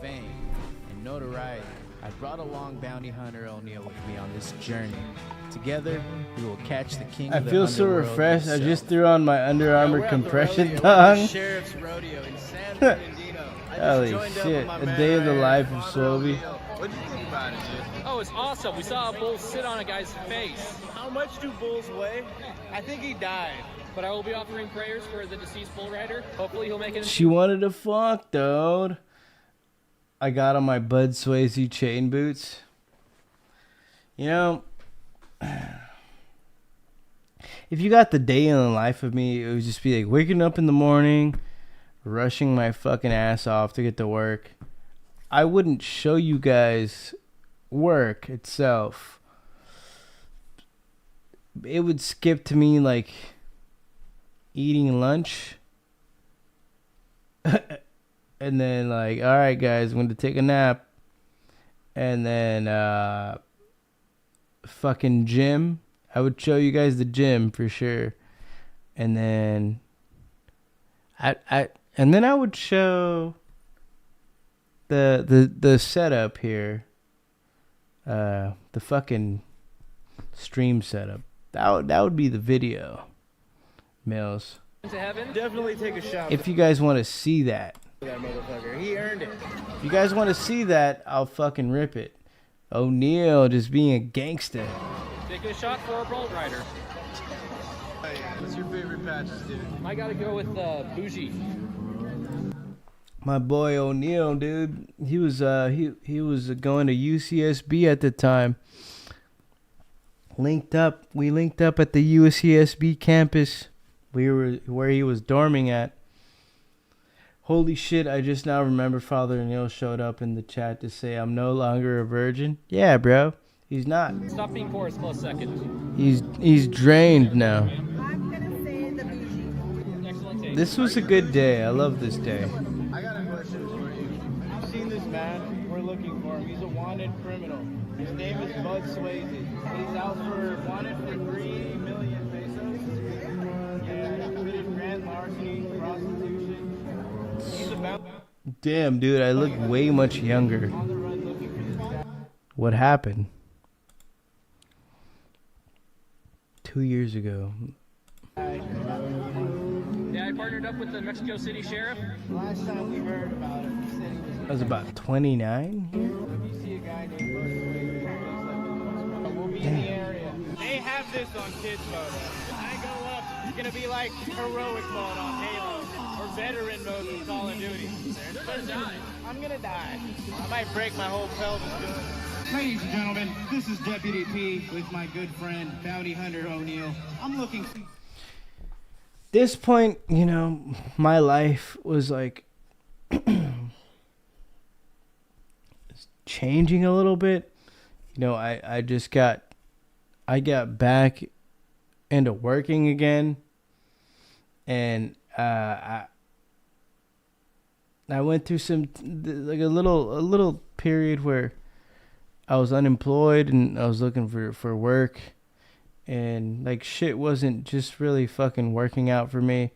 fame, and notoriety. I brought along bounty hunter O'Neill with me on this journey. Together, we will catch the king of the underworld. I feel so refreshed. I just threw on my Under Armour compression thong. Sheriff's Rodeo in San Bernardino. Holy shit, a day in the life of Swobie. What do you think about it, dude? Oh, it's awesome. We saw a bull sit on a guy's face. How much do bulls weigh? I think he died. But I will be offering prayers for the deceased bull rider. Hopefully he'll make it. She wanted to fuck, dude. I got on my Bud Swayze chain boots. You know, if you got the day in the life of me, it would just be like waking up in the morning, rushing my fucking ass off to get to work. I wouldn't show you guys work itself. It would skip to me like eating lunch. And then like, all right guys, I'm going to take a nap. And then fucking gym. I would show you guys the gym for sure. And then I would show the setup here. The fucking stream setup. That would be the video. Mills. To heaven? Definitely take a shot. If you guys want to see that. That motherfucker. He earned it. If you guys want to see that, I'll fucking rip it. O'Neill just being a gangster. Taking a shot for a bull rider. What's your favorite patches, dude? I gotta go with Bougie. My boy O'Neill, dude. He was he was going to UCSB at the time. We linked up at the UCSB campus. We were where he was dorming at. Holy shit, I just now remember Father O'Neill showed up in the chat to say I'm no longer a virgin. Yeah, bro. He's not. Stop being poor, it's close second. He's drained now. I'm gonna say the Bougie. Excellent take. This was a good day. I love this day. I got a question for you. You've seen this man. We're looking for him. He's a wanted criminal. His name is Bud Swayze. He's out for wanted for 3 million pesos. Yeah, he committed grand larceny, prostitution. He's about. Damn, dude, I look way much younger. What happened? 2 years ago. Yeah, I partnered up with the Mexico City Sheriff. Last time we heard about him, he said he was. I was about 29 here. If you see a guy named Bud Swayze, we'll be in the area. They have this on kids mode. When I go up, it's gonna be like heroic mode on Halo or veteran mode with Call of Duty. You're gonna die. I'm gonna die. I might break my whole pelvis doing it. Ladies and gentlemen, this is Deputy P with my good friend, Bounty Hunter O'Neill. I'm looking... This point, you know, my life was like changing a little bit. You know, I got back into working again, and I went through like a little period where I was unemployed and I was looking for work, and like shit wasn't just really fucking working out for me.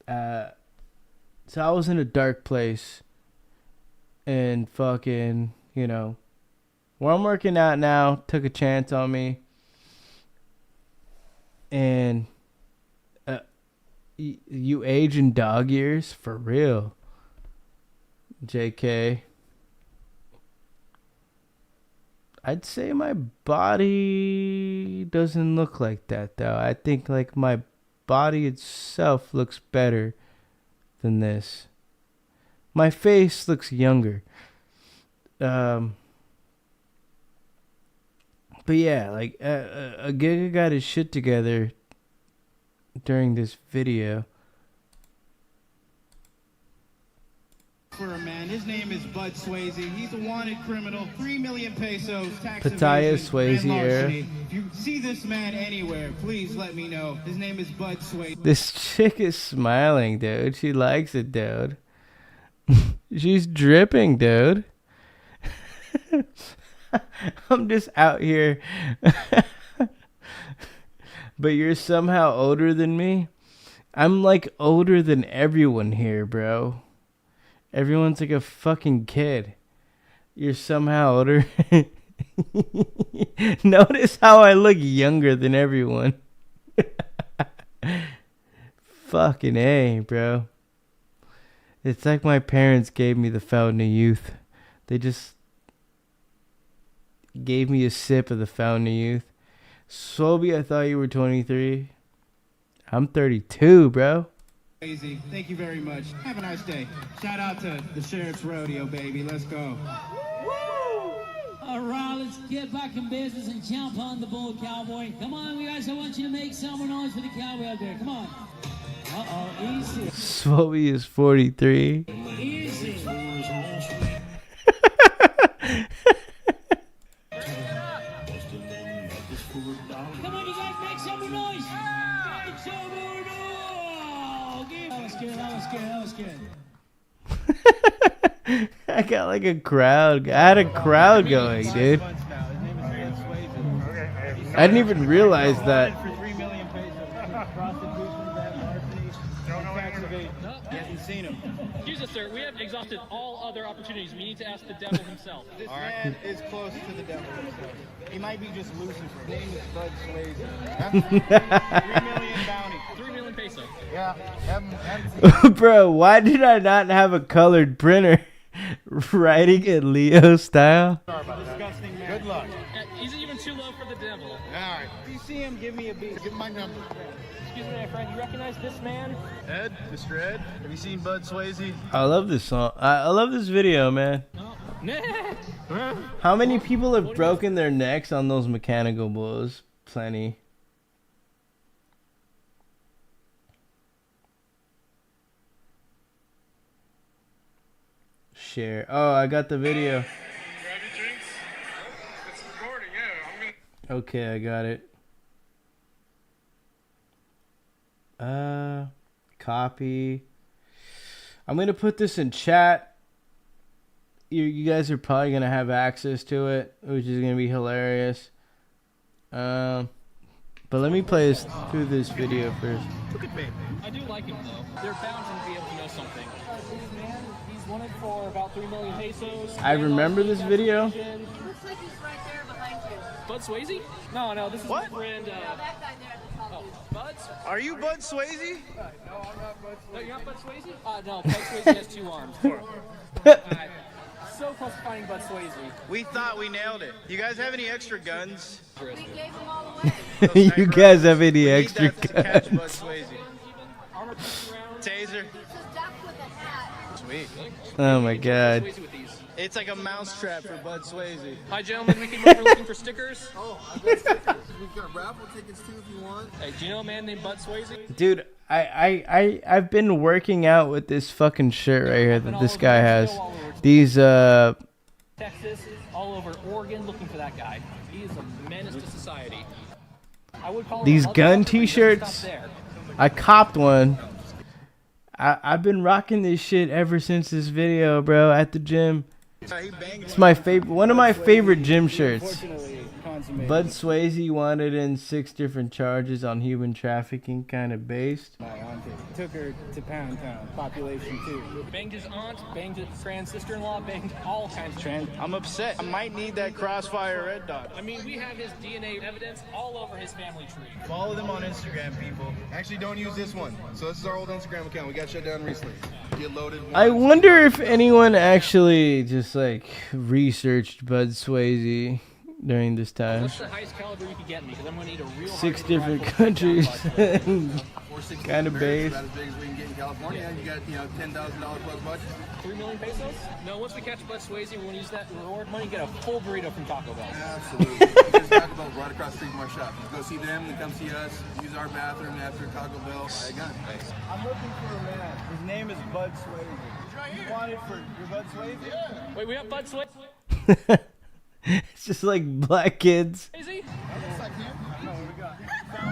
So I was in a dark place, and fucking, you know, where I'm working out now took a chance on me, and you age in dog years for real, JK. I'd say my body doesn't look like that, though. I think like my body itself looks better than this. My face looks younger. But yeah, like a Giga got his shit together during this video. For a man, his name is Bud Swayze. He's a wanted criminal. 3 million pesos, tax Pataya evasion, Swayze and larceny. era. If you see this man anywhere, please let me know. His name is Bud Swayze. This chick is smiling, dude. She likes it, dude. She's dripping, dude. I'm just out here. But you're somehow older than me? I'm like older than everyone here, bro. Everyone's like a fucking kid. You're somehow older. Notice how I look younger than everyone. Fucking A, bro. It's like my parents gave me the fountain of youth. They just gave me a sip of the fountain of youth. Swoby, I thought you were 23. I'm 32, bro. Thank you very much. Have a nice day. Shout out to the Sheriff's Rodeo, baby. Let's go. All right, let's get back in business and jump on the bull, cowboy. Come on, you guys. I want you to make some more noise for the cowboy out there. Come on. Uh-oh, easy. Swoby is 43. Easy. Come on, you guys, make some more noise. Make some more noise. That was good. I got like a crowd. I had a crowd going, dude. I didn't even realize that. Excuse us, sir. We have exhausted all other opportunities. We need to ask the devil himself. This man is close to the devil himself. He might be just Lucifer. His name is Bud Swayze. 3 million bounty. 3 million peso. Yeah. Bro, why did I not have a colored printer writing in Leo style? Disgusting man. Good luck. Is it even too low for the devil? All right. If you see him, give me a beat. Give him my number. Excuse me, my friend. You recognize this man? Ed, Mr. Ed, have you seen Bud Swayze? I love this song. I love this video, man. How many people have broken their necks on those mechanical bulls? Plenty. Share. Oh, I got the video. Okay, I got it. Copy. I'm gonna put this in chat. You guys are probably gonna have access to it, which is gonna be hilarious. But let me play this through this video first. I do like him though. They're bound to be able to know something. This man, he's wanted for about 3 million pesos. I remember this video. Looks like he's right there behind you. Bud Swayze? No, this is my friend. That guy there at the top. Oh, Bud? Are you Bud Swayze? No, I'm not Bud Swayze. No, you're not Bud Swayze? No, Bud Swayze has 2 arms. So close to finding Bud Swayze. We thought we nailed it. You guys have any extra guns? We gave them all away. You guys have any extra to catch Bud guns? Swayze. Taser. Sweet. Oh my god. It's like a mousetrap for Bud Swayze. Hi, gentlemen. We came over looking for stickers. Oh, I got stickers. We've got raffle tickets too if you want. Hey, do you know a man named Bud Swayze? Dude, I've been working out with this fucking shirt right here that this guy has. These Texas, all over Oregon, looking for that guy. He is a menace to society. I would call him These a gun motherfucker, but he doesn't t-shirts, stop there. I copped one. I've been rocking this shit ever since this video, bro, at the gym. It's my favorite, one of my favorite gym shirts. Bud Swayze wanted in 6 different charges on human trafficking, kind of based. My auntie took her to Pound Town, population 2. Banged his aunt, banged his trans sister-in-law, banged all kinds of trans. I'm upset. I might need that Crossfire Red Dot. I mean, we have his DNA evidence all over his family tree. Follow them on Instagram, people. Actually, don't use this one. So this is our old Instagram account. We got shut down recently. Get loaded. I wonder if anyone actually just like researched Bud Swayze during this time. What's the highest caliber you could get me? Because I'm going to need a real 6 hard different rifle. countries, kind of based. About as big as we can get in California. You got, $10,000 plus budget. 3 million pesos? No, once we catch Bud Swayze, we're going to use that reward money and get a full burrito from Taco Bell. Absolutely. There's Taco Bell right across the street from our shop. Go see them, then come see us. Use our bathroom after Taco Bell. I'm looking for a man. His name is Bud Swayze. You want it for your Bud Swayze? Yeah. Wait, we have Bud Swayze? It's just like black kids. Swayze?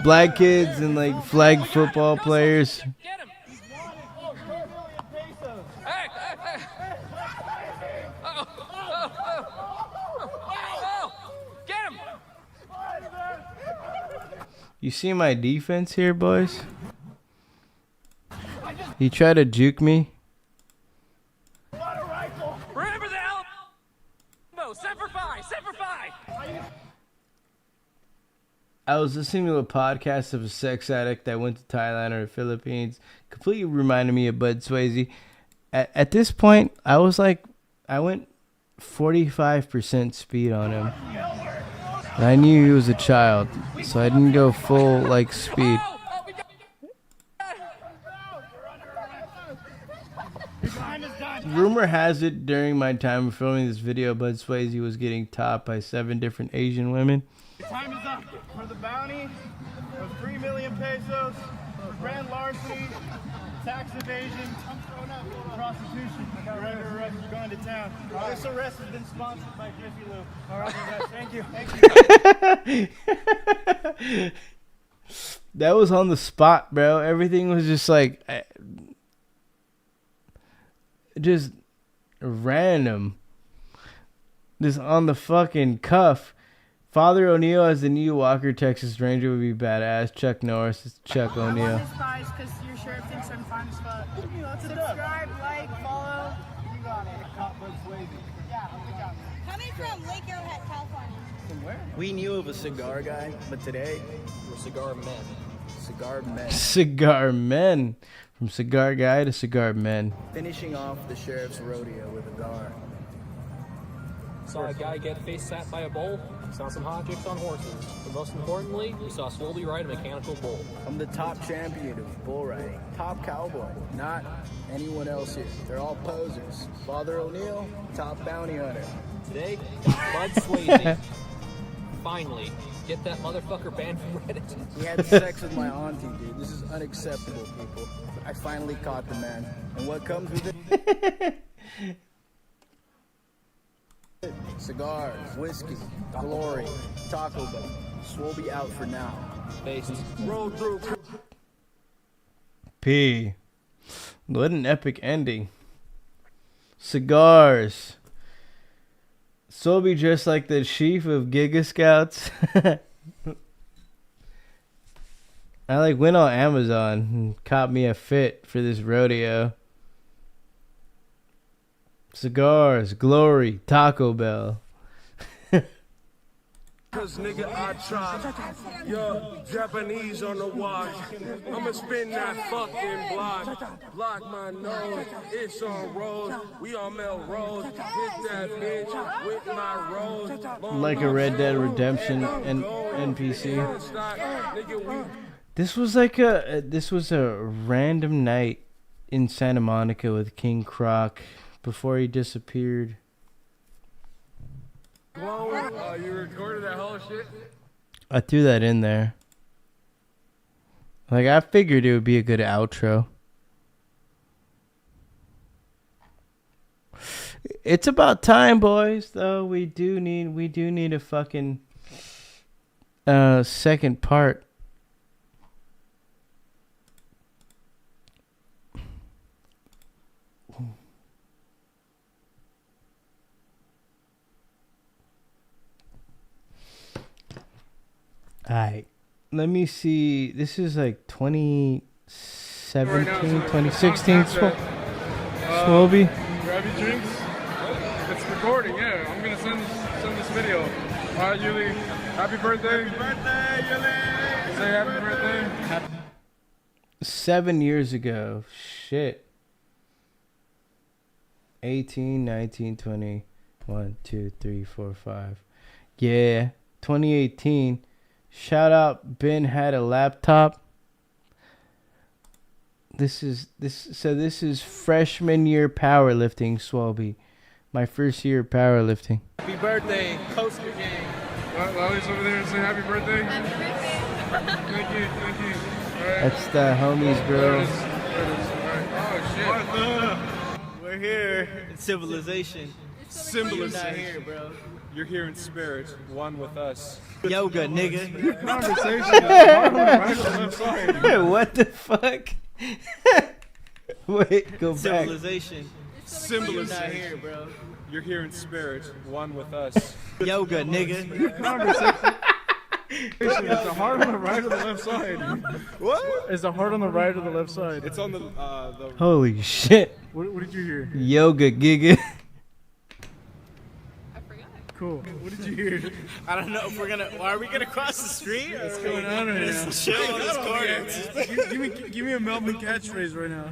Black kids and like flag football players. Get him! Hey, hey, hey! Oh! Get him! You see my defense here, boys? He tried to juke me. Remember the Alamo! Semper Fi! Semper Fi! I was listening to a podcast of a sex addict that went to Thailand or the Philippines. Completely reminded me of Bud Swayze. At this point, I went 45% speed on him. And I knew he was a child, so I didn't go full like speed. Rumor has it during my time of filming this video, Bud Swayze was getting topped by 7 different Asian women. Your time is up. For the bounty of 3 million pesos, grand larceny, tax evasion, prostitution. You're under arrest. You're going to town. This arrest has been sponsored by Jiffy Lube. All right, guys. Thank you. Thank you. That was on the spot, bro. Everything was just like, just random. Just on the fucking cuff. Father O'Neill as the new Walker Texas Ranger would be badass. Chuck Norris is Chuck O'Neill. Spies because your sheriff thinks I'm fine as fuck. Subscribe, like, follow. You got it. Cop Bud Swayze. Yeah, coming from Lake Arrowhead, California. From where? We knew of a cigar guy, but today we're cigar men. Cigar men. Cigar men. From cigar guy to cigar men. Finishing off the sheriff's rodeo with a gar. Saw a guy get face sat by a bull. Saw some hot chicks on horses. But most importantly, we saw Swolby ride a mechanical bull. I'm the top champion of bull riding. Top cowboy. Not anyone else here. They're all posers. Father O'Neill, top bounty hunter. Today, Bud Swayze. Finally, get that motherfucker banned from Reddit. He had sex with my auntie, dude. This is unacceptable, people. I finally caught the man. And what comes with it? Cigars, whiskey, glory, Taco Bell. Swole out for now. Based. Roll through. P. What an epic ending. Cigars. Sobe dressed like the chief of Giga Scouts. I went on Amazon and caught me a fit for this rodeo. Cigars, glory, Taco Bell. Cause nigga, I try. Yo, Japanese on the watch. I'ma spin that fucking block. Block my nose. It's on road. We on Melrose. Hit that bitch with my rose. Like a Red Dead Redemption NPC. This was a random night in Santa Monica with King Croc before he disappeared. You recorded that whole shit? I threw that in there. I figured it would be a good outro. it's about time, boys. Though we do need a fucking second part. Alright, let me see. This is like 2017, 2016. Swolby. Grab your drinks. It's recording, yeah. I'm gonna send this video. Alright, Yuli. Happy birthday. Happy birthday, Yuli. Say happy birthday. 7 years ago. Shit. 18, 19, 20. 1, 2, 3, 4, 5. Yeah. 2018. Shout out, Ben had a laptop. This is freshman year powerlifting, Swolby. My first year of powerlifting. Happy birthday, Coaster Gang. Lolly's over there and say happy birthday. Happy birthday. Thank you. All right. That's the homies, bro. Oh, shit. We're here in civilization. Symbolism. You're not here, bro. You're here in spirit, one with us. Yoga, nigga. Conversation is right. What the fuck? Wait, go back. Civilization. Symbolism. You're not here, bro. You're here in spirit, one with us. Yoga, nigga. Conversation. Is the heart on the right or the left side? What? Is the heart on the right or the left side? It's on the Holy shit. What did you hear? Yoga giga. Cool. What did you hear? I don't know if are we gonna cross the street? What's going on right now? Just chill on this corner. Give me a Melvin catchphrase right now.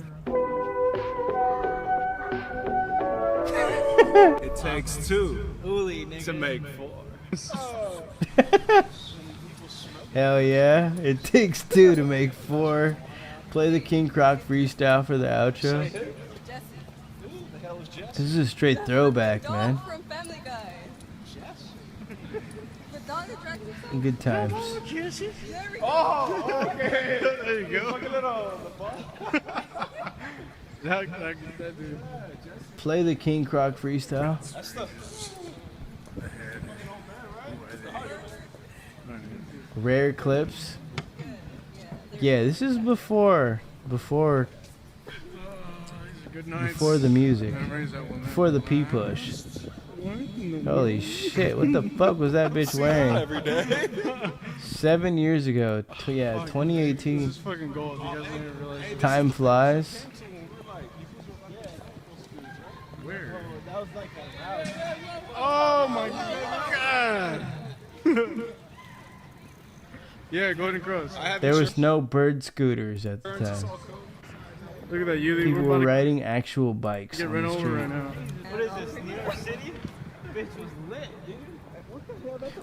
It takes two to make four. Hell yeah. It takes two to make four. Play the King Croc freestyle for the outro. This is a straight throwback, man. Good times. Oh, okay. There you go. that dude. Play the King Croc freestyle. Rare clips. Yeah, this is before the music. Before the P push. Holy shit, what the fuck was that bitch wearing? Every day. 7 years ago. Yeah, 2018. This is fucking gold. You guys don't even realize. Time flies. Where? Oh my god. Yeah, Golden Cross. There was no bird scooters at the time. Look at that, Yuli. People were riding actual bikes. Get on run the over street. right now. What is this, New York City? Bitch was lit, dude.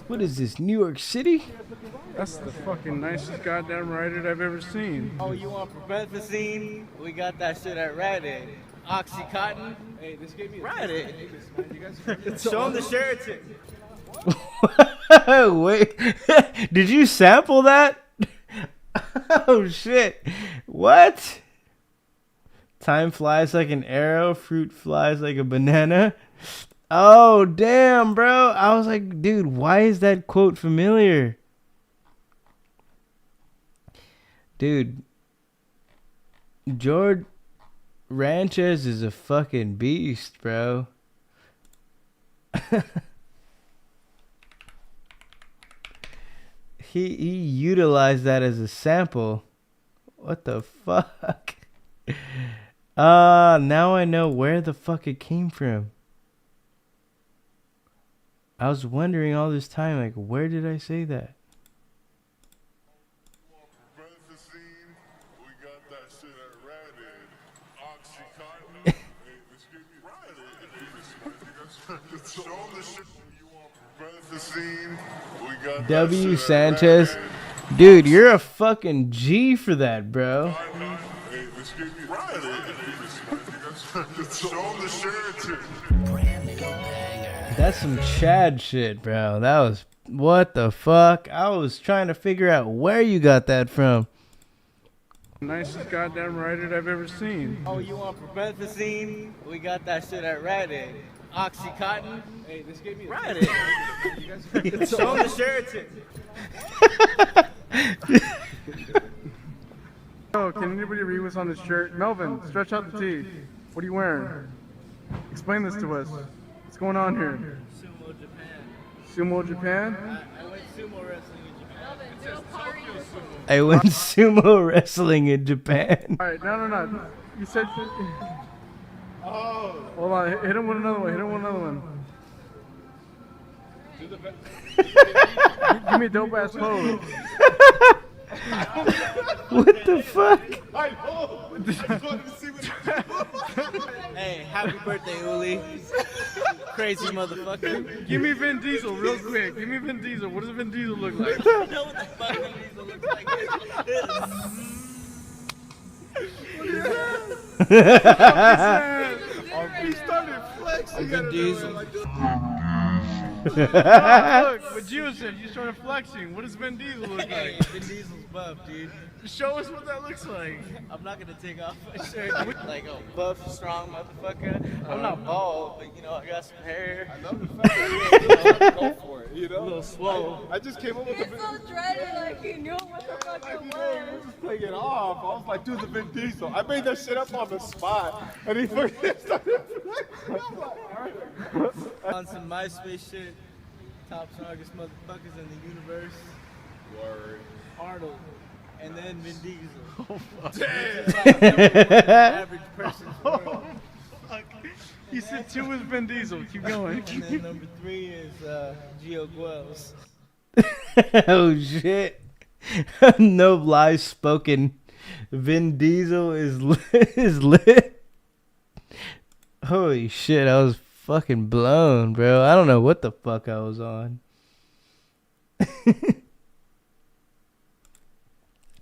What is this, New York City? That's the fucking nicest goddamn rider I've ever seen. Oh, you want promethazine? We got that shit at Rite Aid. Oxycontin? Hey, this gave me Rite Aid. Show him the Sheraton. Wait, did you sample that? Oh shit. What? Time flies like an arrow, fruit flies like a banana. Oh damn, bro. I was like, dude, why is that quote familiar? Dude, George Ranchez is a fucking beast, bro. He utilized that as a sample. What the fuck? Now I know where the fuck it came from. I was wondering all this time, like, where did I say that? W. Sanchez. Dude, you're a fucking G for that, bro. That's some Chad shit, bro. That was... What the fuck? I was trying to figure out where you got that from. Nicest goddamn rider I've ever seen. Oh, you want promethazine? We got that shit at Rite Aid. Oxycontin. Hey, this gave me a Ride it. Show him the Sheraton. Yo, can anybody read what's on this shirt? Melvin, stretch out the T. What are you wearing? Explain this to us. What's going on here? Sumo Japan. Sumo Japan? I went sumo wrestling in Japan. I went sumo wrestling in Japan. Alright, no. You said... Oh. Hold on, hit him with another one. Give me a dope ass pose. What the fuck? I know. I just wanted to see what Hey, happy birthday, Uli. Crazy motherfucker. Give me Vin Diesel real quick. Give me Vin Diesel. What does Vin Diesel look like? I know what the fuck Vin Diesel looks like. He started flexing. Vin Diesel. Look, what you said, you started flexing. What does Vin Diesel look Hey, like? Vin Diesel's buff, dude. Show us what that looks like. I'm not gonna take off my shirt like a buff, strong motherfucker. I'm not bald, but you know, I got some hair. I love the fact that you go for it, you know? A little swole. I just came up with He's so dreaded, like he knew what the fuck it was. just playing it off. I was like, dude, the Vin Diesel. I made that shit up on the spot, and he fucking started flexing. I'm like, alright. On some MySpace shit. Top strongest motherfuckers in the universe. Word. Arnold. And then Vin Diesel. Oh, fuck. Damn. Like average person's world. You said 2 is Vin Diesel. Keep going. And then number 3 is Gio Guels. Oh shit. No lies spoken. Vin Diesel is lit. Holy shit, I was fucking blown, bro. I don't know what the fuck I was on.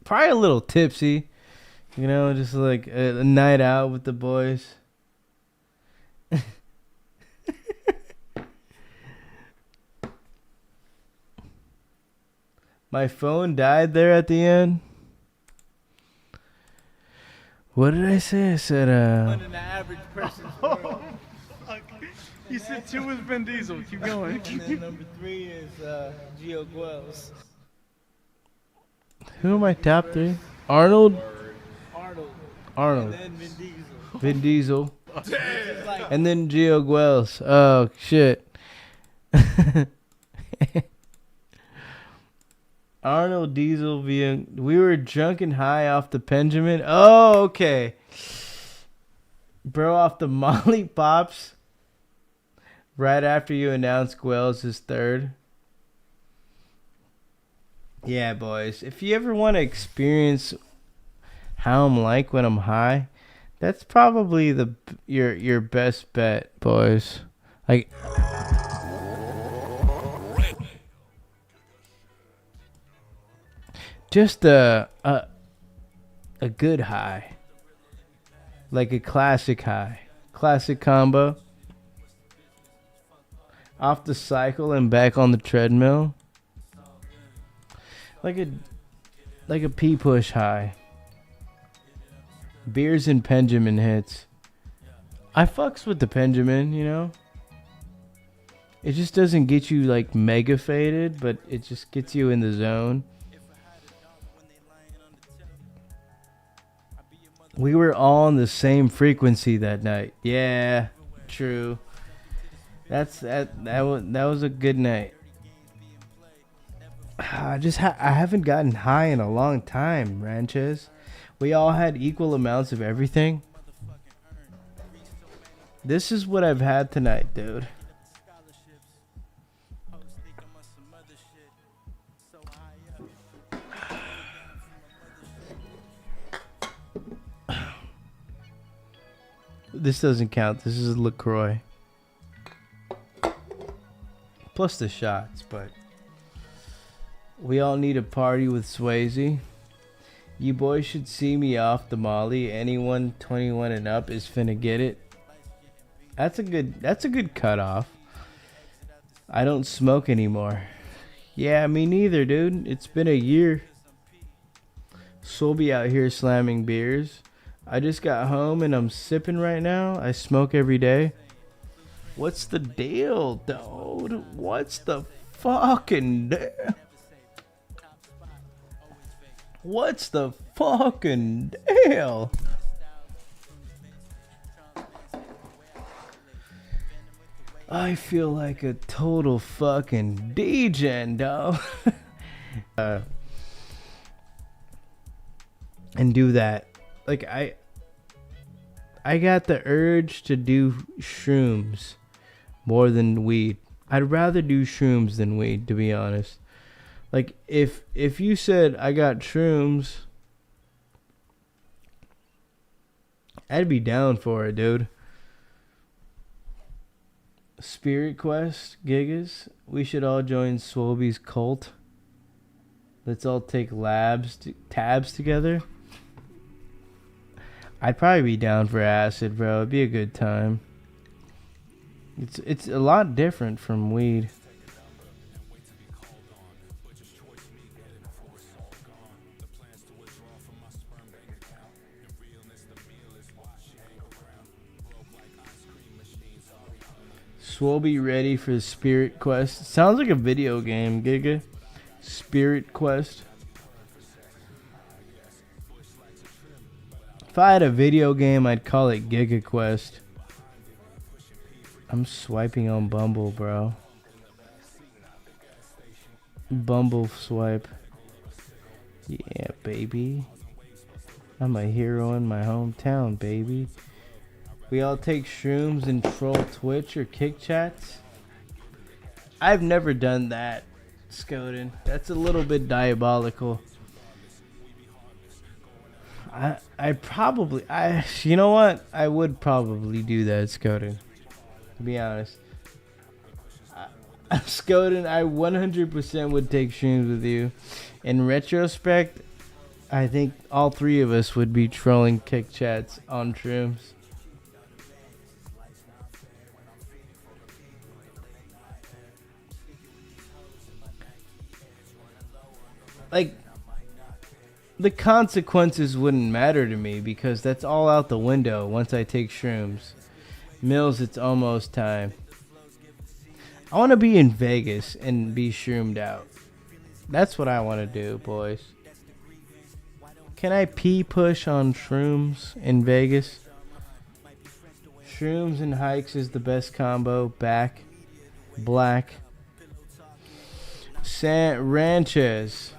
Probably a little tipsy. You know, just like a night out with the boys. My phone died there at the end. What did I say? I said, One in the average person's world. You said 2 is Vin Diesel. Keep going. And then number 3 is Gio Guels. Who are my top 3? Arnold. And then Vin Diesel. Vin Diesel. And then Gio Guels. Oh shit. Arnold Diesel being. We were drunk and high off the Benjamin. Oh, okay. Bro, off the Molly Pops. Right after you announced Guels is 3rd. Yeah, boys. If you ever want to experience how I'm like when I'm high, that's probably your best bet, boys. Like. Just a good high. Like a classic high. Classic combo. Off the cycle and back on the treadmill. Like a P-push high. Beers and Benjamin hits. I fucks with the Benjamin, you know? It just doesn't get you like mega faded, but it just gets you in the zone. We were all on the same frequency that night. Yeah, true. That was a good night. I haven't gotten high in a long time, Ranches. We all had equal amounts of everything. This is what I've had tonight, dude. This doesn't count. This is LaCroix. Plus the shots, but we all need a party with Swayze. You boys should see me off the Molly. Anyone 21 and up is finna get it. That's a good cutoff. I don't smoke anymore. Yeah, me neither, dude. It's been a year. So be out here slamming beers. I just got home and I'm sipping right now. I smoke every day. What's the deal, dude? What's the fucking deal? What's the fucking deal? I feel like a total fucking degen, dog. And do that. Like I got the urge to do shrooms more than weed. I'd rather do shrooms than weed, to be honest. Like if you said I got shrooms, I'd be down for it, dude. Spirit Quest, Gigas. We should all join Swoby's cult. Let's all take tabs together. I'd probably be down for acid, bro. It'd be a good time. It's a lot different from weed. Swoby ready for Spirit Quest. Sounds like a video game, Giga. Spirit Quest. If I had a video game, I'd call it Giga Quest. I'm swiping on Bumble, bro. Bumble swipe. Yeah, baby. I'm a hero in my hometown, baby. We all take shrooms and troll Twitch or kick chats. I've never done that, Skoden. That's a little bit diabolical. You know what? I would probably do that, Skoden. To be honest. Skoden, I 100% would take shrooms with you. In retrospect, I think all three of us would be trolling kick chats on shrooms. Like, the consequences wouldn't matter to me because that's all out the window once I take shrooms. Mills, it's almost time. I want to be in Vegas and be shroomed out. That's what I want to do, boys. Can I pee push on shrooms in Vegas? Shrooms and hikes is the best combo. Back. Black. Ranches.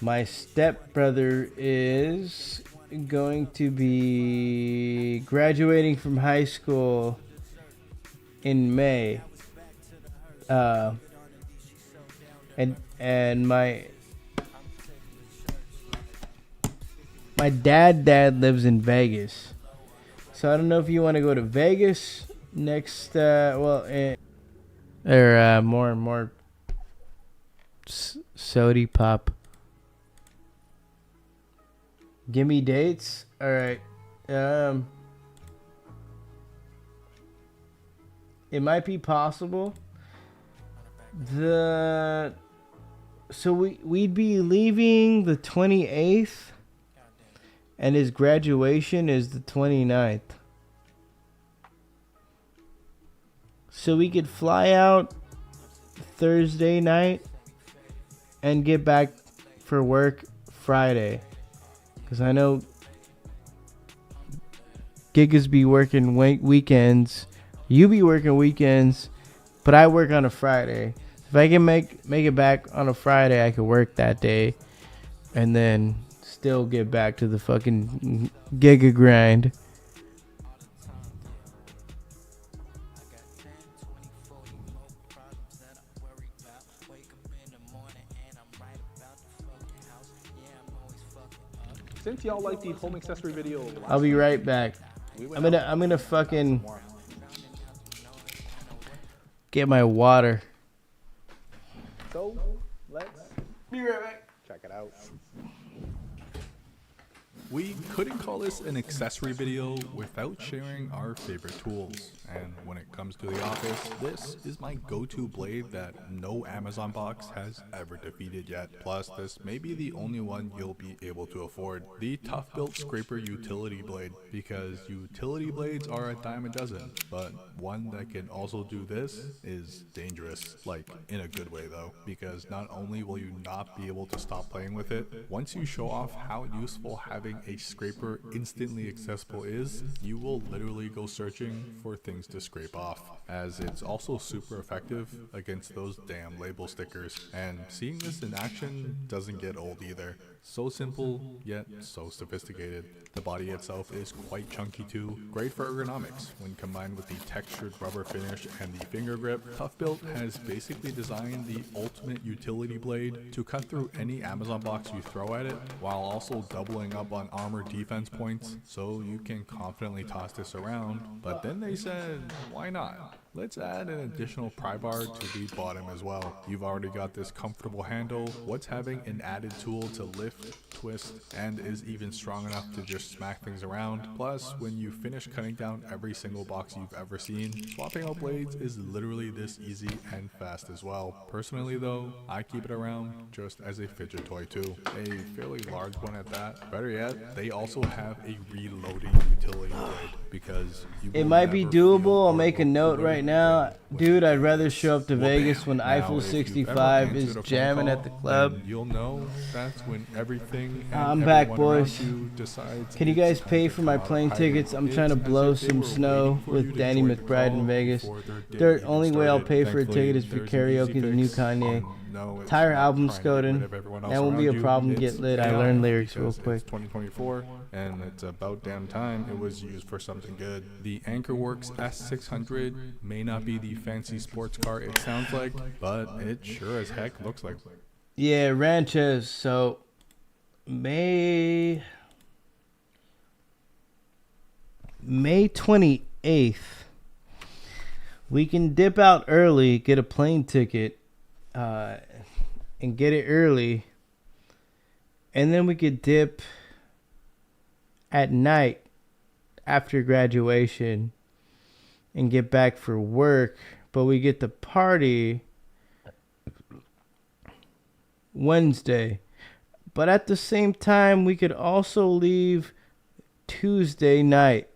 My stepbrother is going to be graduating from high school in May. And my dad lives in Vegas. So I don't know if you want to go to Vegas next more sody pop. Give me dates. All right. It might be possible. So we'd be leaving the 28th, and his graduation is the 29th. So we could fly out Thursday night and get back for work Friday. Because I know Gigas be working weekends. You be working weekends. But I work on a Friday. If I can make it back on a Friday, I could work that day. And then still get back to the fucking Giga grind. Since y'all like the home accessory video, I'll be right back. I'm gonna fucking get my water. So let's be right back. Check it out. We couldn't call this an accessory video without sharing our favorite tools. And when it comes to the office, this is my go-to blade that no Amazon box has ever defeated yet. Plus, this may be the only one you'll be able to afford. The Tough Built Scraper Utility Blade, because utility blades are a dime a dozen, but one that can also do this is dangerous. Like, in a good way though, because not only will you not be able to stop playing with it, once you show off how useful having a scraper instantly accessible is, you will literally go searching for things to scrape off, as it's also super effective against those damn label stickers. And seeing this in action doesn't get old either. So simple, yet so sophisticated. The body itself is quite chunky too, great for ergonomics when combined with the textured rubber finish and the finger grip. Tough Built has basically designed the ultimate utility blade to cut through any Amazon box you throw at it, while also doubling up on armor defense points, so you can confidently toss this around. But then they said, why not? Let's add an additional pry bar to the bottom as well. You've already got this comfortable handle. What's having an added tool to lift, twist, and is even strong enough to just smack things around? Plus, when you finish cutting down every single box you've ever seen, swapping out blades is literally this easy and fast as well. Personally though, I keep it around just as a fidget toy too. A fairly large one at that. Better yet, they also have a reloading utility blade, because it might be doable. I'll make a note right now. Dude, I'd rather show up to Vegas when Eiffel 65 is jamming at the club. You'll know that's when everything I'm back, boys. Can you guys pay for my plane tickets? I'm trying to blow some snow with Danny McBride in Vegas. The only way I'll pay for a ticket is for karaoke the new Kanye. Entire album scouting. That won't be a problem. Get lit. I learned lyrics real quick. 2024, and it's about damn time it was used for something good. The Anchorworks S600 may not be the fancy sports car it sounds like, but it sure as heck looks like. Yeah, Ranches. So May 28th, we can dip out early, get a plane ticket, and get it early, and then we could dip at night after graduation and get back for work, but we get the party Wednesday. But at the same time, we could also leave Tuesday night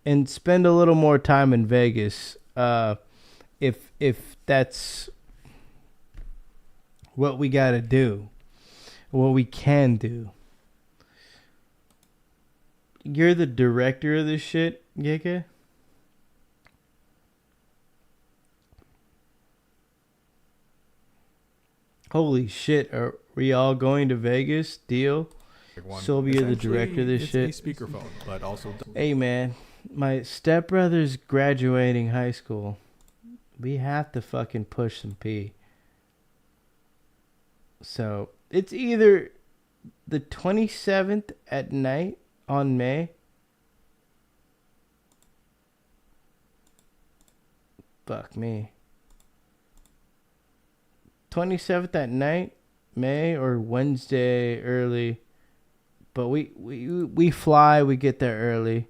and spend a little more time in Vegas, if that's what we gotta do, what we can do. You're the director of this shit, Geke? Holy shit, are we all going to Vegas? Deal? Sylvia, the director of this shit. Speakerphone, but also hey man, my stepbrother's graduating high school. We have to fucking push some P. So it's either the 27th at night on May. Fuck me. 27th at night, May, or Wednesday early. But we fly, we get there early.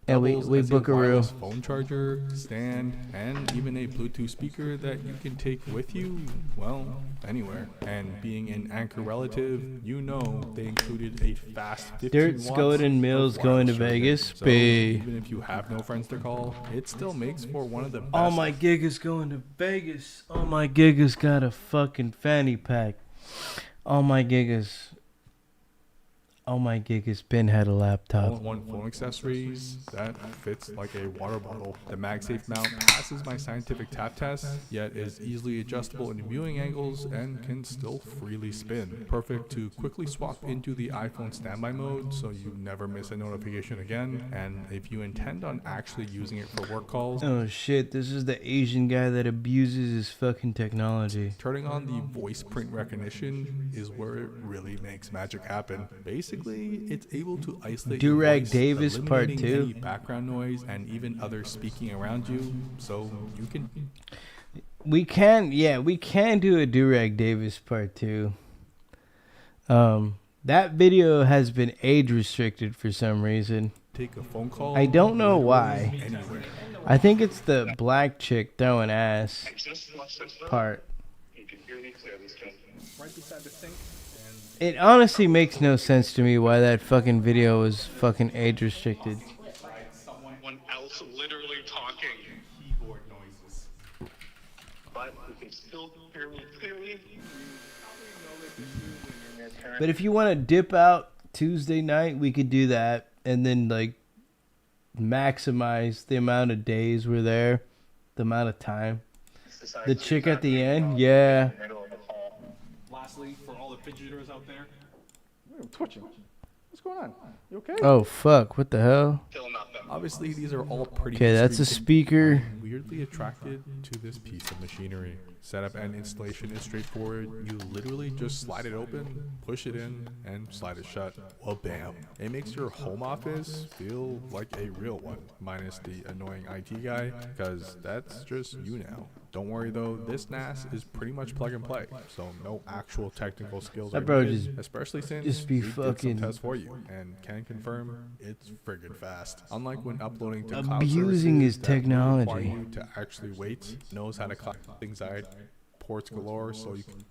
And we book a room. Phone charger, stand, and even a Bluetooth speaker that you can take with you, well, anywhere. And being an Anchor relative, you know they included a fast 15 Dirt watts Scoden Mills going to Vegas. So even if you have no friends to call, it still makes for one of the best. All my gigas going to Vegas. All my gigas got a fucking fanny pack. All my gigas. Oh my Gigas Ben had a laptop. All-in-one phone accessories that fits like a water bottle. The MagSafe mount passes my scientific tap test, yet is easily adjustable in viewing angles and can still freely spin. Perfect to quickly swap into the iPhone standby mode so you never miss a notification again. And if you intend on actually using it for work calls... Oh shit, this is the Asian guy that abuses his fucking technology. Turning on the voice print recognition is where it really makes magic happen. Basically, it's able to isolate Durag voice, Davis Part 2, any background noise, and even others speaking around you, so you can. We can do a Durag Davis Part 2. That video has been age restricted for some reason. Take a phone call. I don't know why. Anywhere. I think it's the black chick throwing ass part. Right beside the sink. It honestly makes no sense to me why that fucking video was fucking age restricted. Someone else literally talking. Keyboard noises. But we can still hear me clearly. But if you want to dip out Tuesday night, we could do that and then like maximize the amount of days we're there, the amount of time. The chick at the end, yeah. Lastly, for all the fidgeters out there, I'm twitching. What's going on? You okay? Oh fuck! What the hell? obviously these are all pretty. Okay, that's a discreet. speaker. I'm weirdly attracted to this piece of machinery. Setup and installation is straightforward. You literally just slide it open, push it in, and slide it shut. Well, bam. It makes your home office feel like a real one, minus the annoying IT guy, because that's just you now. Don't worry though, this NAS is pretty much plug and play, so no actual technical skills That are bro needed, just- especially since just be we did fucking- some tests for you, and can confirm it's friggin' fast. Unlike when uploading to cloud Abusing his services that technology. require you to actually wait, knows how to cut things out, ports galore, so you can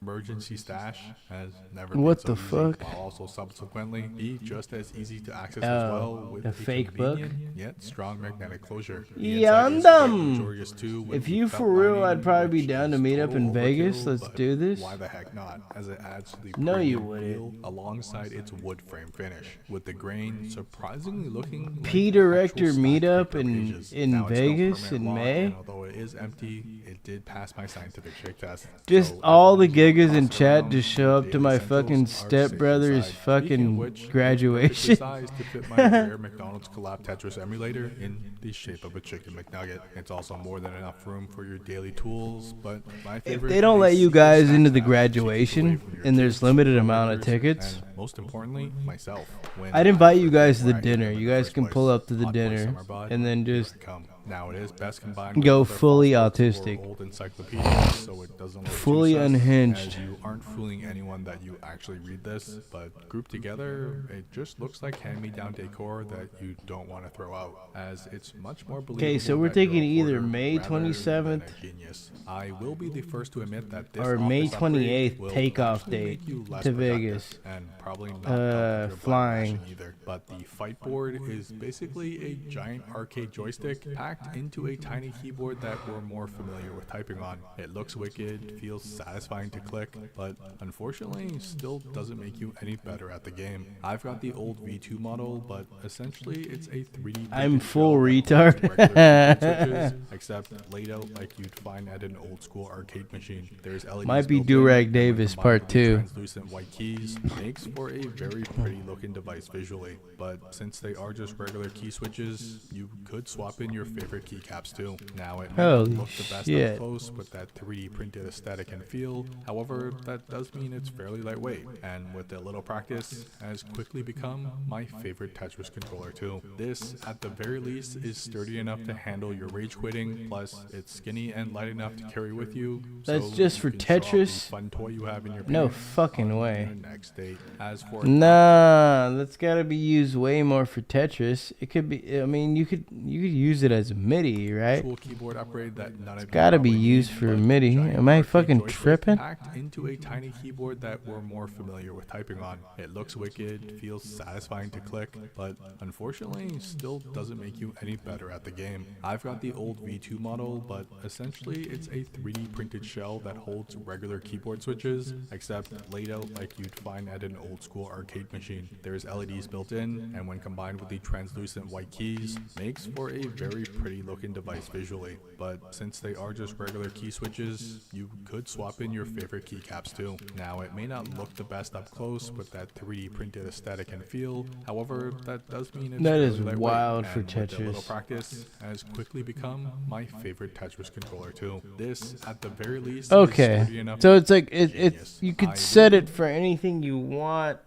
emergency stash has never What been the so easy, fuck? while also subsequently be just as easy to access Oh, as well with a fake book? convenient yet strong magnetic closure. The Yeah, inside is dumb. quite luxurious too, with If you felt for real, lining, I'd probably be which down to is meet up in total Vegas. overkill, Let's but do this. Why the heck not? As it adds to the No, you premium wouldn't. feel alongside its wood frame finish, with the grain surprisingly looking like P Director actual stacked meetup paper in pages. in Now, it's no Vegas permanent in lock, May. and although it is empty, it did pass my scientific shake test. Just So, as all long the as you gigas toss in it chat around, just show up to daily my essentials fucking are safe stepbrother's inside. Speaking of fucking which, it's graduation. perfectly sized to fit my rare McDonald's collab Tetris emulator in the shape of a chicken McNugget. It's also more than enough room for your daily tools, but my If favorite they don't is let you secret guys snack into the tab that keeps you away graduation from your and there's kids, limited amount of coworkers, tickets, and most importantly, myself. When I'd I invite you first guys to the bragged dinner. in You the guys first can place. pull up to the Hot boy dinner summer bod, and then here just I come. Now it is best combined go with other fully false books or autistic. old encyclopedias, so it doesn't look too Fully sus, unhinged. as you aren't fooling anyone that you actually read this, but grouped together, it just looks like hand-me-down decor that you don't want to throw out, as it's much more believable. Okay, so we're that you're thinking a either hoarder May rather 27th than a genius. I will be the first to admit that this or May office upgrade 28th will takeoff actually date make you less to productive Vegas. and probably not help with your blood flying. passion either. But the fight board is basically a giant arcade joystick packed into a tiny keyboard that we're more familiar with typing on. It looks wicked, feels satisfying to click, but unfortunately still doesn't make you any better at the game. I've got the old V2 model, but essentially it's a 3D I'm printed full shell that retard. holds regular keyboard switches, except laid out like you'd find at an old school arcade machine. There's LEDs Might be built in, Durag and when Davis combined Part with the 2. translucent white keys, makes for a very pretty looking device visually. But since they are just regular key switches, you could swap in your favorite keycaps too. Now it may not Holy look the best shit. up close with that 3D printed aesthetic and feel. However, that does mean it's fairly lightweight, and with a little practice, has quickly become my favorite Tetris controller too. This, at the very least, is sturdy enough to handle your rage quitting. Plus, it's skinny and light enough to carry with you. That's so just you for can show off the Tetris? fun toy you have in your No pants fucking on way. your next date. As for Nah, that's gotta be used way more for Tetris. It could be. I mean, you could use it as a MIDI, right? actual keyboard upgrade that none of It's you gotta be probably used need, for but MIDI. giant Am I arcade fucking joystick tripping? packed into a tiny keyboard that we're more familiar with typing on. It looks wicked, feels satisfying to click, but unfortunately still doesn't make you any better at the game. I've got the old V2 model, but essentially it's a 3D printed shell that holds regular keyboard switches, except laid out like you'd find at an old school arcade machine. There's LEDs built in, and when combined with the translucent white keys, makes for a very pretty looking device visually. But since they are just regular key switches, you could swap in your favorite keycaps too. Now it may not look the best up close with that 3D printed aesthetic and feel, however that does mean it's That is fairly lightweight, wild for and with a little Tetris. practice has quickly become my favorite Tetris controller too. This, at the very least, is Okay, sturdy enough so to it's like be genius. you I could will set it for anything you want.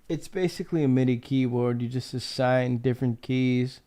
It's basically a MIDI keyboard. You just assign different keys.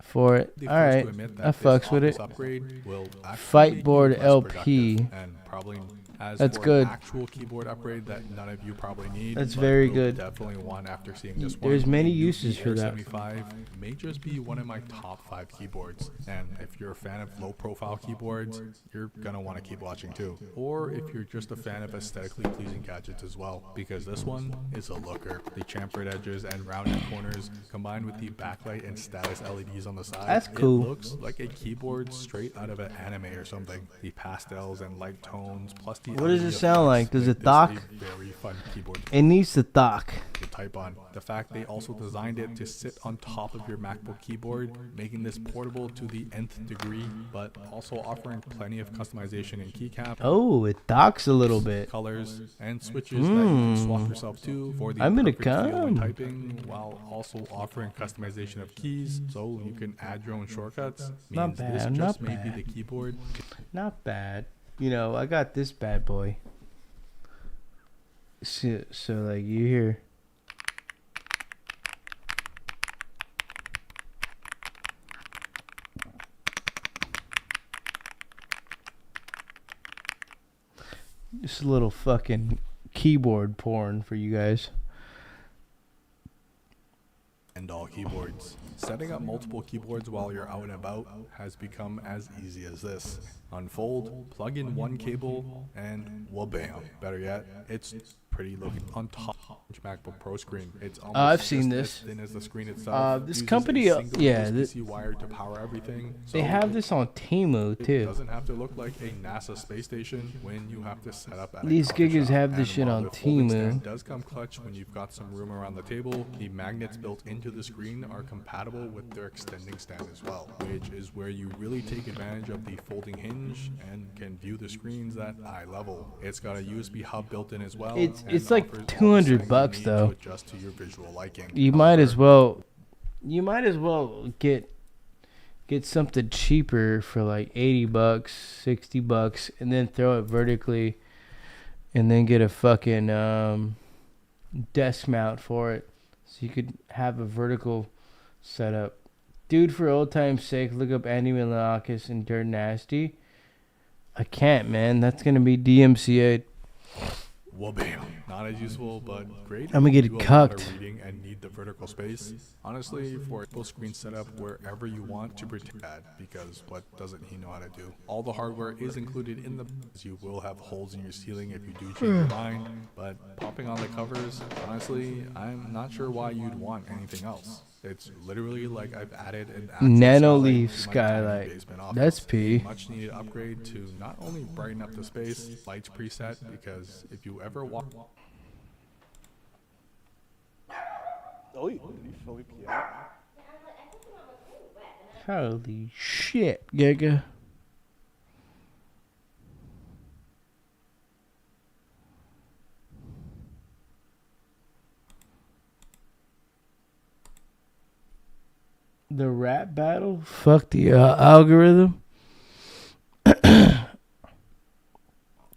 for it. The All first right, to admit I that fucks this with it. office upgrade will actually Fight be board less LP. productive, and probably as That's for good. an actual keyboard upgrade that none of you probably need. That's but very will good. Definitely want after seeing this one. There's many the uses for Air that. 75 may just be one of my top 5 keyboards, and if you're a fan of low-profile keyboards, you're gonna want to keep watching too. Or if you're just a fan of aesthetically pleasing gadgets as well, because this one is a looker. The chamfered edges and rounded corners combined with the backlight and status LEDs on the side. That's cool. It looks like a keyboard straight out of an anime or something. The pastels and light tones plus the What does LED it sound like? Does make it this dock? a very fun keyboard It needs to dock. to type on. The fact they also designed it to sit on top of your MacBook keyboard, making this portable to the nth degree, but also offering plenty of customization in keycap. Oh, it docks a little bit. Colors and switches that you can swap yourself to for the I'm gonna perfect feel when come. typing, while also offering customization of keys, so you can add your own shortcuts. Not Means this bad, just not may be bad. the keyboard. Not bad. You know, I got this bad boy. So like you hear. Just a little fucking keyboard porn for you guys. And all keyboards. Setting up multiple keyboards while you're out and about has become as easy as this. Unfold, plug in one cable, and wha-bam. Better yet, it's pretty looking on top MacBook Pro screen. It's almost I've seen just this. as thin as the screen itself. This Uses company, a single yeah, USB-C wire to power everything. They so have it- this on Temu It too. doesn't have to look like a NASA space station when you have to set up at a These coffee giggers shop. have this And shit while on the folding stand Temu. does come clutch when you've got some room around the table. The magnets built into the screen are compatible with their extending stand as well, which is where you really take advantage of the folding hinge and can view the screens at eye level. It's got a USB hub built in as well. It's and it's like offers all the 200 settings you bucks need though. to adjust to your visual liking. You might as well get something cheaper for like 80 bucks, 60 bucks, and then throw it vertically, and then get a fucking desk mount for it, so you could have a vertical setup. Dude, for old time's sake, look up Andy Milonakis and Dirt Nasty. I can't, man. That's gonna be DMCA. Wha-bam. Not as useful, but great. I'ma if you get do a lot of cucked. reading and need the vertical space. Honestly, for a full screen setup wherever you want to pretend that, because what doesn't he know how to do? All the hardware is included in the. You will have holes in your ceiling if you do change your mind, but popping on the covers, honestly, I'm not sure why you'd want anything else. It's literally like I've added an actual Nano skylight leaf to my tiny skylight. basement office. That's P. Much needed upgrade to not only brighten up the space, lights preset, because if you ever walk. Oi, Felipe. Holy shit, Giga. The rap battle? Fuck the algorithm.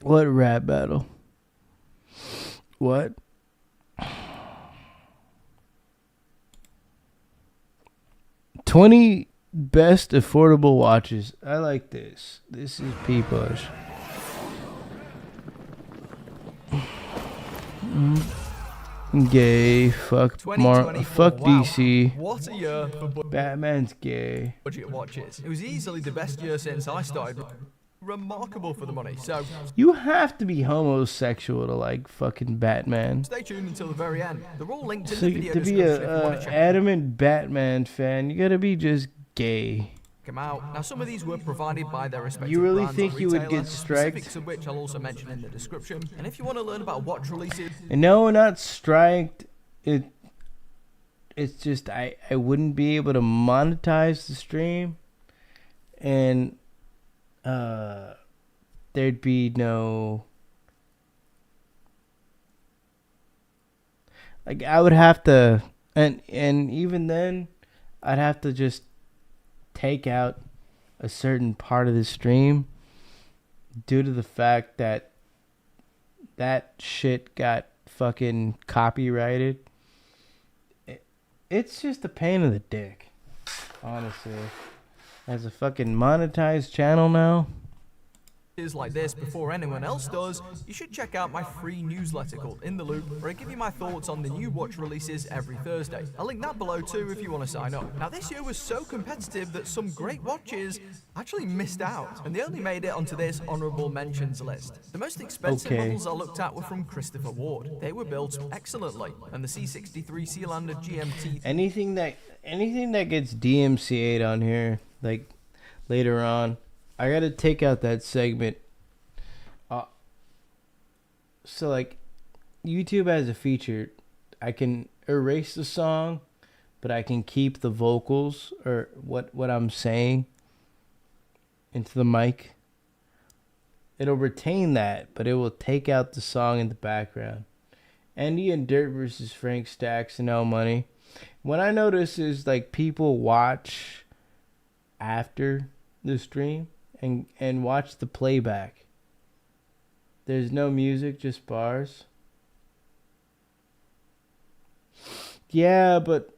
What rap battle? What? $20 best affordable watches. I like this. This is P-Push. Gay. Fuck fuck DC. What a year for Batman's gay. budget watches. It was easily the best year since I started. Remarkable for the money. So You have to be homosexual to like fucking Batman. stay tuned until the very end. They're all linked in So the video to be description if you want a to check adamant Batman fan, you gotta be just gay. them out. Now some of these were provided by their respective You really brands think or you would retailer, get striked? specifics of which I'll also mention in the description. And if you want to learn about watch releases, And no, not striked. It's just I wouldn't be able to monetize the stream, and there'd be no, like, I would have to, and even then I'd have to just take out a certain part of the stream due to the fact that that shit got fucking copyrighted. It's just a pain in the dick. Honestly. As a fucking monetized channel now. Like this before anyone else does, you should check out my free newsletter called In the Loop, where I give you my thoughts on the new watch releases every Thursday. I'll link that below too if you want to sign up. Now this year was so competitive that some great watches actually missed out, and they only made it onto this honorable mentions list. The most expensive models I looked at were from Christopher Ward. They were built excellently, and the C63 Sealander GMT. Anything that gets DMCA'd on here, like later on, I gotta take out that segment. So like, YouTube has a feature, I can erase the song, but I can keep the vocals or what I'm saying into the mic. It'll retain that, but it will take out the song in the background. Andy and Dirt versus Frank Stacks and L Money. What I notice is like people watch after the stream and watch the playback. There's no music, just bars. Yeah, but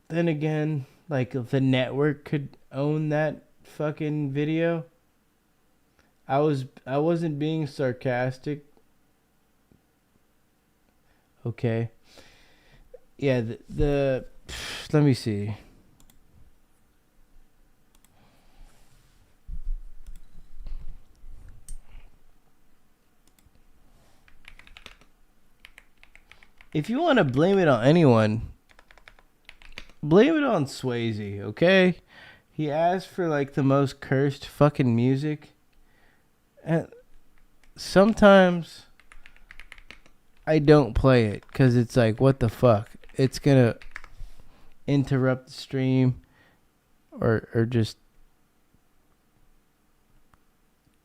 then again, like the network could own that fucking video. I wasn't being sarcastic. Okay. Yeah, the let me see. If you want to blame it on anyone, blame it on Swayze, okay? He asked for like the most cursed fucking music. And sometimes I don't play it because it's like, what the fuck? It's gonna interrupt the stream or just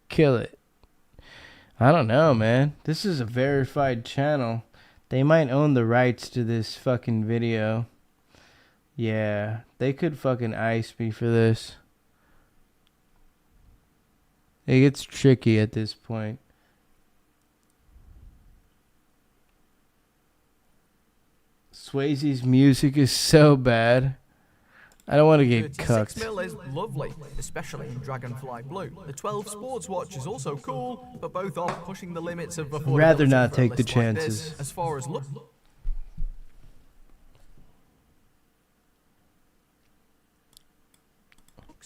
kill it. I don't know, man. This is a verified channel. They might own the rights to this fucking video. Yeah, they could fucking ice me for this. It gets tricky at this point. Swayze's music is so bad. I don't want to get cucked. 36mm is lovely, especially in Dragonfly Blue. The 12 Sports Watch is also cool, but both are pushing the limits of affordability. Rather not take the chances. As far as look.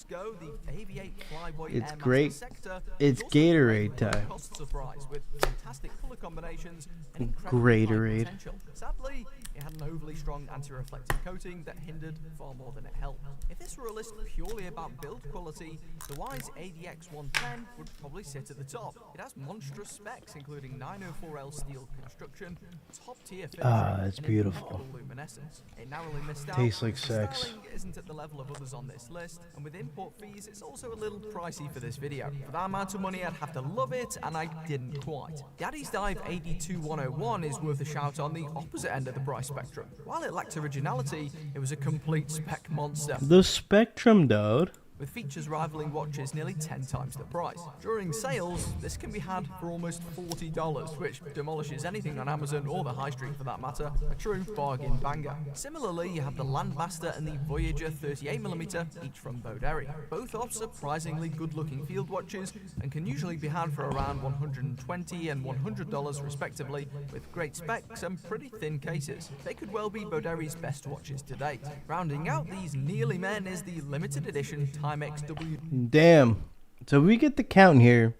Go, the Aviate Flyboy It's Air great. Master Sector It's Gatorade time. cost surprise with fantastic color combinations and incredible Gatorade. potential. Sadly, it had an overly strong anti-reflective coating that hindered far more than it helped. If this were a list purely about build quality, the Wise ADX 110 would probably sit at the top. It has monstrous specs, including 904L steel construction, top-tier finishing, that's and beautiful. impeccable luminescence. It narrowly missed out. Tastes like The sex. styling isn't at the level of others on this list, and with import fees, it's also a little pricey for this video. For that amount of money, I'd have to love it, and I didn't quite. Daddy's Dive 82101 is worth a shout on the opposite end of the price spectrum. While it lacked originality, it was a complete spec monster. The Spectrum, dude. With features rivaling watches nearly 10 times the price. During sales, this can be had for almost $40, which demolishes anything on Amazon or the high street for that matter. A true bargain banger. Similarly, you have the Landmaster and the Voyager 38mm, each from Boderi. Both are surprisingly good-looking field watches and can usually be had for around $120 and $100 respectively, with great specs and pretty thin cases. They could well be Boderi's best watches to date. Rounding out these nearly men is the limited edition Timex W. Damn. So we get the count here.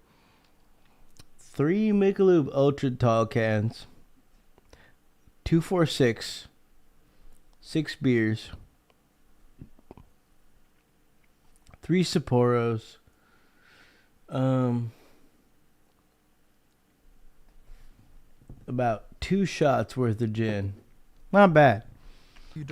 3 Michelob Ultra Tall cans. 246. 6 beers. 3 Sapporos. About 2 shots worth of gin. Not bad.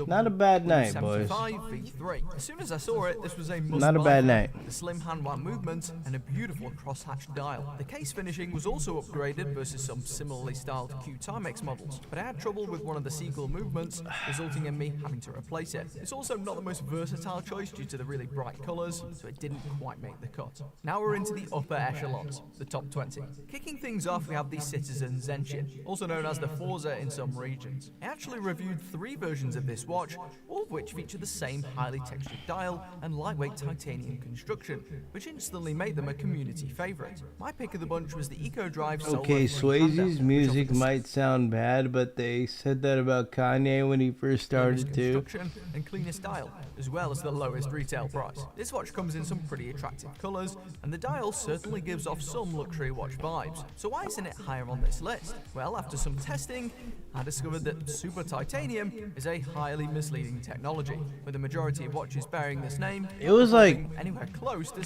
Not a bad night, boys. V3. As soon as I saw it, this was a must Not a buy. bad night. The slim hand-wound movement and a beautiful crosshatch dial. The case finishing was also upgraded versus some similarly styled Q Timex models, but I had trouble with one of the seagull movements, resulting in me having to replace it. It's also not the most versatile choice due to the really bright colours, so it didn't quite make the cut. Now we're into the upper echelons, the top 20. Kicking things off, we have the Citizen Zenshin, also known as the Forza in some regions. I actually reviewed 3 versions of this this watch, all of which feature the same highly textured dial and lightweight titanium construction, which instantly made them a community favorite. My pick of the bunch was the EcoDrive Solar Okay, 300, Swayze's music might sound bad, but they said that about Kanye when he first started too. Construction and cleanest dial, as well as the lowest retail price. This watch comes in some pretty attractive colours, and the dial certainly gives off some luxury watch vibes. So why isn't it higher on this list? Well, after some testing, I discovered that super titanium is a highly misleading technology, with the majority of watches bearing this name. It was like anywhere close to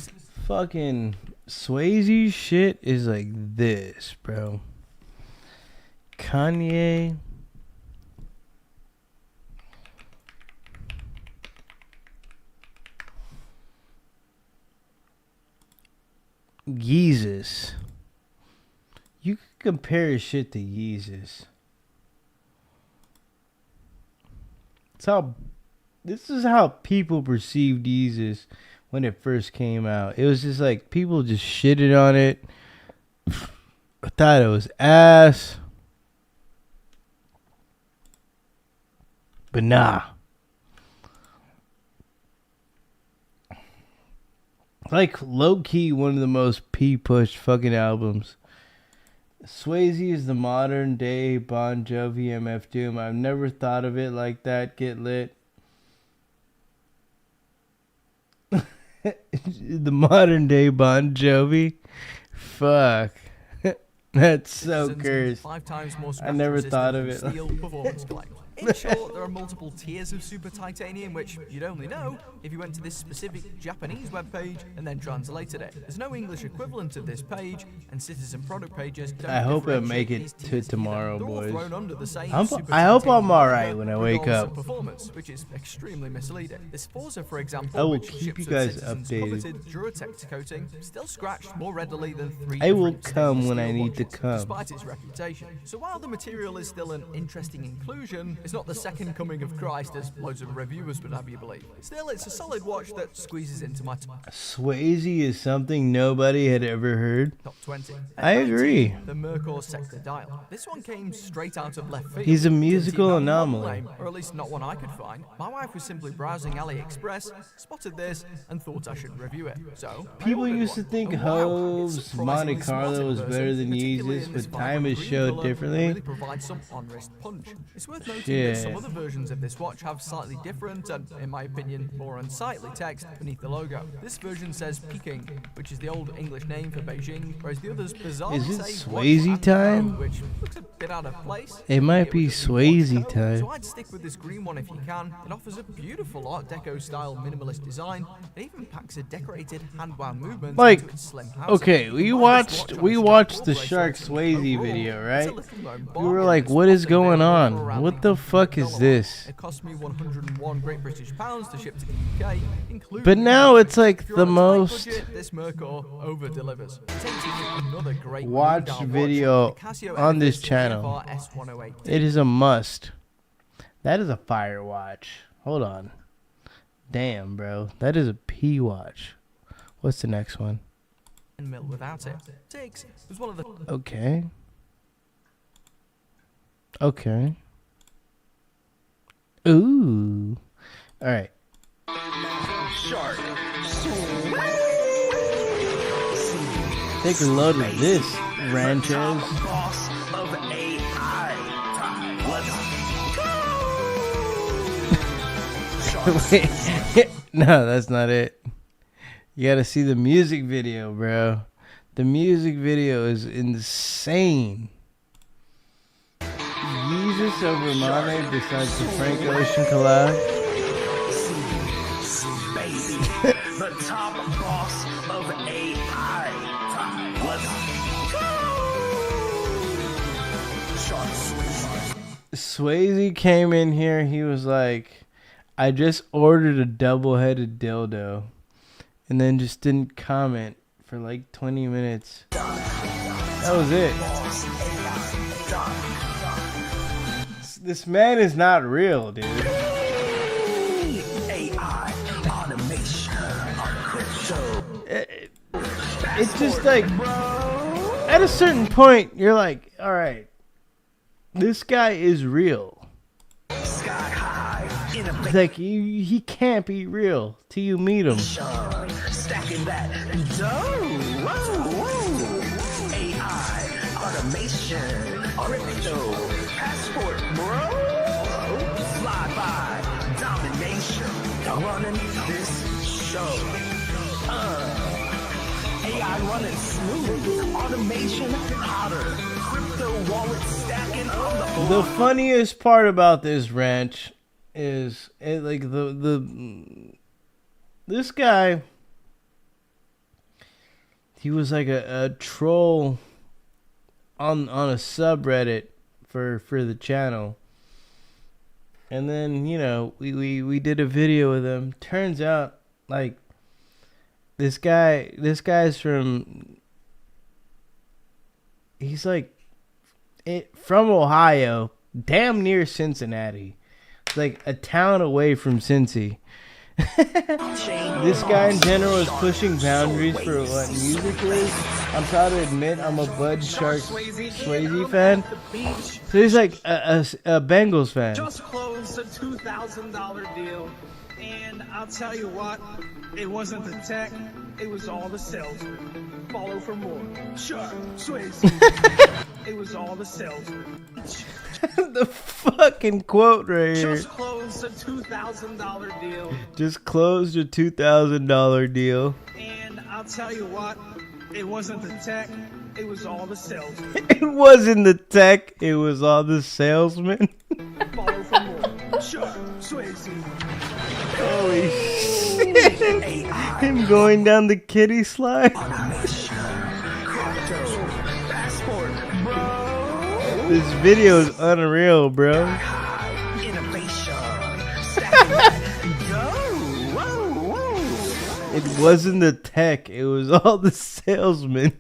fucking Swayze shit is like this, bro. Kanye. Yeezus. You can compare his shit to Yeezus. This is how people perceived Yeezus when it first came out. It was just like people just shitted on it. I thought it was ass. But nah. Like low-key one of the most P-pushed fucking albums. Swayze is the modern day Bon Jovi MF Doom. I've never thought of it like that. Get lit. The modern day Bon Jovi. Fuck. That's so cursed. 5 times more I never thought of it. steel performance claim. In short, there are multiple tiers of super titanium, which you'd only know if you went to this specific Japanese webpage and then translated it. There's no English equivalent of this page, and citizen product pages don't I hope it differentiate make these it to tiers tomorrow, either. They're all boys. thrown under the same super I hope I'm titanium alright when I umbrella, wake regardless of up. performance, which is extremely misleading. This Forza, for example, I will which keep ships you with guys citizens updated. coveted Duratex coating, still scratched more readily than 3 I will different come stainless when I steel need to watches, come. despite its reputation. So while the material is still an interesting inclusion, it's not the second coming of Christ as loads of reviewers would have you believe. Still, it's a solid watch that squeezes into my Swayze is something nobody had ever heard. top 20. I agree. The Mercor Sector Dial. This one came straight out of left field. He's a Didn't musical even have a model anomaly. name, or at least not one I could find. My wife was simply browsing AliExpress, spotted this, and thought I should review it. So I People ordered used to one. think And wow, it's Hove's surprisingly Monte smart Carlo in was person, better than particularly Yeezus, in this but time vibrant has green showed colour, differently. Really provides some on-wrist punch. It's worth noting that Shit. some other versions of this watch have slightly different and, in my opinion, more unsightly text beneath the logo. This version says Peking, which is the old English name for Beijing, whereas the others bizarrely Is it say Swayze Guangzhou, time? which looks a bit out of place. It might be Swayze time. So I'd stick with this green one if you can. It offers a beautiful Art Deco style minimalist design. It even packs a decorated hand-wound movement Like, into its slim housing. okay, we watched the Shark Swayze video, right? We were like, what is going on? What the fuck is this? It cost me 101 Great British pounds to ship to the UK, including But now it's like if you're the on a tight most budget, this Mercor over-delivers. Taking another great watched green dial video watch, the Casio on this FS channel. S108. It is a must. That is a fire watch. Hold on. Damn, bro. That is a P watch. What's the next one? Mil without it. 6 was one of the Okay. Okay. Ooh. All right. Shark. Take a load of this, Ranchos. Boss of AI. Wait. No, that's not it. You gotta see the music video, bro. The music video is insane. Yeezus over Mane besides the Frank Ocean collab. Baby. The top boss of AI. Swayze came in here, he was like, I just ordered a double-headed dildo. And then just didn't comment for like 20 minutes. That was it. This man is not real, dude. AI automation on crypto. It's just like, at a certain point, you're like, all right, this guy is real. Sky high. It's like he can't be real till you meet him. Stacking that dough. Whoa, whoa. AI, automation, crypto, passport, bro. Fly by, domination, running this show. AI running smooth, automation hotter, crypto wallet stacking on The funniest part about this ranch is this guy. He was like a troll on a subreddit for the channel, and then we did a video with him. Turns out like this guy's from. He's like from Ohio, damn near Cincinnati. It's like a town away from Cincy. This guy in general is pushing boundaries for what music is. I'm proud to admit I'm a Bud Shark Swayze fan. So he's like a Bengals fan. Just closed a $2,000 deal, and I'll tell you what, it wasn't the tech, it was all the sales. Follow for more. Shark Swayze. It was all the sales. The fucking quote right here. Just closed a $2,000 deal. Just closed a $2,000 deal. And I'll tell you what, it wasn't the tech, it was all the sales. It wasn't the tech, it was all the salesmen. Follow for more. Shark Swayze. Holy shit. Him going down the kiddie slide. This video is unreal, bro. It wasn't the tech, it was all the salesmen.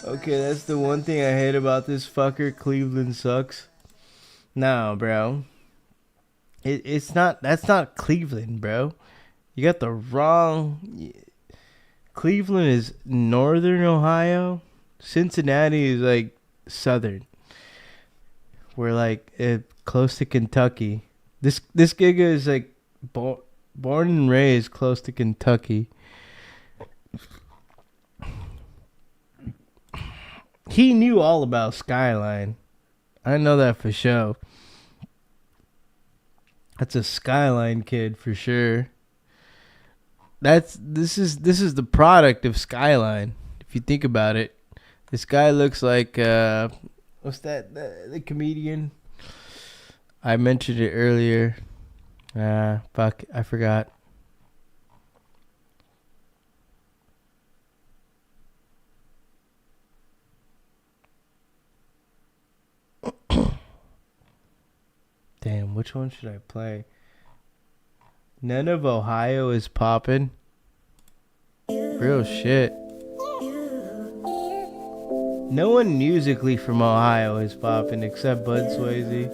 Okay, that's the one thing I hate about this fucker. Cleveland sucks. No, bro. That's not Cleveland, bro. You got the wrong. Cleveland is northern Ohio. Cincinnati is like southern. We're like close to Kentucky. This giga is like born and raised close to Kentucky. He knew all about Skyline. I know that for sure. That's a Skyline kid for sure. This is the product of Skyline. If you think about it, this guy looks like what's that? The comedian. I mentioned it earlier. Fuck, I forgot. Damn, which one should I play? None of Ohio is poppin'. Real shit. No one musically from Ohio is poppin' except Bud Swayze.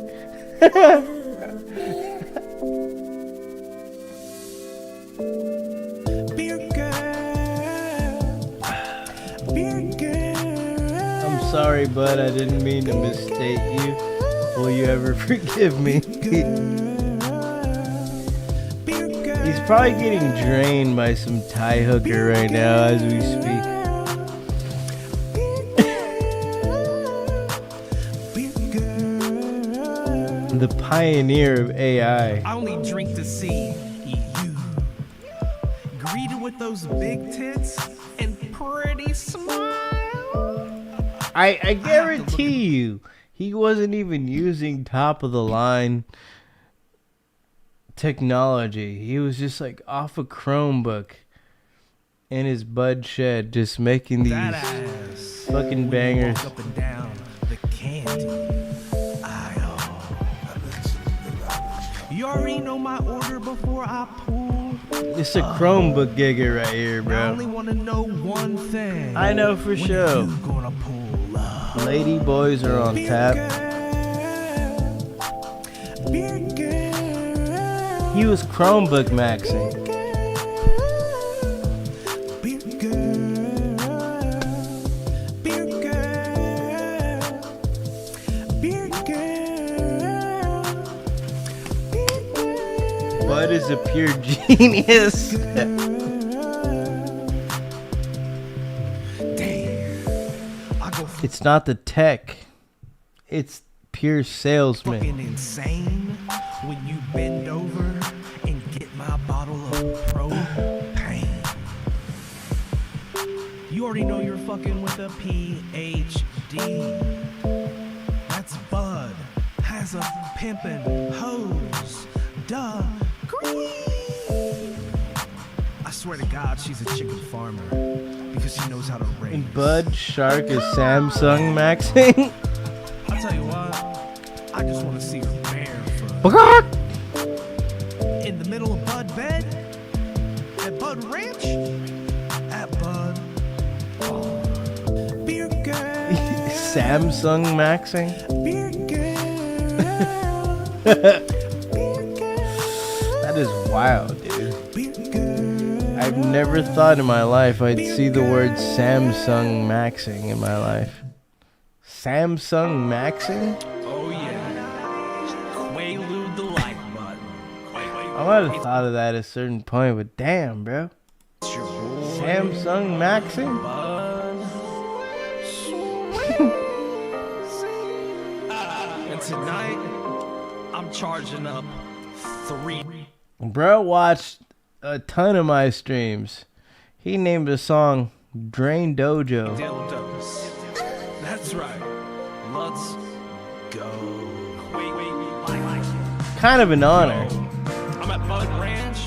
I'm sorry, Bud. I didn't mean to misstate you. Will you ever forgive me? He's probably getting drained by some Thai hooker right now as we speak. The pioneer of AI. I only drink to see you greeted with those big tits and pretty smile. I guarantee you, he wasn't even using top of the line technology. He was just like off a Chromebook in his bud shed, just making these fucking bangers. Up and down the candy aisle. You already know my order before I pull. It's a Chromebook gigger right here, bro. I only want to know one thing. I know for sure. Gonna pull up. Lady boys are on tap. He was Chromebook maxing. Bud is a pure genius. It's not the tech. It's pure salesman. Fucking insane when you bend over and get my bottle of propane. You already know you're fucking with a PhD. That's Bud. Has a pimpin' hose. Duh. I swear to God, she's a chicken farmer because she knows how to raise. And Bud Shark is Samsung maxing. I'll tell you what, I just want to see her barefoot. In the middle of Bud bed? At Bud Ranch? At Bud. Oh. Beer girl. Samsung maxing? Beer That is wild, dude. I've never thought in my life I'd see the word Samsung maxing in my life. Samsung maxing? Oh yeah. Quaalude the like button. I might have thought of that at a certain point, but damn, bro. Samsung maxing? And tonight, I'm charging up 3. Bro watched a ton of my streams. He named a song Drain Dojo. dildos. That's right. Let's go. Kind of an honor. I'm at Bud Ranch,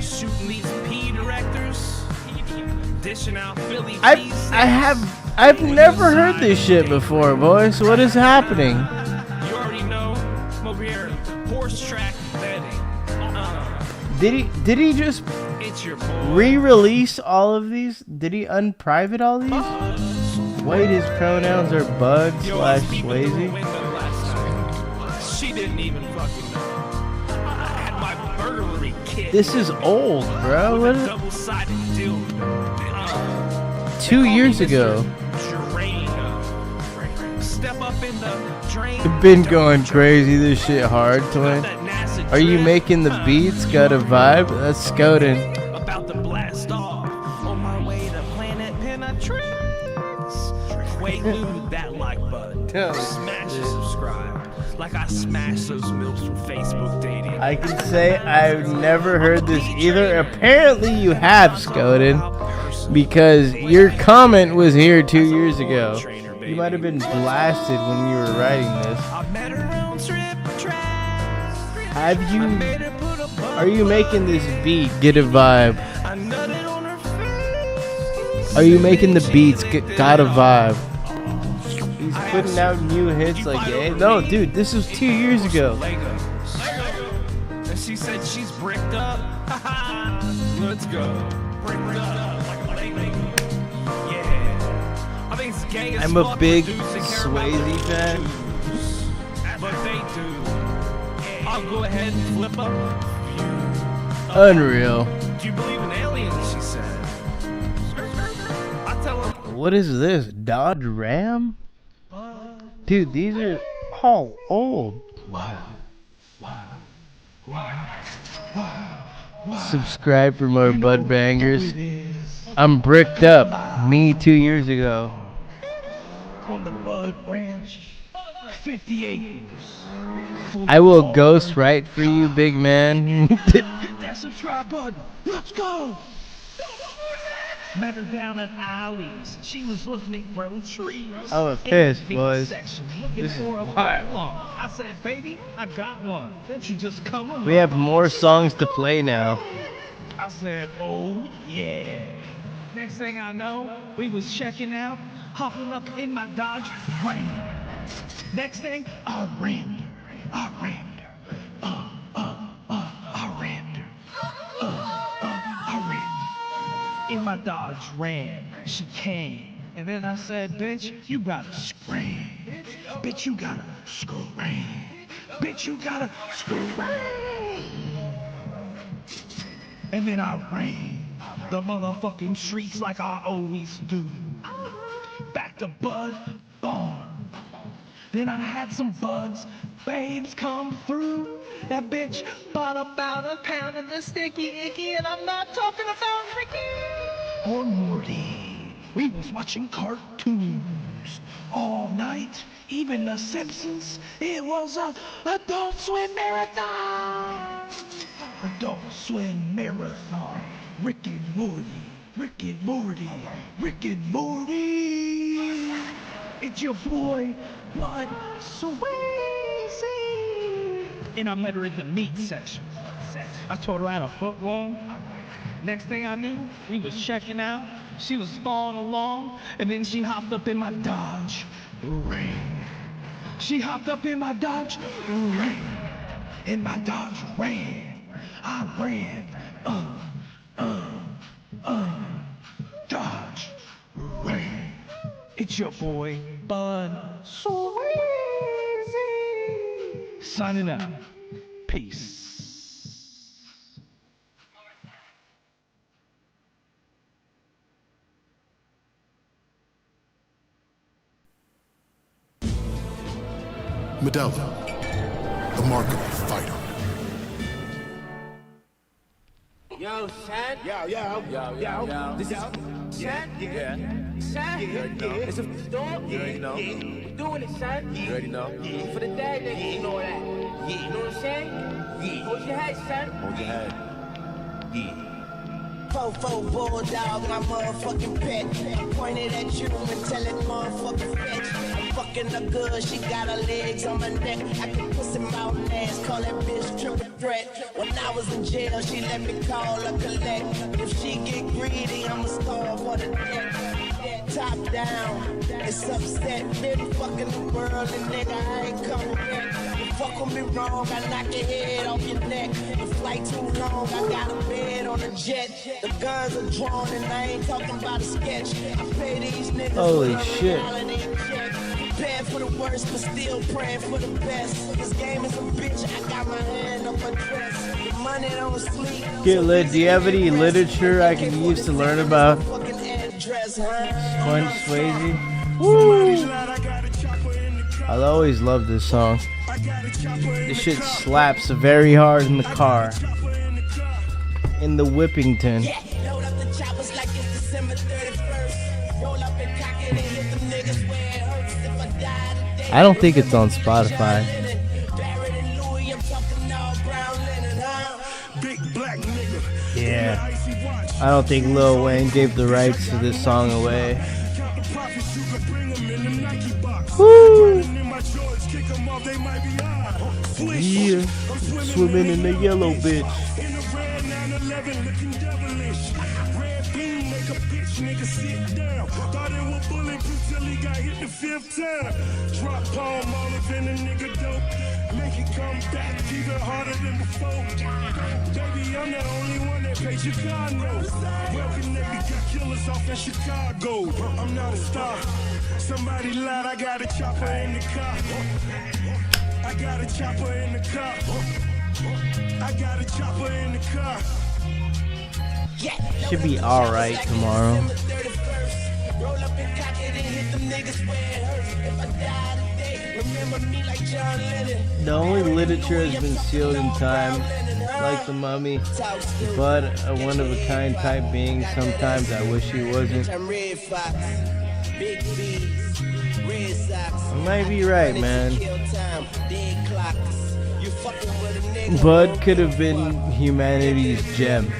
shooting these P directors, dishing out Philly I've never heard this shit before, boys. What is happening? You already know. I'm over here, horse track betting. Did he just It's your boy. re-release all of these? Did he unprivate all these? Wait, his pronouns are Bud / Swayze. She didn't even fucking know. I had my burglary kit. This is old, bro. What is Double-sided dildo. 2 years ago? Step up in the drain. I've been going crazy. This shit hard, twin. Are you making the beats? Got a vibe? That's Skoden. About to blast off on my way to Planet Penetrates. Quaalude that like button. Smash and subscribe. Like I smashed those milfs from Facebook dating. I can say I've never heard this either. Apparently you have, Skoden, because your comment was here 2 years ago. You might have been blasted when you were writing this. Have you? Are you making this beat get a vibe? Are you making the beats got a vibe? He's putting out new hits like, hey, no, dude, this was 2 years ago. And she said she's bricked up. Let's go. Bricked up like a Lego. Yeah. I think it's gay as I'm a fuck big producing Swayze fan. But they do. I'll go ahead and flip up. Unreal. Do you believe in aliens? She said. I tell her. What is this? Dodge Ram? Dude, these are all old. Subscribe for more Bud Bangers. I'm bricked up. Me 2 years ago. On the Bud Ranch, 50 acres. I will ghost write for you, big man. That's a tripod. Let's go. Met her down at Alley's. She was looking for trees. I'm a piss, boys. Looking This is for a wild. I said, baby, I got one. Then she just come on. We have more songs to play now. I said, oh yeah. Next thing I know, we was checking out, hopping up in my Dodge Ram. Next thing, I rammed her. I rammed her. I rammed her. I rammed her. In my Dodge Ram, she came. And then I said, bitch, you gotta scream. Bitch, you gotta scream. Bitch, you gotta scream. And then I ran the motherfucking streets like I always do. Back to Bud Barn. Then I had some buds, babes come through. That bitch bought about a pound of the sticky icky, and I'm not talking about Ricky or Morty. We was watching cartoons all night, even The Simpsons. It was a Adult Swim marathon. Adult Swim marathon. Rick and Morty, Rick and Morty, Rick and Morty. It's your boy, Bud Swayze. And I met her in the meat section. I told her I had a foot long. Next thing I knew, we was checking out. She was following along, and then she hopped up in my Dodge Ram. She hopped up in my Dodge Ram. In my Dodge Ram. I ran. Dodge Ram. It's your boy, Bud Swayze. Signing out. Peace. Medella, the mark of a fighter. Yo, Shad. Yo. This is Shad. Yeah. Shad. You already know. It's a storm. You already know. We're doing it, Shad. You already know. For the day, niggas, you know that. You know what I'm saying? Hold your head, son. Hold your head. Yeah. Fofo bulldog, my motherfucking pet. I pointed at you and tell it motherfucking fetch. I'm fucking her good, she got her legs on my neck. I can pussy mouth and ass, call that bitch triple threat. When I was in jail, she let me call her collect. If she get greedy, I'ma starve for the debt. Top down, it's upset. Been fucking the world and nigga, I ain't coming back. You fuck with me wrong, I knock your head off your neck. The flight too long, I got a bed on a jet. The guns are drawn and I ain't talking about a sketch. I pay these niggas Holy for shit. Prepared for the worst, but still praying for the best. This game is a bitch, I got my hand up my dress. The money don't sleep. Get lit. Do you have any literature I can use to learn about Sponge Swayze? Woo! I'll always love this song. This shit slaps very hard in the car. In the Whippington. I don't think it's on Spotify. Yeah. I don't think Lil Wayne gave the rights to this song away. Woo! Yeah. Swimming in the yellow bitch. Nigga sit down. Thought it was bulletproof till he got hit the fifth time. Drop palm all up in a nigga dope. Make it come back even harder than before. Baby, I'm the only one that pays Chicago. Well-connected, got killers off in Chicago. I'm not a star. Somebody lied, I got a chopper in the car. I got a chopper in the car. I got a chopper in the car. Should be alright tomorrow. The only literature has been sealed in time, like the mummy, but a one-of-a-kind type being. Sometimes I wish he wasn't. I might be right, man. Bud could have been humanity's gem.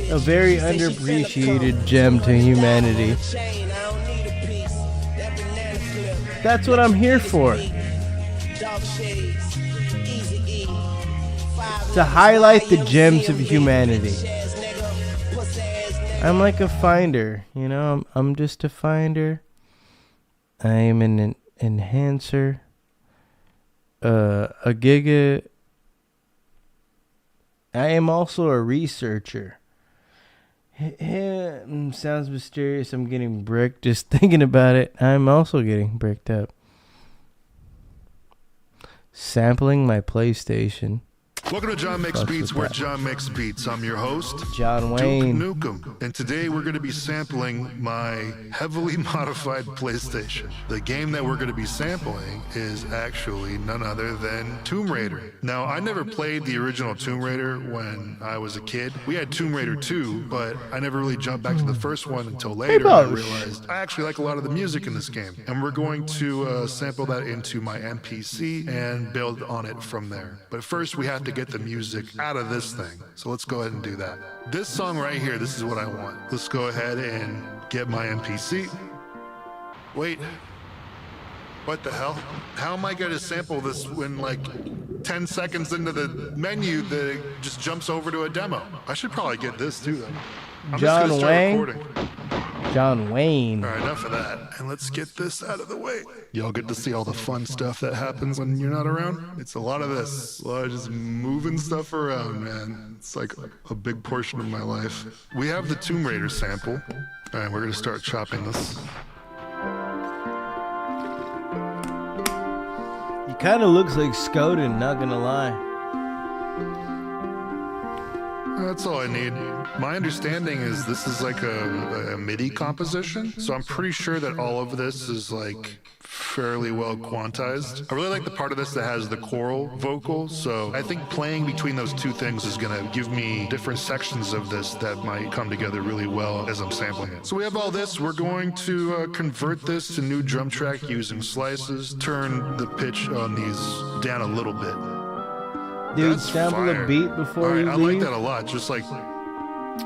A very underappreciated gem to humanity. That's what I'm here for. To highlight the gems of humanity. I'm like a finder, you know, I'm just a finder. I am an enhancer. A giga. I am also a researcher. Sounds mysterious. I'm getting bricked just thinking about it. I'm also getting bricked up. Sampling my PlayStation. Welcome to John Makes Fucks Beats, with where that. John makes beats. I'm your host, John Wayne. Duke Nukem, and today we're going to be sampling my heavily modified PlayStation. The game that we're going to be sampling is actually none other than Tomb Raider. Now, I never played the original Tomb Raider when I was a kid. We had Tomb Raider 2, but I never really jumped back to the first one until later. I realized I actually like a lot of the music in this game, and we're going to sample that into my MPC and build on it from there. But first, we have to get the music out of this thing. So let's go ahead and do that. This song right here, this is what I want. Let's go ahead and get my MPC. Wait. What the hell? How am I going to sample this when like 10 seconds into the menu that it just jumps over to a demo? I should probably get this too then. I'm John just gonna start Wayne. recording. John Wayne. All right, enough of that. And let's get this out of the way. Y'all get to see all the fun stuff that happens when you're not around. It's a lot of this. A lot of just moving stuff around, man. It's like a big portion of my life. We have the Tomb Raider sample. All right, we're going to start chopping this. He kind of looks like Skoden, not gonna lie. That's all I need. My understanding is this is like a MIDI composition, so I'm pretty sure that all of this is like fairly well quantized. I really like the part of this that has the choral vocal, so I think playing between those two things is gonna give me different sections of this that might come together really well as I'm sampling it. So we have all this. We're going to convert this to new drum track using slices, turn the pitch on these down a little bit. Dude, That's sample fire. a beat before All right, you I leave. like that a lot. Just like,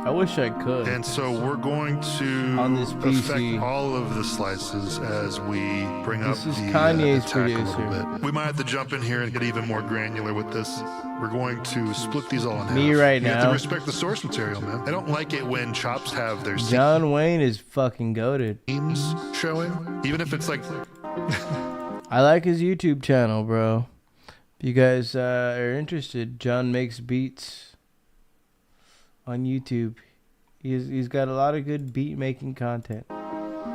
I wish I could. and so we're going to On this PC. affect all of the slices as we bring This up is the Kanye's attack a producer. little bit. We might have to jump in here and get even more granular with this. We're going to split these all in half. Me right You have now. to respect the source material, man. I don't like it when chops have their John Wayne is fucking goated. themes showing, even if it's like. I like his YouTube channel, bro. If you guys are interested, John Makes Beats on YouTube. He's got a lot of good beat making content.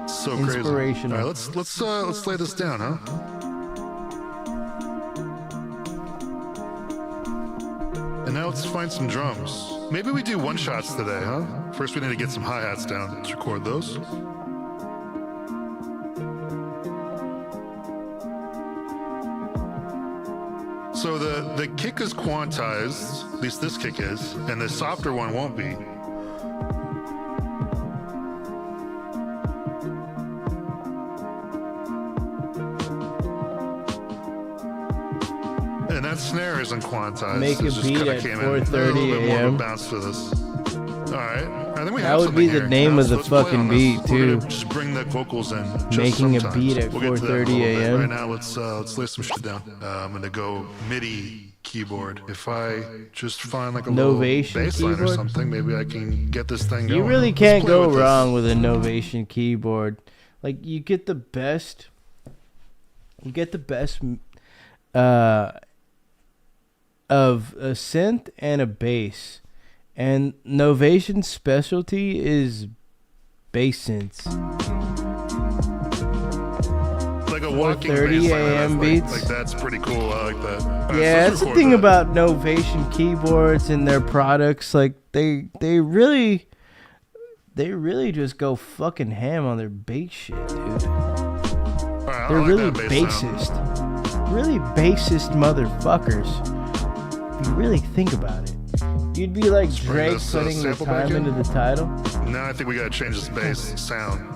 So crazy. Inspirational. All right, let's lay this down, huh? And now let's find some drums. Maybe we do one shots today, huh? First, we need to get some hi-hats down. Let's record those. So the kick is quantized, at least this kick is, and the softer one won't be. And that snare isn't quantized. Make a It's just beat kinda at came in. 4:30 A little bit more of a a.m. bounce to this. All right. I think we That have would be something the here. name Now, of the let's play fucking on this. beat, We're too. gonna just bring the vocals in. Just Making a sometimes. beat at We'll get to that in a 4:30 little bit. a.m. Right now, let's lay some shit down. I'm gonna go MIDI keyboard. If I just find like a little Novation bass line or keyboard? something, maybe I can get this thing going. You really Let's can't play go with this. wrong with a Novation keyboard. Like you get the best. You get the best of a synth and a bass, and Novation's specialty is bass synths. Like a walking 4:30 bass line, a.m. that's beats. Like that's pretty cool. I like that. All right, Yeah, so that's the let's thing record that. about Novation keyboards and their products. Like they really just go fucking ham on their bass shit, dude. All right, I They're like really that bass sound. bassist. Really bassist motherfuckers. If you really think about it. You'd be like bring Drake this, putting the sample back time in. into the title. Now I think we gotta change this bass sound.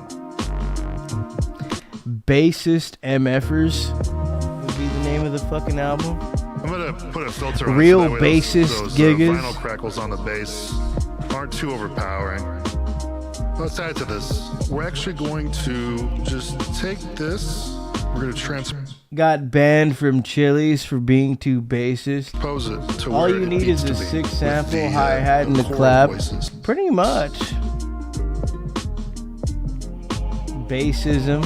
Bassist MFers would be the name of the fucking album. I'm gonna put a filter on it Real so that way bassist those gigas. vinyl crackles on the bass aren't too overpowering. Let's add to this. We're actually going to just take this. We're gonna transpose Got banned from Chili's for being too bassist. it to All where you it need needs is a to be, 6 with sample the, hi-hat and the a chord clap. voices. Pretty much. Bassism.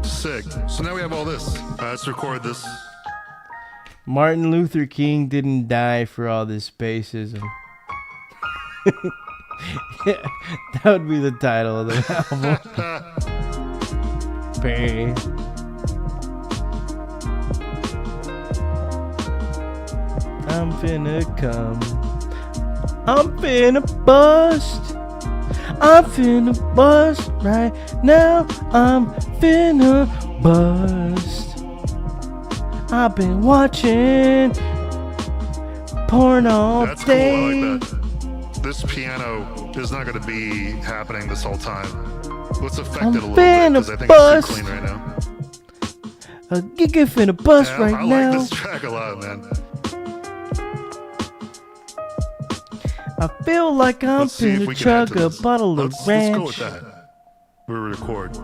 Sick. So now we have all this. Let's record this. Martin Luther King didn't die for all this bassism. That would be the title of the album. Bass. I'm finna come. I'm finna bust. I'm finna bust right now. I'm finna bust. I've been watching porn all That's day. cool. I like that. This piano is not going to be happening this whole time. Let's affect it a little bit because I think it's too clean right now. A giga finna bust Yeah, right I now. like this track a lot, man. I feel like I'm Let's see if finna we can add chug to a this. bottle of Let's ranch. go with that. We record.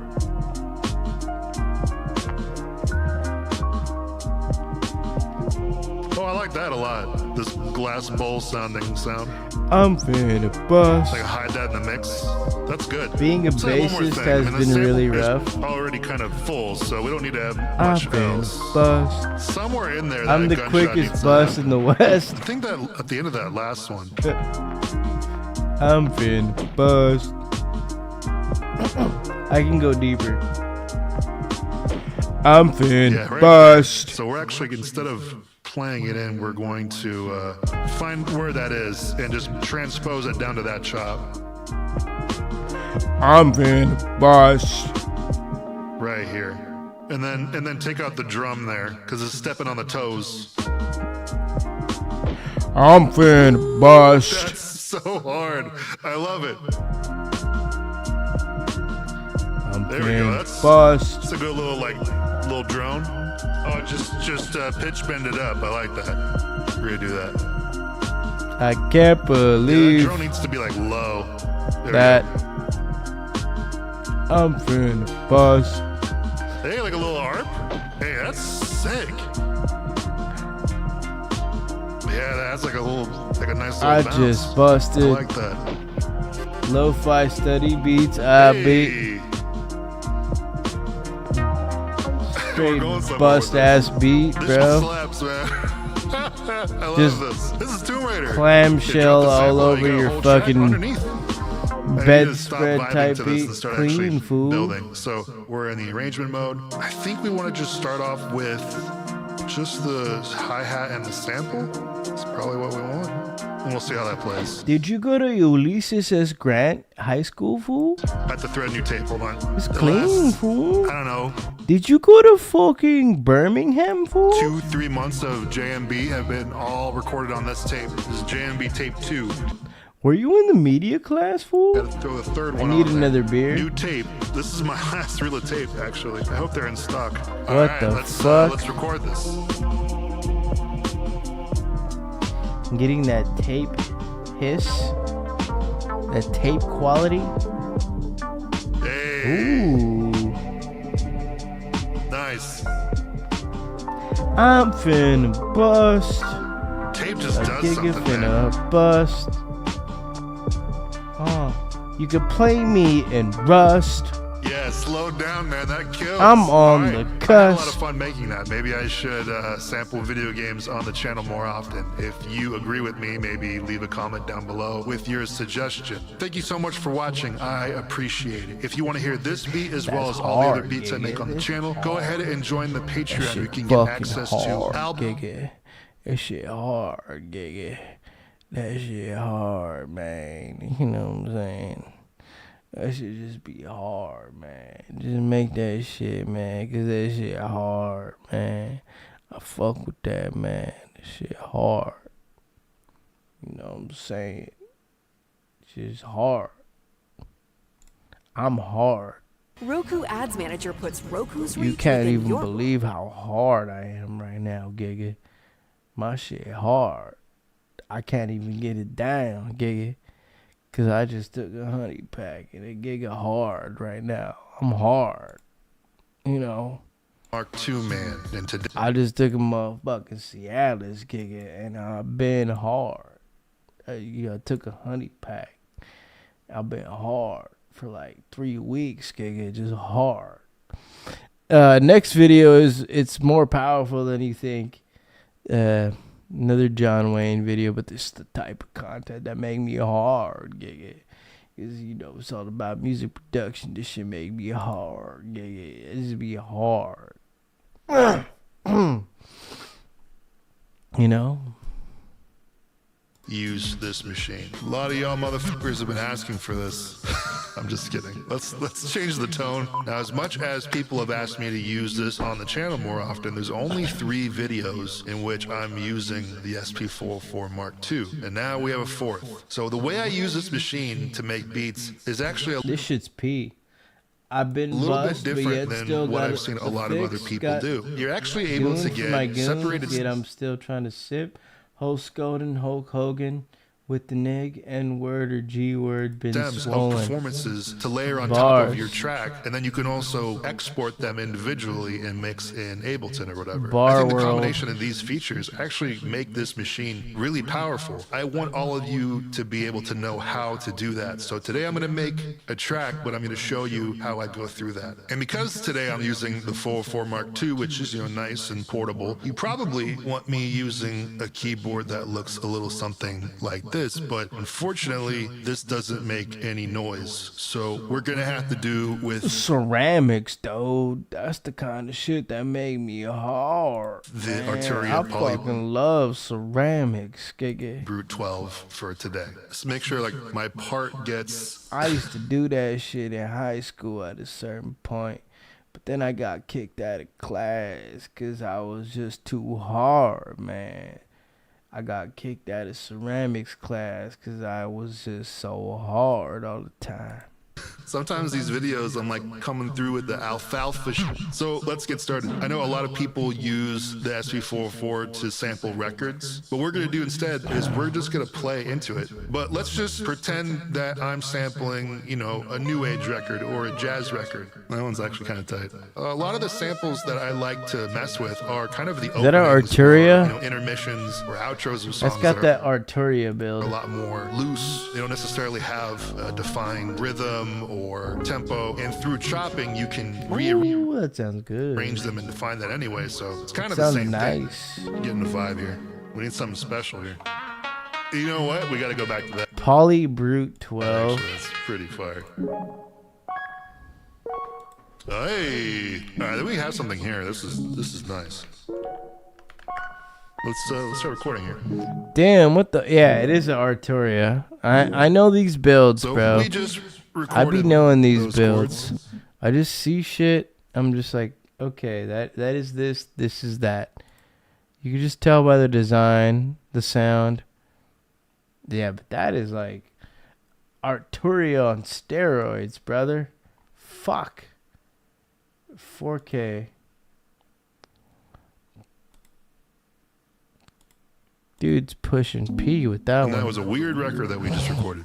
Oh, I like that a lot. This glass bowl sounding sound. I'm finna bust. Like hide that in the mix. That's good. Being a Say one more bassist thing. has I mean, the been sample really is rough. Already kind of full, so we don't need to have I'm much else. finna bust. Somewhere in there, I'm that the gunshot quickest needs to bust happen. in the West. I think that at the end of that last one. I'm finna bust. I can go deeper. I'm finna Yeah, right. bust. So we're actually, instead of playing it in, we're going to find where that is and just transpose it down to that chop. I'm finna bust. Right here. And then take out the drum there, because it's stepping on the toes. I'm finna bust. That's so hard. I love it. There we go. That's a good little drone. Oh, just pitch bend it up. I like that. We're gonna do that. I can't believe the drone needs to be like low. There that. I'm finna bust. Hey, like a little harp. Hey, that's sick. Yeah, that's like a nice little I bounce. just busted. I like that. Lo-fi study beats. I beat. Hey. Straight bust ass beat, This bro. slaps, man. I love Just this. This is Tomb Raider. clamshell You drop the all sample, over you got a your whole track fucking underneath. I need to bedspread stop vibing type to this beat. and start Clean, actually fool. building. So we're in the arrangement mode. I think we want to just start off with just the hi-hat and the sample. That's probably what we want. And we'll see how that plays. Did you go to Ulysses S. Grant High School, fool? I have to thread new tape. Hold on. It's The clean, last, fool. I don't know, Did you go to fucking Birmingham, fool? 2-3 months of JMB have been all recorded on this tape. This is JMB tape 2. Were you in the media class, fool? Gotta throw the third I one need on another there. beer. New tape. This is my last reel of tape, actually. I hope they're in stock. What All right, the let's, fuck? let's record this. I'm getting that tape hiss. That tape quality. Hey. Ooh. Nice. I'm finna bust. Tape just A does giga something, man. finna bust. Oh, you can play me in Rust. Yeah, slow down, man. That kills. I'm on All right. the I had a lot cusp. of fun making that. Maybe I should sample video games on the channel more often. If you agree with me, maybe leave a comment down below with your suggestion. Thank you so much for watching. I appreciate it. If you want to hear this beat as well as all the other beats I make on the channel, go ahead and join the Patreon. You can get access to albums. That shit hard, Giga. That shit hard, man. You know what I'm saying? That should just be hard, man. Just make that shit, man. Cause that shit hard, man. I fuck with that, man. That shit hard. You know what I'm saying? It's just hard. I'm hard. Roku Ads Manager puts Roku's You reach can't within even your believe how hard I am right now, Giga. My shit hard. I can't even get it down, Giga. Cause I just took a honey pack and it Giga hard right now. I'm hard. You know. Mark II man. And today I just took a motherfucking Cialis, Giga, and I've been hard. I took a honey pack. I've been hard for like 3 weeks, Giga, just hard. Next video it's more powerful than you think. Another John Wayne video, but this is the type of content that make me hard, Giga. Cause you know it's all about music production. This shit make me hard, Giga. This be hard. You know, use this machine. A lot of y'all motherfuckers have been asking for this. I'm just kidding. Let's change the tone. Now, as much as people have asked me to use this on the channel more often, there's only 3 videos in which I'm using the SP404 Mark II, and now we have a 4th. So the way I use this machine to make beats is actually this shit's P. I've been a little bust, bit but yet different still than what got I've seen a the lot of other fix, people got do. You're actually able to goons for my get goons, separated. Yet I'm still trying to sip. Hulk Hogan, Hulk Hogan with the nig, N-word or G-word been Stems of swollen. performances to layer on top Bars. of your track, and then you can also export them individually and mix in Ableton or whatever. Bar I think the world. combination of these features actually make this machine really powerful. I want all of you to be able to know how to do that. So today I'm going to make a track, but I'm going to show you how I go through that. And because today I'm using the 404 Mark II, which is, nice and portable, you probably want me using a keyboard that looks a little something like this. But unfortunately, this doesn't make any noise. So we're gonna have to do with ceramics, though. That's the kind of shit that made me hard. the Man, Arturia I Poly fucking love ceramics, Gigi. Brute 12 for today. Let's make sure like my part gets. I used to do that shit in high school at a certain point, but then I got kicked out of class because I was just too hard, man. I got kicked out of ceramics class because I was just so hard all the time. Sometimes these videos, I'm like coming through with the alfalfa shit. So let's get started. I know a lot of people use the SP404 to sample records. What we're going to do instead is we're just going to play into it. But let's just pretend that I'm sampling, a new age record or a jazz record. That one's actually kind of tight. A lot of the samples that I like to mess with are kind of the Is that an openings Arturia? or, intermissions or outros of songs. That's got that that Arturia build. are a lot more loose. They don't necessarily have a defined rhythm or tempo, and through chopping you can Ooh, that sounds good. rearrange them and define that anyway, so it's kind of the Sounds same nice. thing. Getting the vibe here. We need something special here. You know what? We got to go back to that. Poly Brute 12. Actually, that's pretty fire. Hey, all right, then we have something here. This is nice. Let's start recording here. Damn, what the? Yeah, it is an Arturia. I know these builds, So bro. we just I be recorded knowing these those builds. chords. I just see shit. I'm just like, okay, that is this. This is that. You can just tell by the design, the sound. Yeah, but that is like Arturia on steroids, brother. Fuck. 4K. Dude's pushing P with that And one. that was a weird record that we just recorded.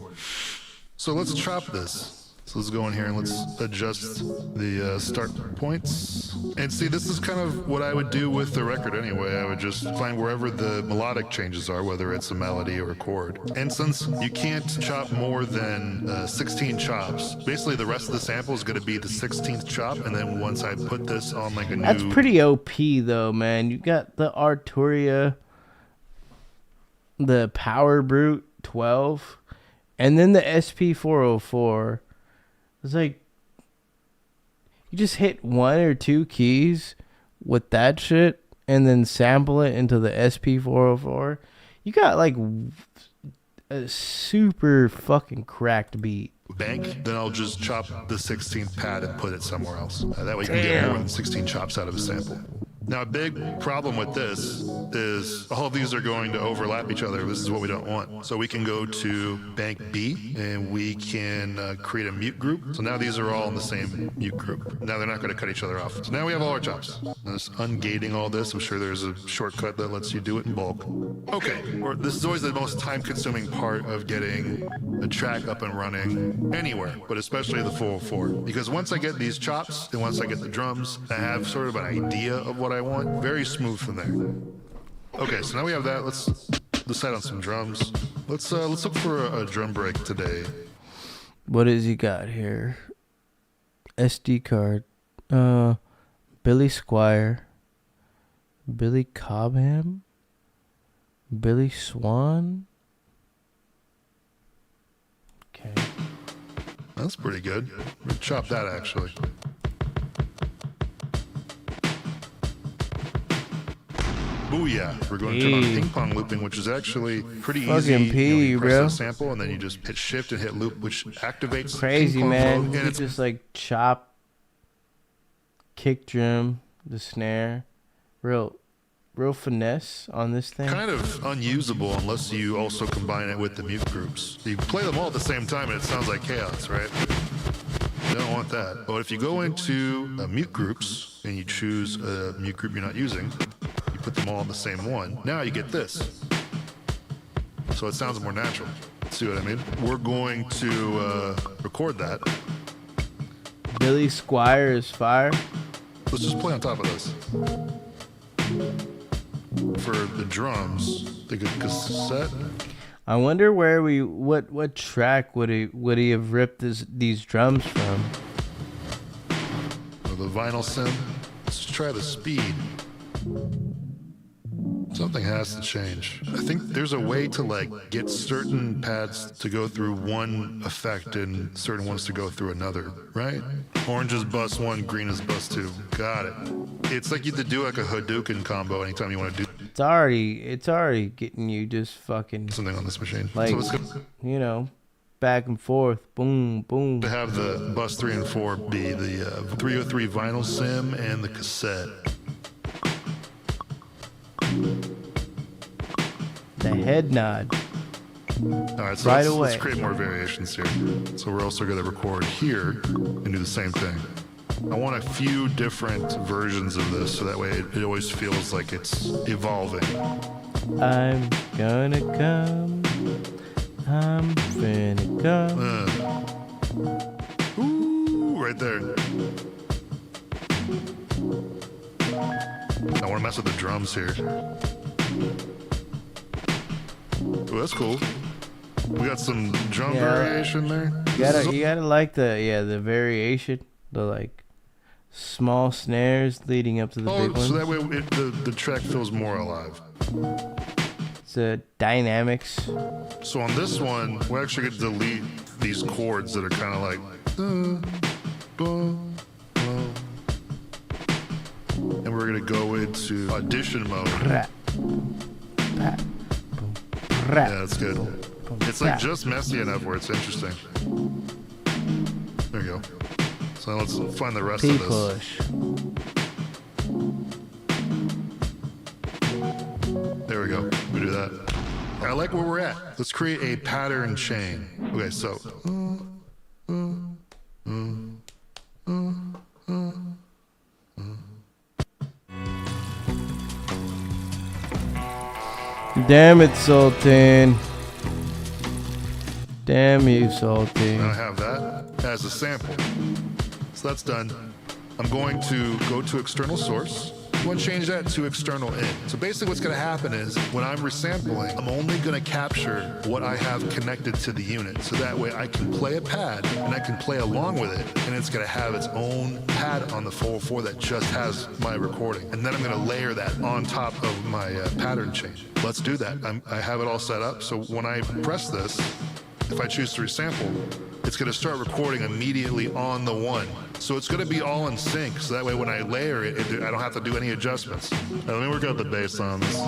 So let's chop this. So let's go in here and let's adjust the start points. And see, this is kind of what I would do with the record anyway. I would just find wherever the melodic changes are, whether it's a melody or a chord. And since you can't chop more than 16 chops, basically the rest of the sample is going to be the 16th chop. And then once I put this on like a new... That's pretty OP though, man. You got the Arturia, the Power Brute 12, and then the SP404. It's like you just hit 1 or 2 keys with that shit and then sample it into the SP404. You got like a super fucking cracked beat. bank, then I'll just chop the 16th pad and put it somewhere else. That way you can get more than 16 chops out of a sample. Now, a big problem with this is all of these are going to overlap each other. This is what we don't want. So we can go to bank B and we can create a mute group. So now these are all in the same mute group. Now they're not going to cut each other off. So now we have all our chops. Just ungating all this. I'm sure there's a shortcut that lets you do it in bulk. Okay, this is always the most time-consuming part of getting a track up and running anywhere, but especially the 404. Because once I get these chops and once I get the drums, I have sort of an idea of what I want. Very smooth from there. Okay, so now we have that. Let's decide on some drums. Let's look for a drum break today. What has he got here? SD card. Billy Squire. Billy Cobham. Billy Swan. Okay. That's pretty good. We'll chop that actually. Booyah. We're going to turn on ping pong looping, which is actually pretty Fucking easy. You press bro. the sample and then you just hit shift and hit loop, which activates Crazy, ping pong man. mode. You And it's just like chop, kick drum, the snare. Real finesse on this thing. kind of unusable unless you also combine it with the mute groups. You play them all at the same time and it sounds like chaos, right? You don't want that. But if you go into mute groups and you choose a mute group you're not using, you put them all in the same one, now you get this. So it sounds more natural. See what I mean? We're going to record that. Billy Squire is fire. Let's just play on top of this. For the drums, the cassette. I wonder where what track would he have ripped these drums from? Or the vinyl sim. Let's try the speed. Something has to change. I think there's a way to like get certain pads to go through one effect and certain ones to go through another, right? Orange is bus 1, green is bus 2. Got it. It's like you have to do like a Hadouken combo anytime you want to do. It's already getting you just fucking something on this machine. Like, So it's good. you know, back and forth, boom, boom. To have the bus 3 and 4 be the 303 vinyl sim and the cassette. The head nod. All right, so Right let's away. create more variations here. So we're also going to record here and do the same thing. I want a few different versions of this so that way it always feels like it's evolving. I'm gonna come. I'm finna come. Ooh, right there. I want to mess with the drums here. Ooh, that's cool. We got some drum variation there. You gotta like the variation, the like small snares leading up to the big ones. So that way the track feels more alive. It's dynamics. So on this one, we actually get to delete these chords that are kind of like. And we're gonna go into audition mode. Yeah, that's good. It's like just messy enough where it's interesting. There you go. So let's find the rest of this. Push. There we go. We do that. I like where we're at. Let's create a pattern chain. Okay, so. Damn it, Sultan. Damn you, Sultan. I have that as a sample. So that's done. I'm going to go to external source. I'm going to change that to external in. So basically what's going to happen is when I'm resampling, I'm only going to capture what I have connected to the unit. So that way I can play a pad and I can play along with it. And it's going to have its own pad on the 404 that just has my recording. And then I'm going to layer that on top of my pattern chain. Let's do that. I have it all set up. So when I press this, if I choose to resample, it's going to start recording immediately on the one. So it's going to be all in sync. So that way when I layer it, I don't have to do any adjustments. Now, let me work out the bass on this.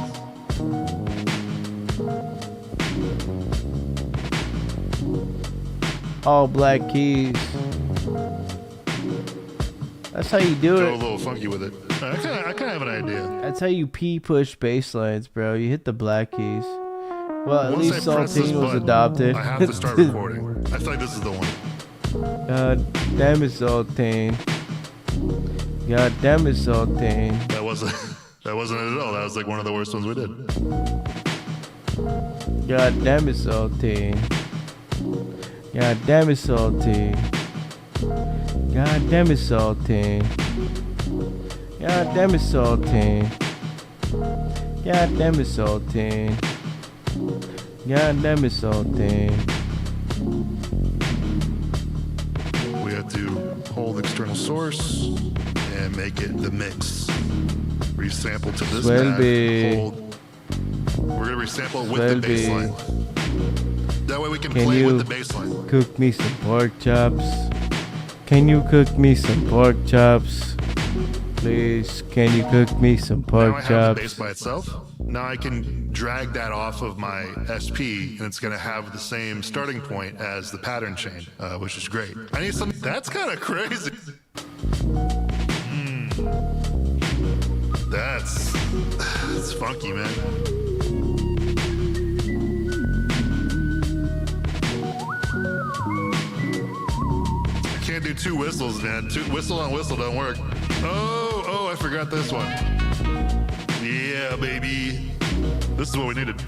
All black keys. That's how you do Go a it. little funky with it. I kind of have an idea. That's how you push bass lines, bro. You hit the black keys. Well, at Once least I press this Saltine was button, adopted. I have to start recording. I feel like this is the one. God damn it, Saltine. God damn it, Saltine. That wasn't it at all. That was like one of the worst ones we did. God damn it, Saltine. God damn it, Saltine. God damn it, Saltine. God damn it, Saltine. God damn it, Saltine. God damn it, Saltine. We have to hold external source and make it the mix. Resample to this Swelby. pad. Hold. We're gonna resample with the bass line. That way we can play you with the bass line. cook me some pork chops? Can you cook me some pork chops? please. Can you cook me some Now I pork have the base chops? by itself. Now I can drag that off of my SP, and it's going to have the same starting point as the pattern chain, which is great. I need something that's kind of crazy. That's funky, man. I can't do two whistles, man. Two whistle on whistle don't work. Oh, I forgot this one. Yeah, baby. This is what we needed.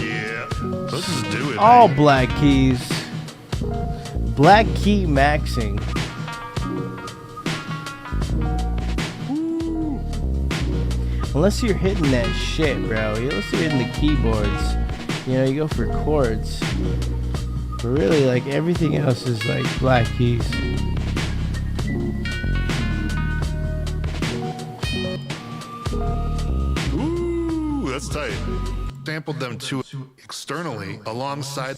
Yeah. Let's just do it. All man. black keys. Black key maxing. Unless you're hitting that shit, bro. Unless you're hitting the keyboards. You know, you go for chords. But really, like, everything else is like black keys. Ooh, that's tight. Sampled them two externally alongside.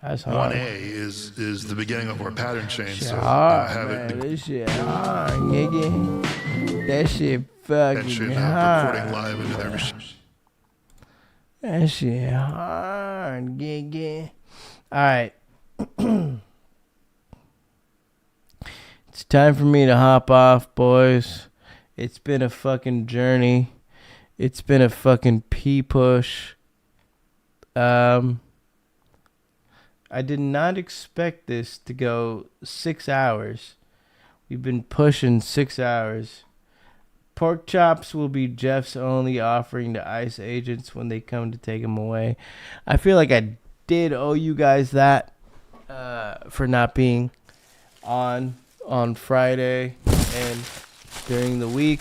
That's hard. 1A is the beginning of our pattern chain. Shit So hard, have man. it. This shit hard, nigga. That shit fucking And shit hard. recording live into their machine. That shit hard, nigga. Alright. It's time for me to hop off, boys. It's been a fucking journey. It's been a fucking pee push. I did not expect this to go 6 hours. We've been pushing 6 hours. Pork chops will be Jeff's only offering to ICE agents when they come to take him away. I feel like I did owe you guys that for not being on Friday and during the week.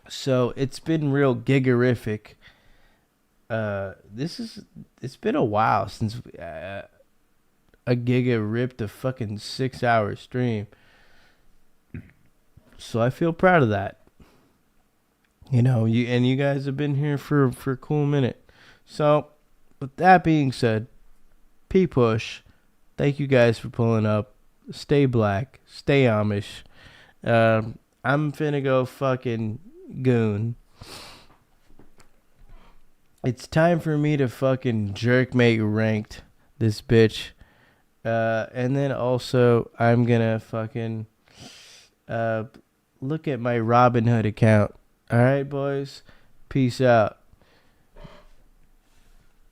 So it's been real gigarific. It's been a while since a Giga ripped a fucking 6 hour stream. So I feel proud of that. You know, you guys have been here for a cool minute. So with that being said, P-Push, thank you guys for pulling up. Stay black, stay Amish. I'm finna go fucking goon. It's time for me to fucking jerkmate ranked this bitch. And then also I'm gonna fucking look at my Robinhood account. Alright, boys? Peace out.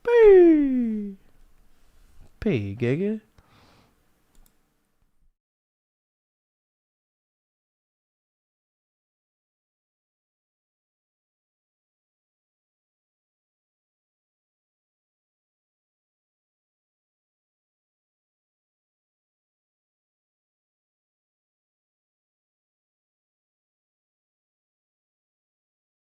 P, Giga.